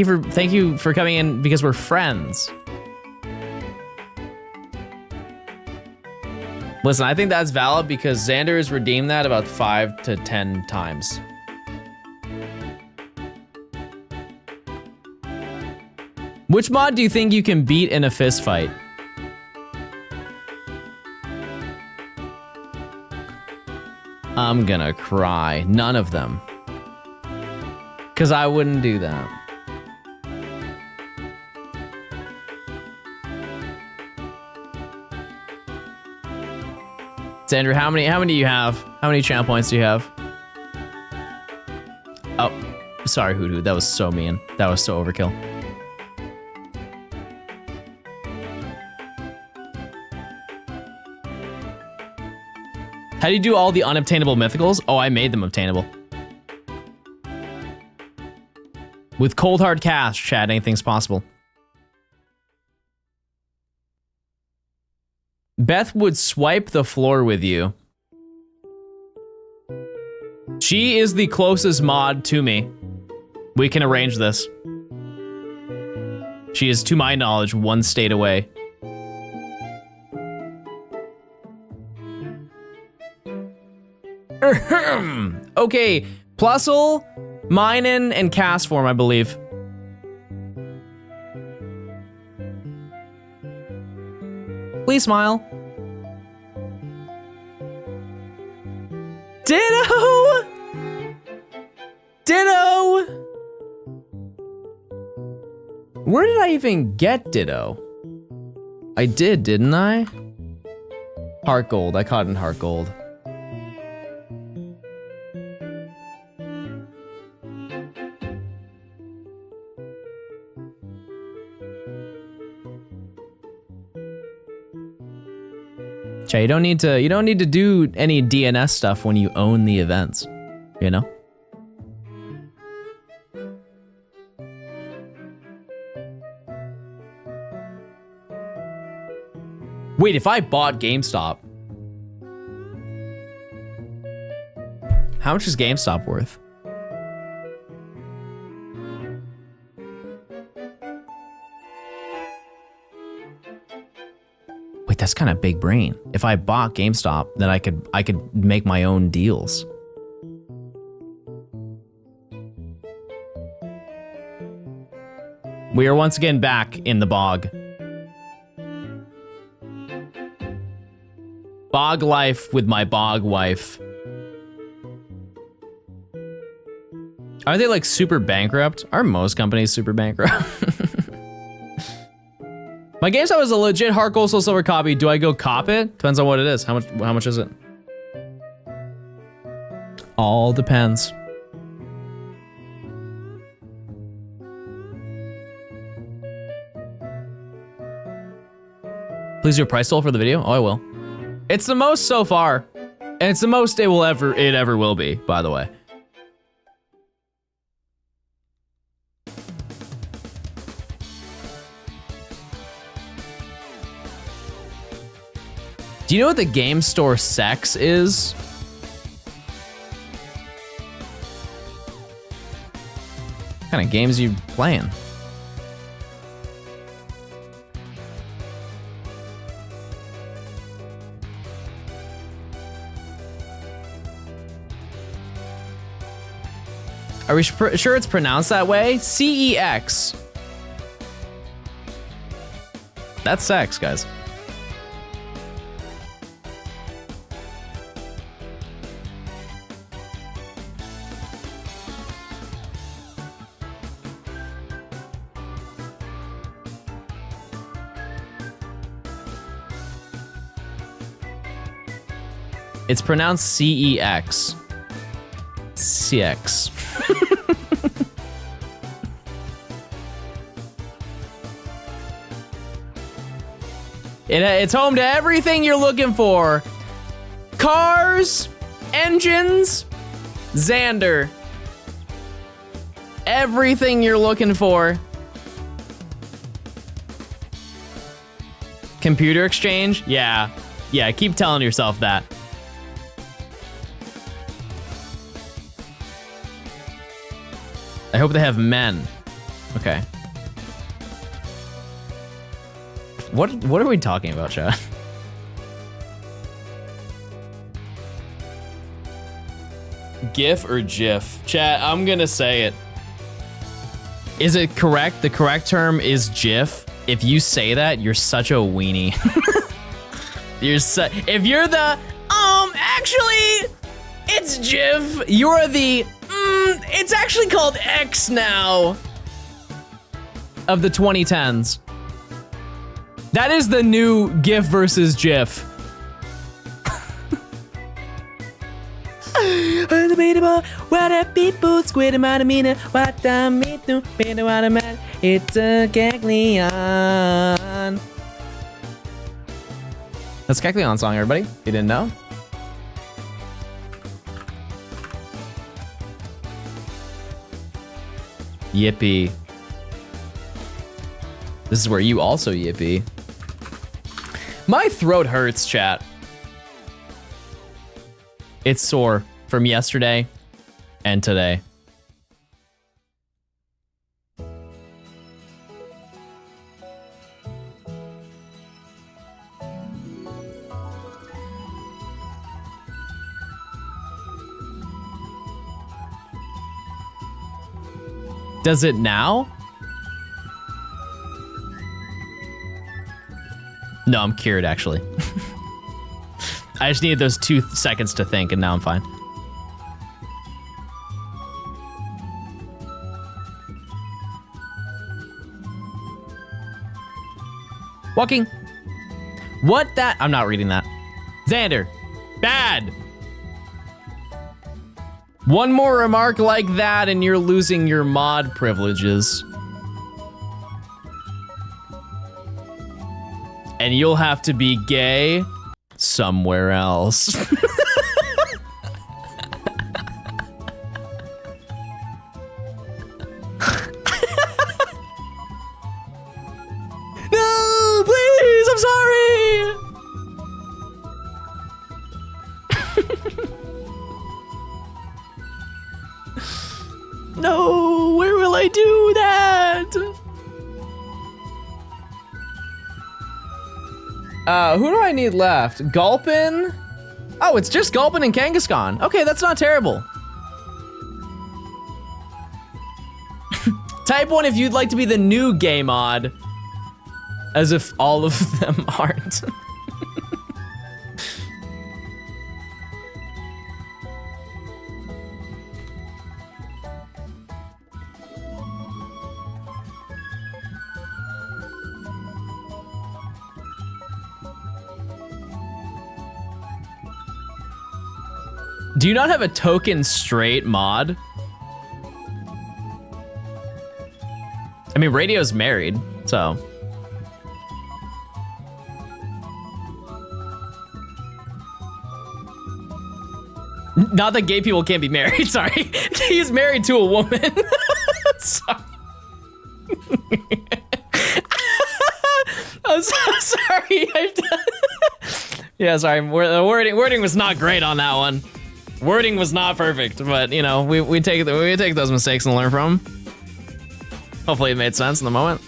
Speaker 1: you for coming in because we're friends. Listen, I think that's valid because Xander has redeemed that about 5 to 10 times. Which mod do you think you can beat in a fist fight? I'm gonna cry. None of them. Because I wouldn't do that. Xander, how many do you have? How many channel points do you have? Oh, sorry, Hoodoo. That was so mean. That was so overkill. How do you do all the unobtainable mythicals? Oh, I made them obtainable. With cold hard cash, chat, anything's possible. Beth would swipe the floor with you. She is the closest mod to me. We can arrange this. She is, to my knowledge, 1 state away. Okay, Plusle, Minun, and Castform, I believe. Please smile. Ditto! Ditto! Where did I even get Ditto? I did, didn't I? Heart gold. I caught it in heart gold. Chat, you don't need to do any DNS stuff when you own the events, you know? Wait, if I bought GameStop, how much is GameStop worth? Wait, that's kind of big brain. If I bought GameStop, then I could make my own deals. We are once again back in the bog. Bog life with my bog wife. Are they like super bankrupt? Are most companies super bankrupt? My GameStop is a legit hard gold soul silver copy. Do I go cop it? Depends on what it is. How much is it? All depends. Please do a price toll for the video. Oh, I will. It's the most so far. And it's the most it ever will be, by the way. Do you know what the game store sex is? What kind of games are you playing? Are we sure it's pronounced that way? CEX. That's sex, guys. It's pronounced CEX. CX. It's home to everything you're looking for. Cars, engines, Xander. Everything you're looking for. Computer exchange? Yeah. Yeah, keep telling yourself that. I hope they have men. Okay. What are we talking about, chat? GIF or GIF? Chat, I'm gonna say it. Is it correct? The correct term is GIF. If you say that, you're such a weenie. If you're the, actually, it's GIF. You're the, it's actually called X now. Of the 2010s. That is the new GIF versus GIF. It's a Kecleon. That's a Kecleon song, everybody. You didn't know? Yippee. This is where you also yippee. My throat hurts, chat. It's sore from yesterday and today. Does it now? No, I'm cured, actually. I just needed those 2 seconds to think, and now I'm fine. Walking. What that? I'm not reading that. Xander, bad. One more remark like that and you're losing your mod privileges. And you'll have to be gay somewhere else. No, please, I'm sorry. No, where will I do that? Who do I need left? Gulpin? Oh, it's just Gulpin and Kangaskhan. Okay, that's not terrible. Type 1 if you'd like to be the new gay mod. As if all of them aren't. Do you not have a token straight mod? I mean, Radio's married, so. Not that gay people can't be married, sorry. He's married to a woman. Sorry. I'm so sorry. Yeah, sorry, the wording was not great on that one. Wording was not perfect, but you know, we take those mistakes and learn from them. Hopefully it made sense in the moment.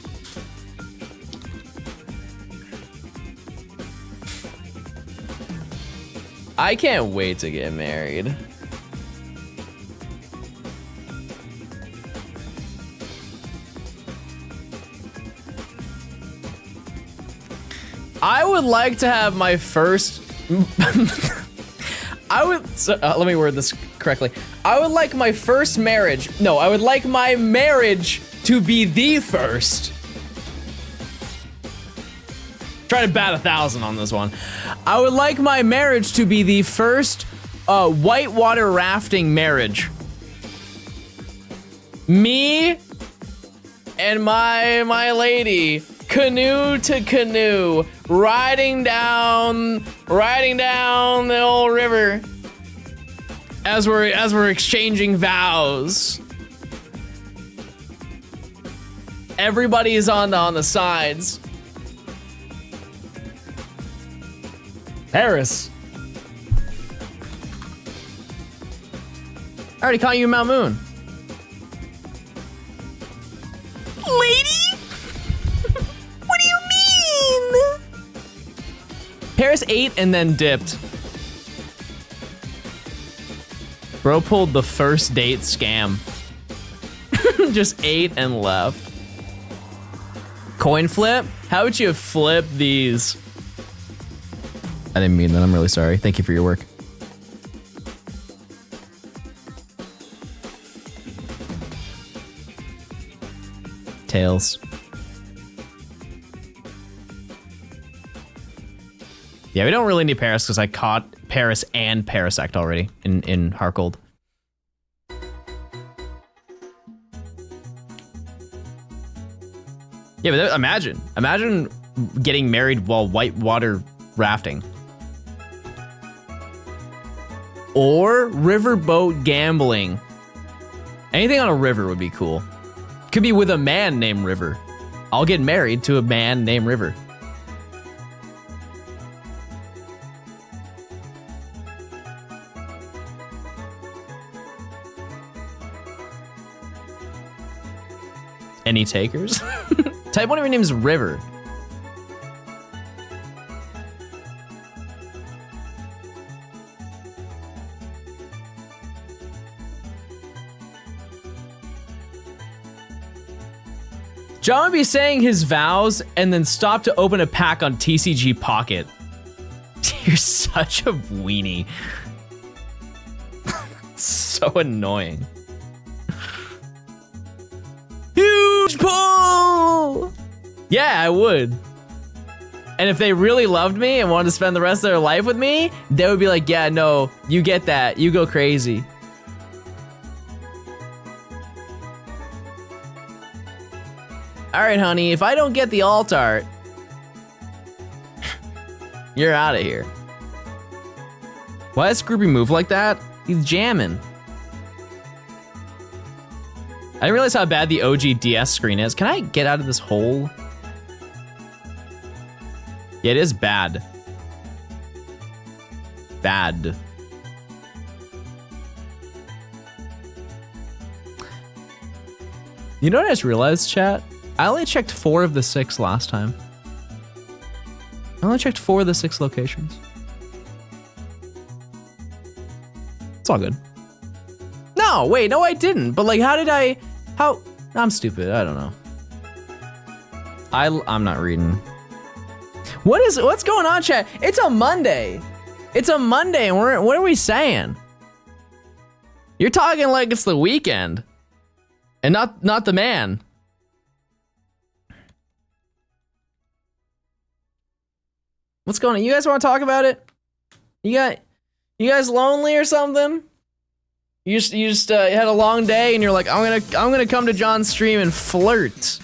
Speaker 1: I can't wait to get married. I would like to have my first let me word this correctly. I would like my first marriage. No, I would like my marriage to be the first. Try to bat 1,000 on this one. I would like my marriage to be the first whitewater rafting marriage. Me and my lady, canoe to canoe, riding down the old river as we're exchanging vows. Everybody is on the sides. Paris. I already caught you in Mount Moon. Lady? What do you mean? Paris ate and then dipped. Bro pulled the first date scam. Just ate and left. Coin flip? How would you flip these? I didn't mean that, I'm really sorry. Thank you for your work. Tails. Yeah, we don't really need Paris because I caught Paris and Parasect already in Harkold. Yeah, but imagine getting married while whitewater rafting. Or riverboat gambling. Anything on a river would be cool. Could be with a man named River. I'll get married to a man named River. Any takers? Type 1 of your name is River. John would be saying his vows and then stop to open a pack on TCG Pocket. You're such a weenie. So annoying. Huge pull! Yeah, I would. And if they really loved me and wanted to spend the rest of their life with me, they would be like, yeah, no, you get that. You go crazy. All right, honey, if I don't get the alt art, you're out of here. Why does Groupie move like that? He's jamming. I didn't realize how bad the OG DS screen is. Can I get out of this hole? Yeah, it is bad. Bad. You know what I just realized, chat? I only checked 4 of the 6 last time. I only checked 4 of the 6 locations. It's all good. No, wait, no, I didn't. But like, how? I'm stupid. I don't know. I'm not reading. What's going on, chat? It's a Monday. It's a Monday, and what are we saying? You're talking like it's the weekend, and not the man. What's going on? You guys want to talk about it? You guys lonely or something? You just had a long day and you're like, I'm gonna come to John's stream and flirt.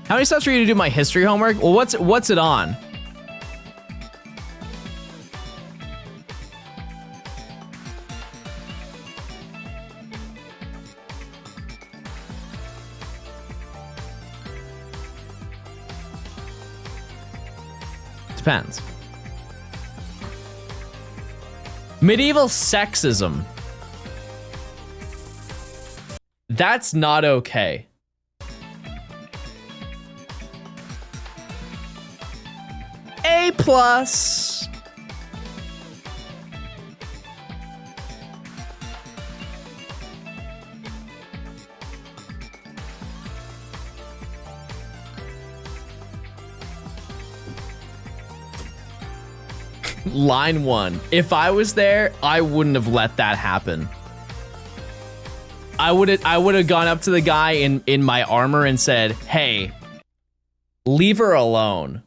Speaker 1: How many steps for you to do my history homework? Well, what's it on? Depends. Medieval sexism. That's not okay. A+. Line 1. If I was there, I wouldn't have let that happen. I would have gone up to the guy in my armor and said, "Hey, leave her alone."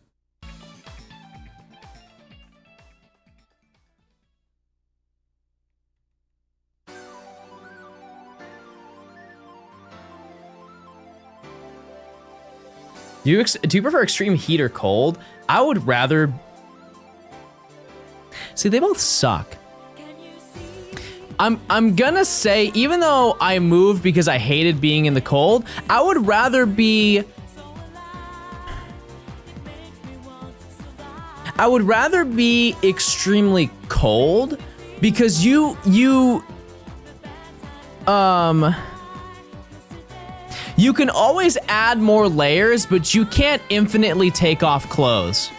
Speaker 1: Do you prefer extreme heat or cold? I would rather. See, they both suck. I'm gonna say, even though I moved because I hated being in the cold, I would rather be. I would rather be extremely cold because you can always add more layers, but you can't infinitely take off clothes.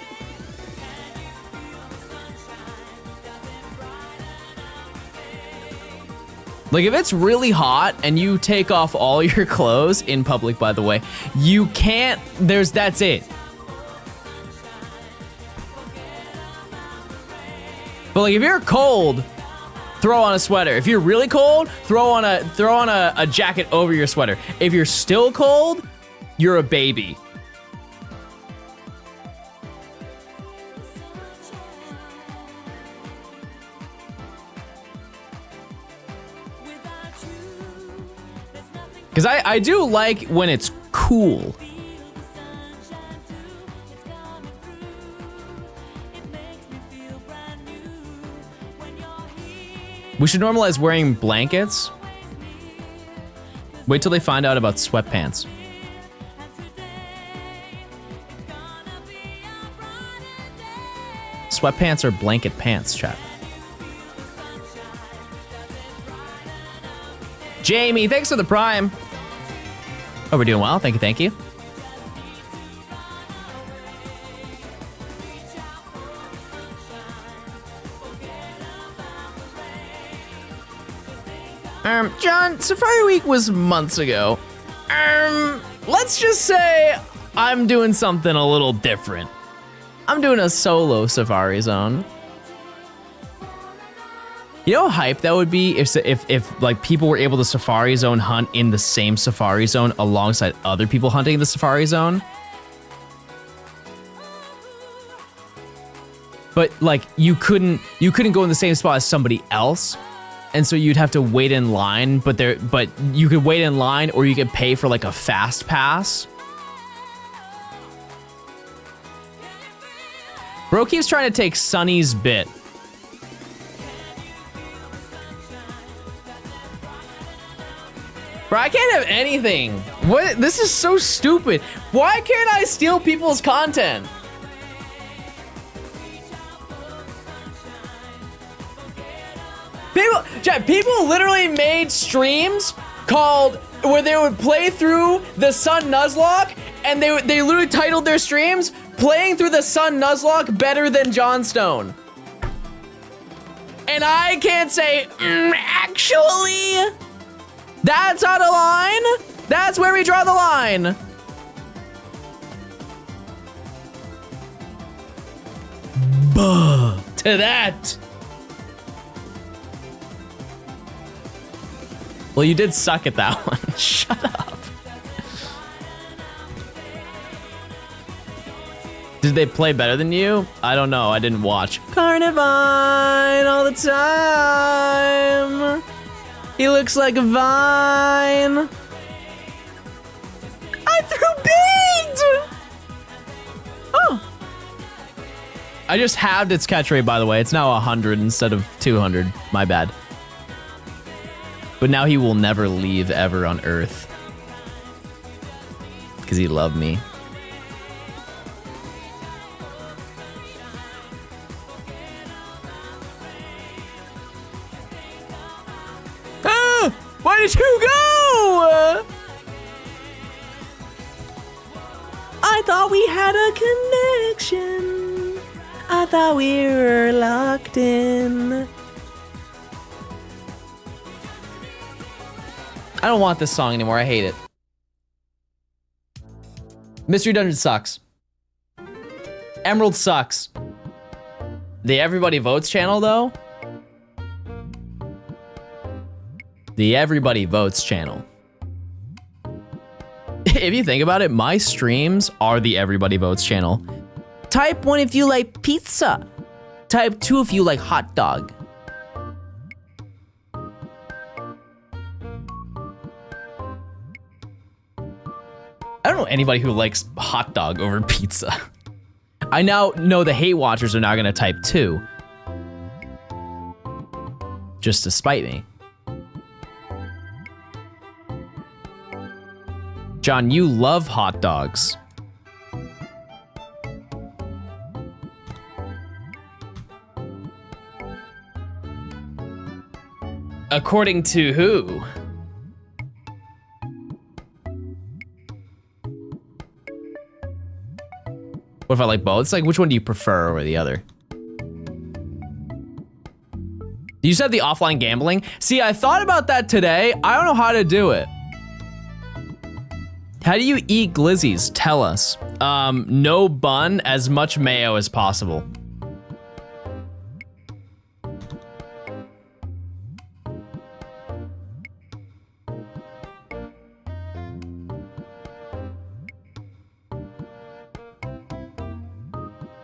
Speaker 1: Like, if it's really hot and you take off all your clothes in public, by the way, you can't, that's it. But like, if you're cold, throw on a sweater. If you're really cold, throw on a jacket over your sweater. If you're still cold, you're a baby. Because I do like when it's cool. We should normalize wearing blankets. Wait till they find out about sweatpants. Sweatpants are blanket pants, chat. Jamie, thanks for the prime. Oh, we're doing well. Thank you, thank you. John, Safari Week was months ago. Let's just say I'm doing something a little different. I'm doing a solo Safari Zone. You know how hype that would be if like people were able to Safari Zone hunt in the same Safari Zone alongside other people hunting the Safari Zone? but like you couldn't go in the same spot as somebody else, and so you'd have to wait in line. But you could wait in line, or you could pay for like a fast pass. Bro keeps trying to take Sunny's bit. Bro, I can't have anything. What? This is so stupid. Why can't I steal people's content? People literally made streams called where they would play through the Sun Nuzlocke, and they literally titled their streams "Playing Through the Sun Nuzlocke Better Than Johnstone." And I can't say, actually, that's out of line. That's where we draw the line. Buh to that. Well, you did suck at that one. Shut up. Did they play better than you? I don't know. I didn't watch. Carnivine all the time. He looks like a vine. I threw beads. Oh. I just halved its catch rate, by the way. It's now 100 instead of 200. My bad. But now he will never leave ever on Earth. Because he loved me. Ah! Why did you go? I thought we had a connection. I thought we were locked in. I don't want this song anymore. I hate it. Mystery Dungeon sucks. Emerald sucks. The Everybody Votes channel, though? The Everybody Votes channel. If you think about it, my streams are the Everybody Votes channel. Type 1 if you like pizza. Type 2 if you like hot dog. I don't know anybody who likes hot dog over pizza. I now know the hate watchers are now gonna type 2. Just to spite me. John, you love hot dogs. According to who? What if I like both? It's like, which one do you prefer over the other? You said the offline gambling? See, I thought about that today. I don't know how to do it. How do you eat glizzies? Tell us. No bun, as much mayo as possible.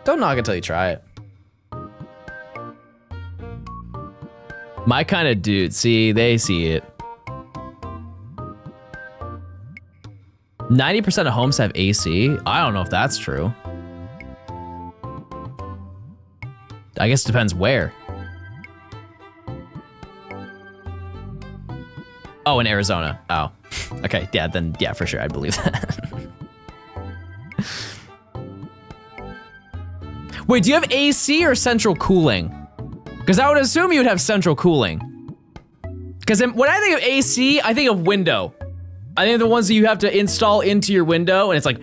Speaker 1: Don't knock until you try it. My kind of dude. See, they see it. 90% of homes have AC. I don't know if that's true. I guess it depends where. Oh, in Arizona. Oh, okay. Yeah, then yeah, for sure. I believe that. Wait, do you have AC or central cooling? Because I would assume you would have central cooling. Because when I think of AC, I think of window. I think the ones that you have to install into your window, and it's like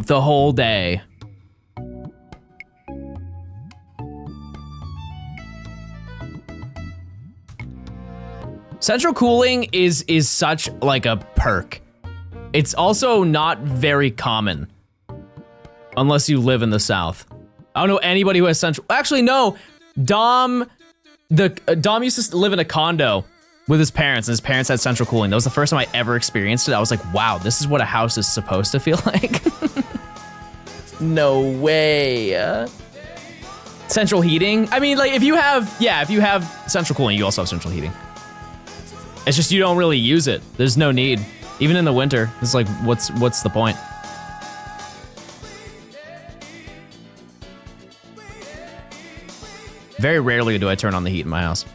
Speaker 1: the whole day. Central cooling is such like a perk. It's also not very common. Unless you live in the South. I don't know anybody who has central. Actually, no. Dom used to live in a condo with his parents, and his parents had central cooling. That was the first time I ever experienced it. I was like, wow, this is what a house is supposed to feel like. No way. Central heating? I mean, like, if you have central cooling, you also have central heating. It's just you don't really use it. There's no need. Even in the winter, it's like, what's the point? Very rarely do I turn on the heat in my house.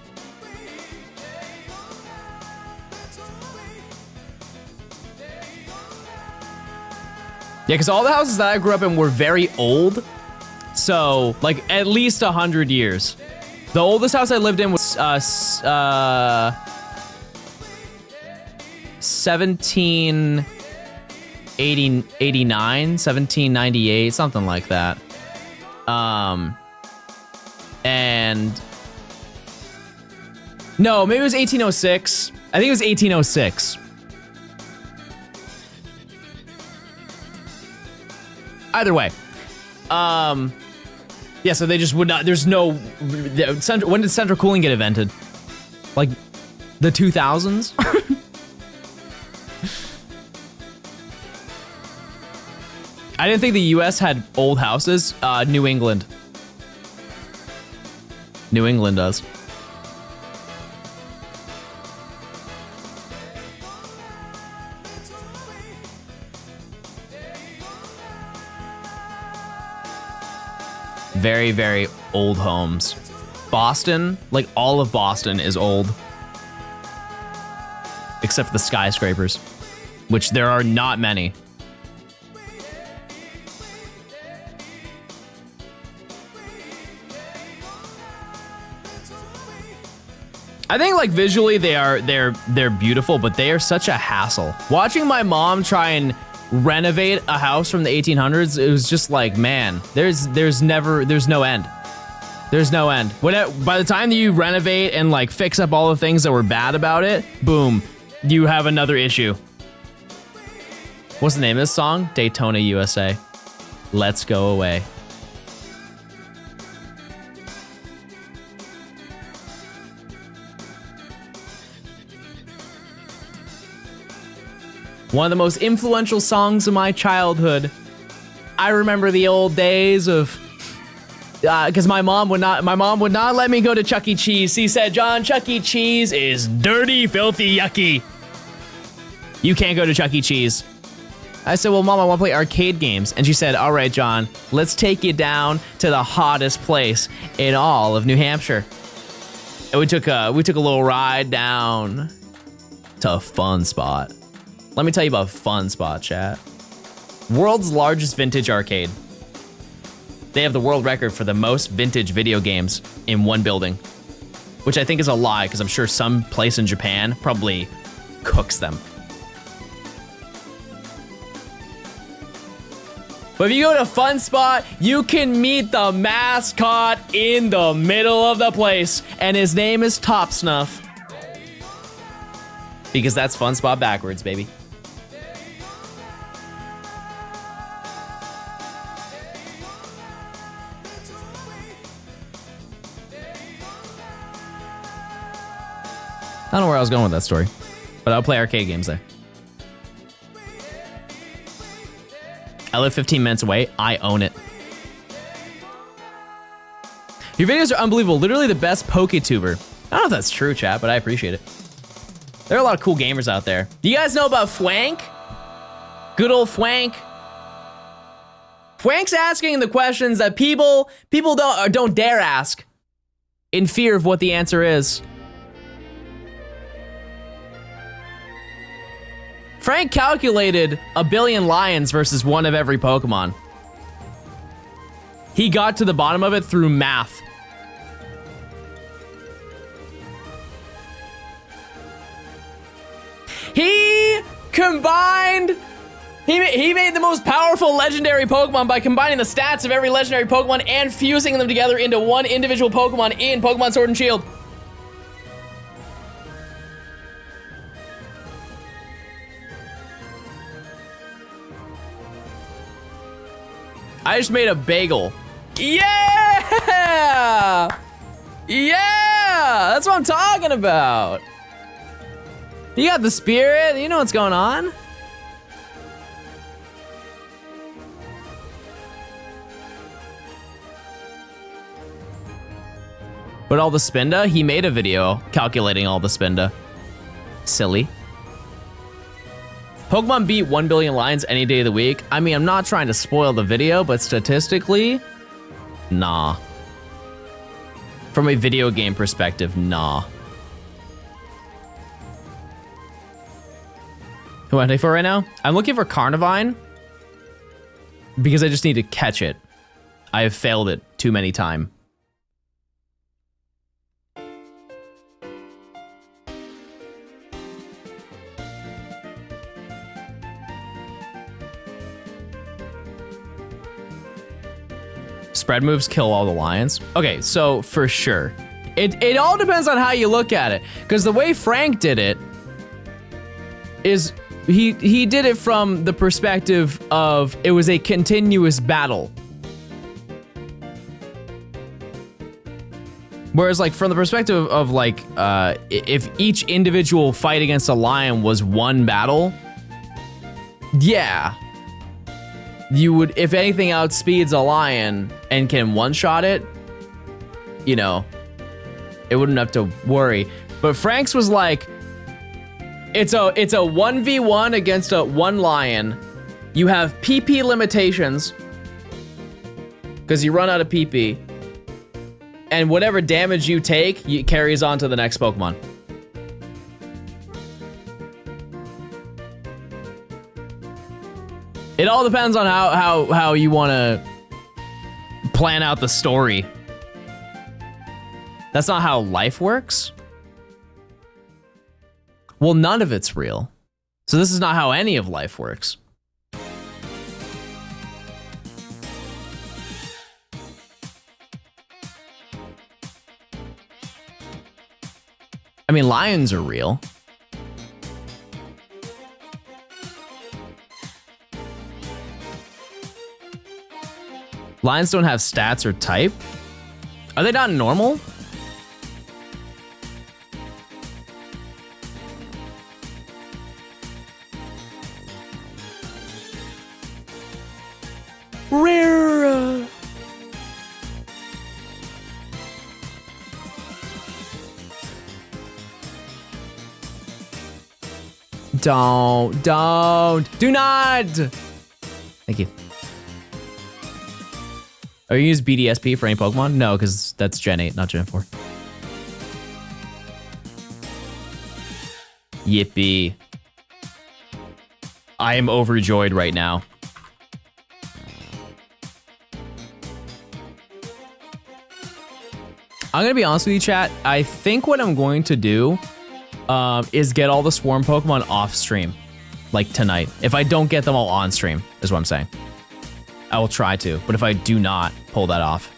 Speaker 1: Yeah, because all the houses that I grew up in were very old. So, like, at least 100 years. The oldest house I lived in was 1789, 1798, something like that. And no, maybe it was 1806. I think it was 1806. Either way, yeah, so they just would not, there's no, when did central cooling get invented? Like, the 2000s? I didn't think the US had old houses. New England. New England does. Very, very old homes. Boston, like all of Boston is old. Except for the skyscrapers, which there are not many. I think like visually they're beautiful, but they are such a hassle. Watching my mom try and renovate a house from the 1800s, it was just like, man, there's no end. There's no end. By the time that you renovate and like fix up all the things that were bad about it, boom, you have another issue. What's the name of this song? Daytona, USA. Let's go away. One of the most influential songs of my childhood. I remember the old days of, because my mom would not let me go to Chuck E. Cheese. She said, John, Chuck E. Cheese is dirty, filthy, yucky. You can't go to Chuck E. Cheese. I said, well, Mom, I want to play arcade games. And she said, all right, John, let's take you down to the hottest place in all of New Hampshire. And we took a little ride down to a Fun Spot. Let me tell you about Fun Spot, chat. World's largest vintage arcade. They have the world record for the most vintage video games in one building, which I think is a lie because I'm sure some place in Japan probably cooks them. But if you go to Fun Spot, you can meet the mascot in the middle of the place, and his name is Top Snuff. Because that's Fun Spot backwards, baby. I don't know where I was going with that story, but I'll play arcade games there. I live 15 minutes away. I own it. Your videos are unbelievable. Literally the best Poketuber. I don't know if that's true, chat, but I appreciate it. There are a lot of cool gamers out there. Do you guys know about Fwank? Good old Fwank. Fwank's asking the questions that people don't dare ask in fear of what the answer is. Frank calculated 1 billion lions versus one of every Pokemon. He got to the bottom of it through math. He combined, he made the most powerful legendary Pokemon by combining the stats of every legendary Pokemon and fusing them together into one individual Pokemon in Pokemon Sword and Shield. I just made a bagel. Yeah! Yeah! That's what I'm talking about. You got the spirit. You know what's going on. But all the spinda, he made a video calculating all the spinda. Silly. Pokemon beat 1 billion lines any day of the week. I mean, I'm not trying to spoil the video, but statistically, nah. From a video game perspective, nah. Who am I looking for right now? I'm looking for Carnivine because I just need to catch it. I have failed it too many times. Spread moves kill all the lions. Okay, so for sure. It all depends on how you look at it. Because the way Frank did it is he did it from the perspective of it was a continuous battle. Whereas like from the perspective of like if each individual fight against a lion was one battle, yeah. You would, if anything outspeeds a lion and can one-shot it, you know, it wouldn't have to worry. But Frank's was like, it's a 1v1 against one lion. You have PP limitations because you run out of PP, and whatever damage you take, it carries on to the next Pokemon. It all depends on how you want to plan out the story. That's not how life works. Well, none of it's real. So this is not how any of life works. I mean, lions are real. Lions don't have stats or type. Are they not normal? Rare. Do not. Thank you. Are you use BDSP for any Pokemon? No, because that's Gen 8, not Gen 4. Yippee. I am overjoyed right now. I'm gonna be honest with you, chat. I think what I'm going to do is get all the Swarm Pokemon off stream, like tonight. If I don't get them all on stream, is what I'm saying. I will try to, but if I do not pull that off.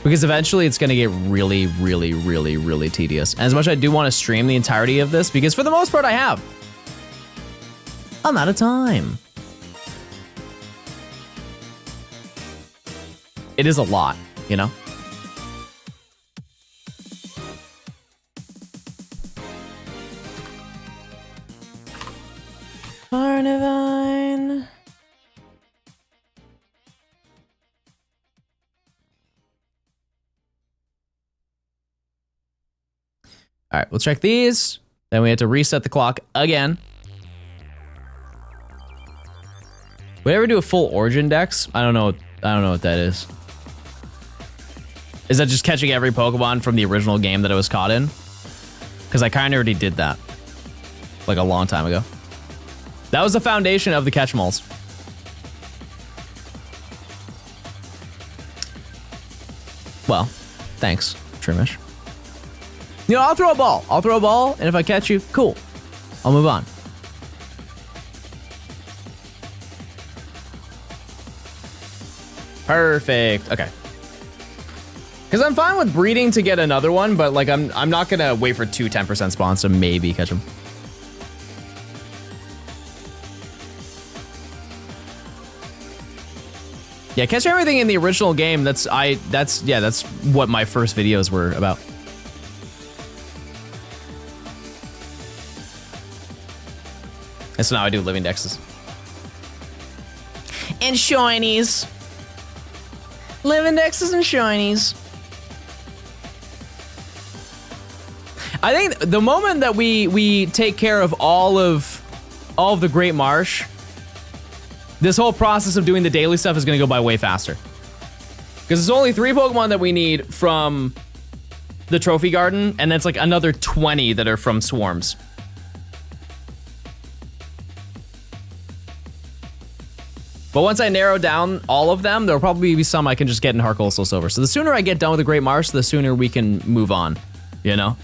Speaker 1: Because eventually it's gonna get really, really, really, really tedious. And as much as I do want to stream the entirety of this, because for the most part I have, I'm out of time. It is a lot, you know? Carnivine. All right, we'll check these. Then we have to reset the clock again. Would I ever do a full origin dex? I don't know what that is. Is that just catching every Pokemon from the original game that I was caught in? Because I kind of already did that, like a long time ago. That was the foundation of the Catchmals. Well, thanks, Trimish. You know, I'll throw a ball. I'll throw a ball, and if I catch you, cool. I'll move on. Perfect. Okay. Because I'm fine with breeding to get another one, but like I'm not gonna wait for 2 10% spawns to maybe catch them. Yeah, catch everything in the original game. That's what my first videos were about. And so now I do living dexes. And shinies. Livendexes and shinies. I think the moment that we take care of all of the Great Marsh, this whole process of doing the daily stuff is gonna go by way faster. Because there's only 3 Pokemon that we need from the Trophy Garden, and that's like another 20 that are from Swarms. But once I narrow down all of them, there'll probably be some I can just get in Heart Gold Soul Silver. So the sooner I get done with the Great Marsh, the sooner we can move on, you know?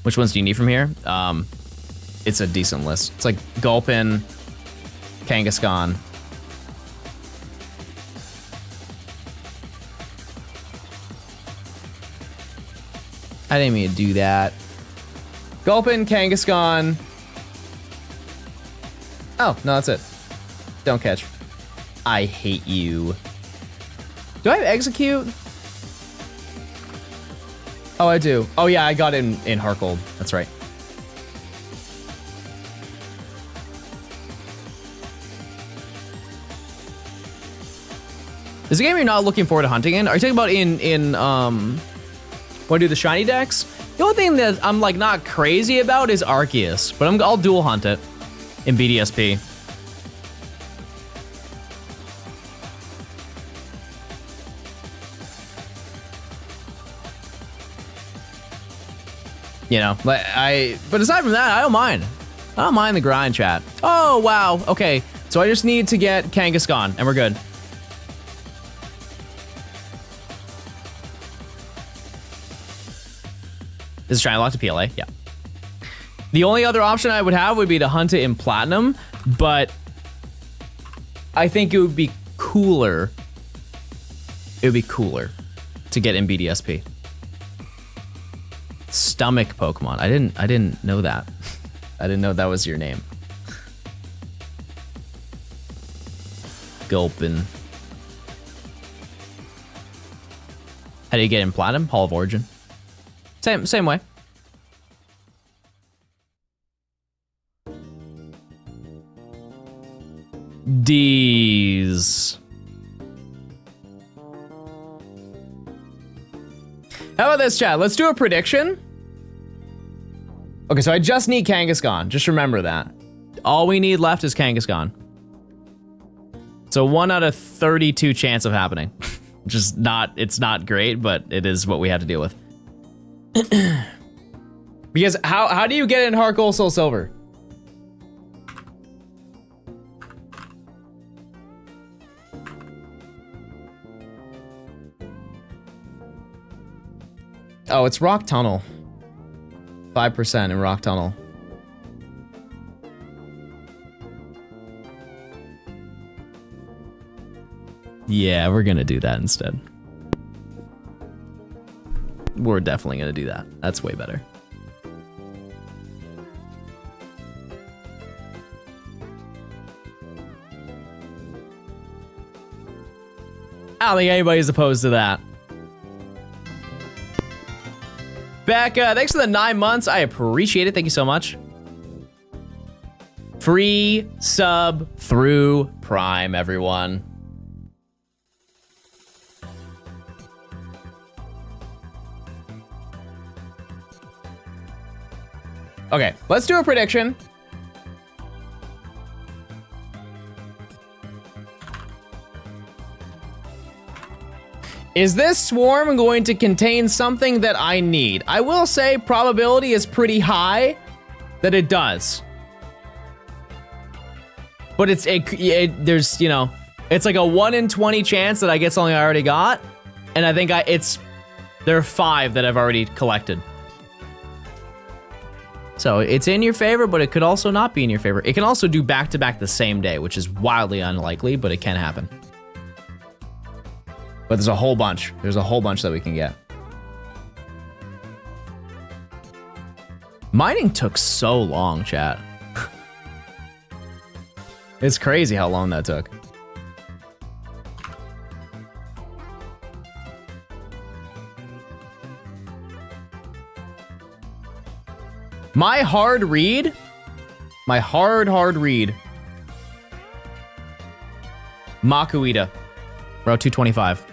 Speaker 1: Which ones do you need from here? It's a decent list. It's like Gulpin, Kangaskhan. I didn't mean to do that. Gulpin, Kangaskhan. Oh, no, that's it. Don't catch. I hate you. Do I have Execute? Oh, I do. Oh, yeah, I got it in Heart Gold. That's right. Is the game you're not looking forward to hunting in? Are you talking about in want to do the shiny decks? The only thing that I'm like not crazy about is Arceus, but I'll dual hunt it in BDSP. You know, but aside from that, I don't mind. I don't mind the grind, chat. Oh, wow. Okay, so I just need to get Kangaskhan, and we're good. Is shiny locked to PLA? Yeah. The only other option I would have would be to hunt it in Platinum, but I think it would be cooler. It would be cooler to get in BDSP. Stomach Pokemon. I didn't know that. I didn't know that was your name. Gulpin. How do you get in Platinum? Hall of Origin. Same way. D's. How about this, chat? Let's do a prediction. Okay, so I just need Kangaskhan. Just remember that. All we need left is Kangaskhan. So 1 out of 32 chance of happening. Just not, it's not great, but it is what we have to deal with. Because how do you get in Heart Gold Soul Silver? Oh, it's Rock Tunnel. 5% in Rock Tunnel. Yeah, we're gonna do that instead. We're definitely gonna do that. That's way better. I don't think anybody's opposed to that. Beck, thanks for the 9 months. I appreciate it. Thank you so much. Free sub through Prime, everyone. Okay, let's do a prediction. Is this swarm going to contain something that I need? I will say probability is pretty high that it does. But there's, you know, it's like a 1 in 20 chance that I get something I already got. And I think there are 5 that I've already collected. So it's in your favor, but it could also not be in your favor. It can also do back-to-back the same day, which is wildly unlikely, but it can happen. But there's a whole bunch. There's a whole bunch that we can get. Mining took so long, chat. It's crazy how long that took. My hard read. My hard read. Makuita. We're at 225.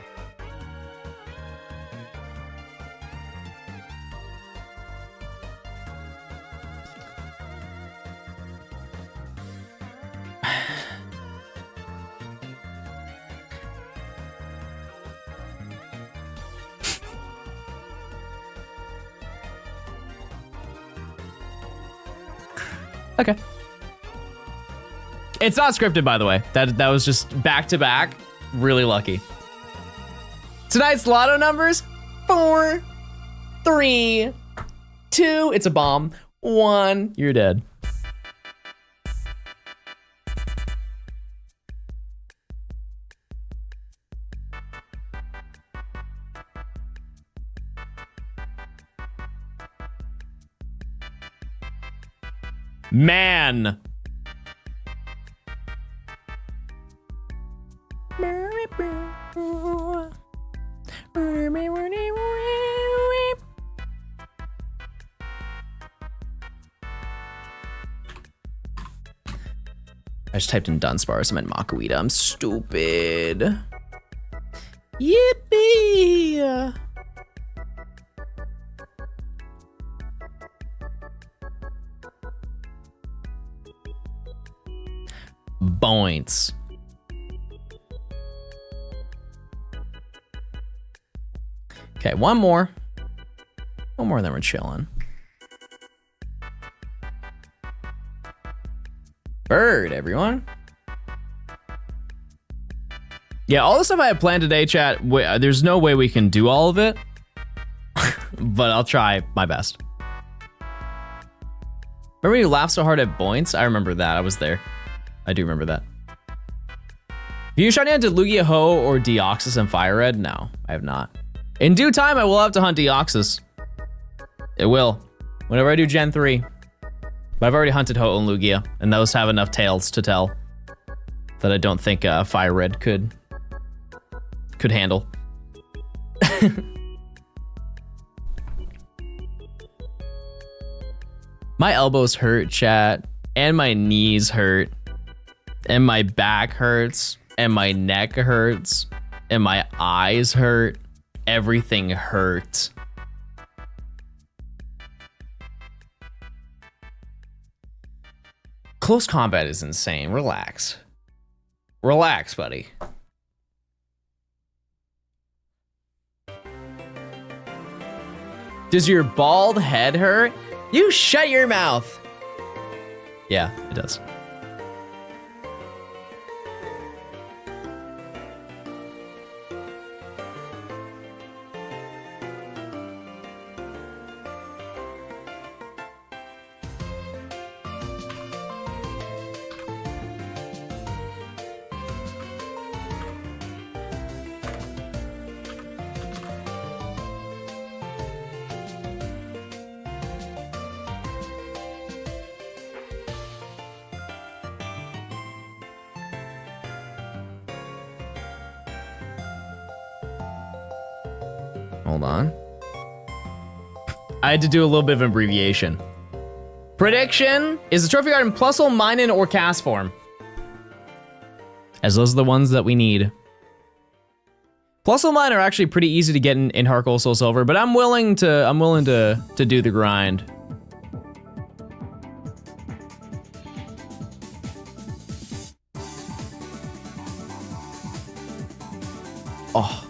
Speaker 1: Okay. It's not scripted, by the way. That was just back to back. Really lucky. Tonight's lotto numbers: 4, 3, 2. It's a bomb. 1. You're dead. Man. I just typed in Dunsparce. I meant Makuita. I'm stupid. Yippee! Points. Okay, one more. One more, then we're chilling. Bird, everyone. Yeah, all the stuff I have planned today, chat, there's no way we can do all of it, but I'll try my best. Remember you laughed so hard at Boints? I remember that. I was there. I do remember that. Have you shot into Lugia Ho or Deoxys and Fire Red? No, I have not. In due time, I will have to hunt Deoxys. It will. Whenever I do Gen 3. But I've already hunted Ho and Lugia, and those have enough tales to tell that I don't think Fire Red could handle. My elbows hurt, chat, and my knees hurt, and my back hurts, and my neck hurts, and my eyes hurt. Everything hurt. Close combat is insane. Relax. Relax, buddy. Does your bald head hurt? You shut your mouth. Yeah, it does. Hold on. I had to do a little bit of an abbreviation. Prediction is the trophy card in Plusle, Minun, or cast form. As those are the ones that we need. Plusle Minun are actually pretty easy to get in Heart Gold Soul Silver, but I'm willing to do the grind. Oh.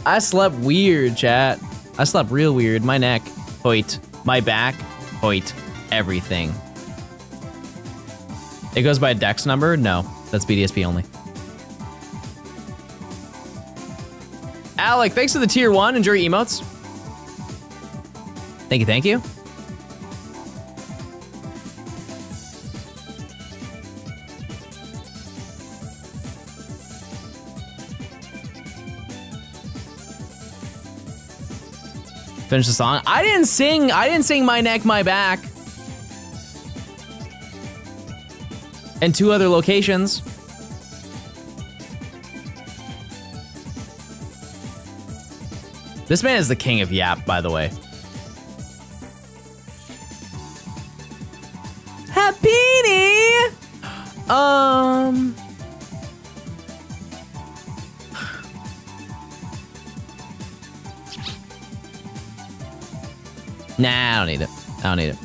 Speaker 1: I slept weird, chat. I slept real weird. My neck, hoit. My back, hoit. Everything. It goes by a dex number? No, that's BDSP only. Alec, thanks for the tier 1. Enjoy your emotes. Thank you, thank you. Finish the song. I didn't sing My Neck, My Back. And 2 other locations. This man is the king of Yap, by the way. Happy. Nah, I don't need it. I don't need it.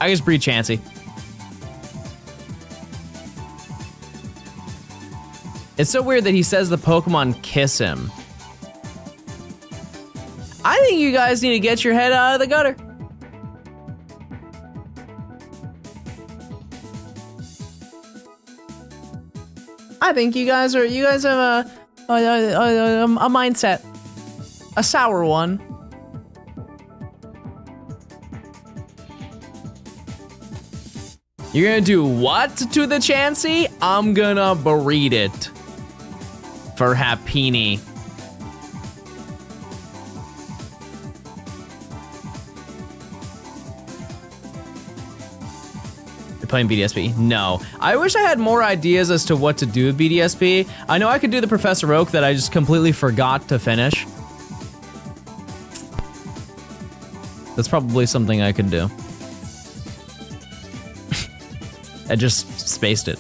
Speaker 1: I just breed Chansey. It's so weird that he says the Pokemon kiss him. I think you guys need to get your head out of the gutter. I think you guys have a mindset, a sour one. You're gonna do what to the Chansey? I'm gonna breed it for Happiny. Playing BDSP? No. I wish I had more ideas as to what to do with BDSP. I know I could do the Professor Oak that I just completely forgot to finish. That's probably something I could do. I just spaced it.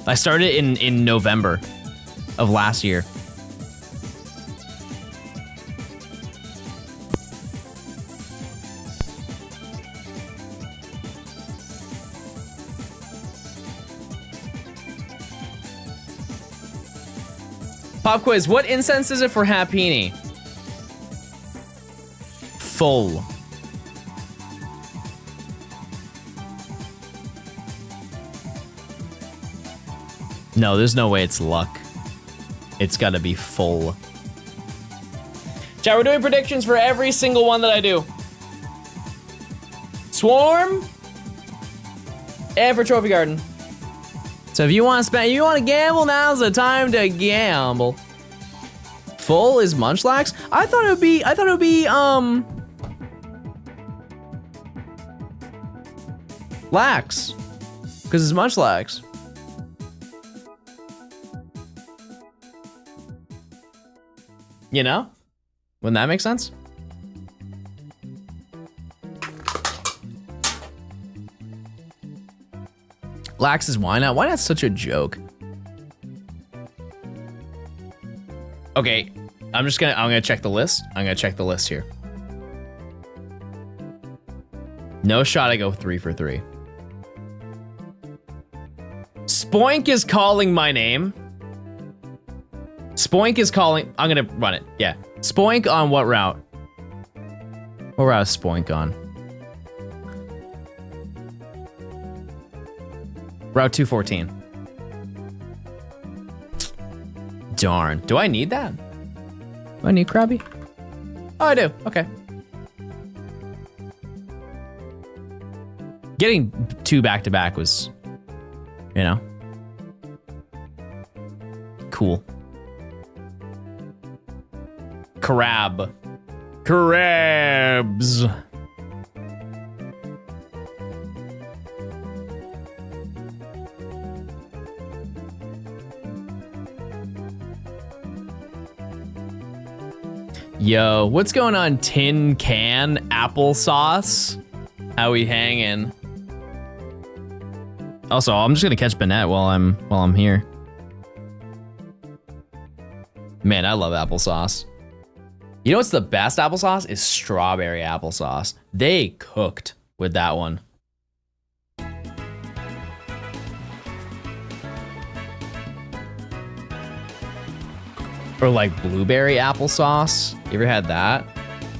Speaker 1: I started in November of last year. Pop quiz, what incense is it for Happiny? Full. No, there's no way it's luck. It's gotta be full. Chat, we're doing predictions for every single one that I do. Swarm, and for Trophy Garden. So if you want to gamble, now's the time to gamble. Full is Munchlax? I thought it would be Lax, because it's Munchlax. You know? Wouldn't that make sense? Lax is why not? Why not such a joke? Okay, I'm gonna check the list. I'm gonna check the list here. No shot I go 3 for 3. Spoink is calling my name. Spoink is calling, I'm gonna run it, yeah. Spoink on what route? What route is Spoink on? Route 214. Darn. Do I need that? Do I need Krabby? Oh, I do. Okay. Getting 2 back-to-back was, you know, cool. Crab. Crabs. Yo, what's going on, Tin Can Applesauce? How we hanging? Also, I'm just gonna catch Banette while I'm here. Man, I love applesauce. You know what's the best applesauce? Is strawberry applesauce. They cooked with that one. Or like blueberry applesauce. You ever had that?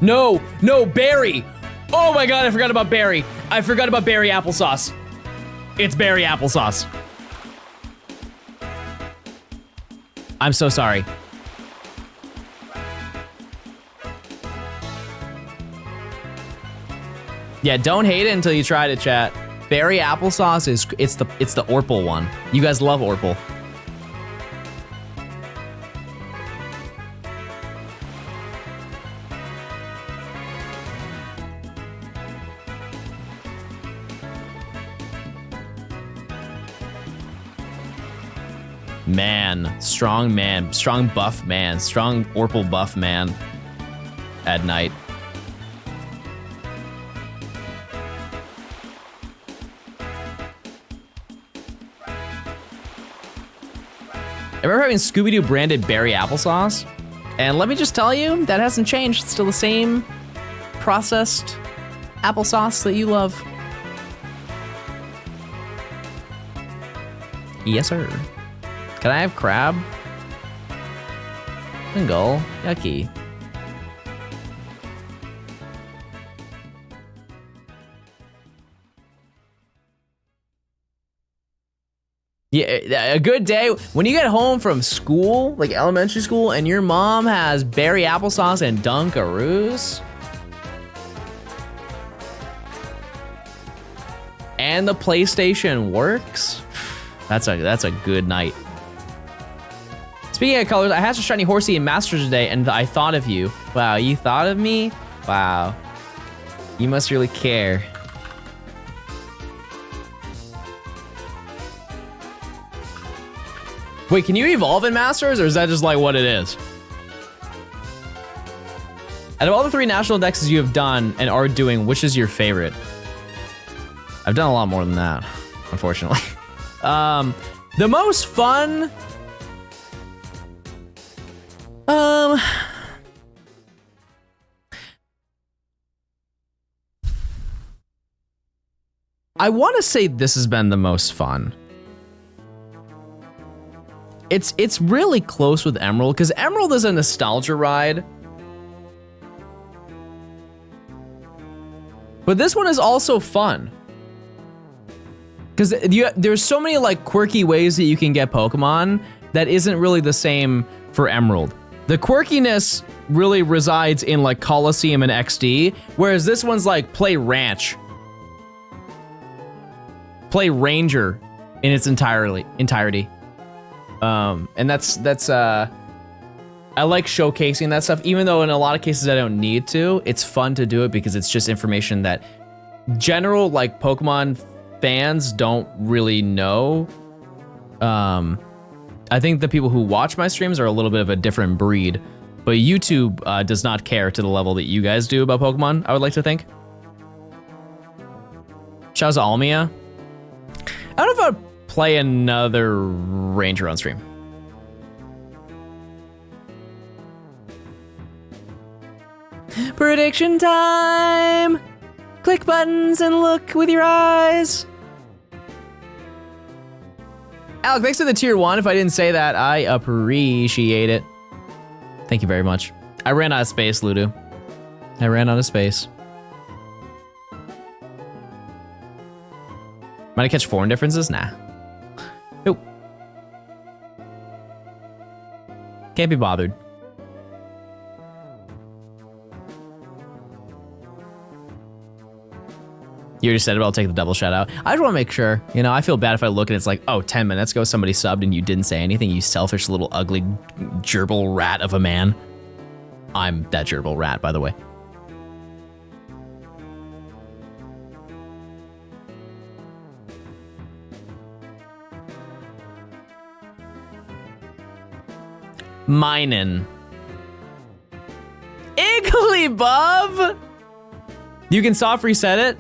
Speaker 1: No, berry. Oh my God, I forgot about berry. I forgot about berry applesauce. It's berry applesauce. I'm so sorry. Yeah, don't hate it until you try it, chat. Berry applesauce it's the Orpal one. You guys love Orpal. Man, strong buff man, strong Orpal buff man at night. I remember having Scooby-Doo branded berry applesauce. And let me just tell you, that hasn't changed. It's still the same processed applesauce that you love. Yes, sir. Can I have crab? Single. Yucky. Yeah, a good day when you get home from school, like elementary school, and your mom has berry applesauce and Dunkaroos. And the PlayStation works. That's a good night. Speaking of colors, I hatched a shiny horsey in Masters today, and I thought of you. Wow, you thought of me? Wow. You must really care. Wait, can you evolve in Masters, or is that just like what it is? Out of all the 3 national indexes you have done and are doing, which is your favorite? I've done a lot more than that, unfortunately. The most fun... I want to say this has been the most fun. It's really close with Emerald, because Emerald is a nostalgia ride. But this one is also fun. Because there's so many like quirky ways that you can get Pokemon that isn't really the same for Emerald. The quirkiness really resides in like Coliseum and XD, whereas this one's like play Ranch. Play Ranger in its entirety. And that's I like showcasing that stuff, even though in a lot of cases I don't need to. It's fun to do it because it's just information that general like Pokemon fans don't really know. I think the people who watch my streams are a little bit of a different breed, but YouTube does not care to the level that you guys do about Pokemon, I would like to think. Shout out to Almia. I don't know if I'd play another Ranger on stream. Prediction time! Click buttons and look with your eyes. Alec, thanks for the tier 1. If I didn't say that, I appreciate it. Thank you very much. I ran out of space, Ludo. I ran out of space. Might I catch foreign differences? Nah. Nope. Can't be bothered. You already said it, but I'll take the double shout out. I just want to make sure, you know, I feel bad if I look and it's like, oh, 10 minutes ago somebody subbed and you didn't say anything, you selfish little ugly gerbil rat of a man. I'm that gerbil rat, by the way. Minin. Igglybuff! You can soft reset it.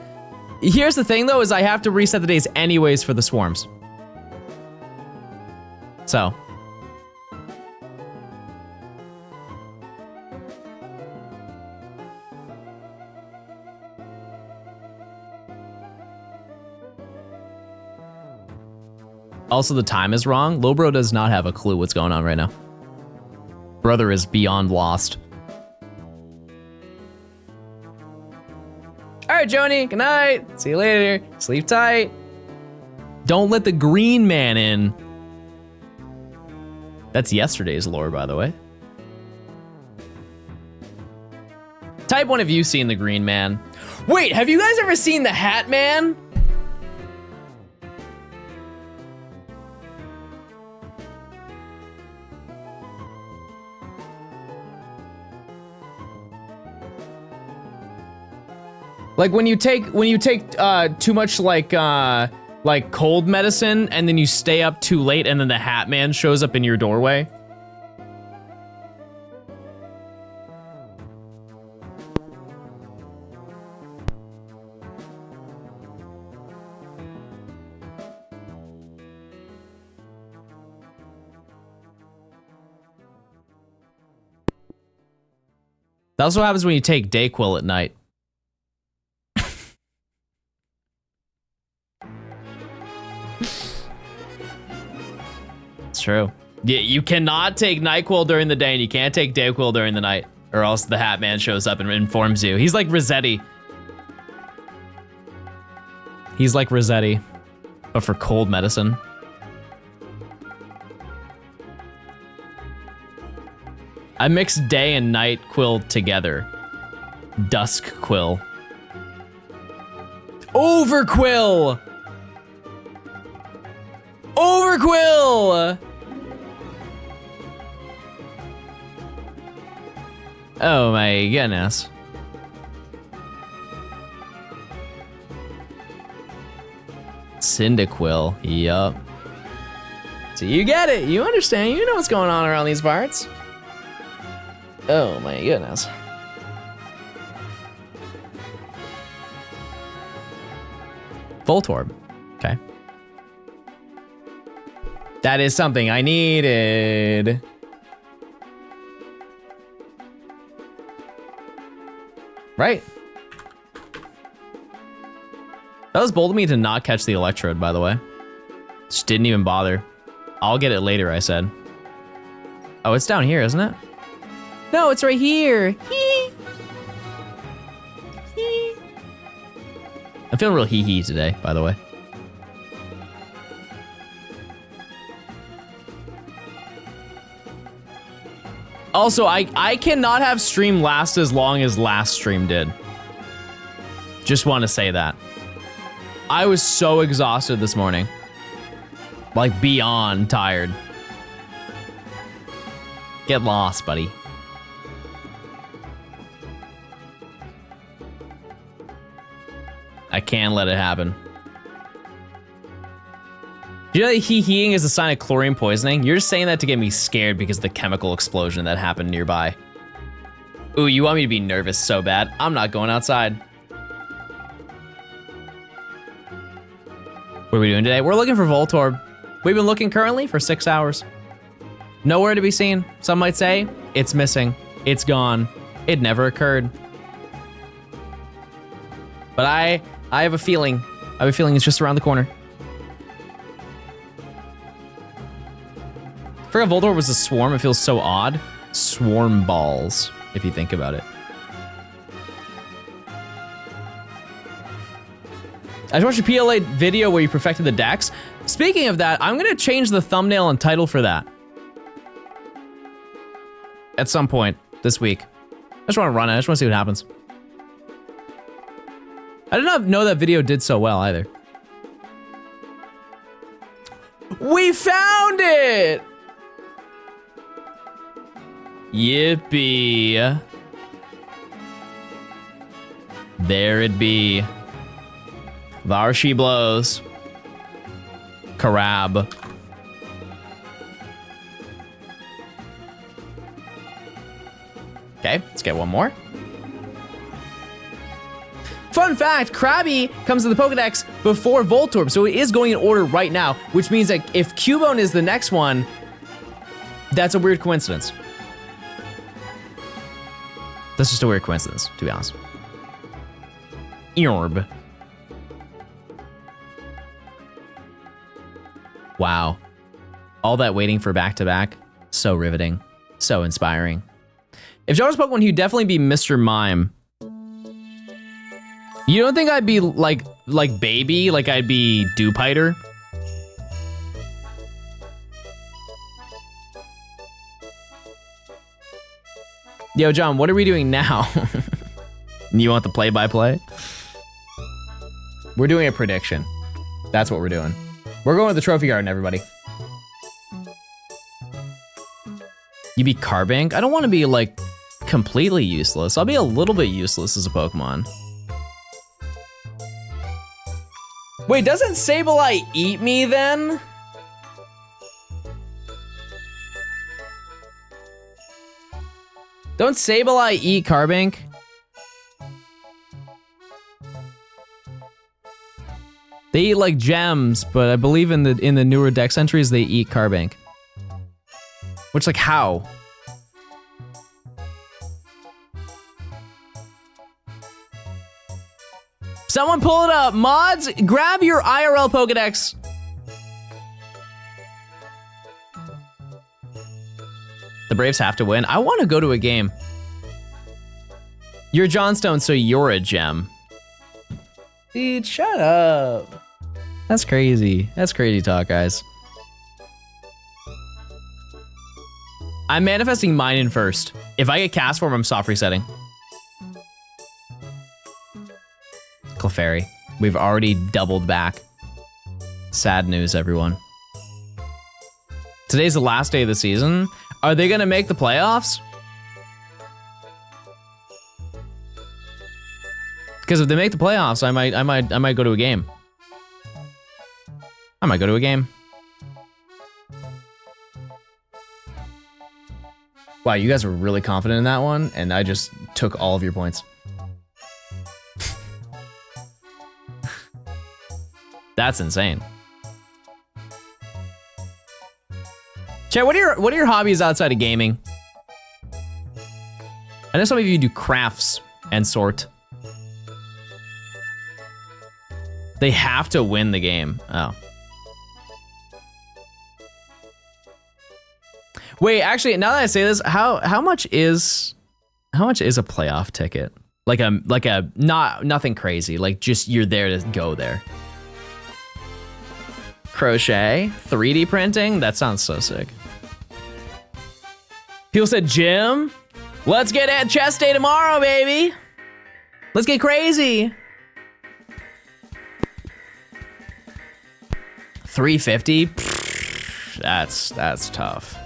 Speaker 1: Here's the thing though, is I have to reset the days anyways for the swarms. So. Also, the time is wrong. Lowbro does not have a clue what's going on right now. Brother is beyond lost. All right, Joni, good night. See you later. Sleep tight. Don't let the green man in. That's yesterday's lore, by the way. Type 1 of you seen the green man. Wait, have you guys ever seen the Hat Man? Like when you take too much like cold medicine and then you stay up too late and then the Hat Man shows up in your doorway. That's what happens when you take Dayquil at night. It's true. Yeah, you cannot take NyQuil during the day and you can't take Dayquil during the night, or else the Hat Man shows up and informs you. He's like Rossetti. He's like Rossetti, but for cold medicine. I mix day and night quill together. Dusk quill. Overquill! Overquill! Oh my goodness. Cyndaquil, yup. So you get it, you understand, you know what's going on around these parts. Oh my goodness. Voltorb, okay. That is something I needed. Right. That was bold of me to not catch the Electrode, by the way. Just didn't even bother. I'll get it later, I said. Oh, it's down here, isn't it? No, it's right here. Hee. Hee. I'm feeling real hee-hee today, by the way. Also, I cannot have stream last as long as last stream did. Just want to say that. I was so exhausted this morning. Like, beyond tired. Get lost, buddy. I can't let it happen. Do you know that hee-heeing is a sign of chlorine poisoning? You're just saying that to get me scared because of the chemical explosion that happened nearby. Ooh, you want me to be nervous so bad? I'm not going outside. What are we doing today? We're looking for Voltorb. We've been looking currently for 6 hours. Nowhere to be seen. Some might say, it's missing. It's gone. It never occurred. But I have a feeling. I have a feeling it's just around the corner. I forgot Voltorb was a swarm. It feels so odd. Swarm balls, if you think about it. I watched a PLA video where you perfected the Dex. Speaking of that, I'm gonna change the thumbnail and title for that. At some point this week. I just wanna run it, I just wanna see what happens. I did not know that video did so well either. We found it! Yippee. There it be. There she blows. Karab. Okay, let's get one more. Fun fact, Krabby comes to the Pokedex before Voltorb, so it is going in order right now, which means that if Cubone is the next one, that's a weird coincidence. That's just a weird coincidence, to be honest. Eorb. Wow. All that waiting for back-to-back, so riveting, so inspiring. If John was Pokemon, he'd definitely be Mr. Mime. You don't think I'd be like Baby, like I'd be Dewpider? Yo, John, what are we doing now? You want the play-by-play? We're doing a prediction. That's what we're doing. We're going to the trophy garden, everybody. You be Carbink? I don't want to be, like, completely useless. I'll be a little bit useless as a Pokemon. Wait, doesn't Sableye eat me then? Don't Sableye eat Carbink? They eat like gems, but I believe in the newer Dex entries they eat Carbink. Which, like, how? Someone pull it up. Mods, grab your IRL Pokedex. The Braves have to win. I want to go to a game. You're Johnstone, so you're a gem. Dude, shut up. That's crazy. That's crazy talk, guys. I'm manifesting mine in first. If I get cast form, I'm soft resetting. Clefairy. We've already doubled back. Sad news, everyone. Today's the last day of the season. Are they gonna make the playoffs? Because if they make the playoffs, I might go to a game. I might go to a game. Wow, you guys were really confident in that one, and I just took all of your points. That's insane. Chat, what are your hobbies outside of gaming? I know some of you do crafts and sort. They have to win the game. Oh. Wait, actually, now that I say this, how much is a playoff ticket? Like a nothing crazy, like just you're there to go there. Crochet, 3D printing, that sounds so sick. People said, Jim, let's get at chest day tomorrow, baby. Let's get crazy. 350, that's tough.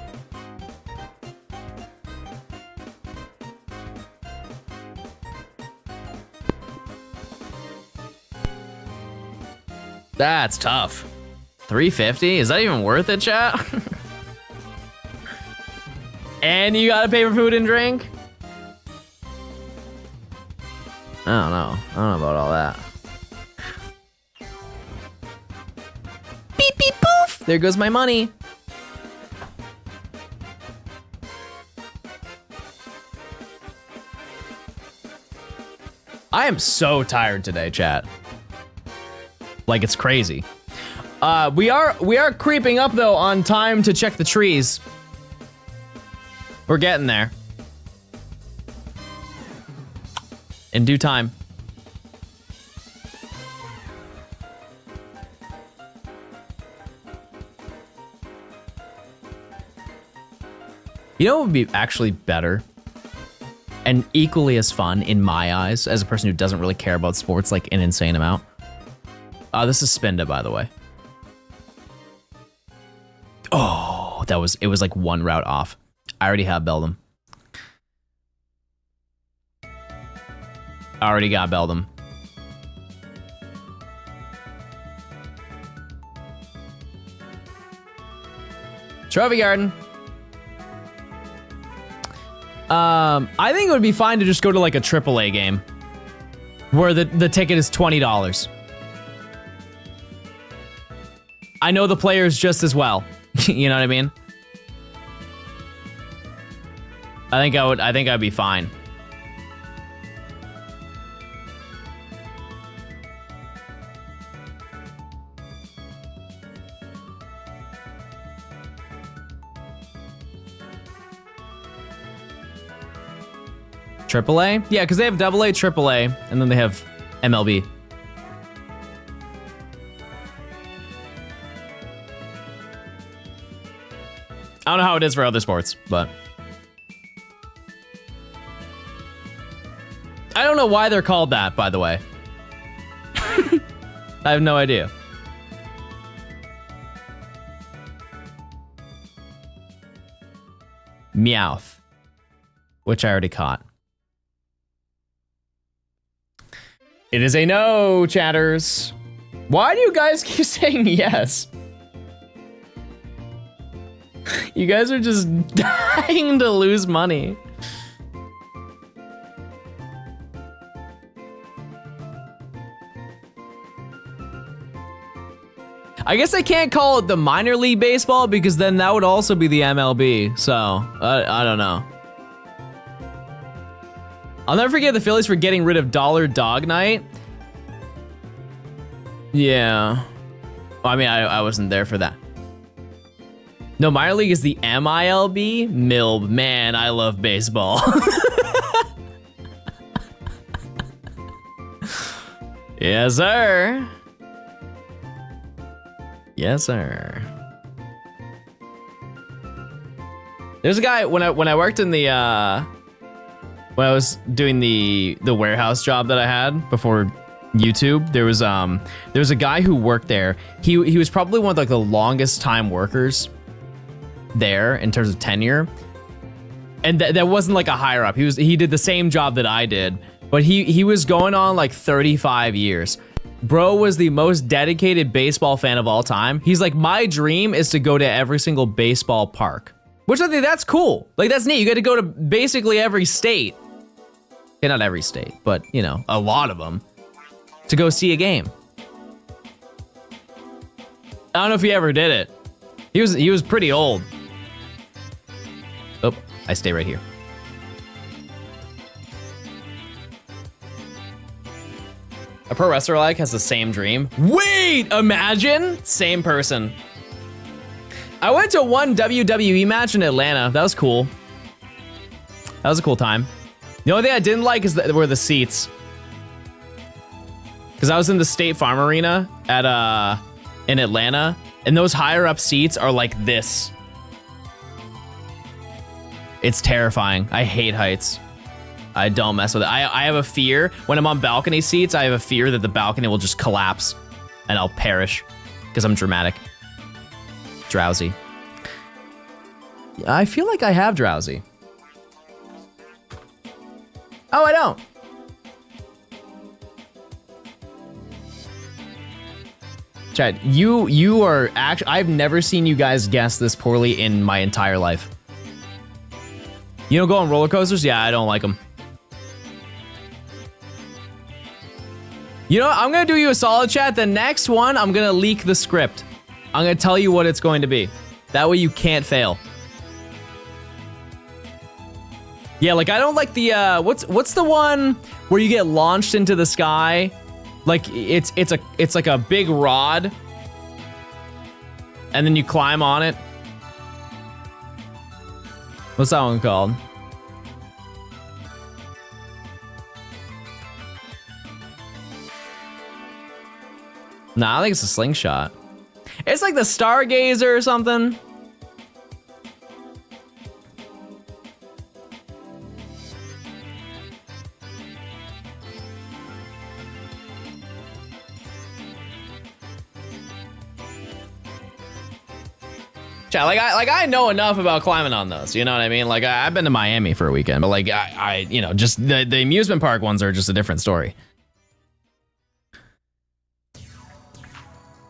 Speaker 1: That's tough. 350? Is that even worth it, chat? And you gotta pay for food and drink? I don't know. I don't know about all that. Beep, beep, poof! There goes my money. I am so tired today, chat. Like, it's crazy. We are creeping up though on time to check the trees. We're getting there. In due time. You know what would be actually better? And equally as fun in my eyes, as a person who doesn't really care about sports like an insane amount. This is Spinda, by the way. Oh, it was like one route off. I already have Beldum. I already got Beldum. Trophy Garden. I think it would be fine to just go to like a AAA game where the ticket is $20. I know the players just as well. You know what I mean? I think I'd be fine. AAA? Yeah, because they have AA, AAA, and then they have MLB. I don't know how it is for other sports, but I don't know why they're called that, by the way. I have no idea. Meowth, which I already caught. It is a no, chatters. Why do you guys keep saying yes? You guys are just dying to lose money. I guess I can't call it the minor league baseball because then that would also be the MLB. So, I don't know. I'll never forget the Phillies for getting rid of Dollar Dog Night. Yeah. Well, I mean, I wasn't there for that. No, minor league is the MILB. MILB. Man, I love baseball. Yes, sir. Yes, sir. There's a guy when I worked in the when I was doing the warehouse job that I had before YouTube. There was a guy who worked there. He was probably one of like the longest time workers there in terms of tenure. And that wasn't like a higher up. He did the same job that I did, but he was going on like 35 years. Bro was the most dedicated baseball fan of all time. He's like, my dream is to go to every single baseball park, which I think that's cool. Like, that's neat. You get to go to basically every state. Okay, not every state, but you know, a lot of them to go see a game. I don't know if he ever did it. He was pretty old. Oh, I stay right here. A pro wrestler like has the same dream. Wait, imagine? Same person. I went to one WWE match in Atlanta. That was cool. That was a cool time. The only thing I didn't like were the seats. Because I was in the State Farm Arena in Atlanta, and those higher up seats are like this. It's terrifying. I hate heights. I don't mess with it. I have a fear. When I'm on balcony seats, I have a fear that the balcony will just collapse and I'll perish because I'm dramatic. Drowsy. I feel like I have drowsy. Oh, I don't. Chad, you are actually, I've never seen you guys guess this poorly in my entire life. You don't go on roller coasters? Yeah, I don't like them. You know what? I'm gonna do you a solid, chat. The next one, I'm gonna leak the script. I'm gonna tell you what it's going to be. That way you can't fail. Yeah, like I don't like the what's the one where you get launched into the sky? Like it's like a big rod, and then you climb on it. What's that one called? Nah, I think it's a slingshot. It's like the Stargazer or something. Chat, like I know enough about climbing on those, you know what I mean? Like I've been to Miami for a weekend, but like I you know, just the amusement park ones are just a different story.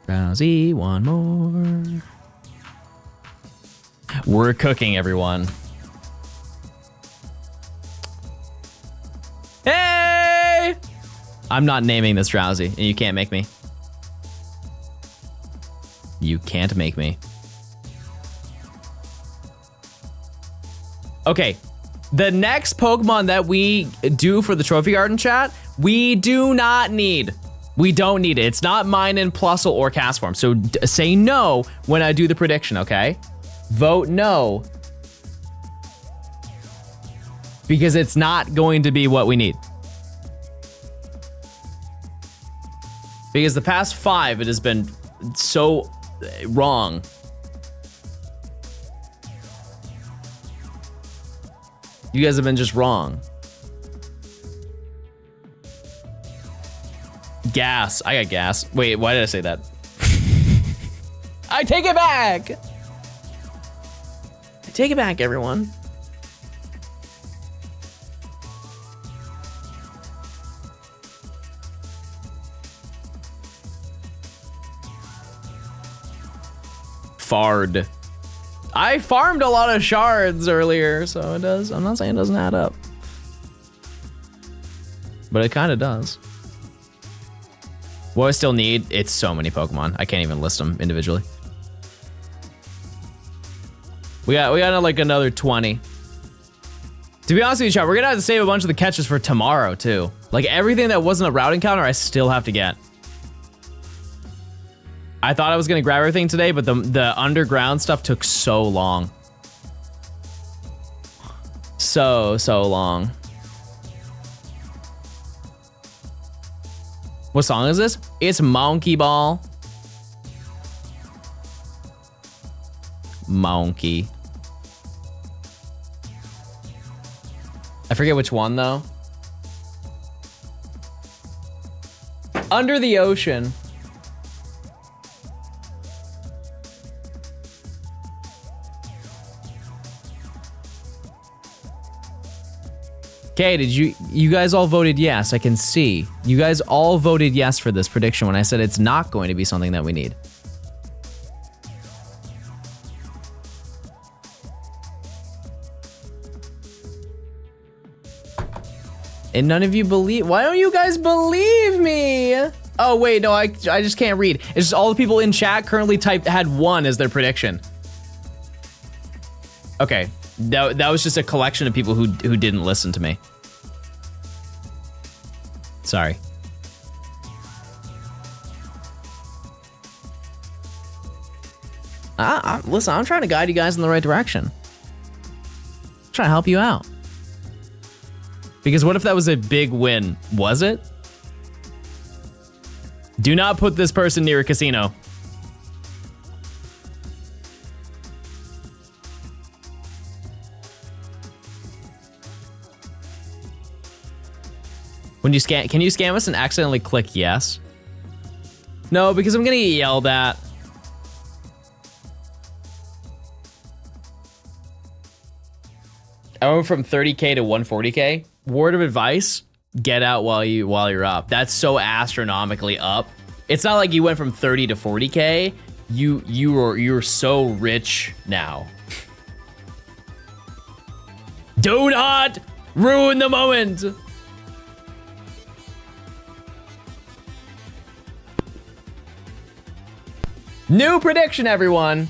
Speaker 1: Drowsy, one more. We're cooking, everyone. Hey! I'm not naming this Drowsy, and you can't make me. You can't make me. Okay, the next Pokemon that we do for the Trophy Garden chat, we do not need. We don't need it. It's not mine in Plusle or Cast Form. So say no when I do the prediction, okay? Vote no. Because it's not going to be what we need. Because the past 5, it has been so wrong. You guys have been just wrong. Gas. I got gas. Wait, why did I say that? I take it back. I take it back, everyone. Fard. I farmed a lot of shards earlier, so it does. I'm not saying it doesn't add up. But it kind of does. What I still need, it's so many Pokemon. I can't even list them individually. We got like another 20. To be honest with you, chat, we're gonna have to save a bunch of the catches for tomorrow too. Like everything that wasn't a route encounter, I still have to get. I thought I was gonna grab everything today, but the underground stuff took so long. So long. What song is this? It's Monkey Ball. Monkey. I forget which one though. Under the Ocean. Okay, you guys all voted yes, I can see. You guys all voted yes for this prediction when I said it's not going to be something that we need. And none of you believe, why don't you guys believe me? Oh wait, no, I just can't read. It's just all the people in chat currently had 1 as their prediction. Okay, that was just a collection of people who didn't listen to me. Sorry. Listen, I'm trying to guide you guys in the right direction. I'm trying to help you out. Because what if that was a big win? Was it? Do not put this person near a casino. When you scan, can you scam us and accidentally click yes? No, because I'm gonna get yelled at. I went from 30K to 140K. Word of advice, get out while you're up. That's so astronomically up. It's not like you went from 30 to 40K. You're so rich now. Do not ruin the moment. New prediction, everyone.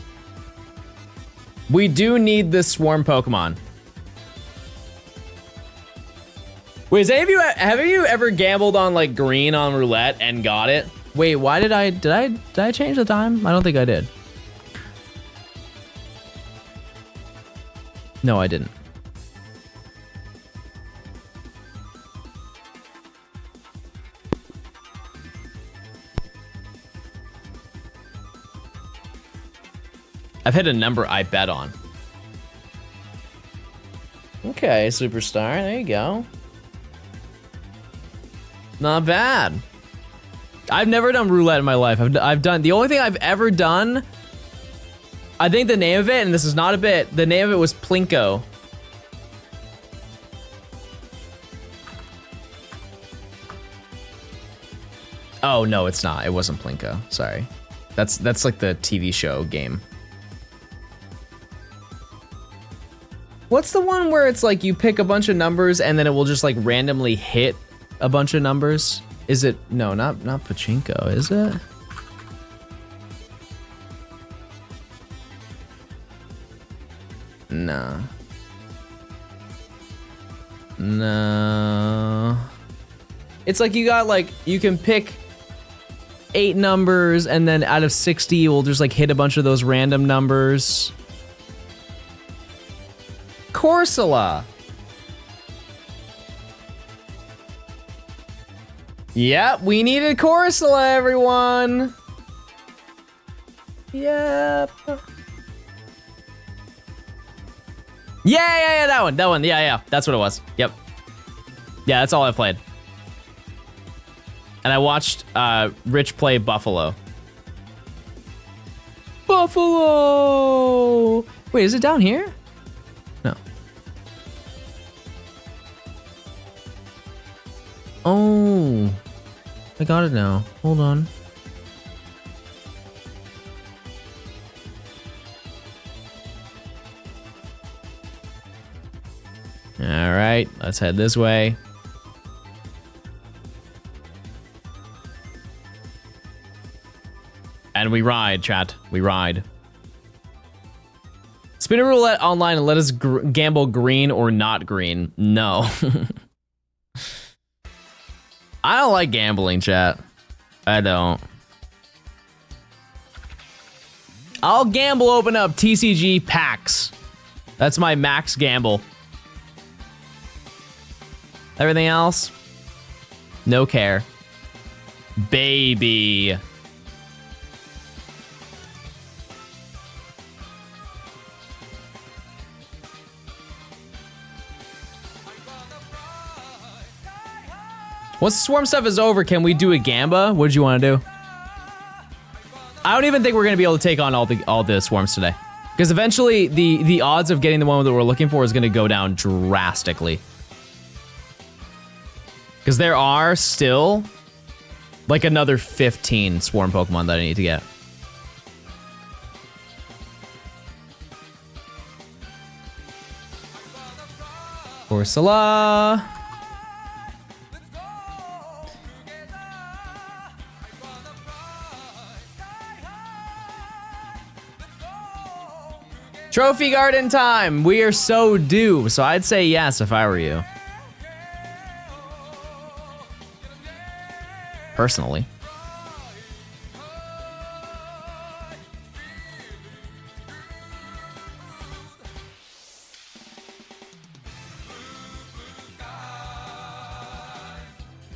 Speaker 1: We do need this swarm Pokemon. Wait, have you ever gambled on like green on roulette and got it? Wait, why did I change the time? I don't think I did. No, I didn't. I've hit a number I bet on. Okay, superstar, there you go. Not bad. I've never done roulette in my life. I've done, the only thing I've ever done, I think the name of it, and this is not a bit, the name of it was Plinko. Oh, no, it's not. It wasn't Plinko. Sorry. That's like the TV show game. What's the one where it's like you pick a bunch of numbers and then it will just like randomly hit a bunch of numbers? Is it? No, not Pachinko, is it? No. No. It's like you got like, you can pick 8 numbers and then out of 60 you will just like hit a bunch of those random numbers. Corsola. Yep, we needed Corsola, everyone. Yep. Yeah, that one. Yeah, that's what it was. Yep. Yeah, that's all I played. And I watched Rich play Buffalo. Buffalo! Wait, is it down here? No. Oh, I got it now. Hold on. All right, let's head this way. And we ride, chat. We ride. Spin a roulette online and let us gamble green or not green. No. I don't like gambling, chat. I don't. I'll gamble open up TCG packs. That's my max gamble. Everything else, no care. Baby. Once the swarm stuff is over, can we do a gamba? What did you want to do? I don't even think we're gonna be able to take on all the swarms today, because eventually the odds of getting the one that we're looking for is gonna go down drastically. Because there are still like another 15 swarm Pokemon that I need to get. Corsola. Trophy garden time. We are so due. So I'd say yes if I were you. Personally.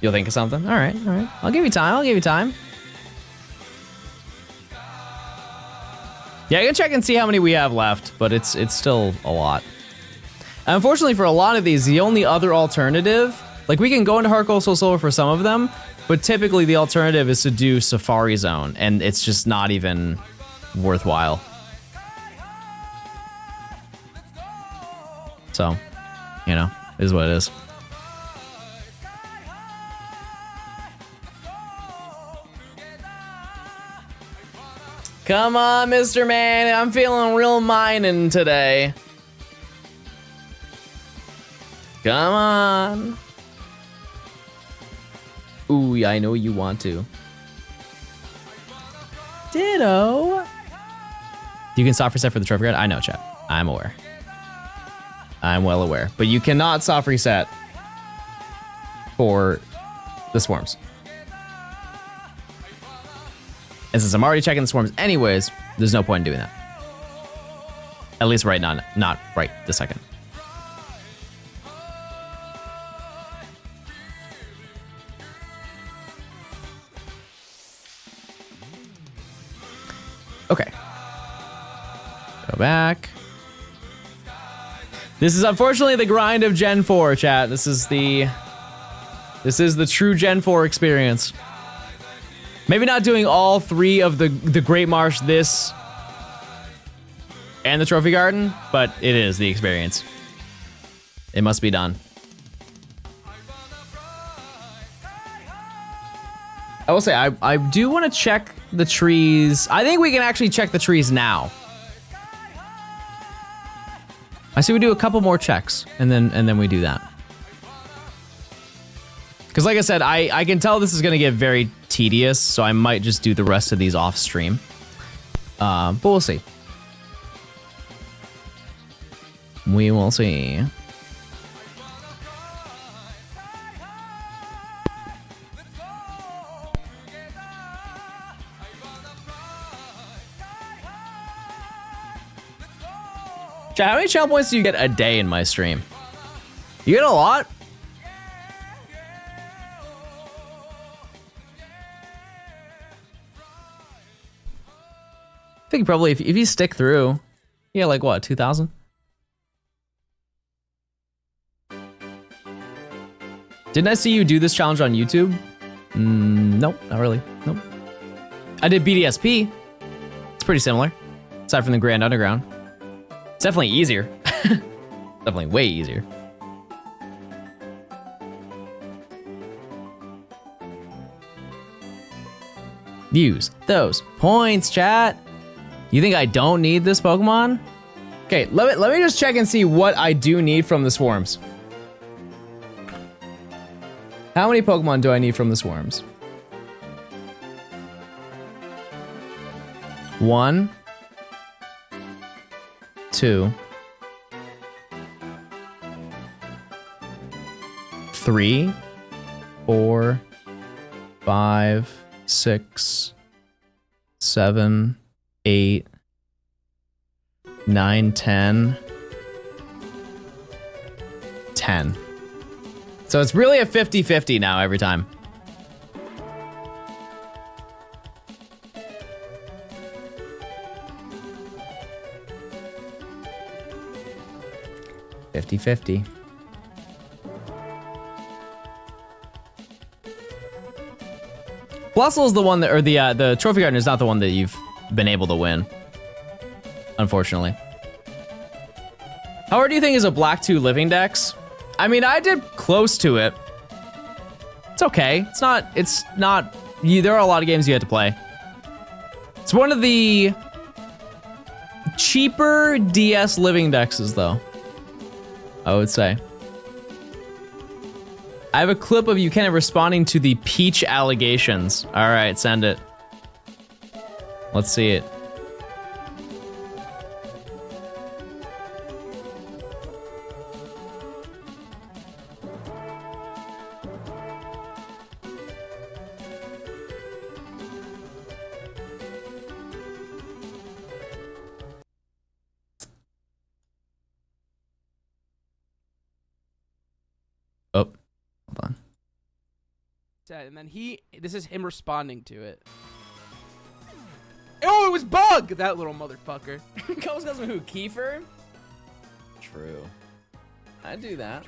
Speaker 1: You'll think of something? All right, all right. I'll give you time, I'll give you time. Yeah, I can check and see how many we have left, but it's still a lot. Unfortunately for a lot of these, the only other alternative, like we can go into Heart Gold Soul Silver for some of them, but typically the alternative is to do Safari Zone, and it's just not even worthwhile. So, you know, it is what it is. Come on, Mr. Man, I'm feeling real mining today. Come on. Ooh, I know you want to. Ditto. You can soft reset for the trophy card. I know, chat. I'm aware. I'm well aware. But you cannot soft reset for the swarms. And since I'm already checking the swarms anyways, there's no point in doing that. At least right now, not right this second. Okay. Go back. This is unfortunately the grind of Gen 4, chat. This is the true Gen 4 experience. Maybe not doing all three of the Great Marsh, this, and the Trophy Garden, but it is the experience. It must be done. I will say, I do want to check the trees. I think we can actually check the trees now. I say we do a couple more checks, and then we do that. Because like I said, I can tell this is going to get very tedious, so I might just do the rest of these off stream. But we'll see. We will see. Chat, how many channel points do you get a day in my stream? You get a lot? I think probably if you stick through, you get like what, 2,000? Didn't I see you do this challenge on YouTube? Nope, not really. Nope. I did BDSP. It's pretty similar, aside from the Grand Underground. It's definitely easier. Definitely way easier. Use those points, chat. You think I don't need this Pokemon? Okay, let me just check and see what I do need from the swarms. How many Pokemon do I need from the swarms? 1, 2, 3, 4, 5, 6, 7, 8, 9, 10. 10. So it's really a 50-50 now every time. $50-50. Blustle is the one that, or the Trophy Garden is not the one that you've been able to win, unfortunately. How hard do you think is a Black 2 Living Dex? I mean, I did close to it. It's okay. It's not, there are a lot of games you had to play. It's one of the cheaper DS Living Dexes, though, I would say. I have a clip of you kind of responding to the Peach allegations. All right, send it. Let's see it. Oh, hold on.
Speaker 4: And then this is him responding to it. Oh, it was Bug! That little motherfucker.
Speaker 1: Calls who? Kiefer? True. I do that.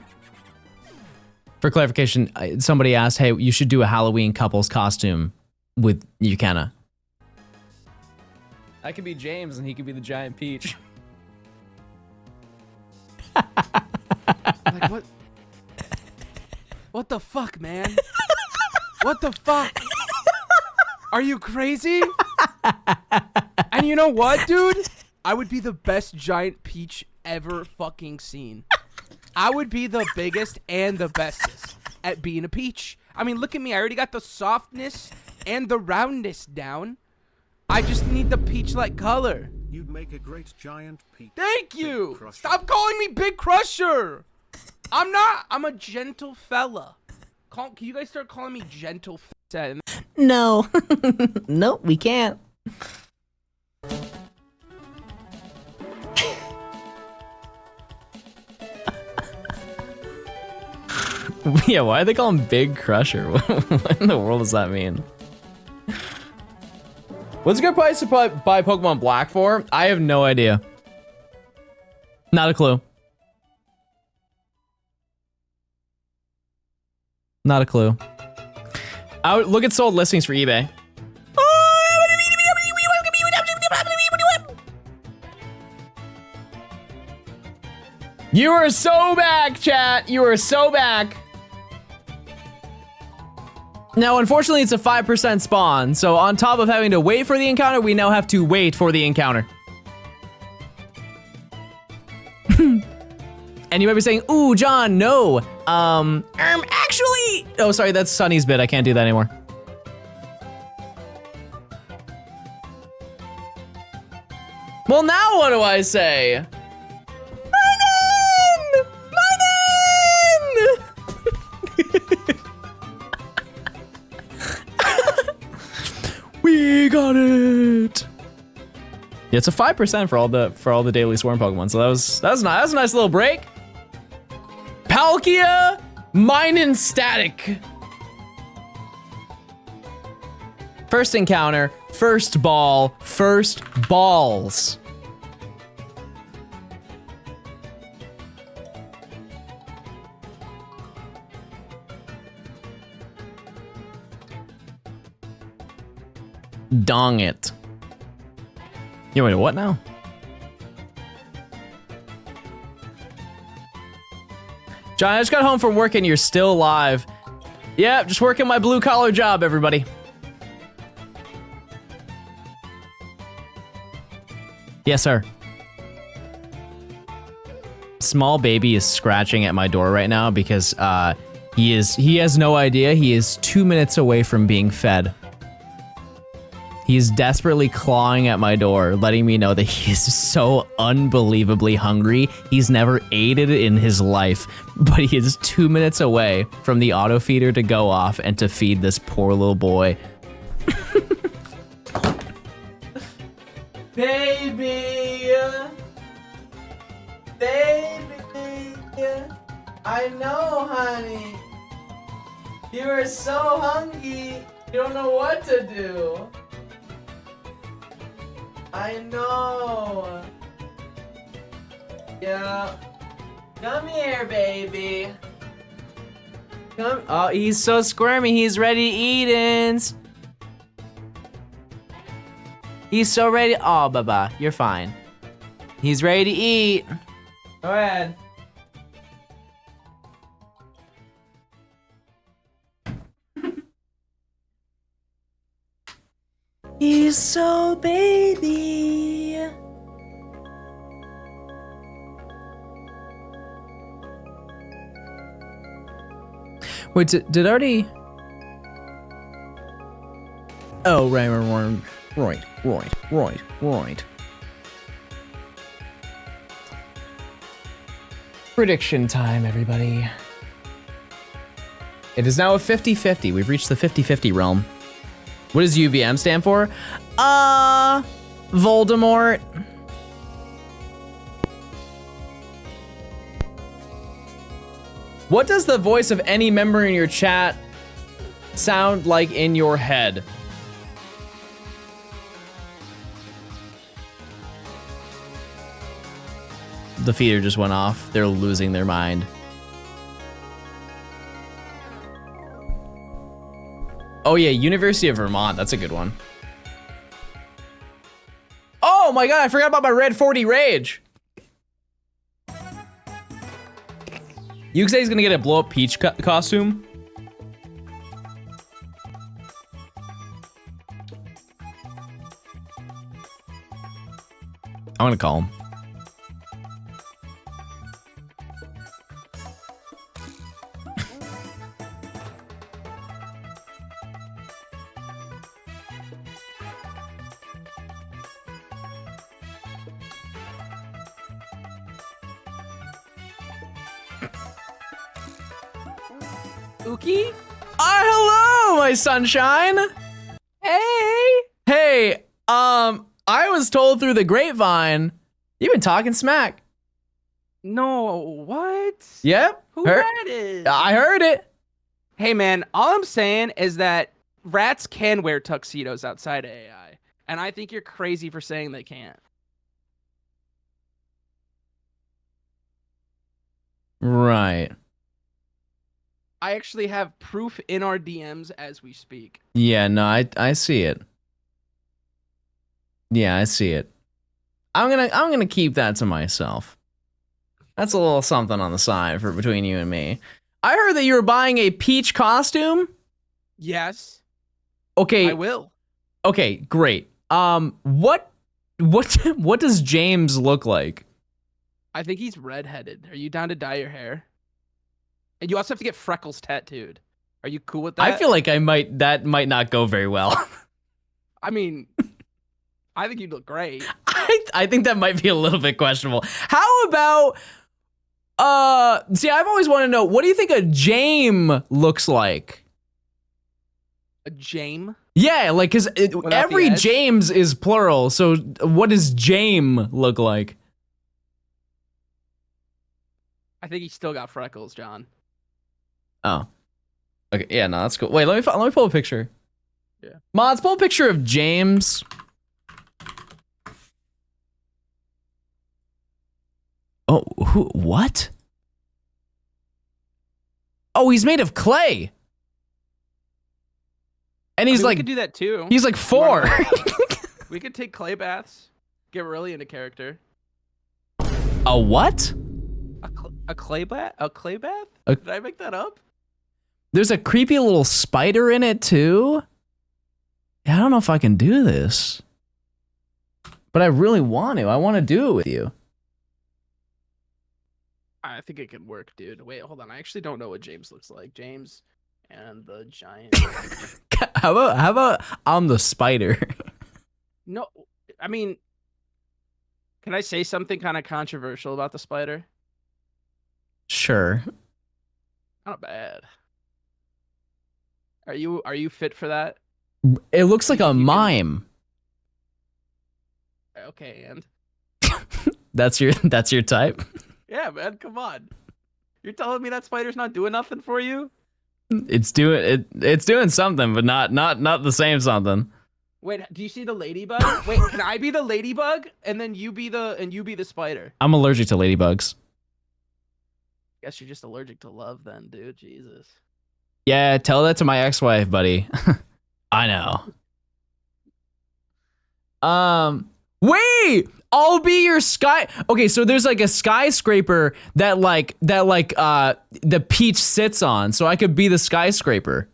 Speaker 1: For clarification, somebody asked, hey, you should do a Halloween couples costume with Yukenna. I could be James and he could be the giant peach.
Speaker 4: Like, what? What the fuck, man? What the fuck? Are you crazy? And you know what, dude? I would be the best giant peach ever fucking seen. I would be the biggest and the bestest at being a peach. I mean, look at me. I already got the softness and the roundness down. I just need the peach-like color.
Speaker 2: You'd make a great giant peach.
Speaker 4: Thank you. Stop calling me Big Crusher. I'm not. I'm a gentle fella. Can you guys start calling me gentle fella?
Speaker 3: No. Nope, we can't.
Speaker 1: Yeah, why do they call him Big Crusher? What in the world does that mean? What's a good price to buy Pokemon Black for? I have no idea. Not a clue. Not a clue. I would look at sold listings for eBay. You are so back, chat. You are so back. Now, unfortunately, it's a 5% spawn. So on top of having to wait for the encounter, we now have to wait for the encounter. And you might be saying, ooh, John, no. Actually, oh, sorry, that's Sunny's bit. I can't do that anymore. Well, now what do I say? We got it. Yeah, it's a 5% for all the daily swarm Pokemon. So that was nice. That was a nice little break. Palkia, Minin Static. First encounter, first ball, first balls. Dong it. You wait, what now? John, I just got home from work and you're still alive. Yeah, just working my blue collar job, everybody. Yes, sir. Small baby is scratching at my door right now because he has no idea he is 2 minutes away from being fed. He is desperately clawing at my door, letting me know that he is so unbelievably hungry. He's never ate it in his life, but he is 2 minutes away from the auto feeder to go off and to feed this poor little boy. Baby! Baby, I know, honey. You are so hungry. You don't know what to do. I know. Yeah. Come here, baby. Come. Oh, he's so squirmy. He's ready to eat. He's so ready. Oh, Baba, you're fine. He's ready to eat. Go ahead. He's so baby. Wait, did already? Oh, right. Prediction time, everybody. It is now a 50-50. We've reached the 50-50 realm. What does UVM stand for? Voldemort. What does the voice of any member in your chat sound like in your head? The feeder just went off. They're losing their mind. Oh yeah, University of Vermont. That's a good one. Oh my god, I forgot about my Red 40 Rage. You say he's gonna get a blow up Peach costume? I'm gonna call him.
Speaker 4: Uki?
Speaker 1: Hello, my sunshine.
Speaker 4: Hey!
Speaker 1: Hey, I was told through the grapevine you've been talking smack.
Speaker 4: No, what?
Speaker 1: Yep.
Speaker 4: Who ratted?
Speaker 1: I heard it.
Speaker 4: Hey man, all I'm saying is that rats can wear tuxedos outside of AI. And I think you're crazy for saying they can't.
Speaker 1: Right.
Speaker 4: I actually have proof in our DMs as we speak.
Speaker 1: Yeah, no, I see it. Yeah, I see it. I'm gonna keep that to myself. That's a little something on the side for between you and me. I heard that you were buying a Peach costume.
Speaker 4: Yes.
Speaker 1: Okay.
Speaker 4: I will.
Speaker 1: Okay, great. What does James look like?
Speaker 4: I think he's redheaded. Are you down to dye your hair? And you also have to get freckles tattooed. Are you cool with that?
Speaker 1: I feel like that might not go very well.
Speaker 4: I mean, I think you'd look great.
Speaker 1: I think that might be a little bit questionable. How about see, I've always wanted to know, what do you think a Jame looks like?
Speaker 4: A Jame?
Speaker 1: Yeah, like, cause every
Speaker 4: the S?
Speaker 1: James is plural, so what does Jame look like?
Speaker 4: I think he's still got freckles, John.
Speaker 1: Oh. Okay, yeah, no, that's cool. Wait, let me pull a picture.
Speaker 4: Yeah.
Speaker 1: Mods, pull a picture of James. Oh, what? Oh, he's made of clay. And he's
Speaker 4: we
Speaker 1: like,
Speaker 4: could do that too.
Speaker 1: he's like 4.
Speaker 4: We could take clay baths, get really into character.
Speaker 1: A what?
Speaker 4: A clay bath? A clay bath?
Speaker 1: A-
Speaker 4: Did I make that up?
Speaker 1: There's a creepy little spider in it too. I don't know if I can do this, but I really want to. I want to do it with you.
Speaker 4: I think it could work, dude. Wait, hold on. I actually don't know what James looks like. James and the giant.
Speaker 1: How about I'm the spider?
Speaker 4: No, I mean, can I say something kind of controversial about the spider?
Speaker 1: Sure.
Speaker 4: Not bad. Are you fit for that?
Speaker 1: It looks like a mime.
Speaker 4: Okay, and
Speaker 1: That's your type.
Speaker 4: Yeah, man, come on. You're telling me that spider's not doing nothing for you?
Speaker 1: It's doing something, but not the same something.
Speaker 4: Wait, do you see the ladybug? Wait, can I be the ladybug and then you be the spider?
Speaker 1: I'm allergic to ladybugs.
Speaker 4: Guess you're just allergic to love then, dude. Jesus.
Speaker 1: Yeah, tell that to my ex-wife, buddy. I know. Wait! I'll be your sky. Okay, so there's like a skyscraper that the peach sits on, so I could be the skyscraper.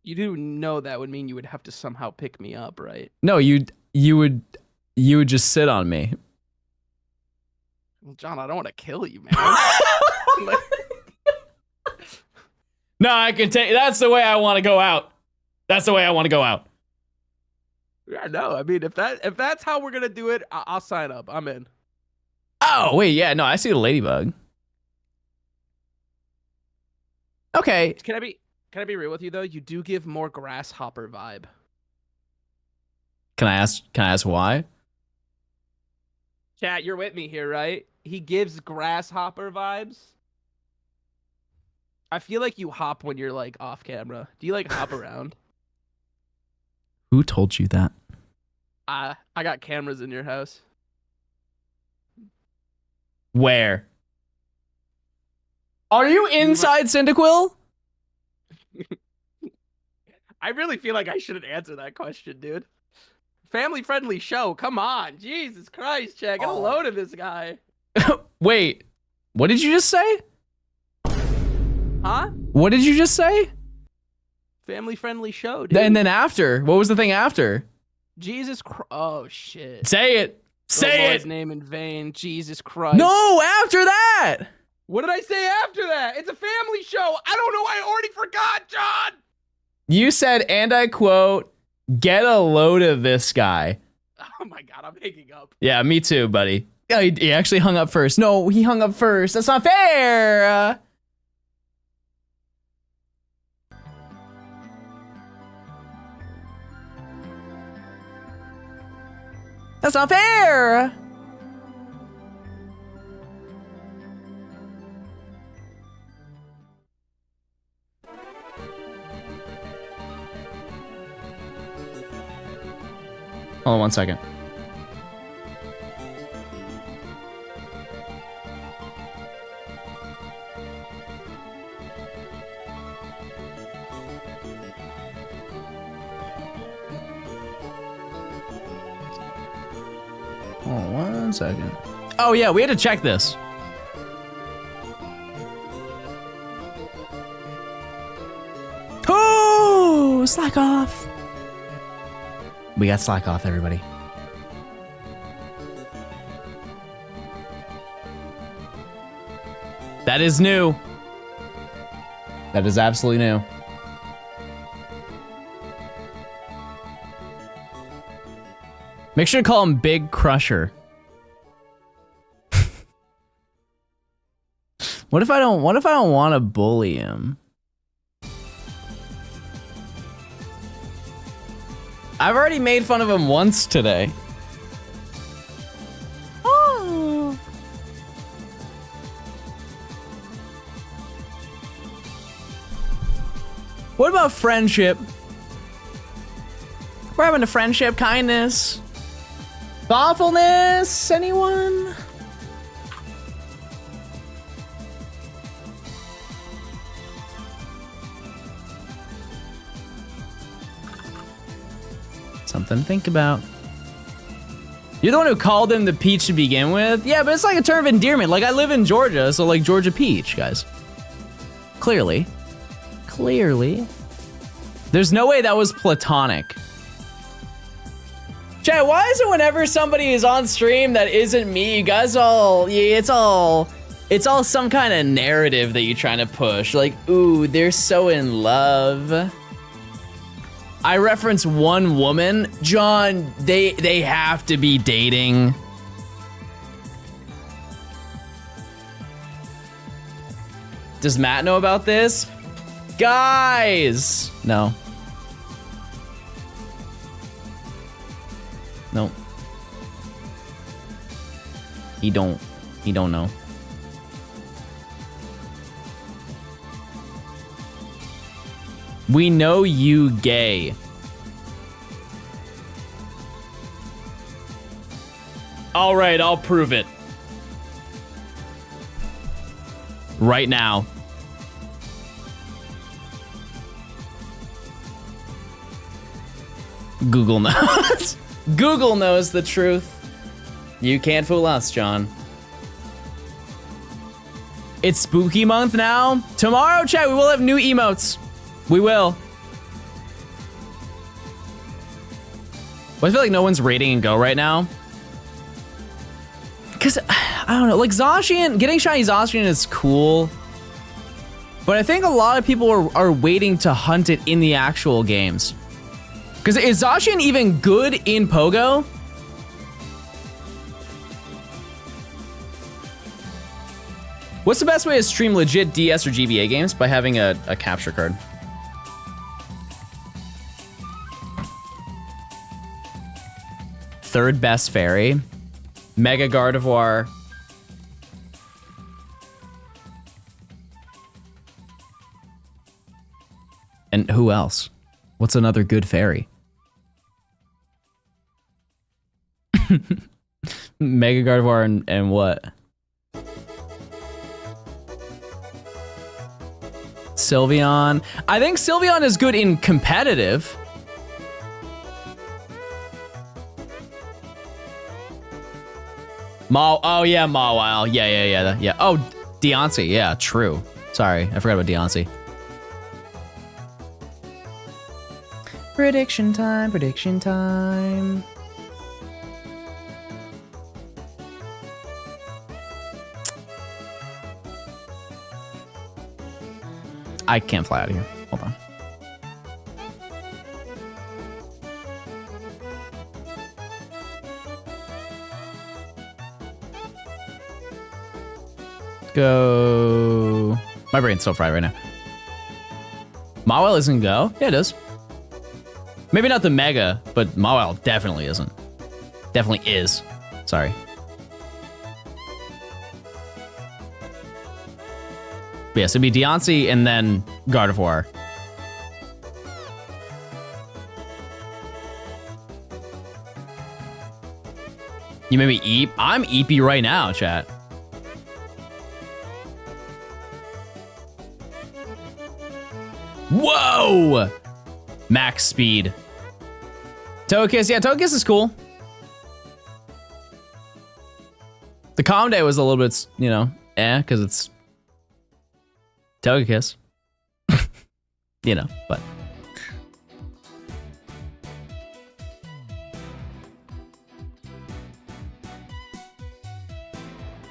Speaker 4: You do know that would mean you would have to somehow pick me up, right?
Speaker 1: No, you would just sit on me.
Speaker 4: Well, John, I don't want to kill you, man.
Speaker 1: No, I can take. That's the way I want to go out. That's the way I want to go out.
Speaker 4: Yeah, no. I mean, if that's how we're gonna do it, I'll sign up. I'm in.
Speaker 1: Oh wait, yeah, no, I see the ladybug. Okay.
Speaker 4: Can I be real with you though? You do give more grasshopper vibe.
Speaker 1: Can I ask why?
Speaker 4: Chat, you're with me here, right? He gives grasshopper vibes. I feel like you hop when you're like off camera. Do you like hop around?
Speaker 1: Who told you that?
Speaker 4: I got cameras in your house.
Speaker 1: Where? Are you inside Cyndaquil?
Speaker 4: I really feel like I shouldn't answer that question, dude. Family friendly show. Come on. Jesus Christ, Chad. Get a load of this guy.
Speaker 1: Wait, what did you just say?
Speaker 4: Huh?
Speaker 1: What did you just say?
Speaker 4: Family friendly show, dude.
Speaker 1: And then after, what was the thing after?
Speaker 4: Jesus Christ. Oh, shit.
Speaker 1: Say it. Say
Speaker 4: Lord's
Speaker 1: it.
Speaker 4: name in vain. Jesus Christ.
Speaker 1: No, after that.
Speaker 4: What did I say after that? It's a family show. I don't know. I already forgot, John.
Speaker 1: You said, and I quote, "Get a load of this guy."
Speaker 4: Oh my God, I'm hanging up.
Speaker 1: Yeah, me too, buddy. Yeah, he actually hung up first. No, he hung up first. That's not fair. That's not fair. Hold on 1 second. Hold on 1 second. Oh yeah, we had to check this. Oh, slack off. We got slack off, everybody. That is new. That is absolutely new. Make sure to call him Big Crusher. What if I don't want to bully him? I've already made fun of him once today. Oh. What about friendship? We're having a friendship, kindness, thoughtfulness, anyone? Something to think about. You're the one who called him the peach to begin with? Yeah, but it's like a term of endearment. Like, I live in Georgia, so like Georgia peach, guys. Clearly. Clearly. There's no way that was platonic. Chat, why is it whenever somebody is on stream that isn't me, you guys all, yeah, it's all some kind of narrative that you're trying to push. Like, ooh, they're so in love. I reference one woman. John, they have to be dating. Does Matt know about this? Guys! No. No. He don't know. We know you gay. All right, I'll prove it. Right now. Google knows. Google knows the truth. You can't fool us, John. It's spooky month now. Tomorrow, chat, we will have new emotes. We will. But I feel like no one's rating and go right now. Because, I don't know, like Zacian, getting shiny Zacian is cool. But I think a lot of people are waiting to hunt it in the actual games. Because is Zacian even good in Pogo? What's the best way to stream legit DS or GBA games? By having a capture card. Third best fairy. Mega Gardevoir. And who else? What's another good fairy? Mega Gardevoir and what? Sylveon. I think Sylveon is good in competitive. Oh yeah, Mawile. Yeah. Oh, Deontay. Yeah, true. Sorry, I forgot about Deontay. Prediction time, prediction time. I can't fly out of here. Hold on. Go. My brain's so fried right now. Mawile isn't go? Yeah, it is. Maybe not the Mega, but Mawile definitely isn't. Definitely is. Sorry. But yes, it'd be Deontay and then Gardevoir. You made me Eep? I'm Eepy right now, chat. Whoa! Max speed. Togekiss, yeah, Togekiss is cool. The Calm Day was a little bit, you know, because it's Togekiss. You know, but.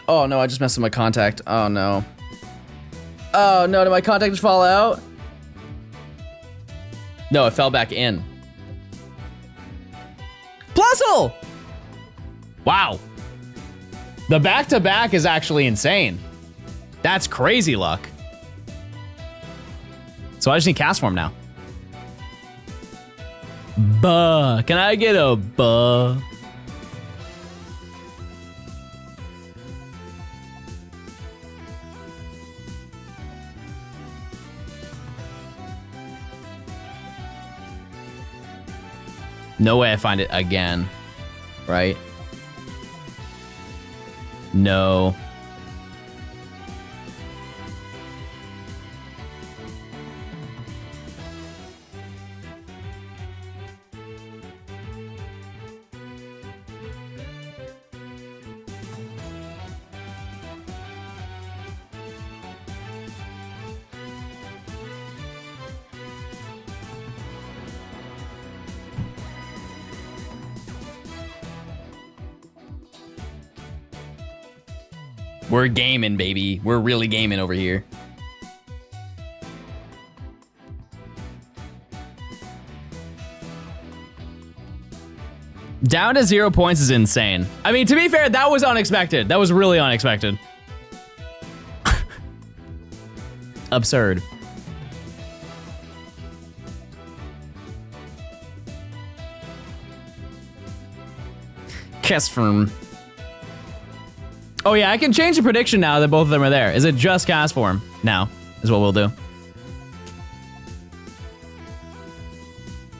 Speaker 1: Oh no, I just messed with my contact. Oh no. Oh no, did my contact just fall out? No, it fell back in. Plusle! Wow. The back-to-back is actually insane. That's crazy luck. So I just need Cast Form now. Buh. Can I get a buh? No way I find it again, right? No. We're gaming, baby. We're really gaming over here. Down to 0 points is insane. I mean, to be fair, that was unexpected. That was really unexpected. Absurd. Cast Form. Oh yeah, I can change the prediction now that both of them are there. Is it just cast form now? Is what we'll do.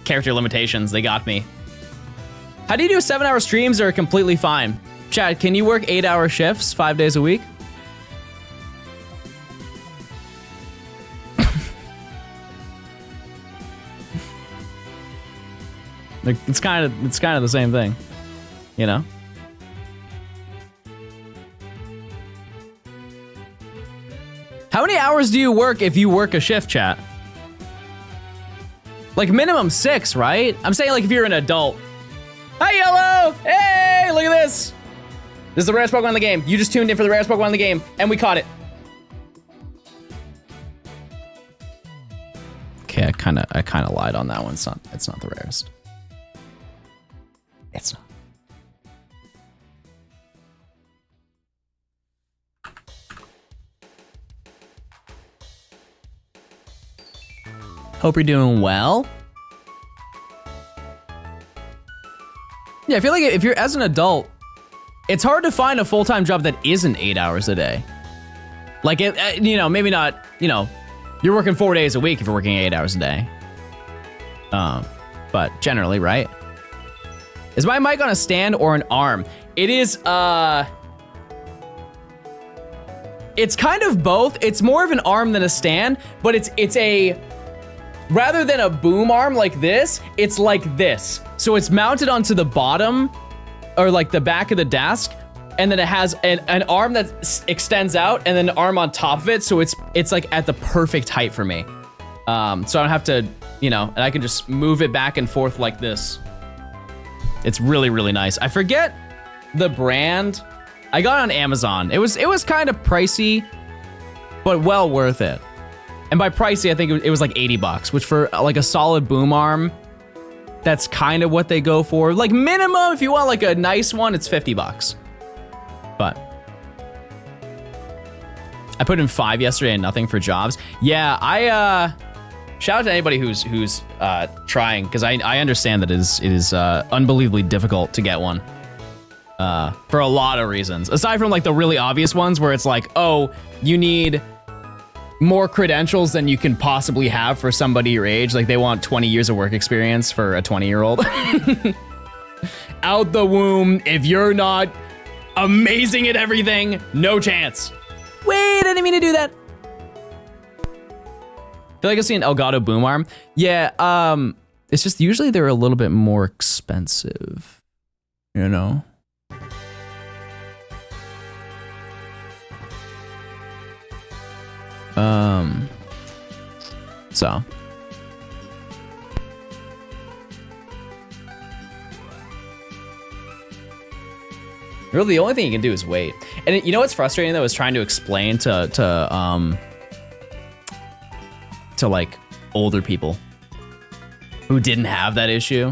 Speaker 1: Character limitations, they got me. How do you do 7-hour streams that are completely fine? Chad, can you work 8-hour shifts 5 days a week? Like, it's kind of the same thing, you know? How many hours do you work if you work a shift, chat? Like minimum 6, right? I'm saying like if you're an adult. Hi, Yellow! Hey, look at this! This is the rarest Pokemon in the game. You just tuned in for the rarest Pokemon in the game, and we caught it. Okay, I kind of lied on that one. It's not the rarest. It's not. Hope you're doing well. Yeah, I feel like if you're as an adult, it's hard to find a full-time job that isn't 8 hours a day. Like, you know, maybe not, you know, you're working 4 days a week if you're working 8 hours a day. But generally, right? Is my mic on a stand or an arm? It is, it's kind of both. It's more of an arm than a stand, but it's a, rather than a boom arm like this, it's like this. So it's mounted onto the bottom, or like the back of the desk, and then it has an arm that extends out, and then an arm on top of it, so it's like at the perfect height for me. So I don't have to, you know, and I can just move it back and forth like this. It's really, really nice. I forget the brand. I got it on Amazon. It was kind of pricey, but well worth it. And by pricey, I think it was like 80 bucks, which for like a solid boom arm, that's kind of what they go for. Like minimum, if you want like a nice one, it's 50 bucks. But I put in 5 yesterday and nothing for jobs. Yeah, shout out to anybody who's trying, because I understand that it is unbelievably difficult to get one. For a lot of reasons. Aside from like the really obvious ones where it's like, oh, you need more credentials than you can possibly have for somebody your age. Like they want 20 years of work experience for a 20-year-old. Out the womb, if you're not amazing at everything, no chance. Wait, I didn't mean to do that. I feel like I've seen Elgato boom arm. Yeah, it's just usually they're a little bit more expensive, you know? So. Really, the only thing you can do is wait. And you know what's frustrating though is trying to explain to like older people who didn't have that issue,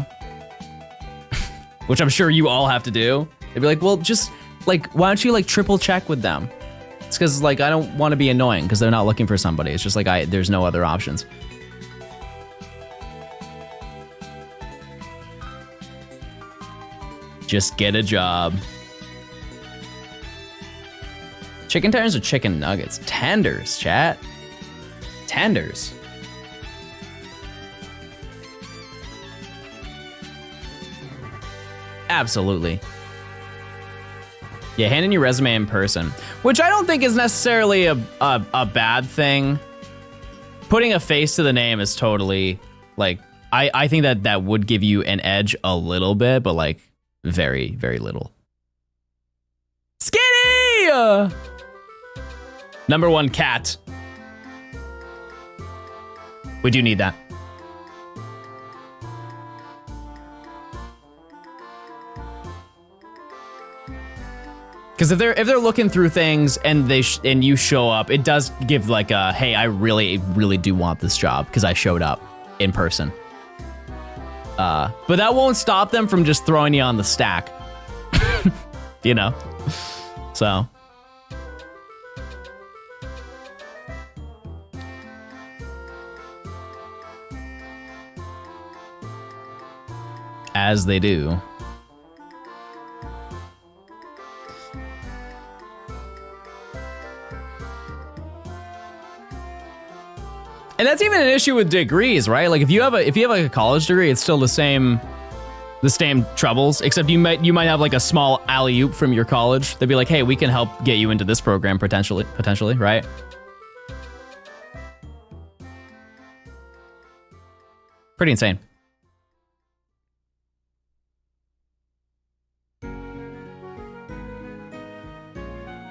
Speaker 1: which I'm sure you all have to do. They'd be like, well, just like, why don't you like triple check with them? It's because like I don't want to be annoying because they're not looking for somebody. It's just like there's no other options. Just get a job. Chicken tenders or chicken nuggets? Tenders, chat. Tenders. Absolutely. Yeah, hand in your resume in person, which I don't think is necessarily a bad thing. Putting a face to the name is totally, like, I think that would give you an edge a little bit, but like very, very little. Skinny! Number 1 cat. We do need that. Because if they're looking through things and and you show up, it does give like a, hey, I really, really do want this job because I showed up in person. But that won't stop them from just throwing you on the stack. You know? So. As they do. And that's even an issue with degrees, right? Like if you have like a college degree, it's still the same troubles, except you might have like a small alley-oop from your college. They'd be like, hey, we can help get you into this program potentially, right? Pretty insane.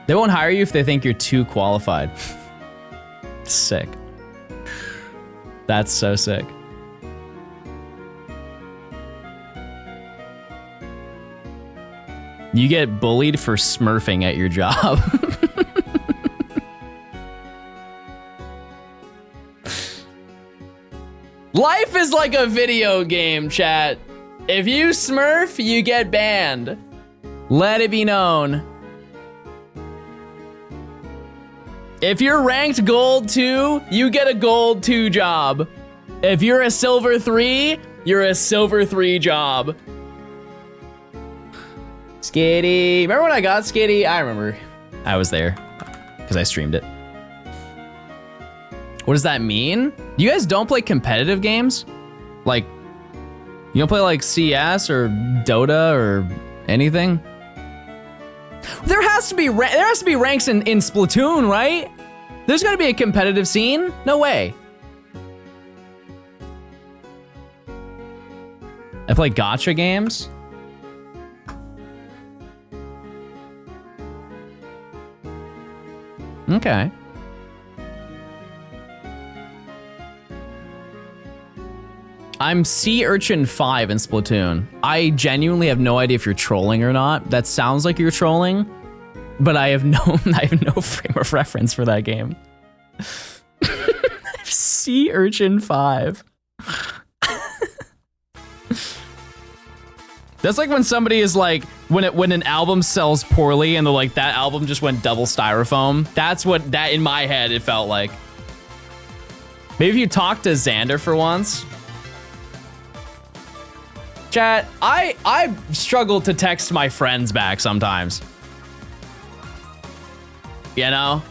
Speaker 1: They won't hire you if they think you're too qualified. Sick. That's so sick. You get bullied for smurfing at your job. Life is like a video game, chat. If you smurf, you get banned. Let it be known. If you're ranked gold 2, you get a gold 2 job. If you're a silver 3, you're a silver 3 job. Skitty. Remember when I got Skitty? I remember. I was there because I streamed it. What does that mean? You guys don't play competitive games? Like, you don't play like CS or Dota or anything? There has to be ranks in Splatoon, right? There's gotta be a competitive scene? No way. I play gacha games. Okay. I'm Sea Urchin 5 in Splatoon. I genuinely have no idea if you're trolling or not. That sounds like you're trolling, but I have no frame of reference for that game. Sea Urchin 5. That's like when somebody is like, when an album sells poorly and they're like, that album just went double styrofoam. That's what that in my head it felt like. Maybe if you talk to Xander for once. Chat, I struggle to text my friends back sometimes. You know?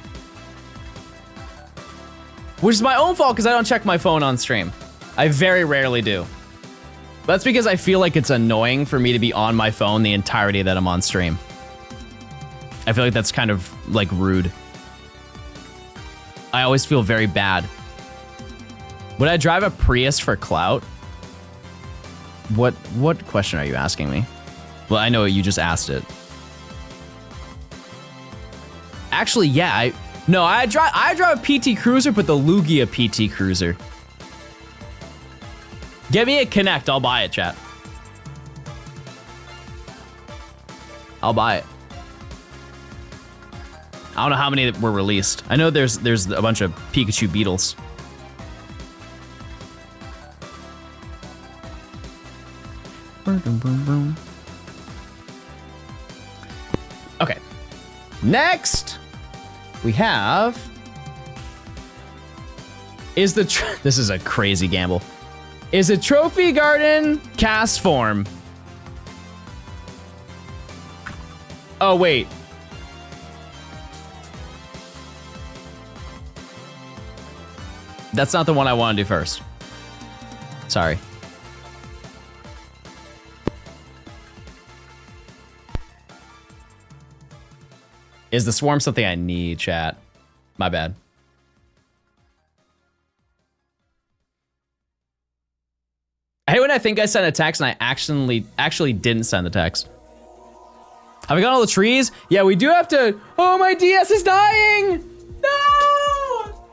Speaker 1: Which is my own fault because I don't check my phone on stream. I very rarely do. That's because I feel like it's annoying for me to be on my phone the entirety that I'm on stream. I feel like that's kind of like rude. I always feel very bad. Would I drive a Prius for clout? What question are you asking me? Well, I know you just asked it. Actually, yeah, I drive a PT Cruiser, but the Lugia PT Cruiser. Get me a Connect, I'll buy it, chat. I'll buy it. I don't know how many were released. I know there's a bunch of Pikachu Beetles. Okay. Next, we have this is a crazy gamble. Is a Trophy Garden cast form? Oh, wait. That's not the one I want to do first. Sorry. Is the swarm something I need, chat? My bad. I hate when I think I sent a text and I actually didn't send the text. Have we got all the trees? Yeah, we do have to. Oh, my DS is dying! No!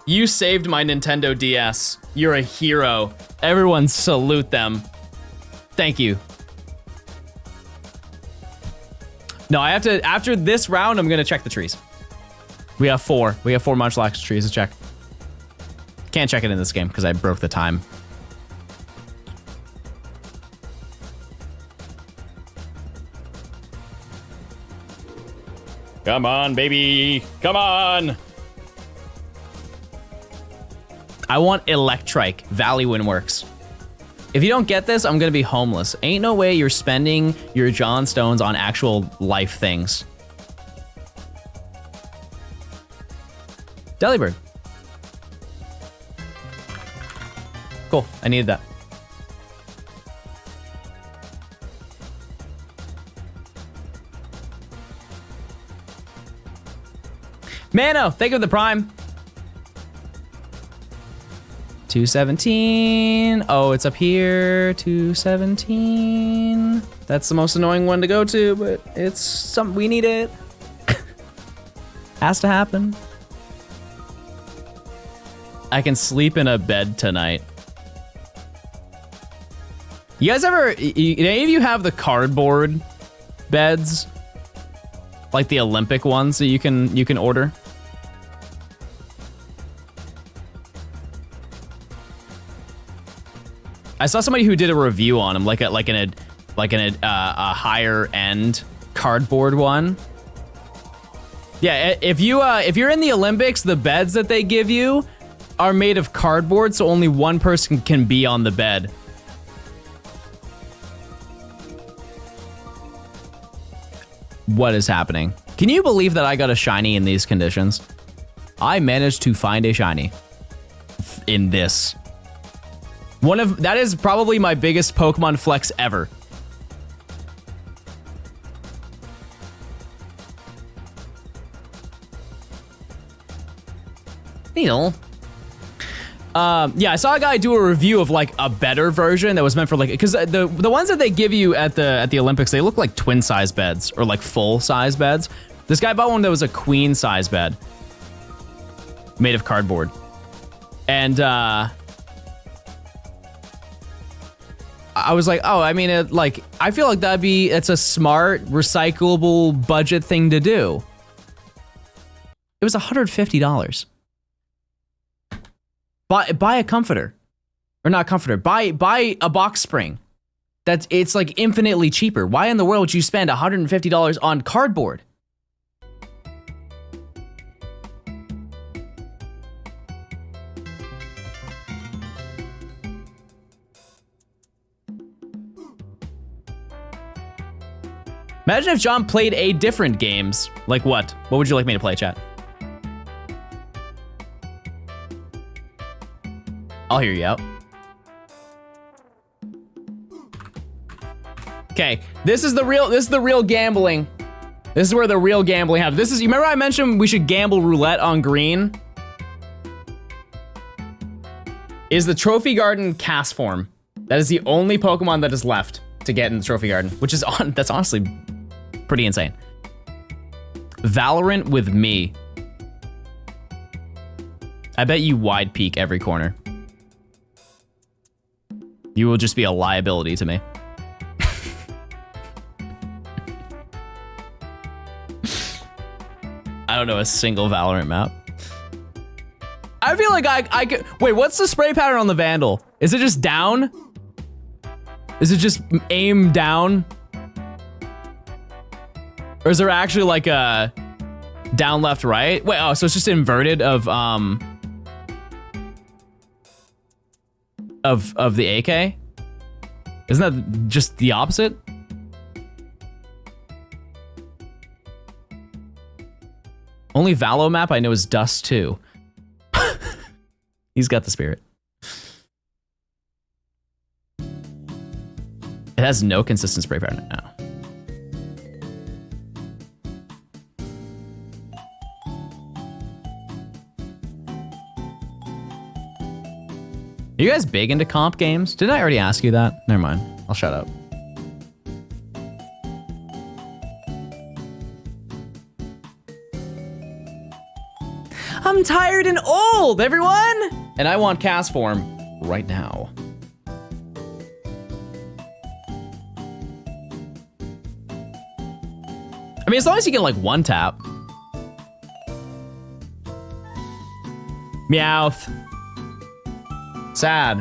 Speaker 1: You saved my Nintendo DS. You're a hero. Everyone salute them. Thank you. No, I have to, after this round, I'm gonna check the trees. We have 4. We have 4 Munchlax trees to check. Can't check it in this game because I broke the time. Come on, baby. Come on. I want Electrike, Valley Windworks. If you don't get this, I'm gonna be homeless. Ain't no way you're spending your Johnstones on actual life things. Delibird. Cool, I needed that. Mano, thank you for the prime. 217. Oh, it's up here. 217. That's the most annoying one to go to, but it's something we need it. Has to happen. I can sleep in a bed tonight. You guys ever, any of you have the cardboard beds? Like the Olympic ones that you can order? I saw somebody who did a review on them, like a higher end cardboard one. Yeah, if you're in the Olympics, the beds that they give you are made of cardboard, so only one person can be on the bed. What is happening? Can you believe that I got a shiny in these conditions? I managed to find a shiny in this. That is probably my biggest Pokemon flex ever. Neil. Yeah, I saw a guy do a review of like a better version that was meant for like, because the ones that they give you at the Olympics, they look like twin size beds or like full size beds. This guy bought one that was a queen size bed made of cardboard. And I was like, oh, I mean, I feel like it's a smart, recyclable budget thing to do. It was $150. Buy a comforter, or not comforter. Buy a box spring. It's like infinitely cheaper. Why in the world would you spend $150 on cardboard? Imagine if John played a different games. Like what? What would you like me to play, chat? I'll hear you out. Okay, this is the real gambling. This is where the real gambling happens. You remember I mentioned we should gamble roulette on green? Is the Trophy Garden cast form. That is the only Pokemon that is left to get in the Trophy Garden, which is that's honestly pretty insane. Valorant with me. I bet you wide peek every corner. You will just be a liability to me. I don't know a single Valorant map. I feel like I could. Wait, what's the spray pattern on the Vandal? Is it just down? Is it just aim down? Or is there actually like a down, left, right? Wait, oh, so it's just inverted of the AK? Isn't that just the opposite? Only Valo map I know is Dust 2. He's got the spirit. It has no consistent spray pattern now. Are you guys big into comp games? Didn't I already ask you that? Never mind. I'll shut up. I'm tired and old, everyone! And I want cast form right now. I mean, as long as you get like one tap. Meowth. Sad.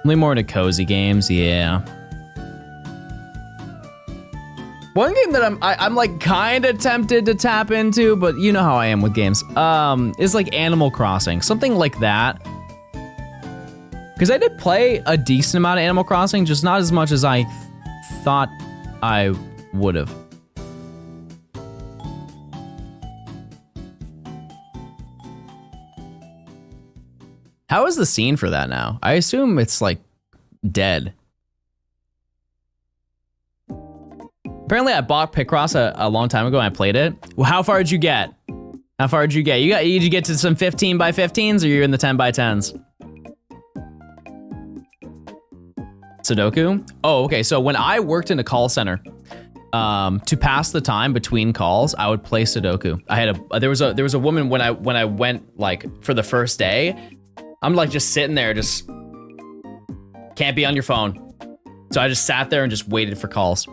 Speaker 1: Only more into cozy games, yeah. One game that I'm like kind of tempted to tap into, but you know how I am with games, is like Animal Crossing, something like that. Because I did play a decent amount of Animal Crossing, just not as much as I thought I would have. How is the scene for that now? I assume it's like dead. Apparently I bought Picross a long time ago and I played it. Well, how far did you get? How far did you get? Did you get to some 15 by 15s or you're in the 10 by 10s? Sudoku? Oh, okay. So when I worked in a call center, to pass the time between calls, I would play Sudoku. There was a woman when I went like for the first day, I'm like just sitting there, just can't be on your phone. So I just sat there and just waited for calls.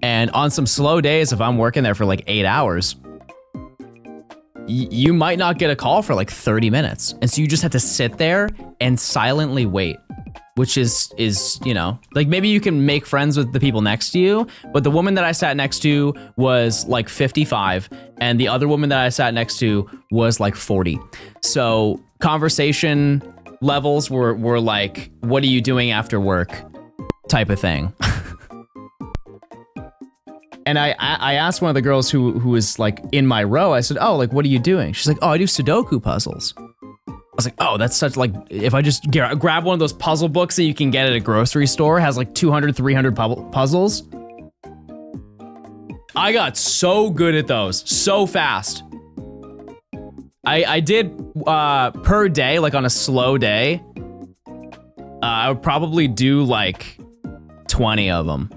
Speaker 1: And on some slow days, if I'm working there for like 8 hours, you might not get a call for like 30 minutes. And so you just have to sit there and silently wait, which is, you know, like maybe you can make friends with the people next to you, but the woman that I sat next to was like 55 and the other woman that I sat next to was like 40. So conversation levels were like, what are you doing after work type of thing. And I asked one of the girls who was like in my row, I said, oh, like, what are you doing? She's like, oh, I do Sudoku puzzles. I was like, oh, that's such like, if I just grab one of those puzzle books that you can get at a grocery store, has like 200, 300 puzzles. I got so good at those, so fast. I did per day, like on a slow day, I would probably do like 20 of them.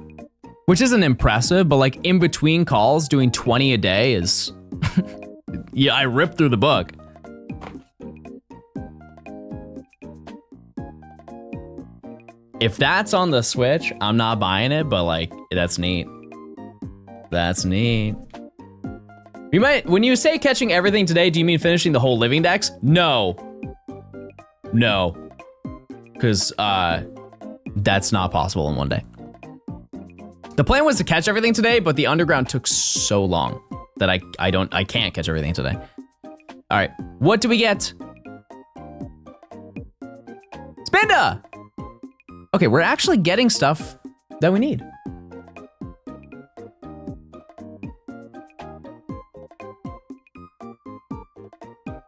Speaker 1: Which isn't impressive, but like in between calls, doing 20 a day is, yeah, I ripped through the book. If that's on the Switch, I'm not buying it, but like, that's neat. That's neat. You might, when you say catching everything today, do you mean finishing the whole living dex? No. No. Because that's not possible in one day. The plan was to catch everything today, but the underground took so long that I can't catch everything today. All right, what do we get? Spinda! Okay, we're actually getting stuff that we need.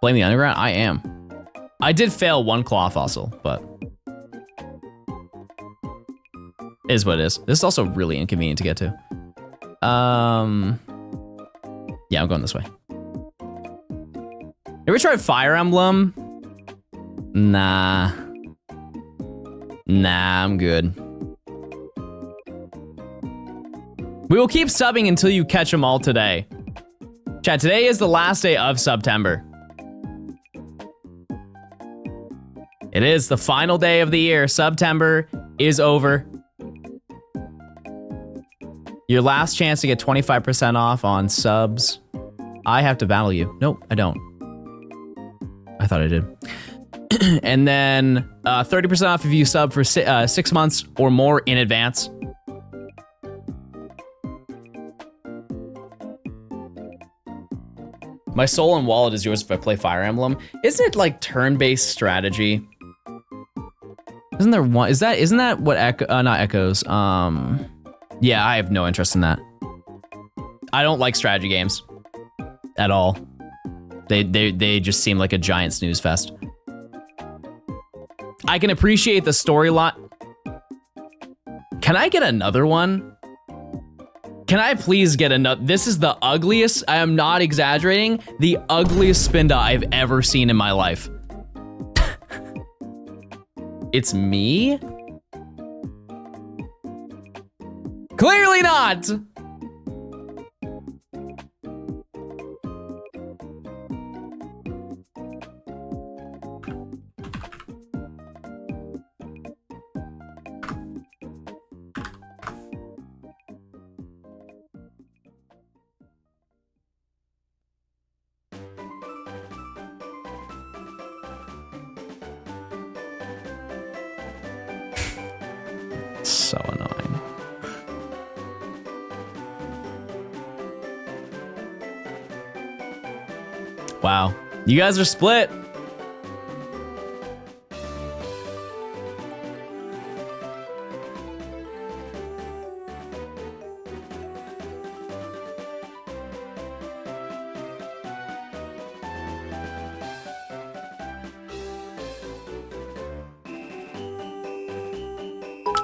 Speaker 1: Blame the underground? I am. I did fail one claw fossil, but is what it is. This is also really inconvenient to get to. Yeah, I'm going this way. Ever tried Fire Emblem? Nah, I'm good. We will keep subbing until you catch them all today. Chat, today is the last day of September. It is the final day of the year. September is over. Your last chance to get 25% off on subs. I have to battle you. Nope, I don't. I thought I did. And then 30% off if you sub for 6 months or more in advance. My soul and wallet is yours if I play Fire Emblem. Isn't it like turn-based strategy? Isn't there one? Isn't that what not Echoes? Yeah, I have no interest in that. I don't like strategy games at all. They just seem like a giant snooze fest. I can appreciate the storyline. Can I get another one? Can I please get another? This is the ugliest, I am not exaggerating, the ugliest Spinda I've ever seen in my life. It's me? Clearly not! So annoying. Wow, you guys are split.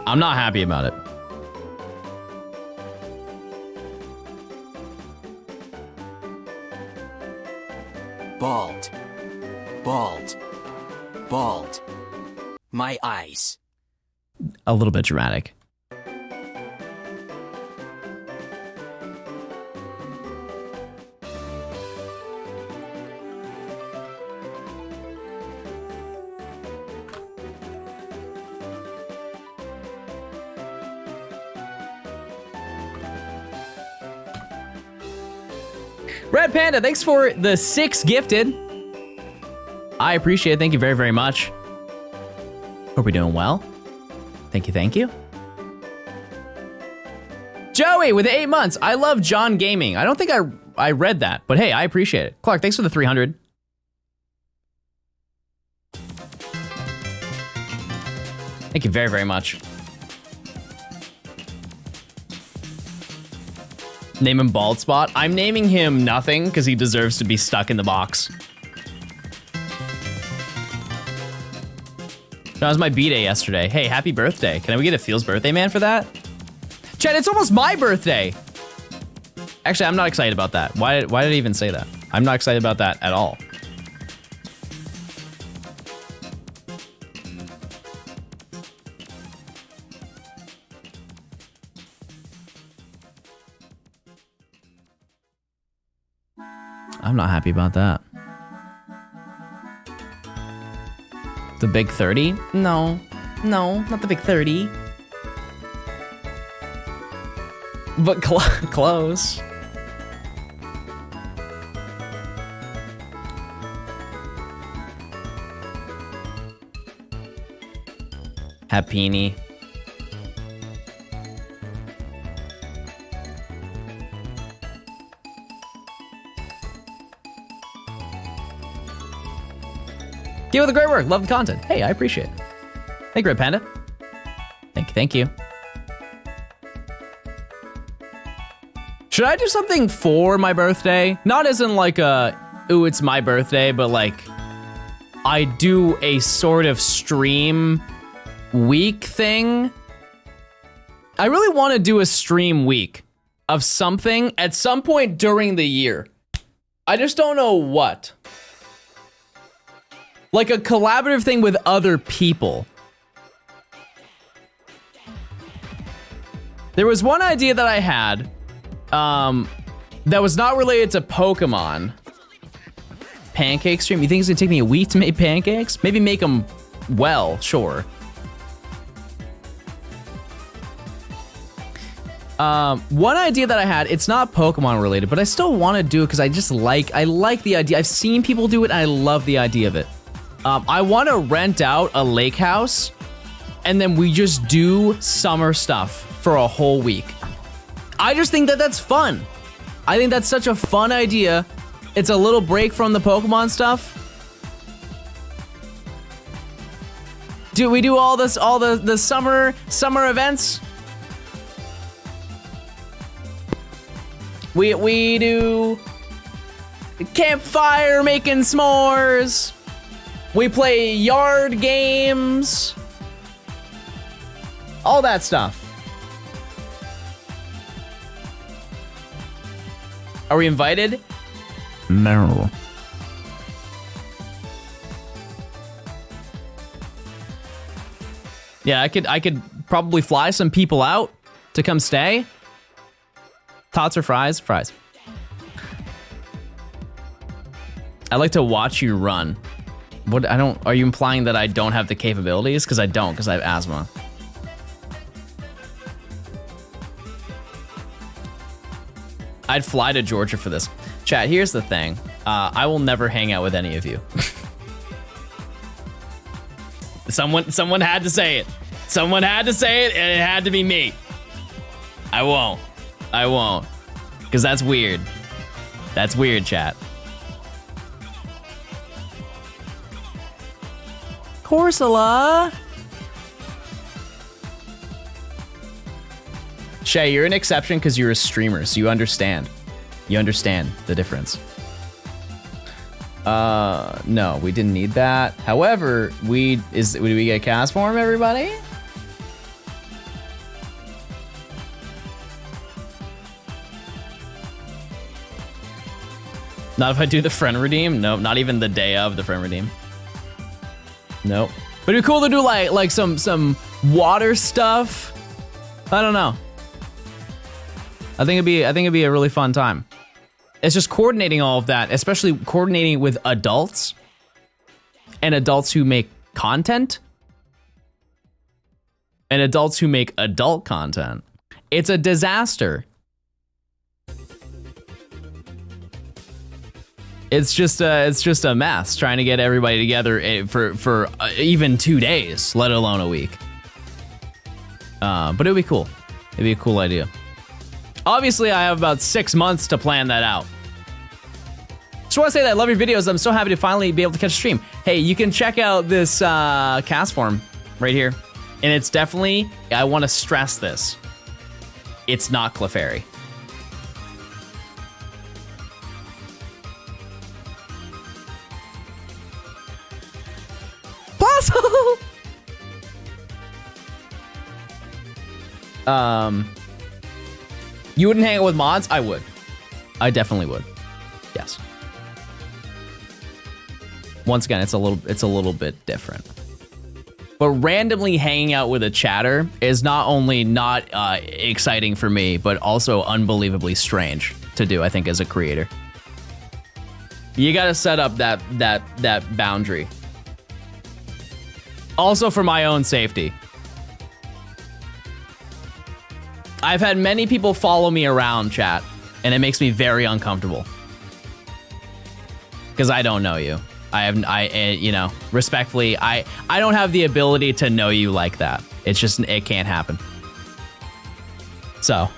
Speaker 1: I'm not happy about it.
Speaker 5: Bald. Bald. Bald. My eyes.
Speaker 1: A little bit dramatic. Red Panda, thanks for the 6 gifted. I appreciate it. Thank you very, very much. Hope you're doing well. Thank you, thank you. Joey with 8 months. I love John Gaming. I don't think I read that, but hey, I appreciate it. Clark, thanks for the 300. Thank you very, very much. Name him Bald Spot. I'm naming him nothing because he deserves to be stuck in the box. That was my B-Day yesterday. Hey, happy birthday. Can we get a Feels birthday man for that? Chad, it's almost my birthday. Actually, I'm not excited about that. Why did I even say that? I'm not excited about that at all. I'm not happy about that. The big 30? No, not the big 30. But close. Happini. Keep up the great work. Love the content. Hey, I appreciate it. Thank you, Red Panda. Thank you. Should I do something for my birthday? Not as in like ooh, it's my birthday, but like I do a sort of stream week thing. I really want to do a stream week of something at some point during the year. I just don't know what. Like a collaborative thing with other people. There was one idea that I had that was not related to Pokemon. Pancake stream? You think it's gonna take me a week to make pancakes? Maybe make them well, sure. One idea that I had, it's not Pokemon related, but I still want to do it because I like the idea. I've seen people do it and I love the idea of it. I want to rent out a lake house and then we just do summer stuff for a whole week. I just think that that's fun. I think that's such a fun idea. It's a little break from the Pokemon stuff. Do we do all the summer events? We do campfire making s'mores. We play yard games. All that stuff. Are we invited? No. Yeah, I could probably fly some people out to come stay. Tots or fries? Fries. I like to watch you run. What? Are you implying that I don't have the capabilities? Because I don't, because I have asthma. I'd fly to Georgia for this. Chat, here's the thing. I will never hang out with any of you. Someone had to say it. Someone had to say it, and it had to be me. I won't. Because that's weird. That's weird, chat. Corsola. Shay, you're an exception because you're a streamer, so you understand. You understand the difference. No, we didn't need that. However, did we get a cast form, everybody? Not if I do the friend redeem. Nope, not even the day of the friend redeem. Nope. But it'd be cool to do like some water stuff. I don't know. I think it'd be a really fun time. It's just coordinating all of that, especially coordinating with adults and adults who make content and adults who make adult content. It's a disaster. It's just a mess trying to get everybody together for even 2 days, let alone a week. But it would be cool. It'd be a cool idea. Obviously, I have about 6 months to plan that out. Just want to say that I love your videos. I'm so happy to finally be able to catch a stream. Hey, you can check out this cast form right here. And it's definitely, I want to stress this. It's not Clefairy. You wouldn't hang out with mods? I would. I definitely would. Yes. Once again, it's a little bit different. But randomly hanging out with a chatter is not only not exciting for me, but also unbelievably strange to do, I think, as a creator. You gotta set up that boundary. Also for my own safety. I've had many people follow me around, chat, and it makes me very uncomfortable. Because I don't know you. You know, respectfully, I don't have the ability to know you like that. It's just, it can't happen. So.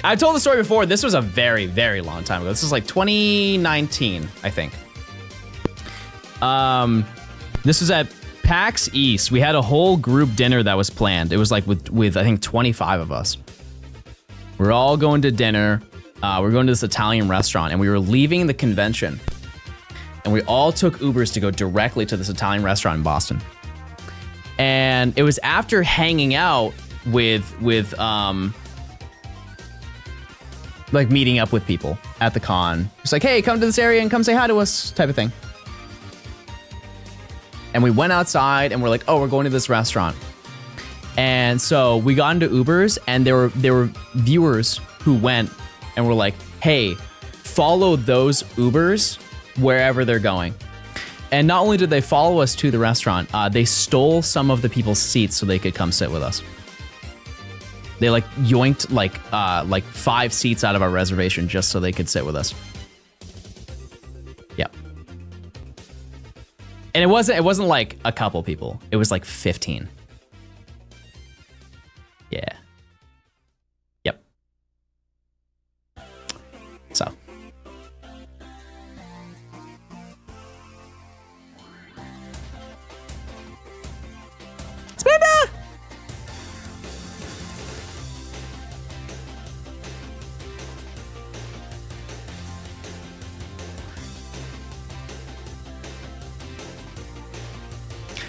Speaker 1: I told the story before. This was a very, very long time ago. This was like 2019, I think. This was at PAX East. We had a whole group dinner that was planned. It was like with I think 25 of us. We're all going to dinner. We're going to this Italian restaurant, and we were leaving the convention. And we all took Ubers to go directly to this Italian restaurant in Boston. And it was after hanging out with like meeting up with people at the con. It's like, hey, come to this area and come say hi to us, type of thing. And we went outside and we're like, oh, we're going to this restaurant. And so we got into Ubers, and there were viewers who went and were like, hey, follow those Ubers wherever they're going. And not only did they follow us to the restaurant, they stole some of the people's seats so they could come sit with us. They like yoinked like 5 seats out of our reservation just so they could sit with us. Yep. And it wasn't like a couple people. It was like 15. Yeah. Yep. So. Spinda!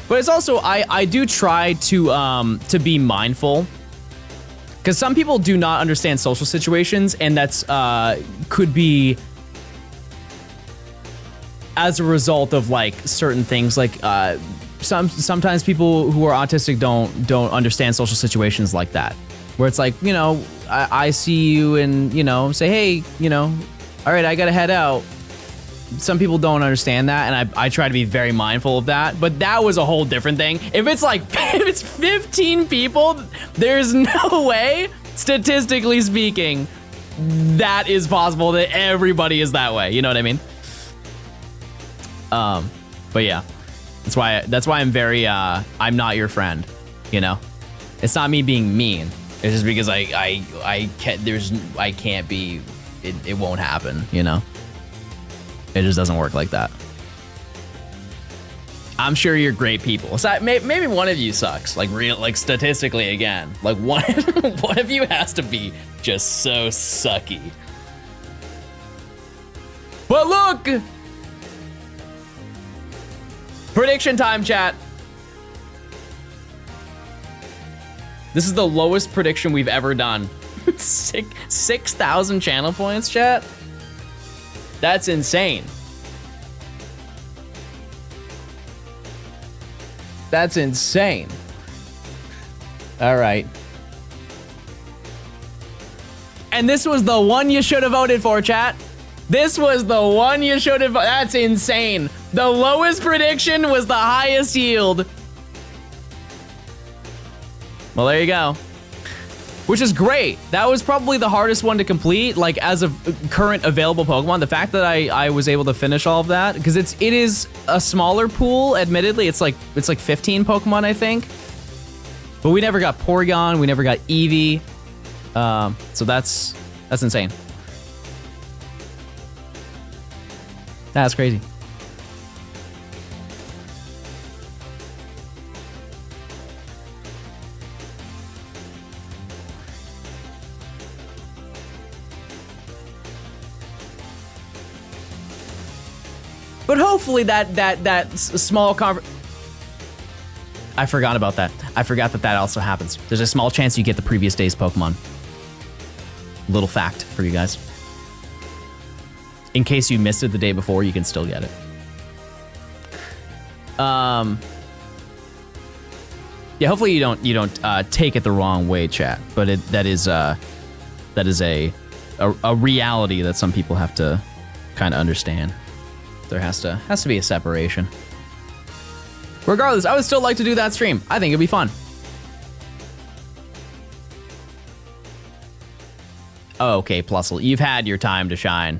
Speaker 1: But it's also, I do try to be mindful, because some people do not understand social situations, and that's could be as a result of like certain things. Like sometimes people who are autistic don't understand social situations like that, where it's like, you know, I see you and, you know, say, hey, you know, all right, I gotta head out. Some people don't understand that, and I try to be very mindful of that, but that was a whole different thing. If it's like, if it's 15 people, there's no way, statistically speaking, that is possible that everybody is that way, you know what I mean? But yeah, that's why I'm very, I'm not your friend, you know? It's not me being mean, it's just because I can't be, it won't happen, you know? It just doesn't work like that. I'm sure you're great people. So maybe one of you sucks, like statistically again. Like one of you has to be just so sucky. But look! Prediction time, chat. This is the lowest prediction we've ever done. 6,000 channel points, chat? That's insane. That's insane. All right. And this was the one you should have voted for, chat. This was the one you should have. That's insane. The lowest prediction was the highest yield. Well, there you go. Which is great. That was probably the hardest one to complete, like as of current available Pokemon. The fact that I was able to finish all of that, because it is a smaller pool. Admittedly, it's like 15 Pokemon, I think. But we never got Porygon. We never got Eevee. So that's insane. That's crazy. But hopefully that small I forgot about that. I forgot that also happens. There's a small chance you get the previous day's Pokemon. Little fact for you guys. In case you missed it the day before, you can still get it. Yeah, hopefully you don't take it the wrong way, chat. But that is a reality that some people have to kind of understand. There has to be a separation. Regardless, I would still like to do that stream. I think it'd be fun. Okay, Plusle, you've had your time to shine.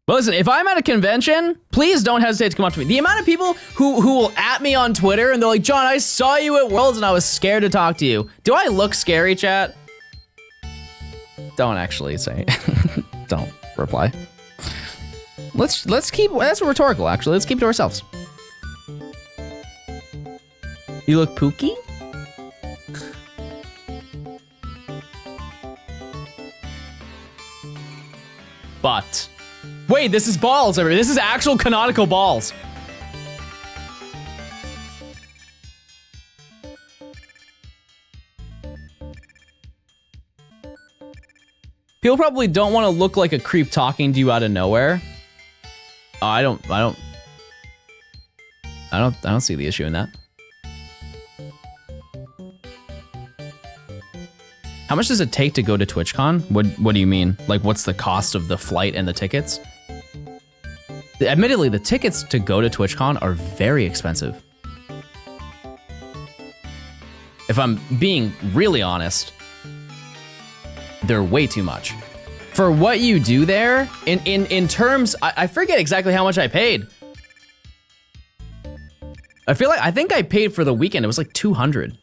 Speaker 1: But listen, if I'm at a convention, please don't hesitate to come up to me. The amount of people who will at me on Twitter and they're like, John, I saw you at Worlds and I was scared to talk to you. Do I look scary, chat? Don't actually say it. Don't reply. Let's keep, that's rhetorical actually. Let's keep it to ourselves. You look pooky? But wait, this is balls, everybody. This is actual canonical balls. People probably don't want to look like a creep talking to you out of nowhere. Oh, I don't see the issue in that. How much does it take to go to TwitchCon? What do you mean? Like, what's the cost of the flight and the tickets? Admittedly, the tickets to go to TwitchCon are very expensive. If I'm being really honest, they're way too much. For what you do there, in terms, I forget exactly how much I paid. I think I paid for the weekend, it was like 200.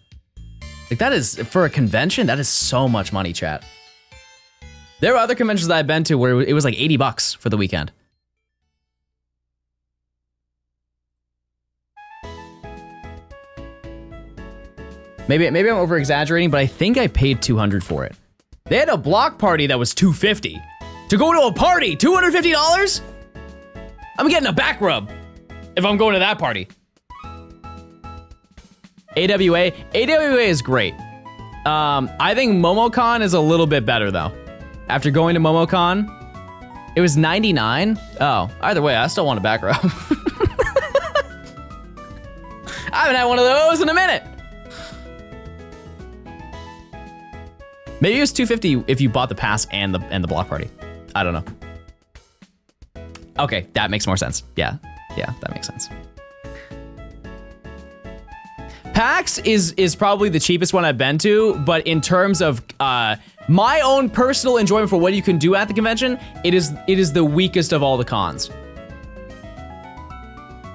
Speaker 1: Like that is, for a convention, that is so much money, chat. There were other conventions that I've been to where it was like 80 bucks for the weekend. Maybe I'm over exaggerating, but I think I paid 200 for it. They had a block party that was $250. To go to a party, $250? I'm getting a back rub if I'm going to that party. AWA is great. I think MomoCon is a little bit better though. After going to MomoCon, it was 99. Oh, either way, I still want a back rub. I haven't had one of those in a minute. Maybe it was $250 if you bought the pass and the block party. I don't know. Okay, that makes more sense. Yeah, that makes sense. PAX is probably the cheapest one I've been to, but in terms of my own personal enjoyment for what you can do at the convention, it is the weakest of all the cons.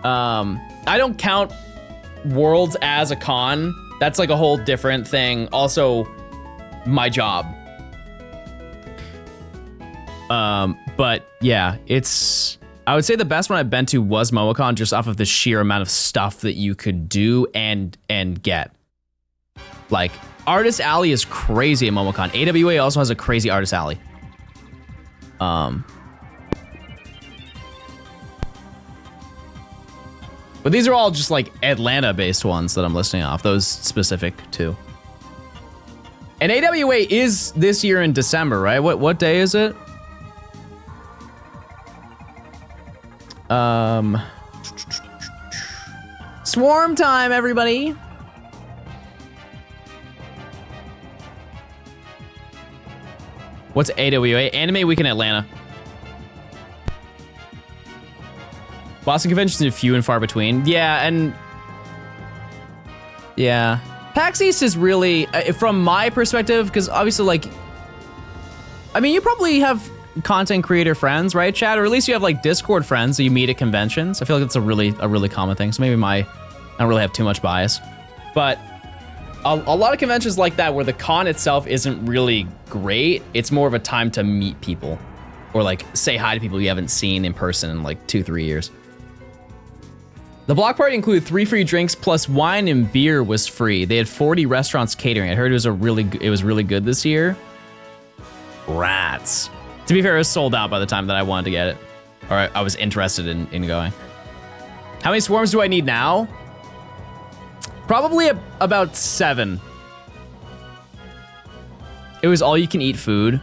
Speaker 1: I don't count Worlds as a con. That's like a whole different thing. Also, my job. But yeah, I would say the best one I've been to was MomoCon, just off of the sheer amount of stuff that you could do and get. Like, Artist Alley is crazy at MomoCon. AWA also has a crazy Artist Alley. But these are all just like Atlanta-based ones that I'm listing off. Those specific too. And AWA is this year in December, right? What day is it? Swarm time, everybody. What's AWA? Anime Week in Atlanta. Boston conventions are few and far between. Yeah, and yeah. PAX East is really, from my perspective, because obviously, like, I mean, you probably have content creator friends, right, Chad? Or at least you have like Discord friends that you meet at conventions. I feel like it's a really common thing. So maybe I don't really have too much bias, but a lot of conventions like that where the con itself isn't really great. It's more of a time to meet people or like say hi to people you haven't seen in person in like 2-3 years. The block party included 3 free drinks plus wine and beer was free. They had 40 restaurants catering. I heard it was really good this year. Rats. To be fair, it was sold out by the time that I wanted to get it, or I was interested in going. How many swarms do I need now? Probably about 7. It was all you can eat food.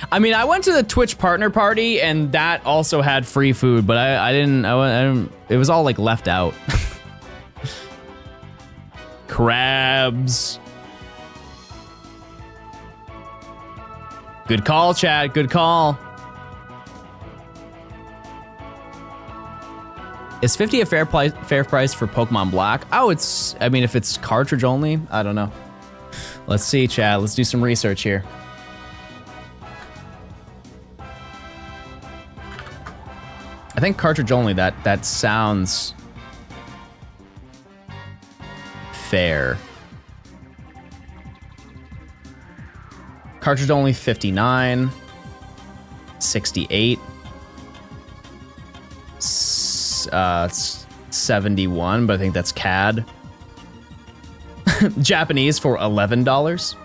Speaker 1: I mean, I went to the Twitch partner party and that also had free food, but I didn't, it was all like left out. Crabs. Good call, Chad, good call. Is 50 a fair price for Pokemon Black? Oh, I mean, if it's cartridge only, I don't know. Let's see, Chad, let's do some research here. I think cartridge only, that sounds fair. Cartridge only 59, 68, 71, but I think that's CAD. Japanese for $11.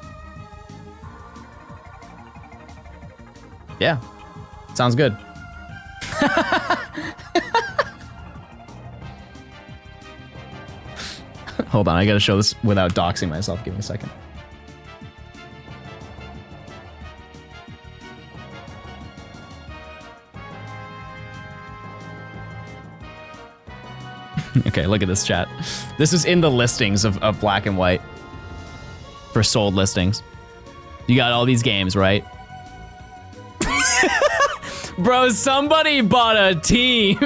Speaker 1: Yeah, sounds good. Hold on, I gotta show this without doxing myself. Give me a second. Okay, look at this, chat. This is in the listings of Black and White for sold listings. You got all these games, right? Bro, somebody bought a team.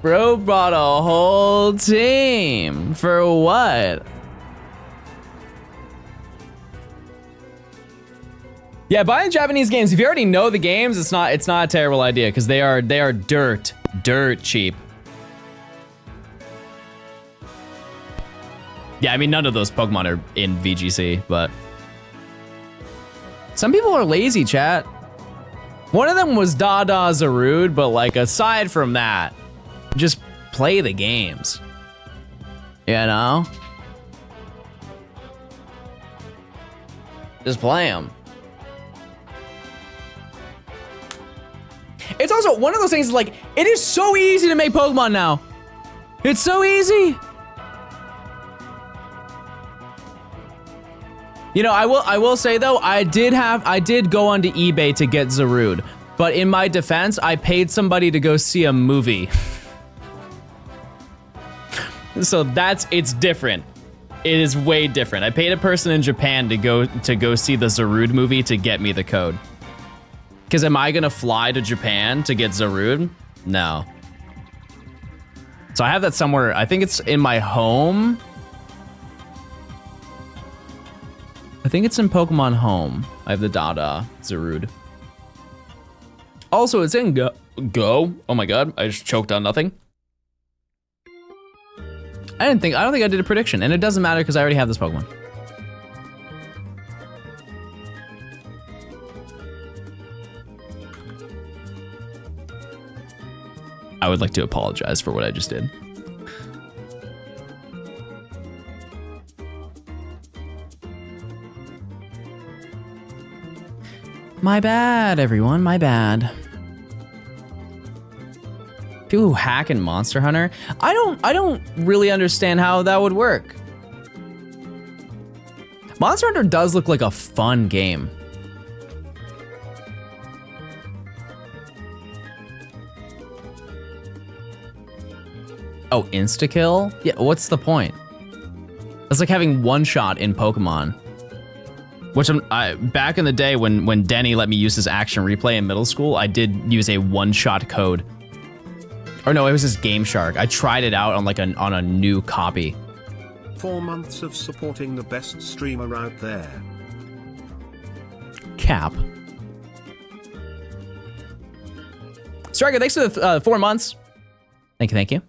Speaker 1: Bro bought a whole team. For what? Yeah, buying Japanese games, if you already know the games, it's not a terrible idea because they are dirt cheap. Yeah, I mean none of those Pokemon are in VGC, but some people are lazy, chat. One of them was Dada Zarude, but like aside from that, just play the games. You know? Just play them. It's also one of those things like, it is so easy to make Pokemon now. It's so easy. You know, I will say though, I did go onto eBay to get Zarude, but in my defense, I paid somebody to go see a movie. So it's different. It is way different. I paid a person in Japan to go see the Zarude movie to get me the code. Because am I gonna fly to Japan to get Zarude? No. So I have that somewhere. I think it's in my home. I think it's in Pokemon Home. I have the Dada Zarude. Also, it's in Go. Oh my god, I just choked on nothing. I don't think I did a prediction, and it doesn't matter because I already have this Pokemon. I would like to apologize for what I just did. My bad, everyone, my bad. People who hack in Monster Hunter, I don't really understand how that would work. Monster Hunter does look like a fun game. Oh, insta-kill? Yeah, what's the point? It's like having one shot in Pokemon. Which back in the day when Denny let me use his action replay in middle school, I did use a one-shot code. Or no, it was his Game Shark. I tried it out on like on a new copy.
Speaker 2: 4 months of supporting the best streamer out there.
Speaker 1: Cap. Striker, thanks for the 4 months. Thank you, thank you.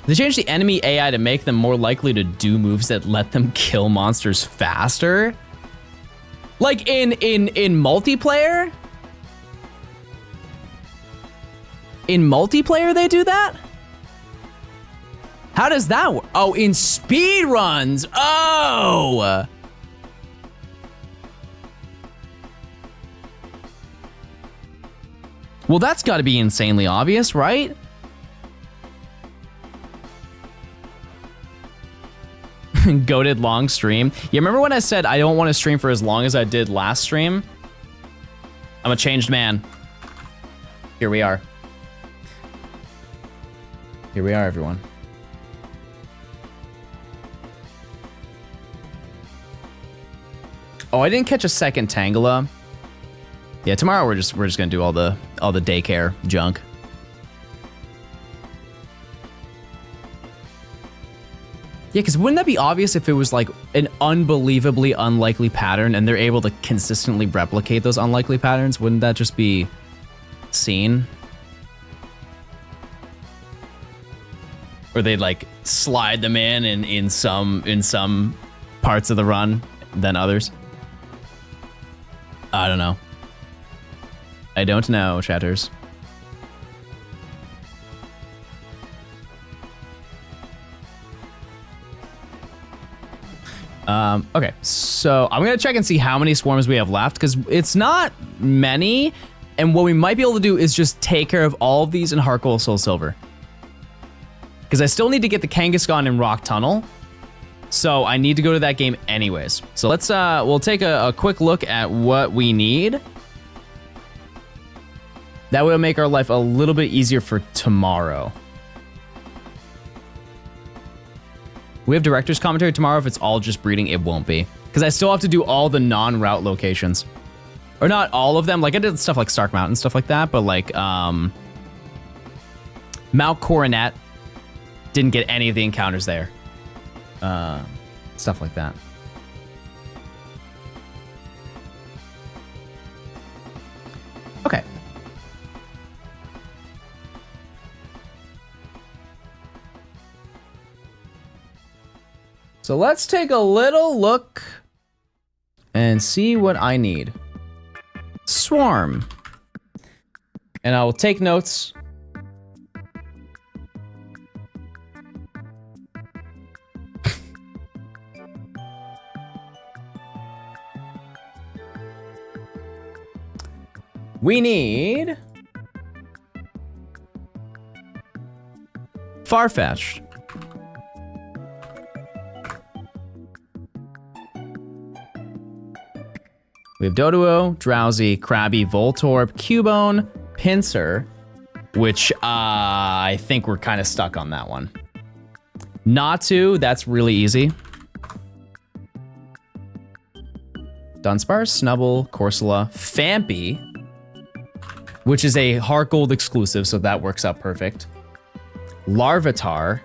Speaker 1: They changed the enemy AI to make them more likely to do moves that let them kill monsters faster. Like in multiplayer? In multiplayer they do that? How does that work? Oh, in speedruns. Oh! Well, that's gotta be insanely obvious, right? Goated long stream. Yeah, remember when I said I don't want to stream for as long as I did last stream? I'm a changed man. Here we are. Here we are, everyone. Oh, I didn't catch a second Tangela. Yeah, tomorrow we're just gonna do all the daycare junk. Yeah, because wouldn't that be obvious if it was like an unbelievably unlikely pattern and they're able to consistently replicate those unlikely patterns? Wouldn't that just be seen? Or they'd like slide them in some parts of the run than others? I don't know. I don't know, chatters. Okay, so I'm gonna check and see how many swarms we have left, because it's not many, and what we might be able to do is just take care of all of these in Heart Gold Soul Silver. Because I still need to get the Kangaskhan in Rock Tunnel, so I need to go to that game anyways. So let's, we'll take a quick look at what we need. That will make our life a little bit easier for tomorrow. We have director's commentary tomorrow. If it's all just breeding, it won't be. Because I still have to do all the non-route locations. Or not all of them. Like, I did stuff like Stark Mountain, stuff like that. But like, Mount Coronet, didn't get any of the encounters there. Stuff like that. Okay. So let's take a little look and see what I need. Swarm. And I will take notes. We need Farfetch'd. We have Doduo, Drowsy, Krabby, Voltorb, Cubone, Pinsir, which I think we're kind of stuck on that one. Natu, that's really easy. Dunsparce, Snubble, Corsola, Fampy, which is a Heart Gold exclusive, so that works out perfect. Larvitar.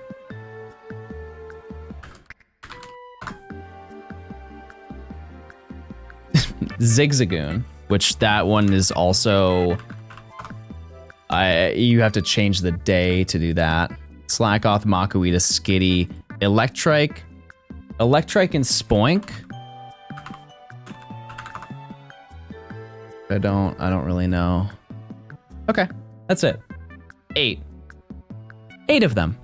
Speaker 1: Zigzagoon, which that one is also... you have to change the day to do that. Slackoth, Makuita, Skitty, Electrike, and Spoink. I don't really know. Okay, that's it. 8 of them.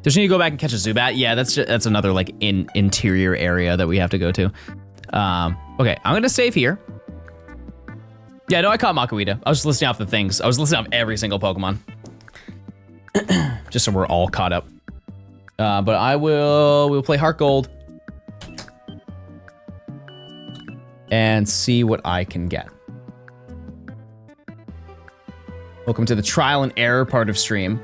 Speaker 1: Does she need to go back and catch a Zubat? Yeah, that's another like interior area that we have to go to. Okay, I'm gonna save here. Yeah, no, I caught Makuita. I was listing off the things. I was listing off every single Pokemon. Just so we're all caught up. But we'll play Heart Gold. And see what I can get. Welcome to the trial and error part of stream.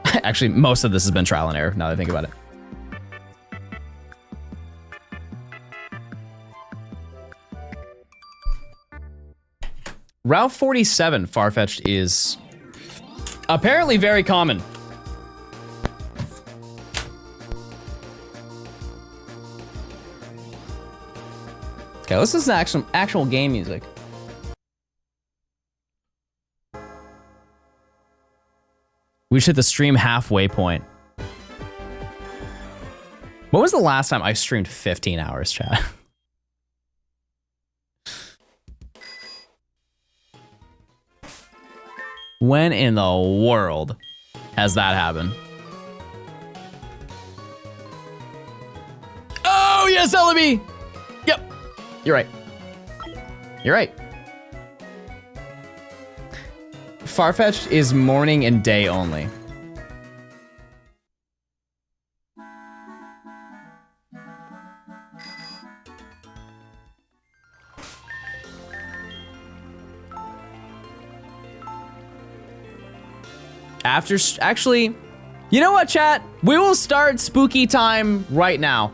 Speaker 1: Actually, most of this has been trial and error, now that I think about it. Route 47, Farfetch'd, is apparently very common. Okay, let's listen to actual game music. We should hit the stream halfway point. When was the last time I streamed 15 hours, chat? When in the world has that happened? Oh, yes, Ellaby! Yep, you're right. You're right. Farfetch'd is morning and day only. Actually, you know what, chat? We will start spooky time right now.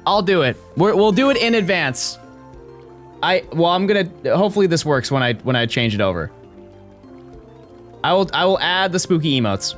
Speaker 1: I'll do it. We'll do it in advance. I'm gonna. Hopefully this works when I change it over. I will add the spooky emotes.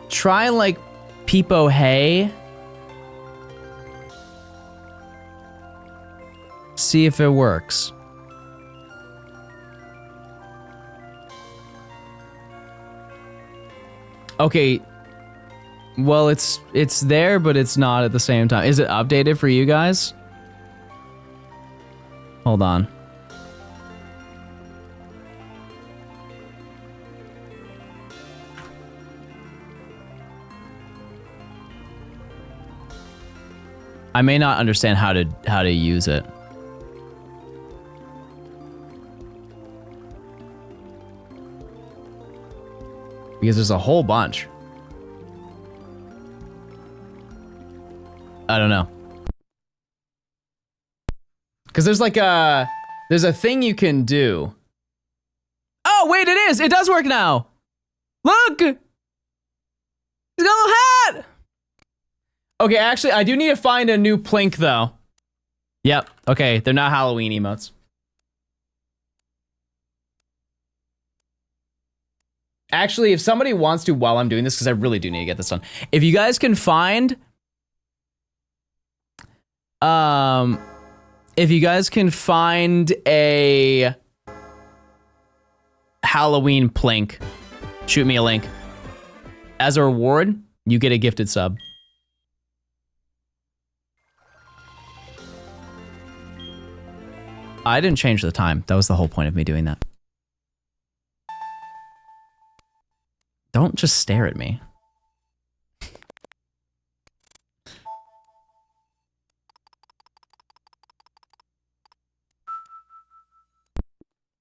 Speaker 1: Try like Peepo Hey. See if it works. Okay. Well, it's there, but it's not at the same time. Is it updated for you guys? Hold on. I may not understand how to use it. Because there's a whole bunch. I don't know. Because there's like there's a thing you can do. Oh, wait, it is. It does work now. Look. He's got a little hat. Okay, actually, I do need to find a new Plink, though. Yep. Okay, they're not Halloween emotes. Actually, if somebody wants to while I'm doing this, because I really do need to get this done. If you guys can find... if you guys can find a Halloween Plink, shoot me a link. As a reward, you get a gifted sub. I didn't change the time. That was the whole point of me doing that. Don't just stare at me.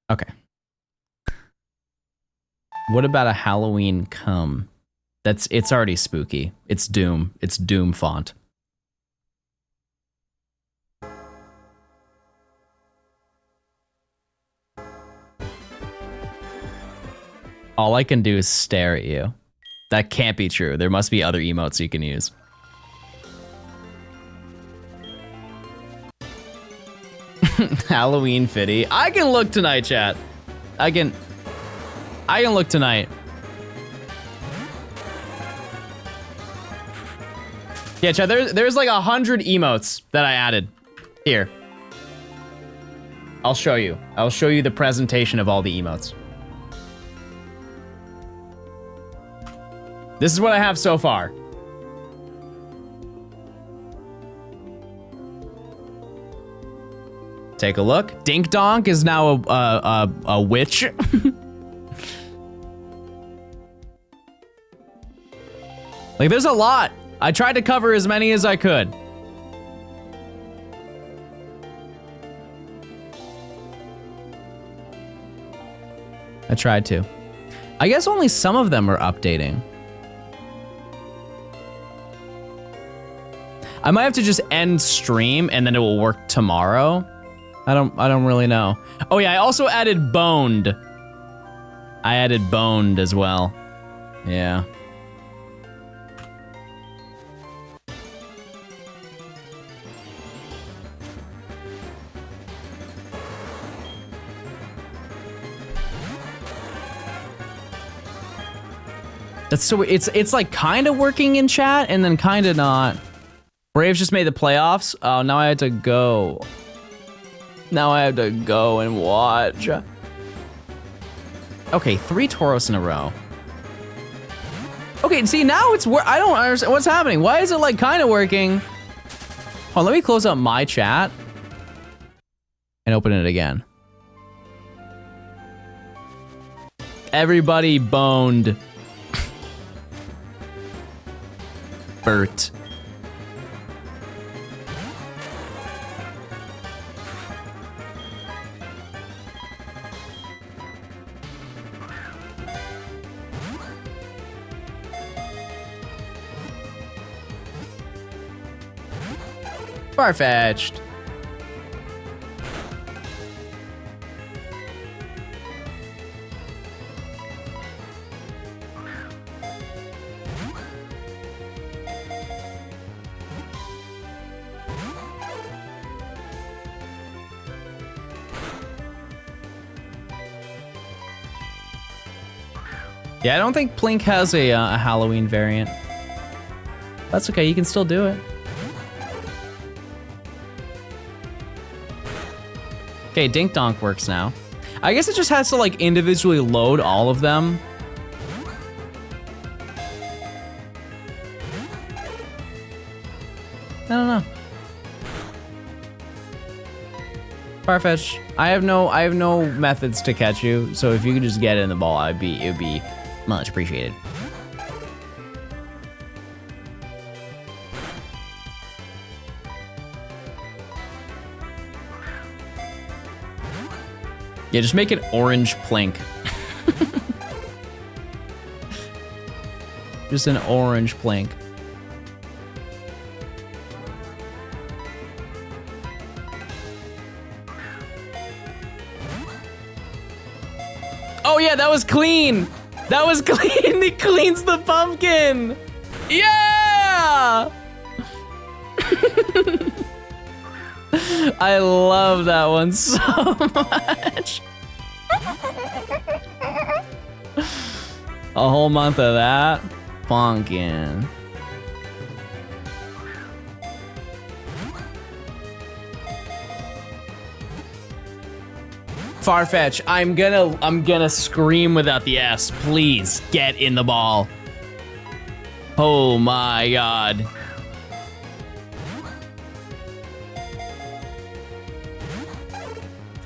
Speaker 1: Okay. What about a Halloween come? It's already spooky. It's Doom. It's Doom font. All I can do is stare at you. That can't be true. There must be other emotes you can use. Halloween Fitty. I can look tonight, chat. I can look tonight. Yeah, chat, there's like 100 emotes that I added. Here. I'll show you. I'll show you the presentation of all the emotes. This is what I have so far. Take a look. Dink Donk is now a witch. Like, there's a lot. I tried to cover as many as I could. I tried to. I guess only some of them are updating. I might have to just end stream and then it will work tomorrow. I don't really know. Oh yeah, I also added boned. I added boned as well. Yeah. That's so, it's like kind of working in chat and then kind of not. Braves just made the playoffs. Oh, now I have to go. Now I have to go and watch. Okay, 3 Tauros in a row. Okay, see now it's I don't understand what's happening. Why is it like kind of working? Oh, let me close up my chat and open it again. Everybody boned. Bert. Far-fetched. Yeah, I don't think Plink has a Halloween variant. That's okay, you can still do it. Okay, Dink Donk works now. I guess it just has to like individually load all of them. I don't know. Farfetch, I have no methods to catch you, so if you could just get it in the ball, it would be much appreciated. Yeah, just make it orange Plink. Just an orange Plink. Oh yeah, that was clean. That was clean. He cleans the pumpkin. Yeah. I love that one so much. A whole month of that. Pumpkin. Farfetch, I'm gonna scream without the S. Please get in the ball. Oh my god.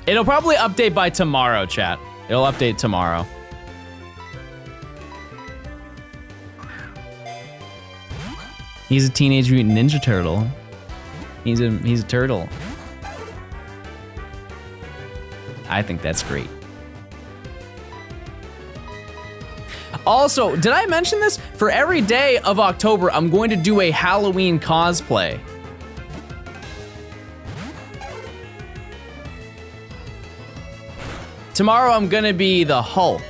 Speaker 1: It'll probably update by tomorrow, chat. It'll update tomorrow. He's a Teenage Mutant Ninja Turtle. He's a turtle. I think that's great. Also, did I mention this? For every day of October, I'm going to do a Halloween cosplay. Tomorrow, I'm gonna be the Hulk.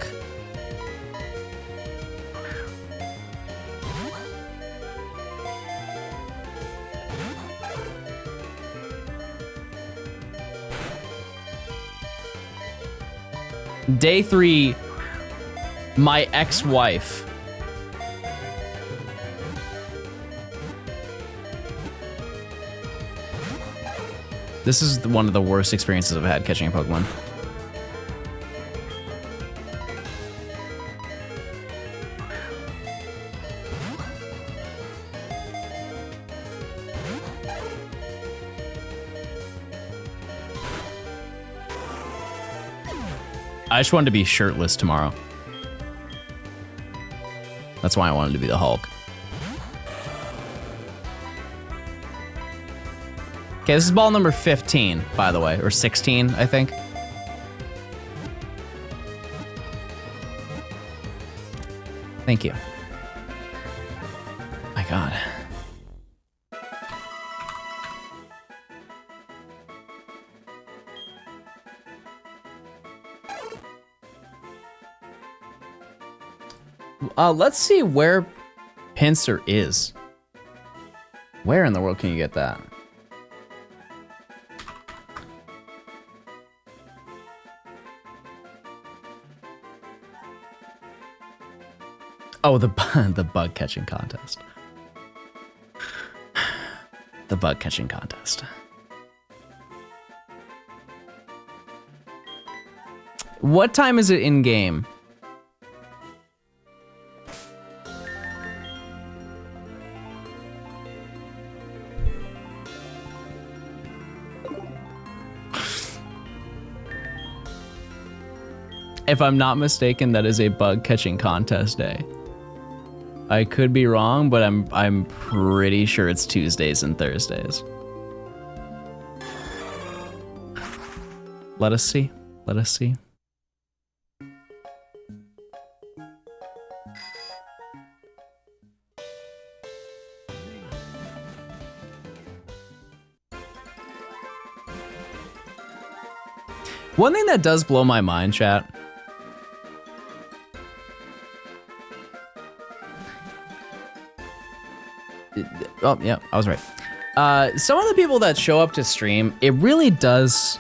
Speaker 1: Day 3, my ex-wife. This is one of the worst experiences I've had catching a Pokemon. I just wanted to be shirtless tomorrow. That's why I wanted to be the Hulk. Okay, this is ball number 15, by the way, or 16, I think. Thank you. My God. Let's see where Pinsir is. Where in the world can you get that? Oh, the bug catching contest. The bug catching contest. What time is it in game? If I'm not mistaken, that is a bug catching contest day. I could be wrong, but I'm pretty sure it's Tuesdays and Thursdays. Let us see. Let us see. One thing that does blow my mind, chat. Oh, yeah, I was right. Some of the people that show up to stream, it really does,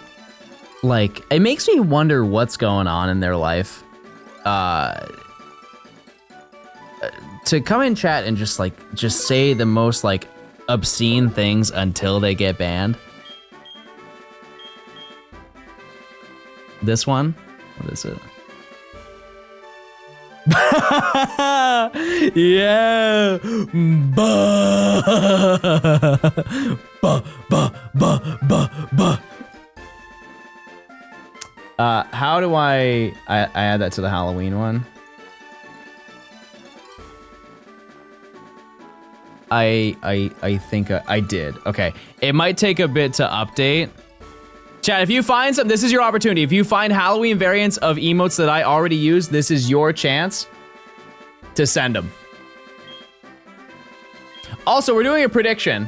Speaker 1: like, it makes me wonder what's going on in their life. To come in chat and just say the most, like, obscene things until they get banned. This one? What is it? Yeah. How do I add that to the Halloween one? I think I did. Okay. It might take a bit to update. Chat, if you find some, this is your opportunity. If you find Halloween variants of emotes that I already use, this is your chance to send them. Also, we're doing a prediction.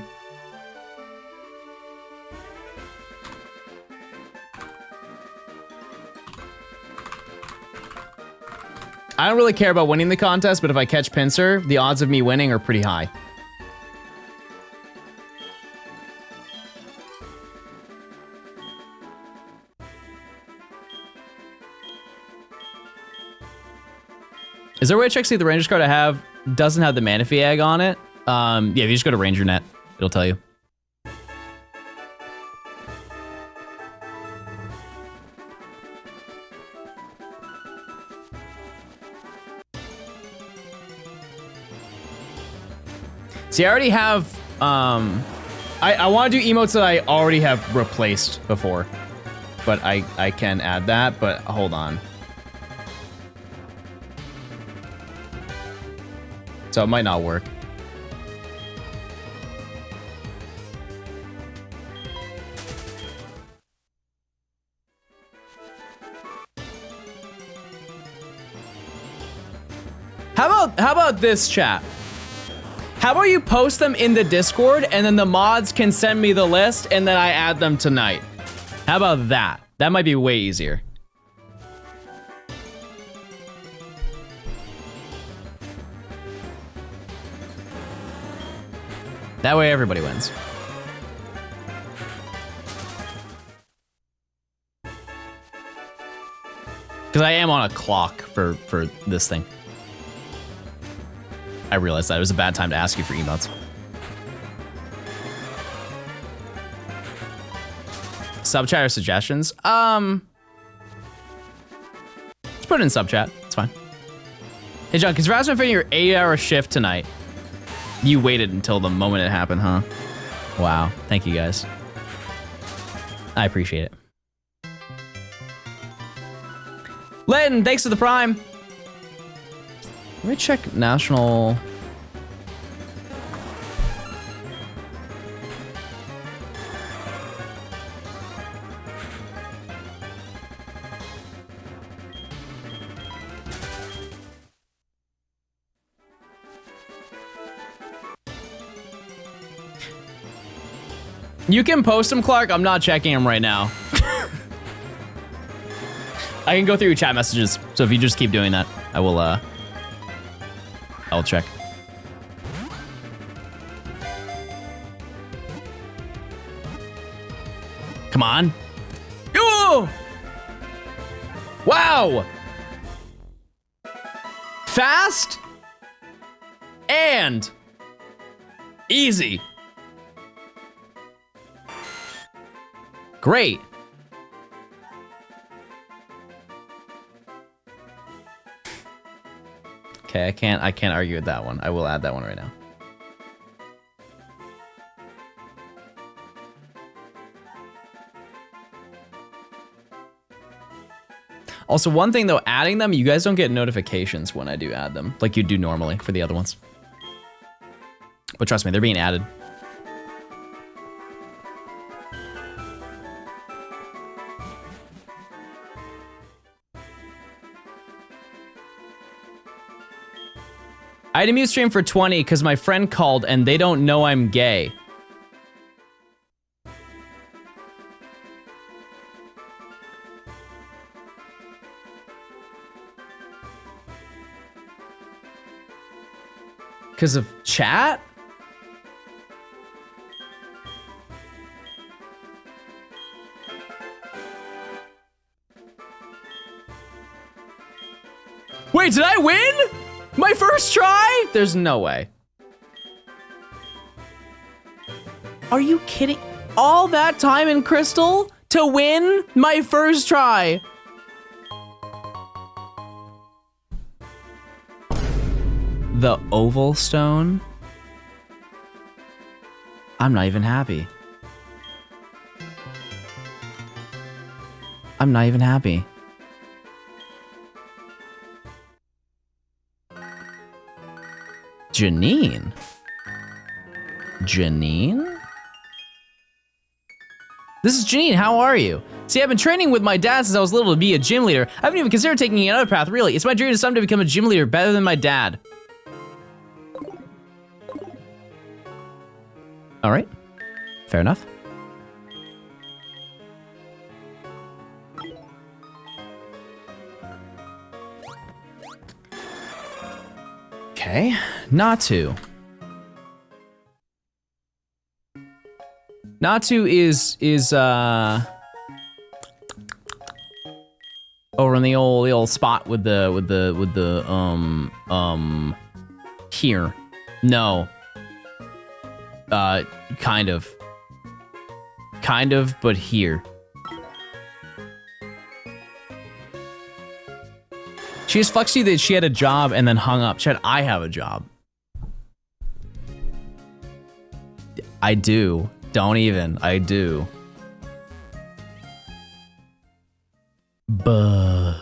Speaker 1: I don't really care about winning the contest, but if I catch Pinsir, the odds of me winning are pretty high. Is there a way to check see if the Rangers card I have doesn't have the Manaphy egg on it? Yeah, if you just go to RangerNet, it'll tell you. See, I already have, I want to do emotes that I already have replaced before, but I can add that, but hold on. So it might not work. How about this, chat? How about you post them in the Discord and then the mods can send me the list and then I add them tonight? How about that? That might be way easier. That way everybody wins. Because I am on a clock for this thing. I realized that it was a bad time to ask you for emotes. Sub chat or suggestions? Let's put it in sub chat. It's fine. Hey John, congrats on finishing your 8-hour shift tonight. You waited until the moment it happened, huh? Wow. Thank you guys. I appreciate it. Len, thanks for the prime. Let me check national. You can post them, Clark. I'm not checking them right now. I can go through your chat messages. So if you just keep doing that, I will check. Come on. Ooh! Wow! Fast and easy. Great. Okay, I can't argue with that one. I will add that one right now. Also, one thing though, adding them, you guys don't get notifications when I do add them, like you do normally for the other ones. But trust me, they're being added. I had a mute stream for 20 because my friend called and they don't know I'm gay. Because of chat? Wait, did I win? My first try? There's no way. Are you kidding? All that time in Crystal to win my first try? The oval stone? I'm not even happy. I'm not even happy. Janine? Janine? This is Janine, how are you? See, I've been training with my dad since I was little to be a gym leader. I haven't even considered taking another path, really. It's my dream to someday become a gym leader better than my dad. All right, fair enough. Okay, Natu. Natu is over in the old spot with the here. No. Kind of, but here. She just flexed you that she had a job and then hung up. She said, I have a job. I do. Don't even. I do. Buh.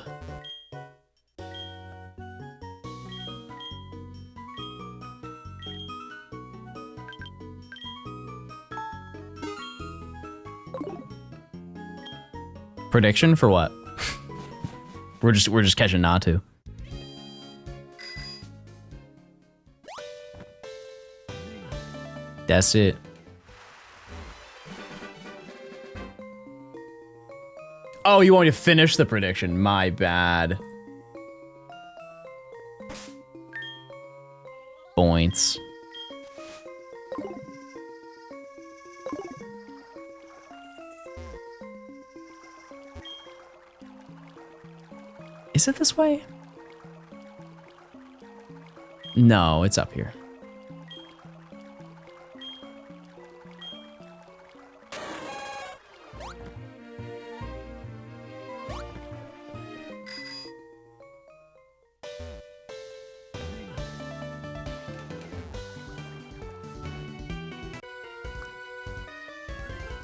Speaker 1: Prediction for what? We're just catching Natu. That's it. Oh, you want me to finish the prediction? My bad. Points. Is it this way? No, it's up here.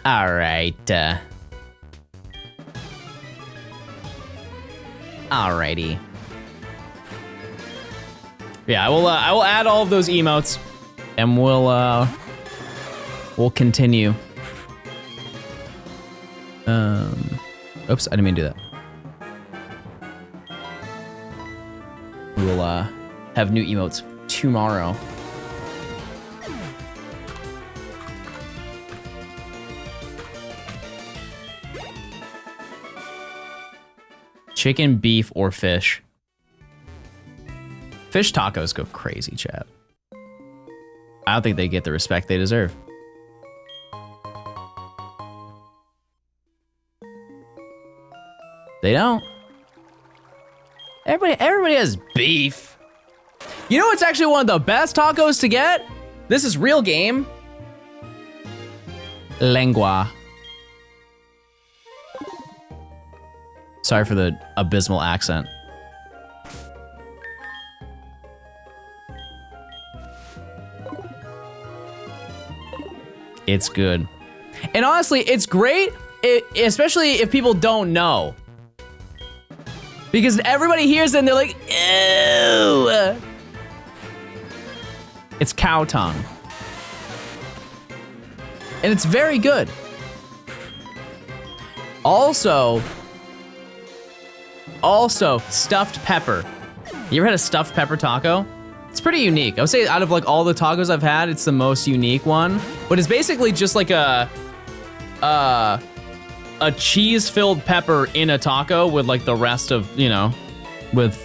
Speaker 1: All right. Alrighty. Yeah, I will add all of those emotes, and we'll continue. Oops, I didn't mean to do that. We will have new emotes tomorrow. Chicken, beef, or fish? Fish tacos go crazy, chat. I don't think they get the respect they deserve. They don't. Everybody has beef. You know what's actually one of the best tacos to get? This is real game. Lengua. Sorry for the abysmal accent. It's good. And honestly, it's great, especially if people don't know. Because everybody hears it and they're like, ew. It's cow tongue. And it's very good. Also, stuffed pepper. You ever had a stuffed pepper taco? It's pretty unique. I would say out of like all the tacos I've had, it's the most unique one. But it's basically just like a cheese-filled pepper in a taco with like the rest of, you know, with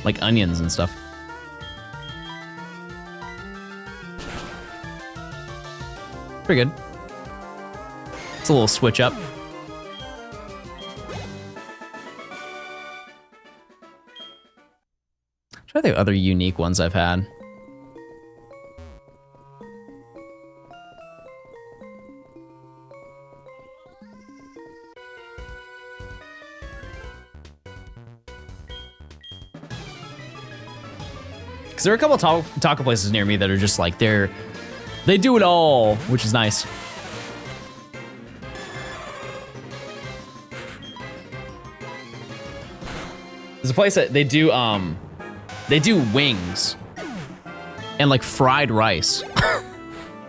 Speaker 1: like onions and stuff. Pretty good. It's a little switch up. Try the other unique ones I've had. Because there are a couple taco places near me that are just like, they do it all, which is nice. There's a place that they do wings and like fried rice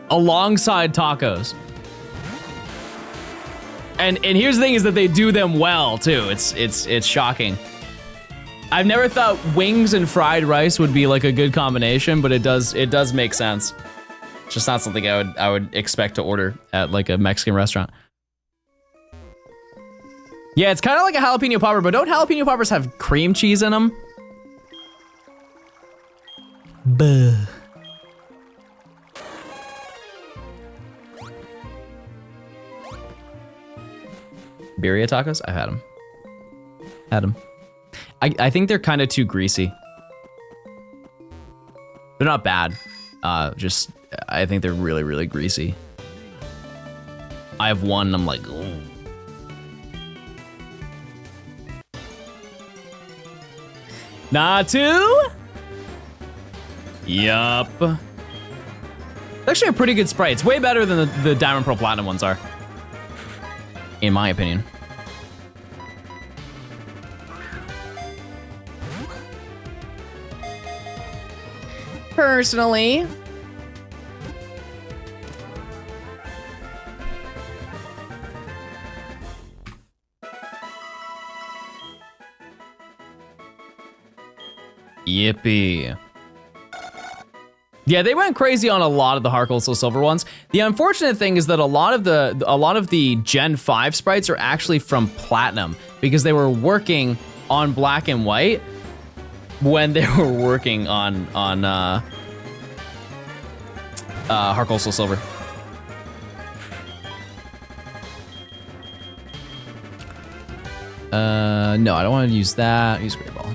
Speaker 1: alongside tacos. And here's the thing is that they do them well too. It's shocking. I've never thought wings and fried rice would be like a good combination, but it does make sense. It's just not something I would expect to order at like a Mexican restaurant. Yeah, it's kind of like a jalapeno popper, but don't jalapeno poppers have cream cheese in them? Buh. Birria tacos? I've had them. Had them. I think they're kind of too greasy. They're not bad. Just, I think they're really, really greasy. I have one and I'm like, ooh. Natu? Yup. Actually a pretty good Sprite. It's way better than the Diamond Pearl Platinum ones are. In my opinion. Personally. Yippee. Yeah, they went crazy on a lot of the Heart Gold Soul Silver ones. The unfortunate thing is that a lot of the Gen 5 sprites are actually from Platinum because they were working on Black and White when they were working on Heart Gold Soul Silver. No, I don't want to use that. Use Great Ball.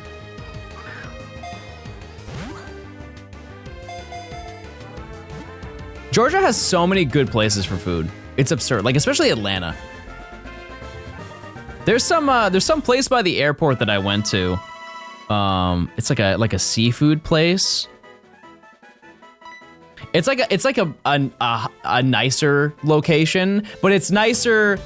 Speaker 1: Georgia has so many good places for food. It's absurd, like especially Atlanta. There's some place by the airport that I went to. It's like a seafood place. It's like a nicer location, but it's nicer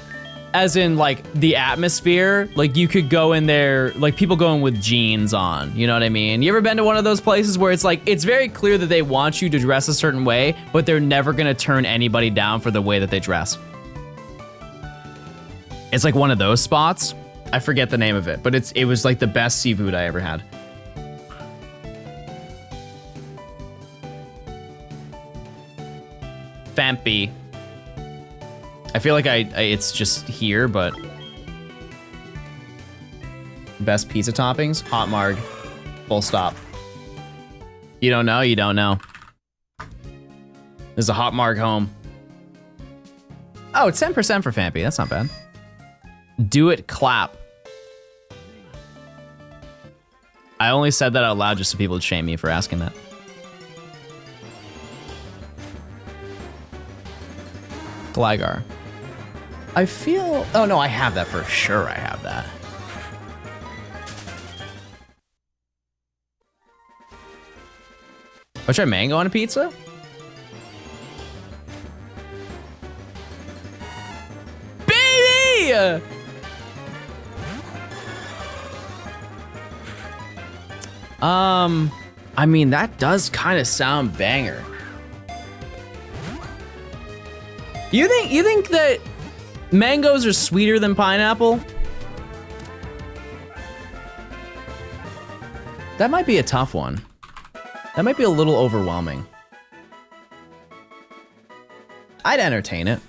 Speaker 1: as in like the atmosphere. Like you could go in there, like people going with jeans on, you know what I mean? You ever been to one of those places where it's like, it's very clear that they want you to dress a certain way, but they're never gonna turn anybody down for the way that they dress. It's like one of those spots. I forget the name of it, but it was like the best seafood I ever had. Fampy. I feel like it's just here, but best pizza toppings, hot marg, full stop. You don't know, you don't know. There's a hot marg home. Oh, it's 10% for Fampy, that's not bad. Do it clap. I only said that out loud just so people would shame me for asking that. Gligar. I feel, oh no, I have that for sure, I have that. I'll try mango on a pizza? Baby! I mean, that does kind of sound banger. You think that mangoes are sweeter than pineapple? That might be a tough one. That might be a little overwhelming. I'd entertain it.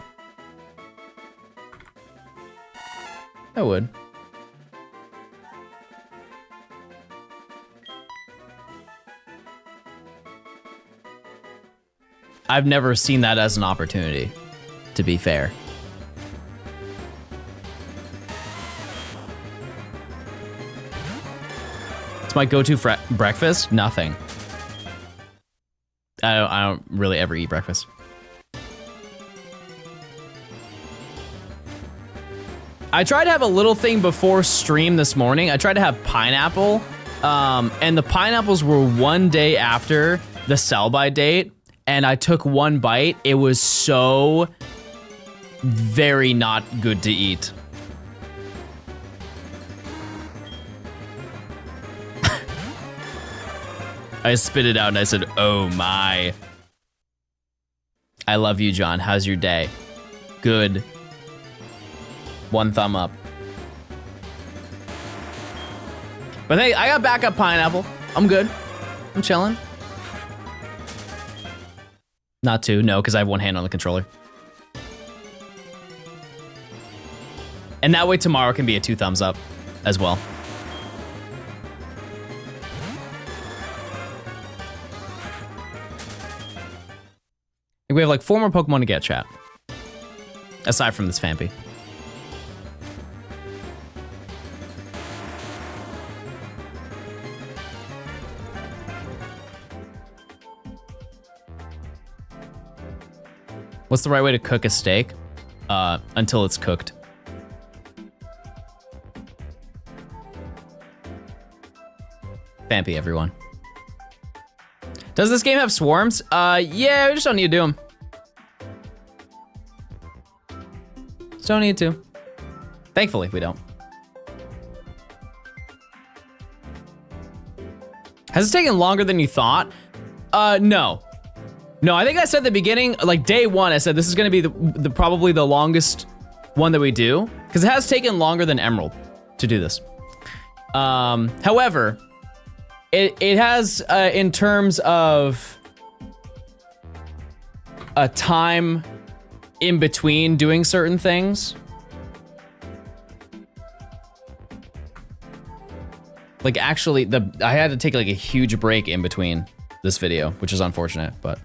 Speaker 1: I would. I've never seen that as an opportunity, to be fair. It's my go-to breakfast? Nothing. I don't really ever eat breakfast. I tried to have a little thing before stream this morning. I tried to have pineapple, and the pineapples were one day after the sell-by date, and I took one bite. It was so very not good to eat. I spit it out and I said, oh my. I love you, John. How's your day? Good. One thumb up. But hey, I got backup pineapple. I'm good. I'm chilling. Not two, no, because I have one hand on the controller. And that way tomorrow can be a 2 thumbs up as well. We have like 4 more Pokemon to get, chat. Aside from this Fampy. What's the right way to cook a steak? Until it's cooked. Fampy, everyone. Does this game have swarms? Yeah, we just don't need to do them. Just don't need to. Thankfully, we don't. Has it taken longer than you thought? No. No, I think I said at the beginning, like day 1, I said this is gonna be the probably the longest one that we do, because it has taken longer than Emerald to do this. However, it has, in terms of a time in between doing certain things. Like actually, I had to take like a huge break in between this video, which is unfortunate, but.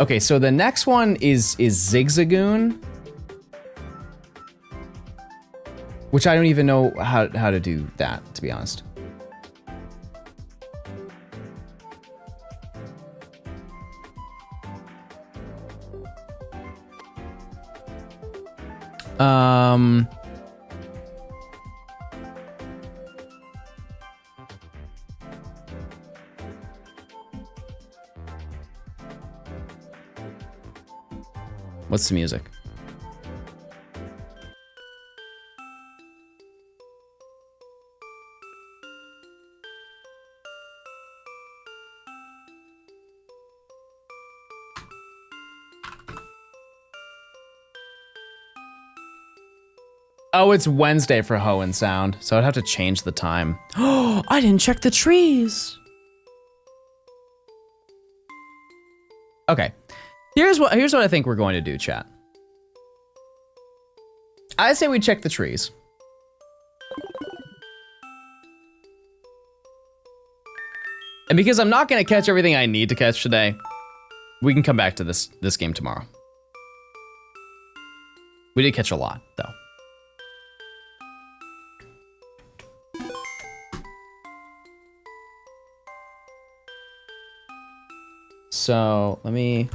Speaker 1: Okay, so the next one is Zigzagoon. Which I don't even know how to do that, to be honest. What's the music? Oh, it's Wednesday for Hoenn Sound, so I'd have to change the time. Oh, I didn't check the trees. Okay, here's what I think we're going to do, chat. I say we check the trees. And because I'm not gonna catch everything I need to catch today, we can come back to this game tomorrow. We did catch a lot, though. So let me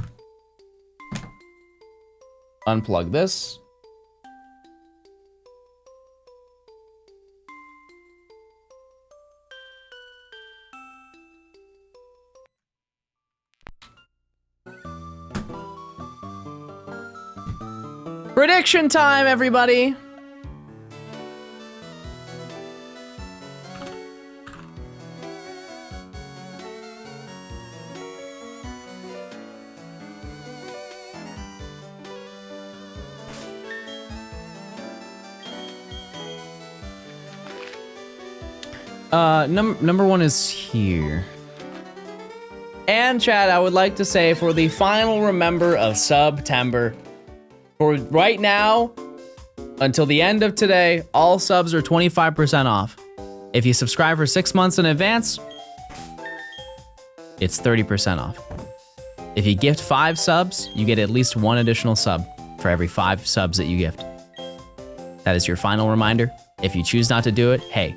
Speaker 1: unplug this. Prediction time, everybody. Number one is here. And chat, I would like to say for the final remember of September, for right now, until the end of today, all subs are 25% off. If you subscribe for 6 months in advance, it's 30% off. If you gift 5 subs, you get at least 1 additional sub for every 5 subs that you gift. That is your final reminder. If you choose not to do it, hey,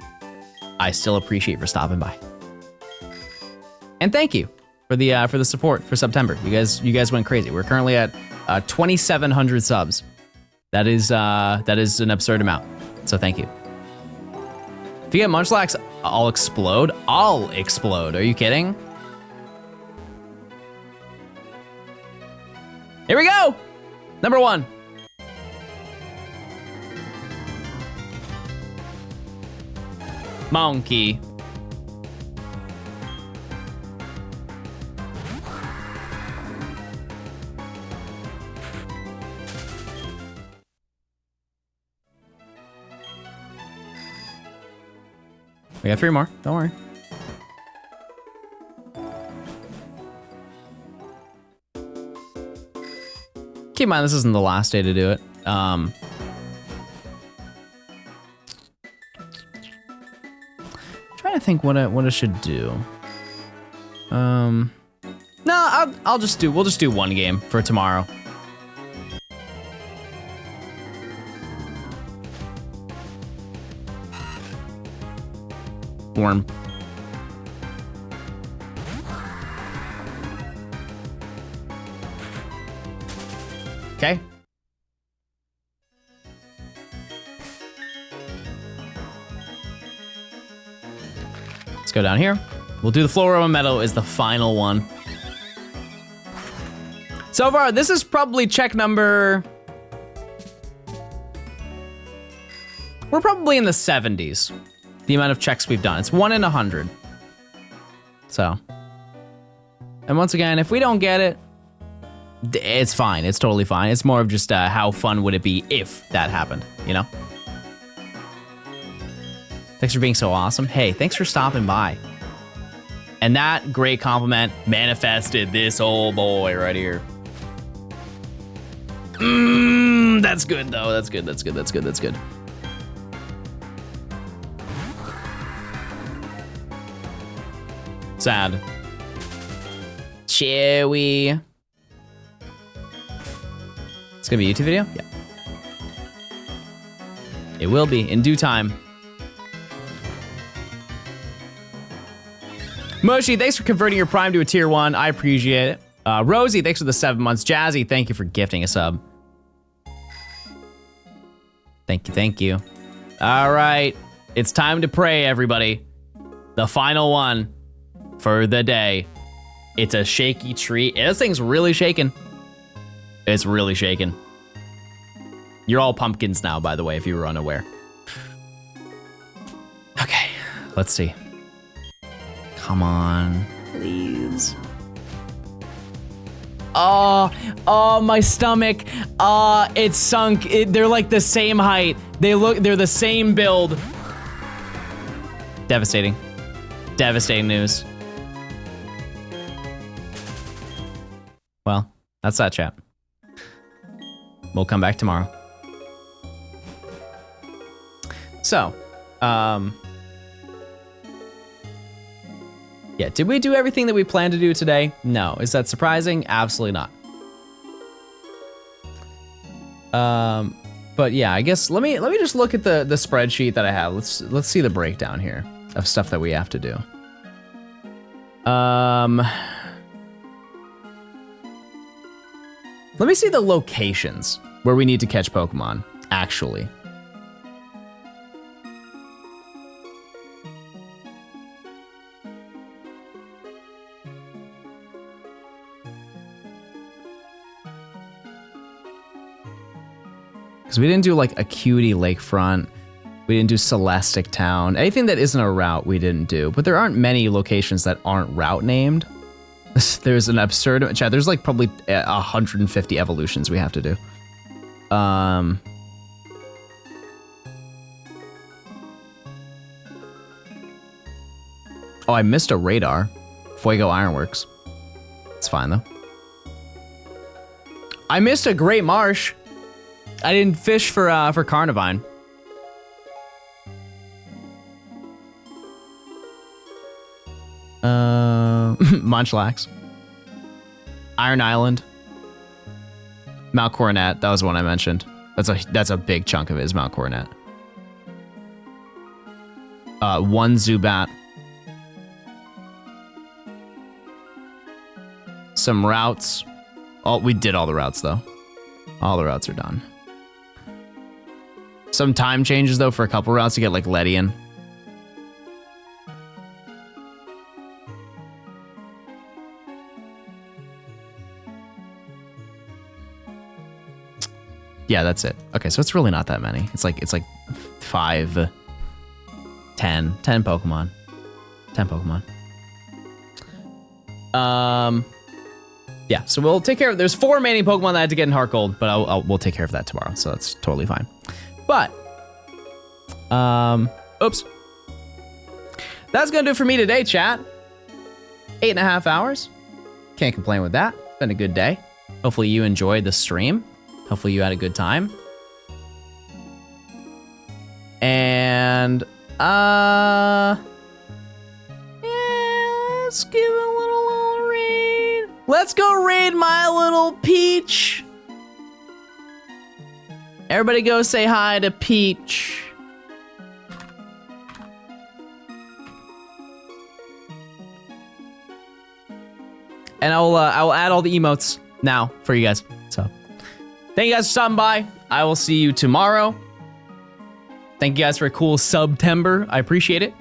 Speaker 1: I still appreciate for stopping by. And thank you for the support for September. You guys went crazy. We're currently at 2,700 subs. That is an absurd amount. So thank you. If you get Munchlax, I'll explode. I'll explode. Are you kidding? Here we go. Number 1. Monkey. We got 3 more, don't worry. Keep in mind, this isn't the last day to do it. Trying to think what I should do. No, we'll just do 1 game for tomorrow. Worm. Okay. Let's go down here. We'll do the Floroma Meadow is the final one. So far, this is probably check number... We're probably in the 70s. The amount of checks we've done. It's 1 in 100. So. And once again, if we don't get it, it's fine. It's totally fine. It's more of just how fun would it be if that happened, you know? Thanks for being so awesome. Hey, thanks for stopping by. And that great compliment manifested this old boy right here. That's good though. That's good. That's good. That's good. That's good. Sad. Chewy. It's gonna be a YouTube video? Yeah. It will be in due time. Moshi, thanks for converting your Prime to a tier 1. I appreciate it. Rosie, thanks for the 7 months. Jazzy, thank you for gifting a sub. Thank you, thank you. All right, it's time to pray, everybody. The final one for the day. It's a shaky tree. This thing's really shaking. It's really shaking. You're all pumpkins now, by the way, if you were unaware. Okay, let's see. Come on, please. Oh, my stomach. It's sunk. They're like the same height. They're the same build. Devastating. Devastating news. Well, that's that, chat. We'll come back tomorrow. So, yeah, did we do everything that we planned to do today? No. Is that surprising? Absolutely not. But yeah, I guess let me just look at the spreadsheet that I have. Let's see the breakdown here of stuff that we have to do. Let me see the locations where we need to catch Pokemon, actually. Because we didn't do like Acuity Lakefront. We didn't do Celestic Town. Anything that isn't a route we didn't do. But there aren't many locations that aren't route named. There's an absurd, chat, there's like probably 150 evolutions we have to do. Oh, I missed a radar. Fuego Ironworks. It's fine though. I missed a Great Marsh. I didn't fish for Carnivine. Munchlax. Iron Island. Mount Coronet, that was one I mentioned. That's a big chunk of it is Mount Coronet. One Zubat. Some routes. Oh, we did all the routes though. All the routes are done. Some time changes though for a couple routes to get like Ledian. Yeah, that's it. Okay, so it's really not that many. It's like 5, 10 Pokemon. 10 Pokemon. Yeah, so we'll take care of, there's 4 remaining Pokemon that I had to get in Heart Gold, but we'll take care of that tomorrow, so that's totally fine. But, oops. That's gonna do it for me today, chat. 8.5 hours. Can't complain with that. Been a good day. Hopefully you enjoyed the stream. Hopefully you had a good time. And, yeah, let's give it a little raid. Let's go raid my little Peach. Everybody go say hi to Peach. And I will add all the emotes now for you guys. So, thank you guys for stopping by. I will see you tomorrow. Thank you guys for a cool September. I appreciate it.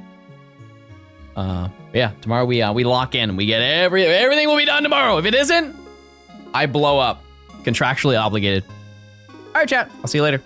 Speaker 1: Yeah, tomorrow we lock in. We get everything will be done tomorrow. If it isn't, I blow up. Contractually obligated. All right, chat. I'll see you later.